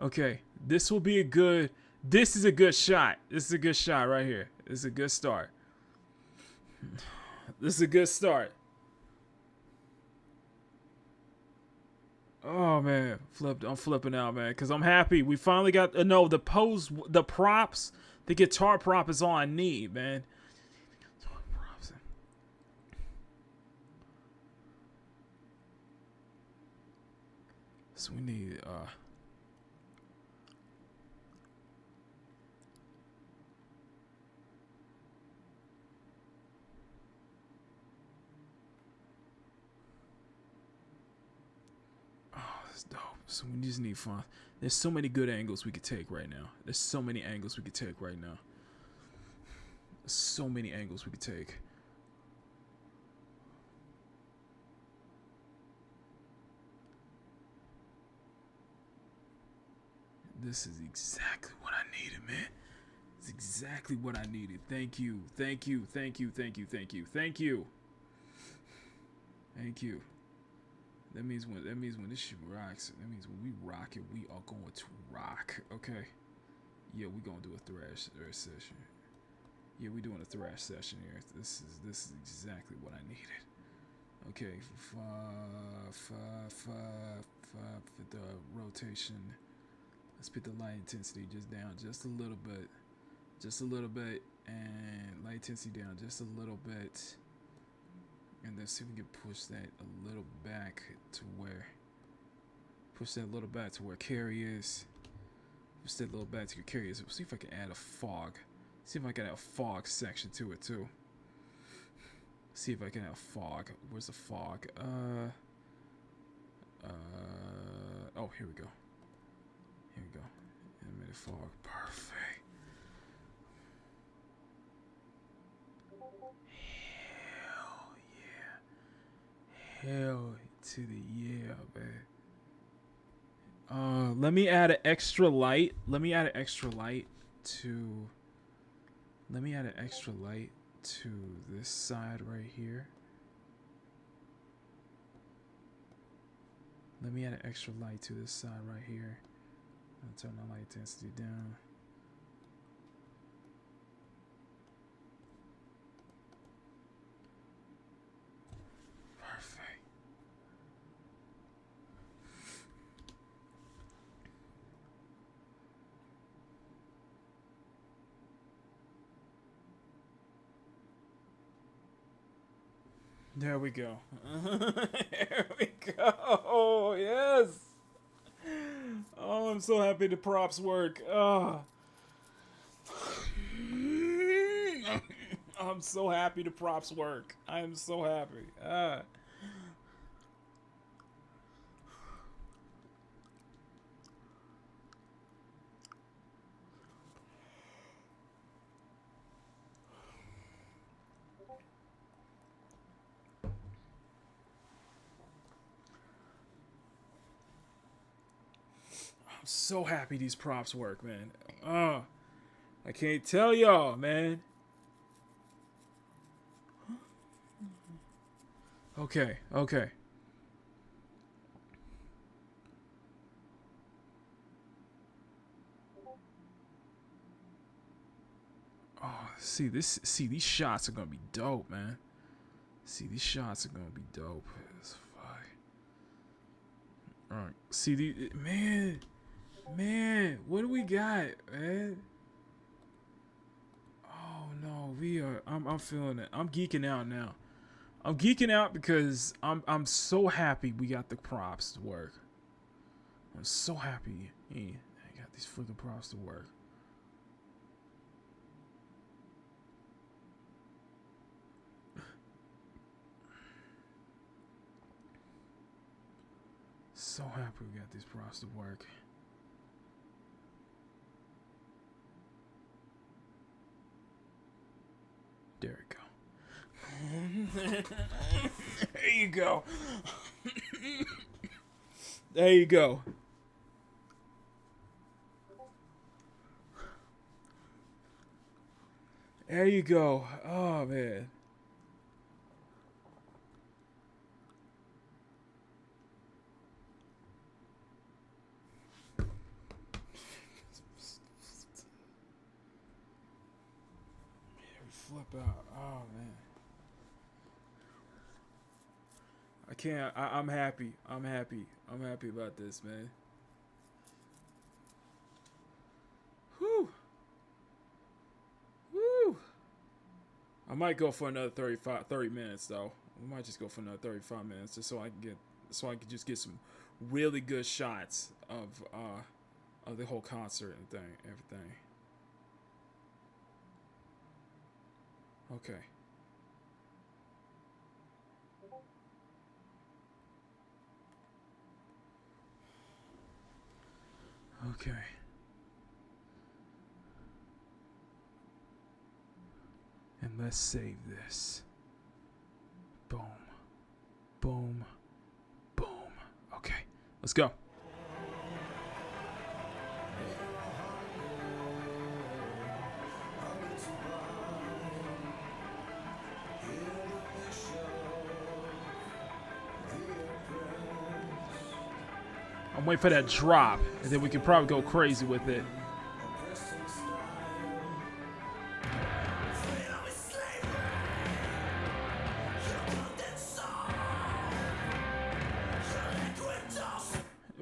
Okay, this will be a good. This is a good shot. This is a good shot right here. This is a good start. Oh man, I'm flipping out, man, because I'm happy. We finally got the props, the guitar prop is all I need, man. So we need dope. So we just need fun. There's so many good angles we could take right now. This is exactly what I needed, man. It's exactly what I needed. Thank you. That means when this shit rocks, that means when we rock it, we are going to rock. Okay. Yeah, we're gonna do a thrash session. Yeah, we're doing a thrash session here. This is exactly what I needed. Okay, for the rotation. Let's put the light intensity just down just a little bit, and light intensity down just a little bit. And then see if we can push that a little back to where Carrie is. Push that a little back to where Carrie is. See if I can add a fog. See if I can add a fog section to it too. See if I can add a fog. Where's the fog? Oh, here we go. Here we go. Animated fog. Perfect. Hell to the yeah, man. Let me add an extra light. Let me add an extra light to this side right here. Let me add an extra light to this side right here. I'll turn the light intensity down. Perfect. There we go. There we go. Yes. Oh, I'm so happy the props work. Oh. I'm so happy the props work. I am so happy. I'm so happy these props work, man. I can't tell y'all, man. Okay, okay. Oh, see these shots are gonna be dope, man. See, these shots are gonna be dope. It's fine. Alright. See the man, what do we got, man? Oh no, I'm feeling it. I'm geeking out now. I'm geeking out because I'm so happy we got the props to work. I'm so happy. I got these freaking props to work. So happy we got these props to work. There we go. There you go. There you go. There you go. Oh, man. Flip out. Oh, man. I can't. I'm happy. I'm happy. I'm happy about this, man. Whew. Woo. I might go for another 30 minutes though. We might just go for another 35 minutes just so I can just get some really good shots of the whole concert and everything. Okay. Okay. And let's save this. Boom. Boom. Boom. Okay. Let's go. I'm waiting for that drop, and then we can probably go crazy with it.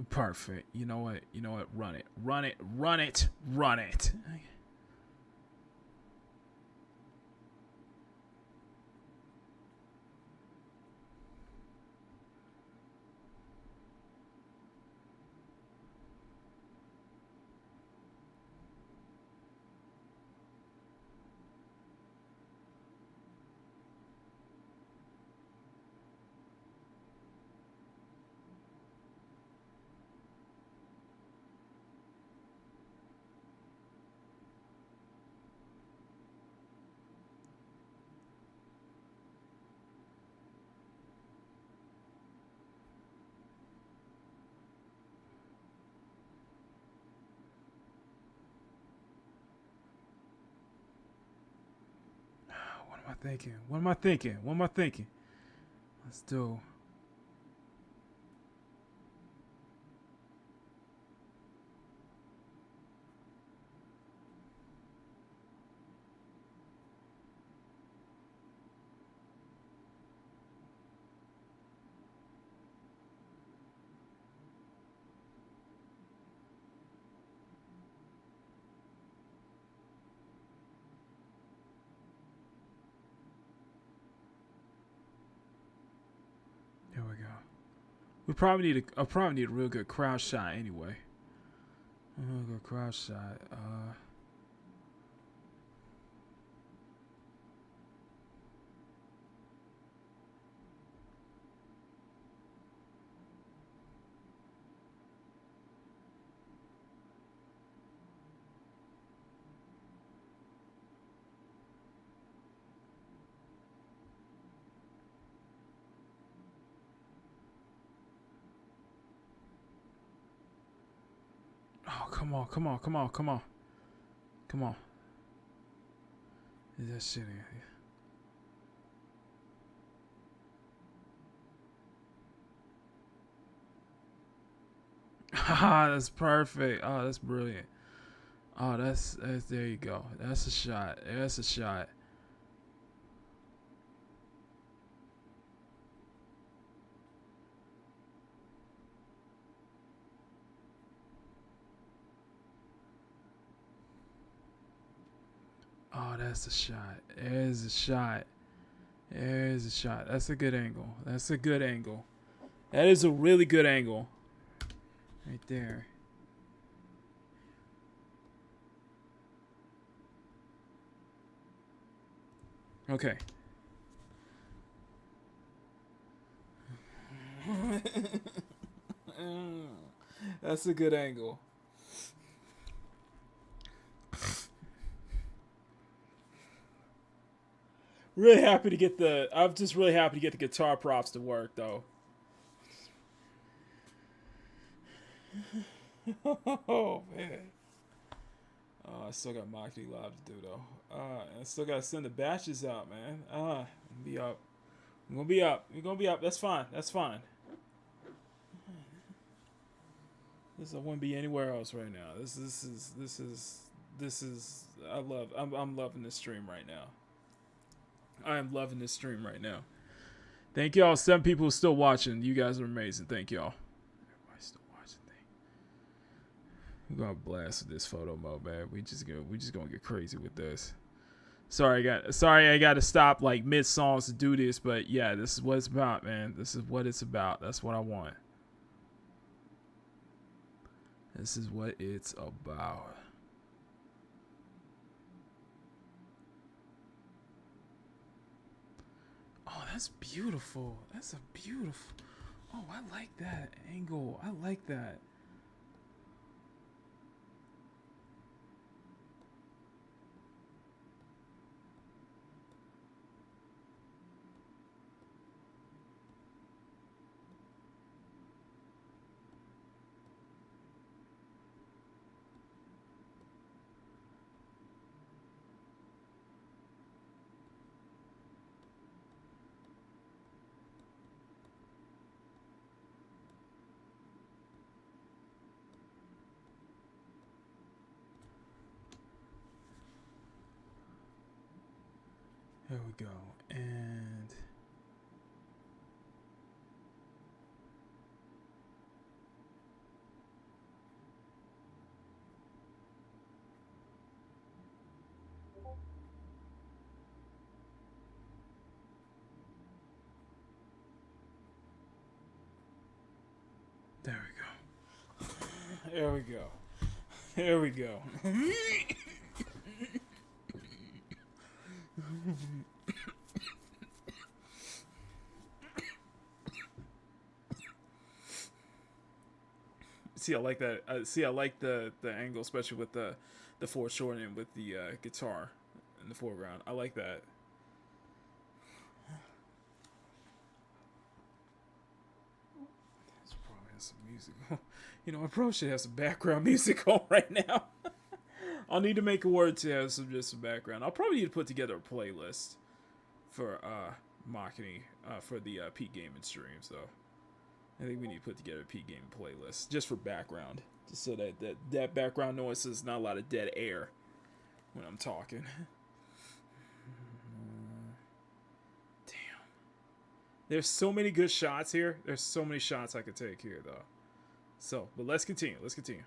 Perfect. You know what? You know what? Run it. Run it. Run it. Run it. thinking? What am I thinking? What am I thinking? Let's do. There we go. We probably need I probably need a real good crowd shot anyway. A real good crowd shot. Oh, come on, come on, come on, come on. Come on. Is that shit in here? Haha, that's perfect. Oh, that's brilliant. Oh, that's there you go. That's a shot. That's a shot. Oh, that's a shot. There's a shot. There's a shot. That's a good angle. That's a good angle. That is a really good angle. Right there. Okay. That's a good angle. Really happy to get the. I'm just really happy to get the guitar props to work, though. Oh man. Oh, I still got Makini Live to do though. And I still gotta send the batches out, man. I'm gonna be up. I'm gonna be up. You're gonna be up. That's fine. That's fine. I wouldn't be anywhere else right now. This is. I'm loving this stream right now. I am loving this stream right now. Thank y'all. 7 people still watching. You guys are amazing. Thank y'all. Everybody's still watching. We're gonna blast with this photo mode, man. We just gonna get crazy with this. Sorry, I got to stop like mid songs to do this, but yeah, this is what it's about, man. This is what it's about. That's what I want. This is what it's about. Oh, that's beautiful. That's a beautiful. Oh, I like that angle. I like that. There we go. And there we go. There we go. There we go. See, I like that. I like the angle, especially with the foreshortening with the guitar in the foreground. I like that. This probably has some music. You know, I probably should have some background music on right now. I'll need to make a word to have some background. I'll probably need to put together a playlist. for Makini for the Peak Gaming stream. So I think we need to put together a Peak Gaming playlist just for background, just so that background noise is not a lot of dead air when I'm talking. Damn, there's so many good shots here. There's so many shots I could take here though. So, but let's continue. Let's continue.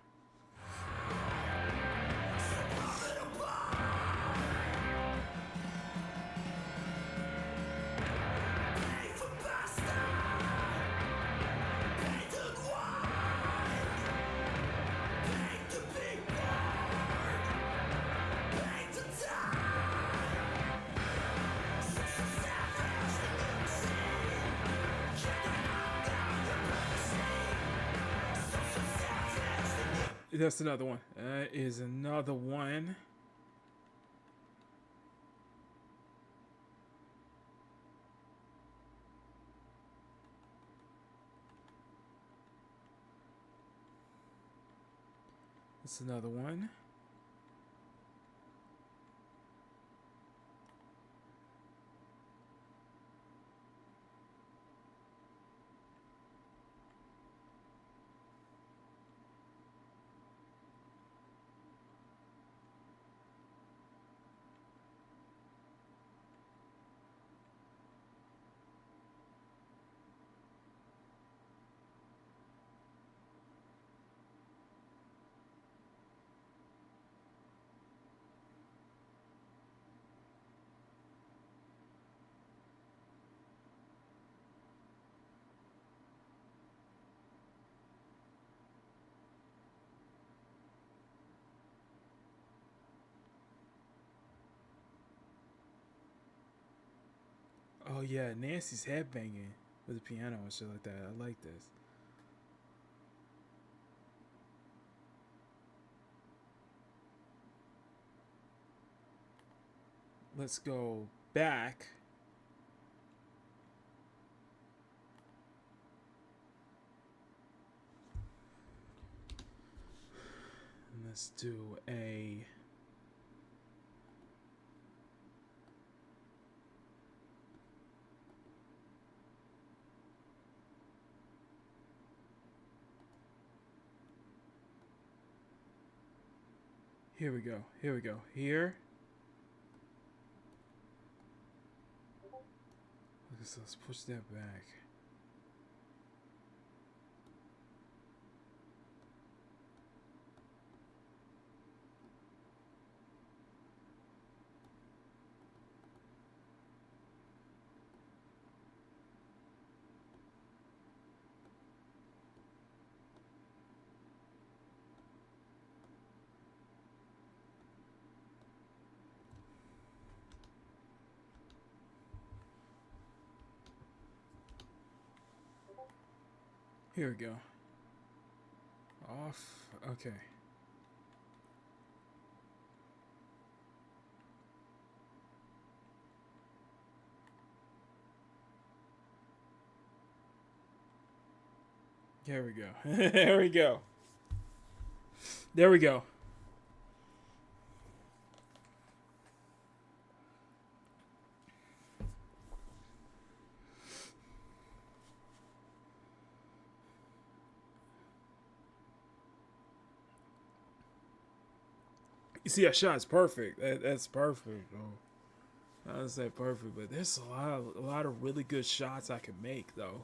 That's another one. That is another one. That's another one. Oh yeah, Nancy's headbanging with the piano and shit like that. I like this. Let's go back. And let's do a... Here we go. Here we go. Here. Let's push that back. Here we go. Off. Okay. There we go. There we go. There we go. You see, that shot's perfect. That's perfect. Oh, I would say perfect, but there's a lot of really good shots I can make though.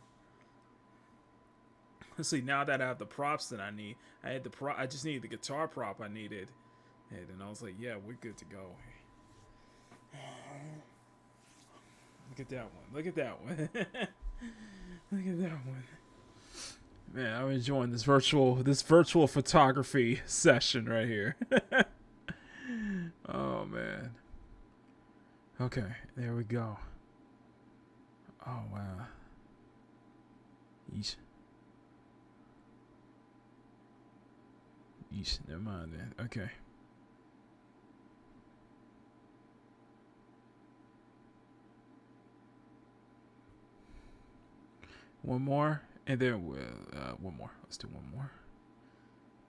Let's see. Now that I have the props that I need, I just needed the guitar prop I needed, and then I was like, yeah, we're good to go. Look at that one. Look at that one. Look at that one. Man, I'm enjoying this virtual photography session right here. Oh man. Okay, there we go. Oh wow. Yeesh. Yeesh, never mind then. Okay. One more, and then we'll one more. Let's do one more.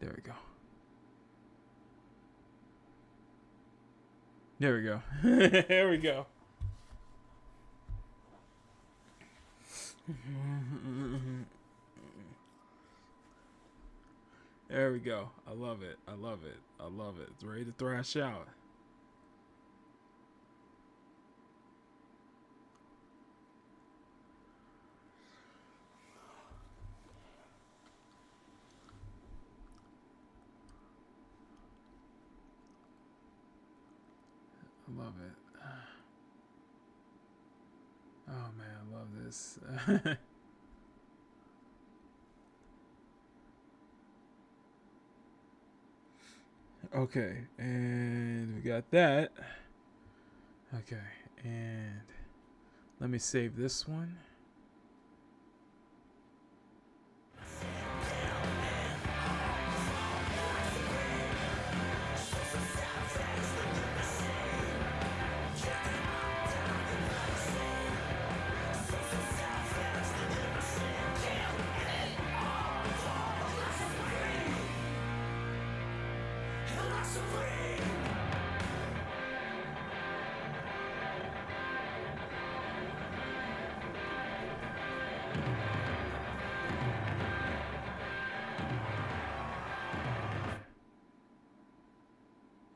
There we go. There we go. There we go. There we go. I love it. I love it. I love it. It's ready to thrash out. I love it. Oh man, I love this. Okay, and we got that. Okay, and let me save this one.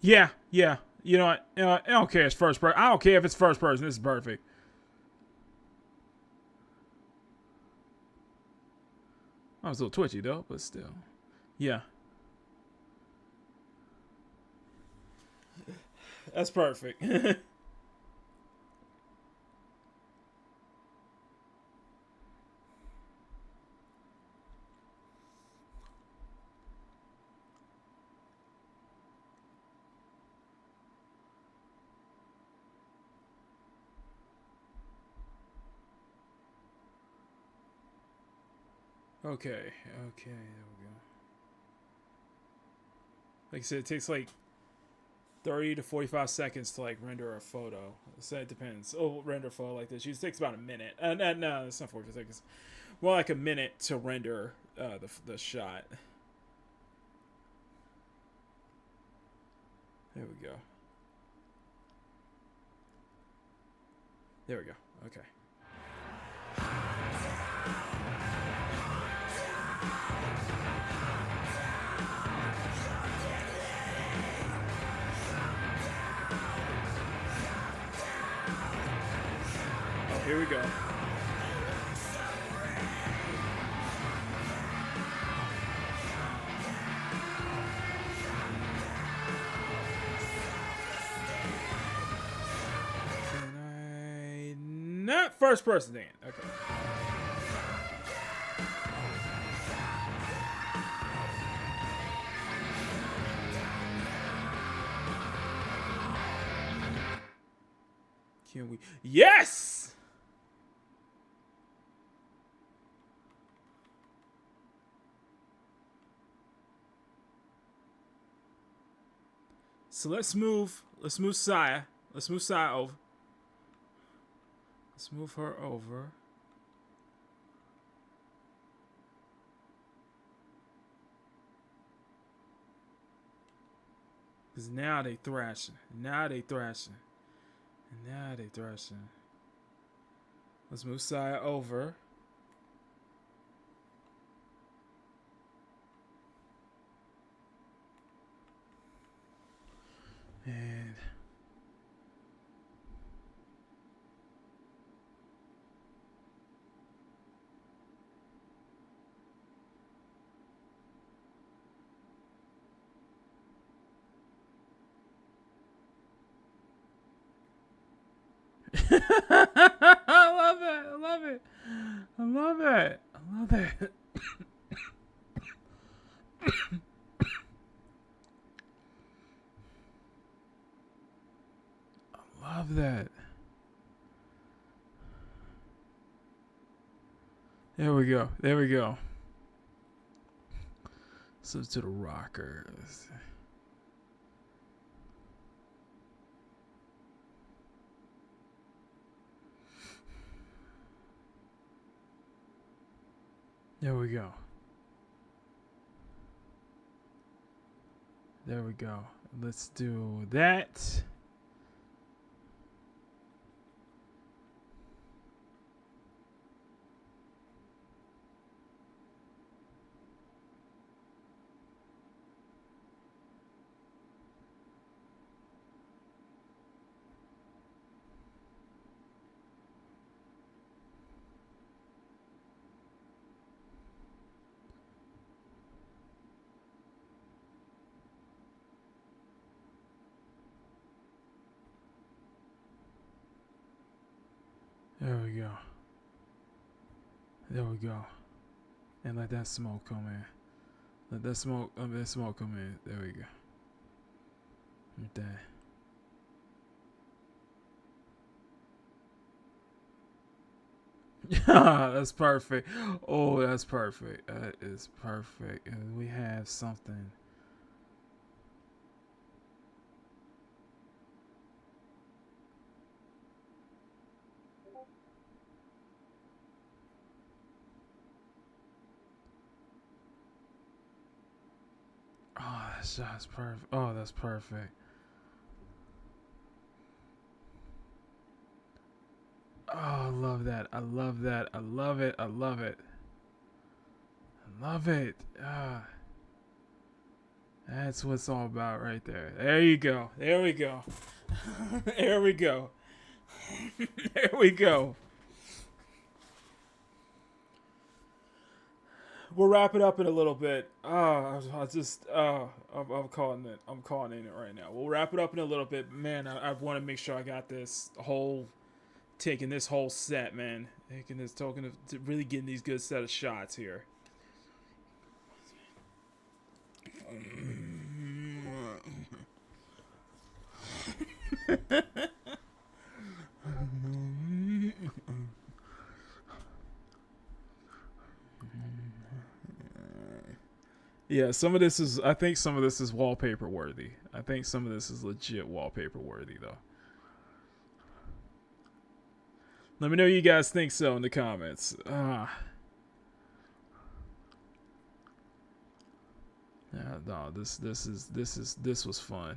Yeah, yeah. You know what? I don't care if it's first person. I don't care if it's first person. This is perfect. I was a little twitchy though, but still. Yeah. That's perfect. Okay, okay, there we go. Like I said, it takes like 30 to 45 seconds to like render a photo. So it depends. Oh, render a photo like this. Usually takes about a minute. No, it's not 45 seconds. More like a minute to render the shot. There we go. There we go. Okay. Here we go. Not first person then. Okay. Can we? Yes! So let's move Saya. Let's move Saya over. Let's move her over. Because now they thrashing. Now they thrashing. And now they thrashing. Let's move Saya over. And I love it. I love it. I love it. I love it. I love that. There we go. There we go. So to the rockers. There we go. There we go. Let's do that. There we go. There we go. And let that smoke come in. Let that smoke come in. There we go. Like that. That's perfect. Oh, that's perfect. That is perfect. And we have something. Oh, that shot's perfect. Oh, that's perfect. Oh, I love that. I love that. I love it. I love it. I love it. Ah. That's what it's all about right there. There you go. There we go. There we go. There we go. We'll wrap it up in a little bit. I'm calling it. I'm calling it right now. We'll wrap it up in a little bit. Man, I want to make sure I got this whole, taking this whole set, man. Talking to really getting these good set of shots here. Yeah, some of this is, I think some of this is wallpaper worthy. I think some of this is legit wallpaper worthy, though. Let me know what you guys think so in the comments. Yeah, no, this was fun.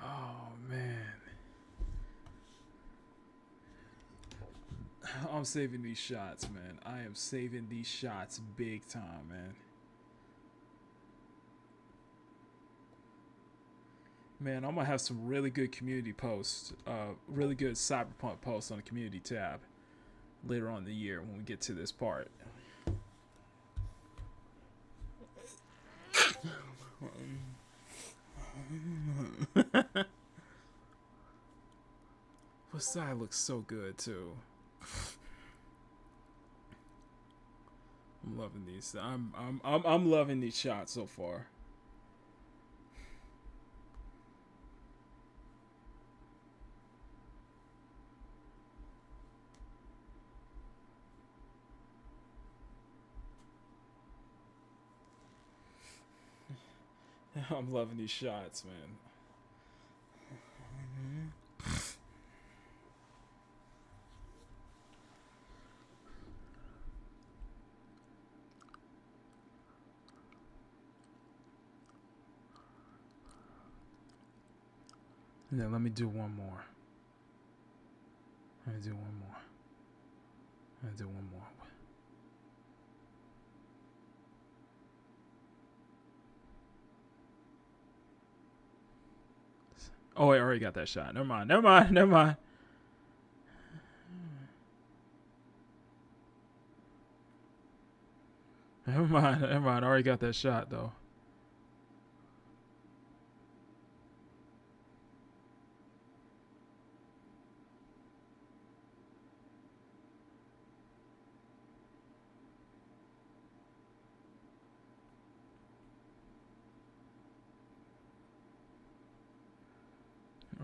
Oh man, I'm saving these shots, man. I am saving these shots big time, man. Man, I'm gonna have some really good community posts, really good Cyberpunk posts on the community tab later on in the year when we get to this part. This side looks so good too. I'm loving these. I'm loving these shots so far. I'm loving these shots, man. Yeah, let me do one more. Let me do one more. Let me do one more. Oh, I already got that shot. Never mind. Never mind. Never mind. Never mind. Never mind. I already got that shot though.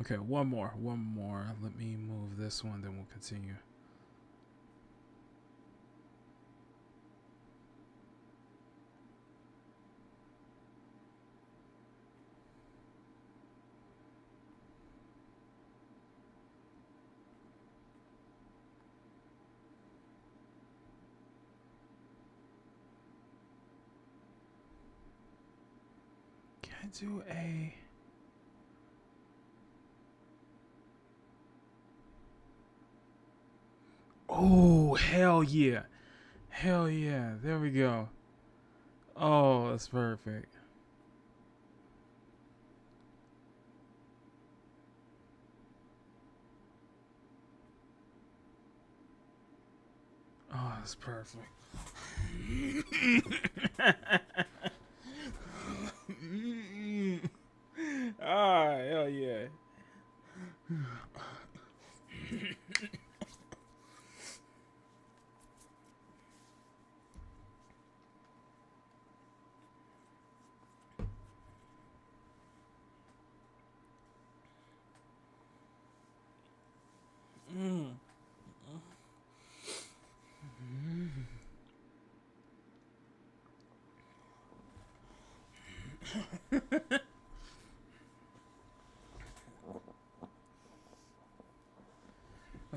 Okay, one more. Let me move this one, then we'll continue. Can I do a... Oh, hell yeah. Hell yeah. There we go. Oh, that's perfect. Oh, that's perfect. Ah, hell yeah.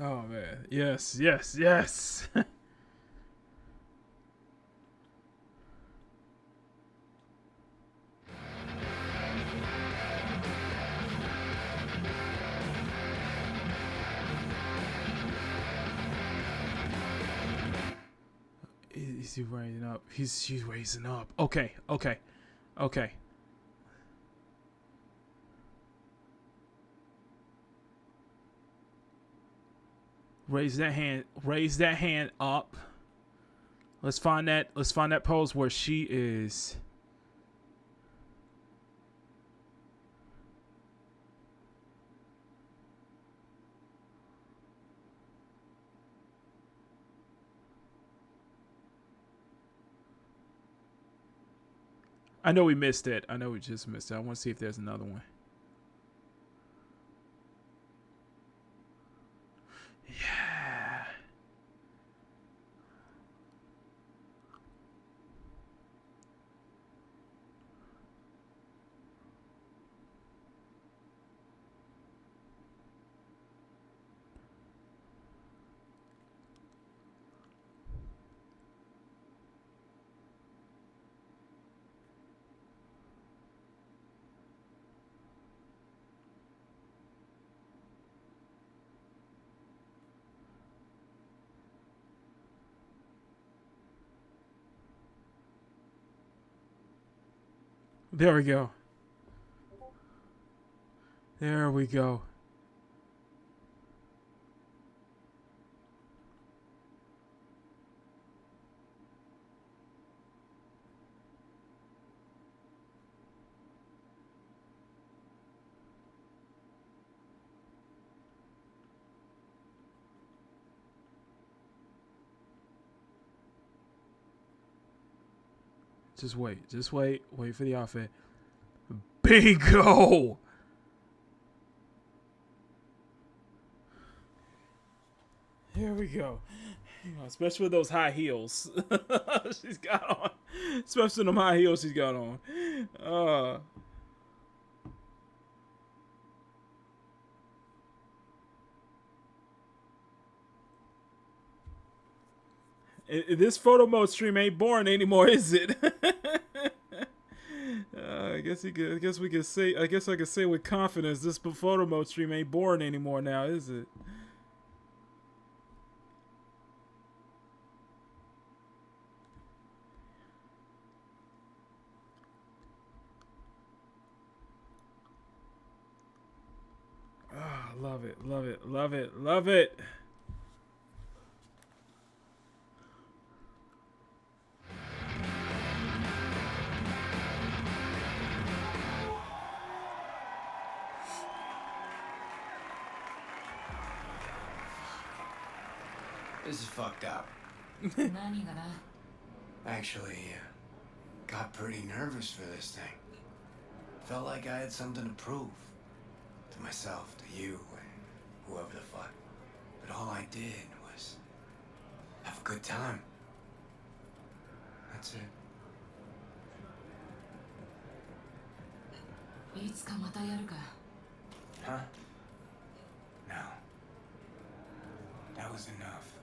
Oh man, yes, yes, yes. Is he raising up? She's raising up. Okay, okay, okay. Raise that hand. Raise that hand up. Let's find that. Let's find that pose where she is. I know we missed it. I know we just missed it. I want to see if there's another one. Yeah. There we go. There we go. Just wait. Just wait. Wait for the outfit. Bingo! Here we go. You know, especially with those high heels she's got on. Especially them high heels she's got on. This photo mode stream ain't boring anymore, is it? I guess we could say. I guess I could say with confidence, this photo mode stream ain't boring anymore now, is it? Ah, love it, love it, love it, love it. This is fucked up. Actually, got pretty nervous for this thing. Felt like I had something to prove. To myself, to you, and whoever the fuck. But all I did was have a good time. That's it. Huh? No. That was enough.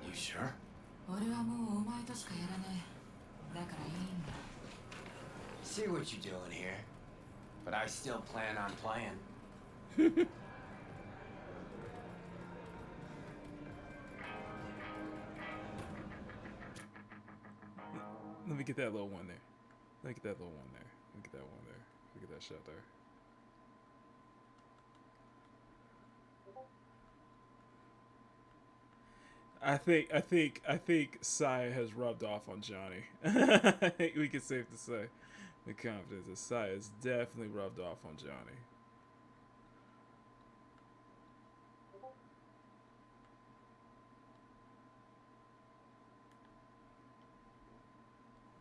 You sure? See what you're doing here, but I still plan on playing. Let me get that little one there. Let me get that little one there. Let me get that one there. Look at that shot there. I think Saya has rubbed off on Johnny. I think we can safe to say with confidence that Saya has definitely rubbed off on Johnny.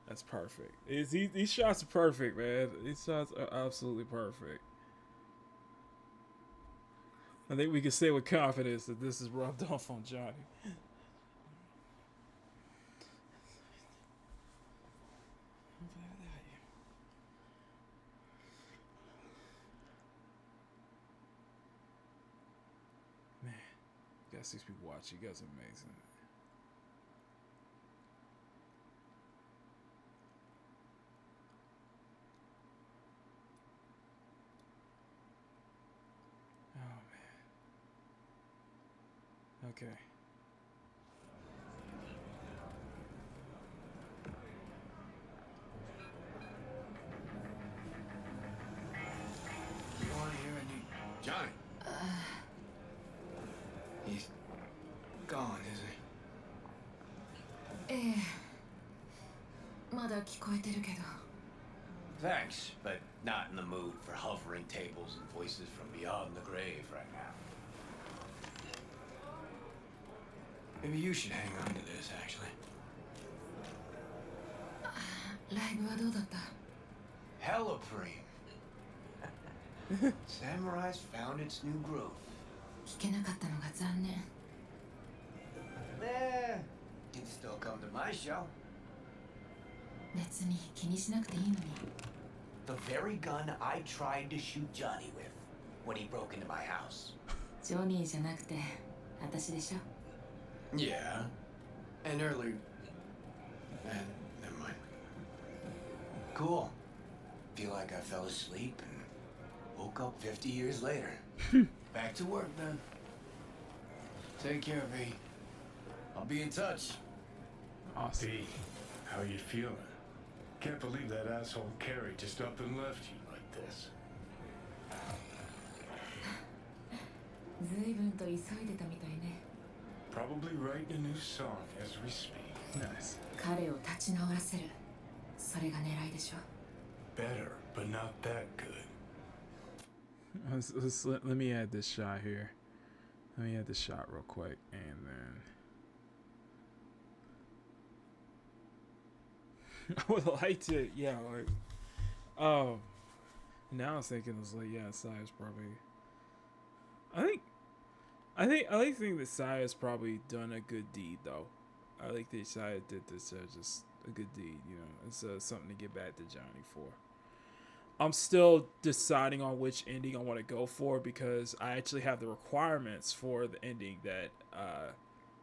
That's perfect. These shots are perfect, man. These shots are absolutely perfect. I think we can say with confidence that this is rubbed off on Johnny. Man, you guys 6 people watch. You guys are amazing. Okay. You want to hear any... Johnny? He's gone, is he? ええ。まだ聞こえてるけど。 Thanks, but not in the mood for hovering tables and voices from beyond the grave right now. Maybe you should hang on to this, actually. ライブはどうだった？ Hella preem. Samurai's found its new groove. 聞けなかったのが残念。He'd still come to my show. 別に気にしなくていいのに。 The very gun I tried to shoot Johnny with when he broke into my house. ジョニーじゃなくて私でしょ。 Yeah. And earlier... And never mind. Cool. Feel like I fell asleep and woke up 50 years later. Back to work then. Take care, V. I'll be in touch. Awesome. V, how you feeling? Can't believe that asshole Carrie just up and left you like this. 随分と急いでたみたいね。 Probably writing a new song as we speak. Nice. 彼を立ち直らせる。それが狙いでしょ。 Better, but not that good. Let me add this shot here. Let me add this shot real quick, and then I would like to, yeah, like, oh, now I was thinking, I was like, yeah, Saya's probably, I think that Saya's probably done a good deed, though. I think that Saya did this just a good deed, you know. It's something to get back to Johnny for. I'm still deciding on which ending I want to go for because I actually have the requirements for the ending that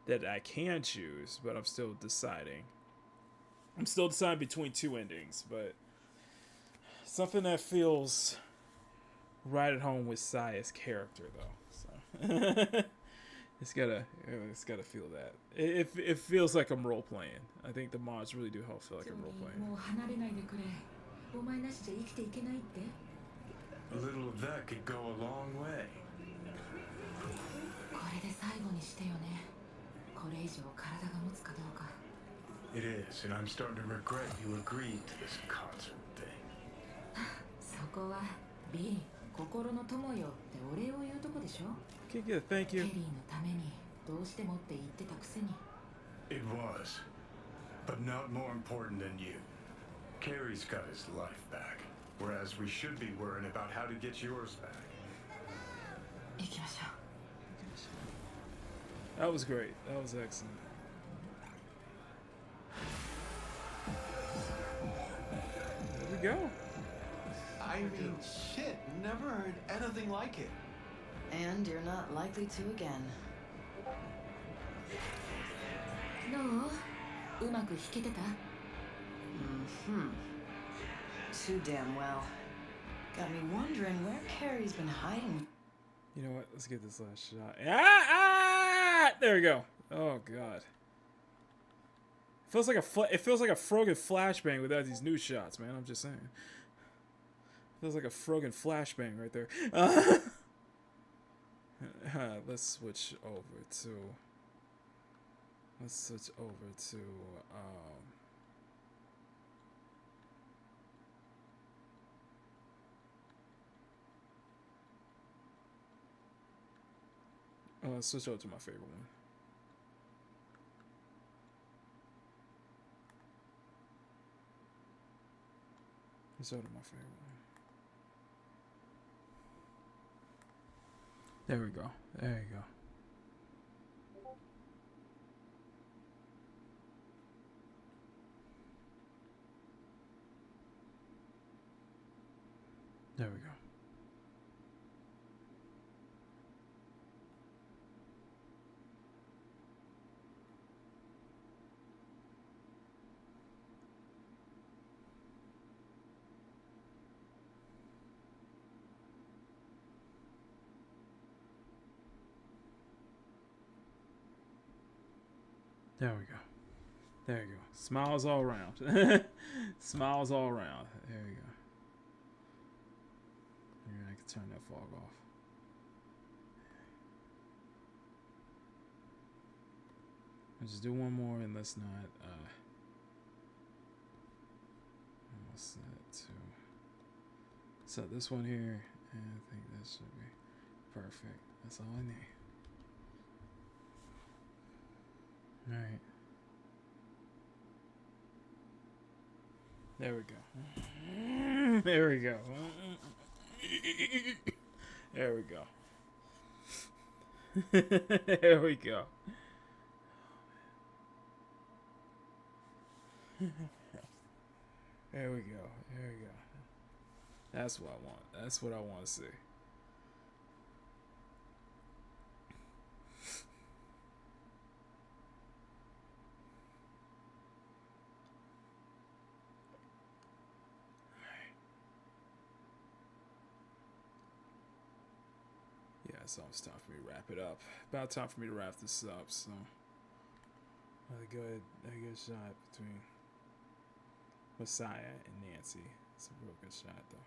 that I can choose, but I'm still deciding. I'm still deciding between 2 endings, but something that feels right at home with Saya's character, though. So it's gotta feel that. It feels like I'm role playing. I think the mods really do help feel like I'm role playing. A little of that could go a long way. これで最後にしてよね。これ以上体が持つかどうか。 It is, and I'm starting to regret you agreed to this concert thing. そこは B 心の友よってお礼を言うとこでしょ。 Okay, good, thank you. ケリーのためにどうしてもって言ってたくせに。 It was, but not more important than you. Carrie's got his life back, whereas we should be worrying about how to get yours back. 行きましょう。 That was great. That was excellent. There we go. I mean, shit, never heard anything like it. And you're not likely to again. どう？うまく弾けてた？ Too damn well. Got me wondering where Carrie's been hiding. You know what? Let's get this last shot. Ah! There we go. Oh, God. Feels like it feels like a Frogan flashbang without these new shots, man. I'm just saying. Feels like a Frogan flashbang right there. Let's switch over to. Let's switch over to my favorite one. Let's go to my favorite one. There we go. There you go. There we go. There we go. There you go. Smiles all around. Smiles all around. There you go. Maybe I can turn that fog off. Let's just do one more and let's not what's that too? So this one here, and I think that should be perfect. That's all I need. Alright. There we go. There we go. There we go. There we go. There we go. There we go. That's what I want. That's what I want to see. So it's time for me to wrap it up. About time for me to wrap this up. So, a good shot between Messiah and Nancy. It's a real good shot, though.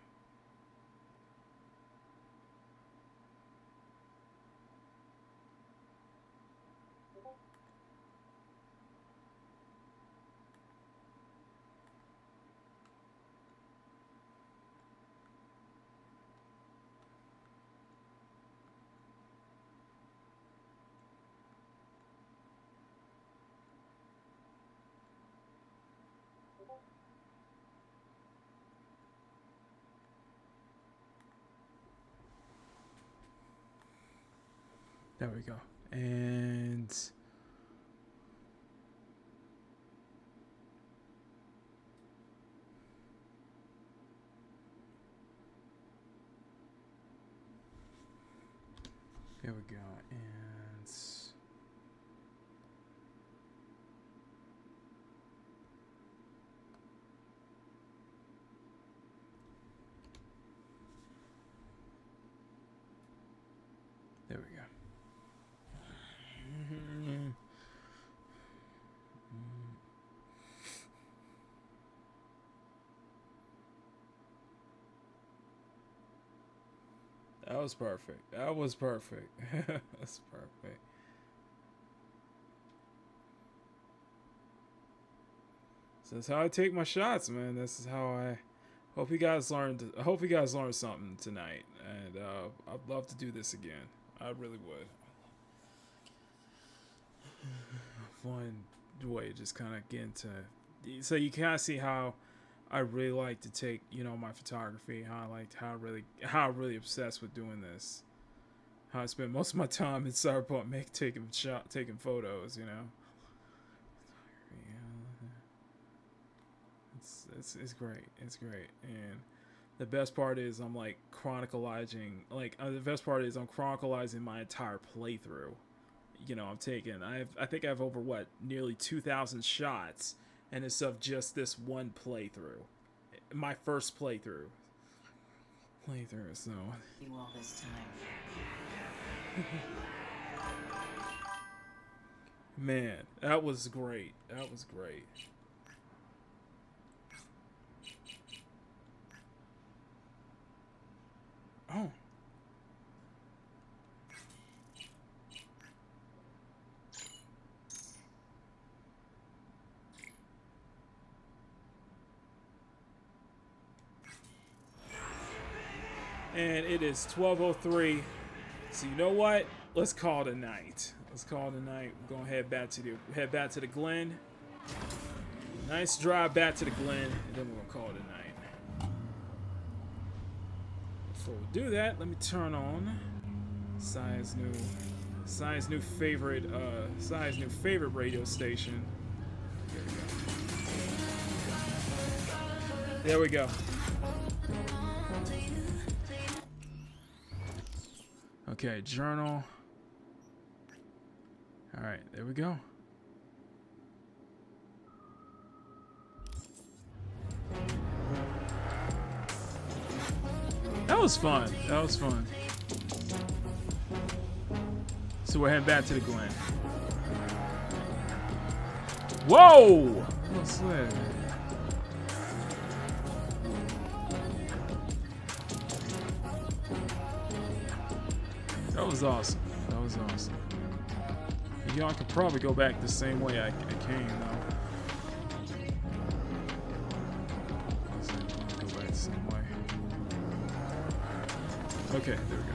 There we go. And there we go. And there we go. That was perfect. That was perfect. That's perfect. So that's how I take my shots, man. This is how I hope you guys learned. I hope you guys learned something tonight, and I'd love to do this again. I really would. One way, just kind of get into. So you kind of see how I really like to take, my photography. How I'm really obsessed with doing this. How I spend most of my time in Cyberpunk taking photos. It's great. It's great, and the best part is I'm chronicalizing. The best part is I'm chronicalizing my entire playthrough. I think I have over nearly 2,000 shots, and it's of just this one playthrough, my first playthrough. So You all this time. Man, that was great. That was great. Oh. And it is 12:03. So you know what? Let's call it a night. Let's call it a night. We're gonna head back to the Glen. Nice drive back to the Glen, and then we're gonna call it a night. Before we do that, let me turn on Sai's new favorite radio station. There we go. Okay, journal. All right, there we go. That was fun. That was fun. So we're heading back to the Glen. Whoa! What's that? That was awesome. That was awesome. Y'all could probably go back the same way I came, though. Go back the same way. Okay, there we go.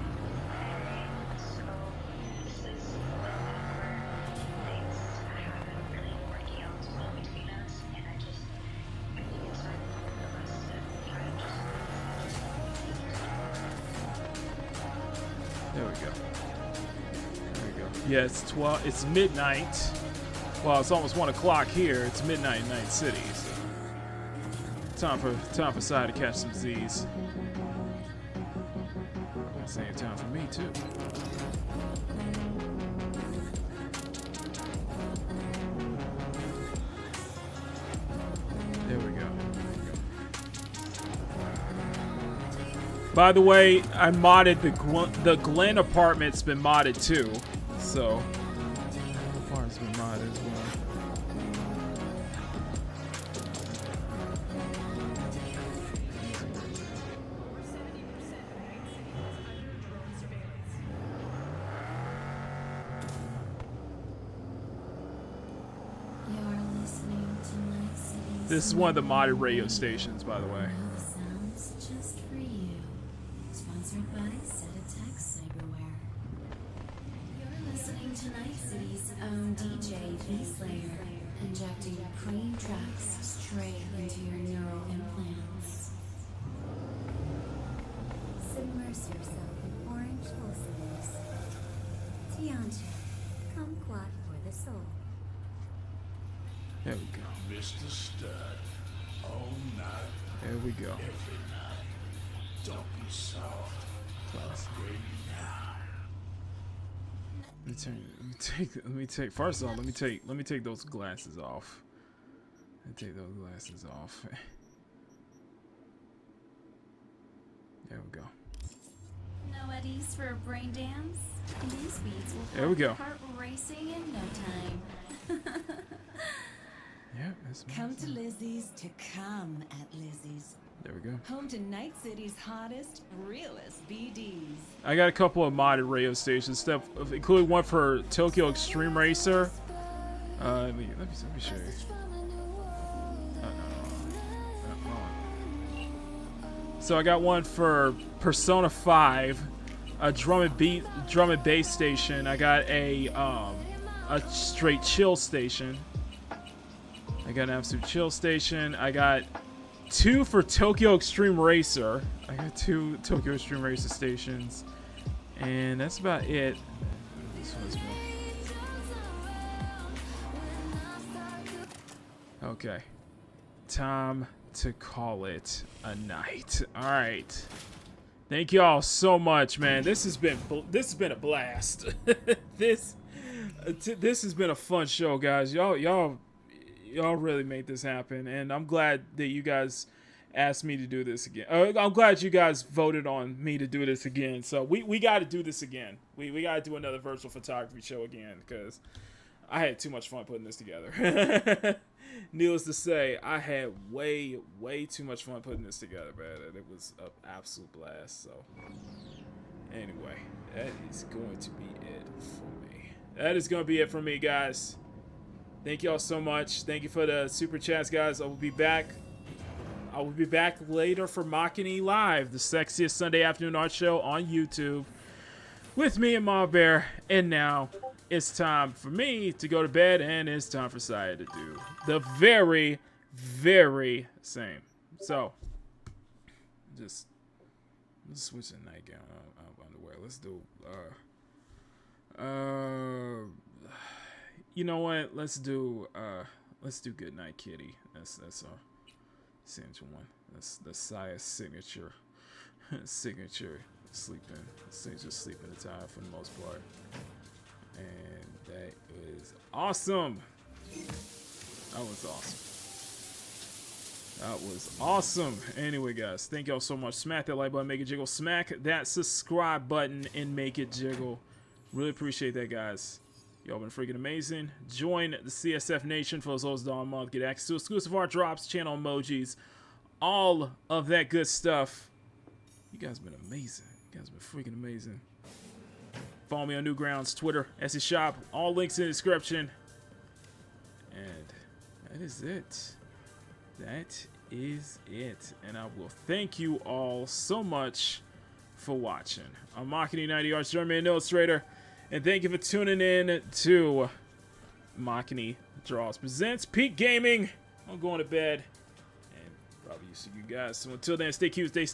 There we go. There we go. Yeah, it's 12. It's midnight. Well, it's almost 1 o'clock here. It's midnight in Night City. So time for Sai to catch some Z's. Same time for me too. There we go. By the way, I modded the Glen apartment's been modded too, so the apartment's been modded as well. This is one of the modded radio stations, by the way. Sounds just for you. Sponsored by Seditex Cyberware. You're listening to Night City's own DJ V-Slayer, injecting cream tracks straight into your neural implants. Submerge yourself in orange pulsars. Tiancha, kumquat for the soul. There we go. Mr. Stud, all night. There we go. Every night. Don't be soft. Upgrade now. Let me take. First off, let me take those glasses off. Take those glasses off. There we go. No eddies for a brain dance? These beats will There we go. heart racing in no time. Yeah, that's Come to Lizzie's to come at Lizzie's. There we go. Home to Night City's hottest, realest BDs. I got a couple of modded radio stations, stuff, including one for Tokyo Extreme Racer. Let me show you. So I got one for Persona 5, a drum and bass station. I got a straight chill station. I got an absolute chill station. I got 2 for Tokyo Extreme Racer. I got 2 Tokyo Extreme Racer stations. And that's about it. This one's more. Okay. Time to call it a night. Alright. Thank y'all so much, man. This has been a blast. This has been a fun show, guys. Y'all really made this happen, and I'm glad that you guys asked me to do this again. I'm glad you guys voted on me to do this again. So we got to do this again. We got to do another virtual photography show again, because I had too much fun putting this together. Needless to say, I had way too much fun putting this together, man. And it was an absolute blast. So, anyway, that is going to be it for me. That is going to be it for me, guys. Thank y'all so much. Thank you for the super chats, guys. I will be back later for Makini Live, the sexiest Sunday afternoon art show on YouTube, with me and Ma Bear. And now it's time for me to go to bed, and it's time for Saya to do the very, very same. So, just switch the nightgown underwear. Let's do. You know what? Let's do Good Night Kitty. That's our essential one. That's Saya's signature sleeping attire for the most part. And that is awesome. That was awesome. Anyway, guys, thank y'all so much. Smack that like button, make it jiggle. Smack that subscribe button and make it jiggle. Really appreciate that, guys. Y'all been freaking amazing. Join the CSF Nation for as low as $1 a month. Get access to exclusive art drops, channel emojis, all of that good stuff. You guys been amazing. You guys been freaking amazing. Follow me on Newgrounds, Twitter, Etsy Shop. All links in the description. And that is it. That is it. And I will thank you all so much for watching. I'm Makini 90 Arts, German Illustrator. And thank you for tuning in to Makini Draws Presents Peak Gaming. I'm going to bed. And probably see you guys. So until then, stay cute, stay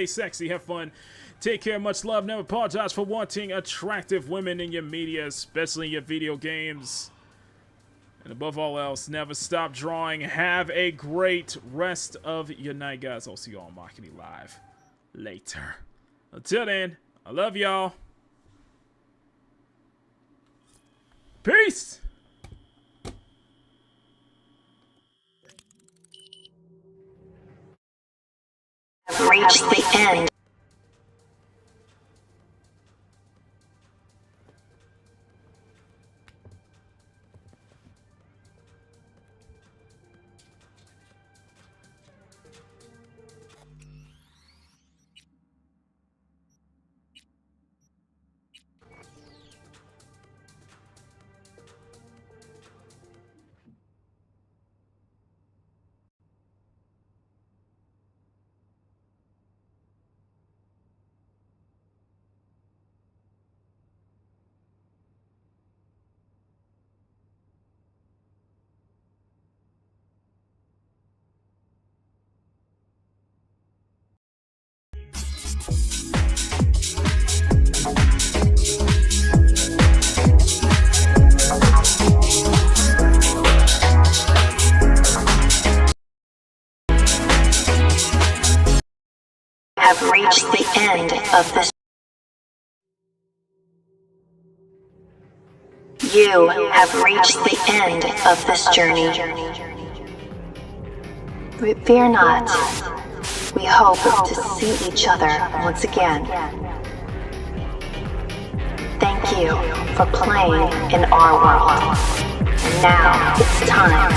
sexy, have fun. Take care, much love. Never apologize for wanting attractive women in your media, especially in your video games. And above all else, never stop drawing. Have a great rest of your night, guys. I'll see you all on Makini Live later. Until then, I love y'all. Peace! Reached the end. Have reached the end of this. You have reached the end of this journey. But fear not. We hope to see each other once again. Thank you for playing in our world. And now it's time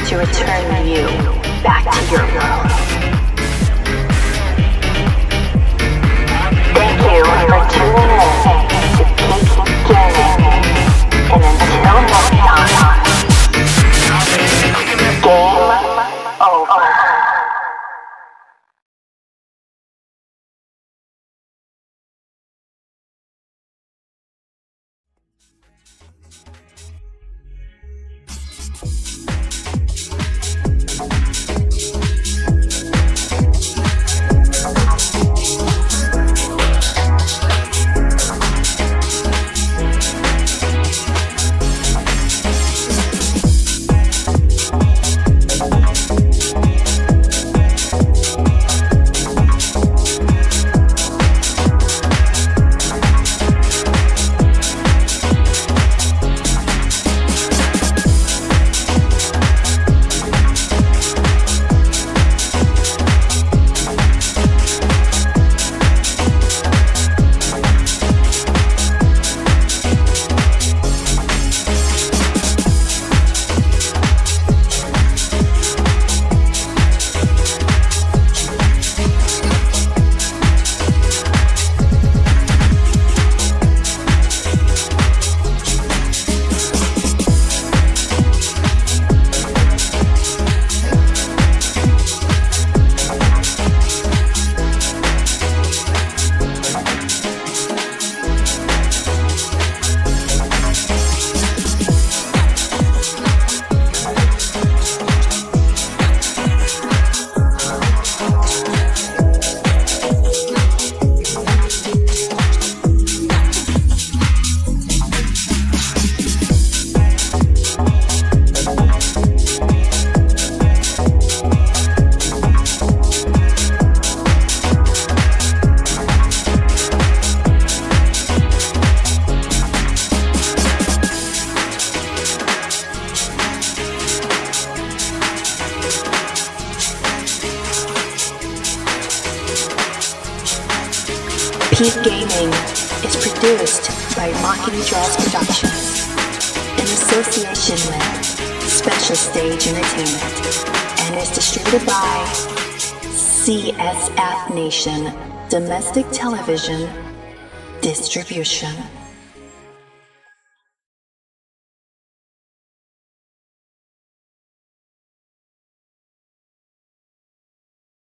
to return you back to your world. Thank you for tuning in to Peak Gaming. And until next time, game over. Playing is produced by Makini Draws Productions in association with Special Stage Entertainment and is distributed by CSF Nation Domestic Television Distribution.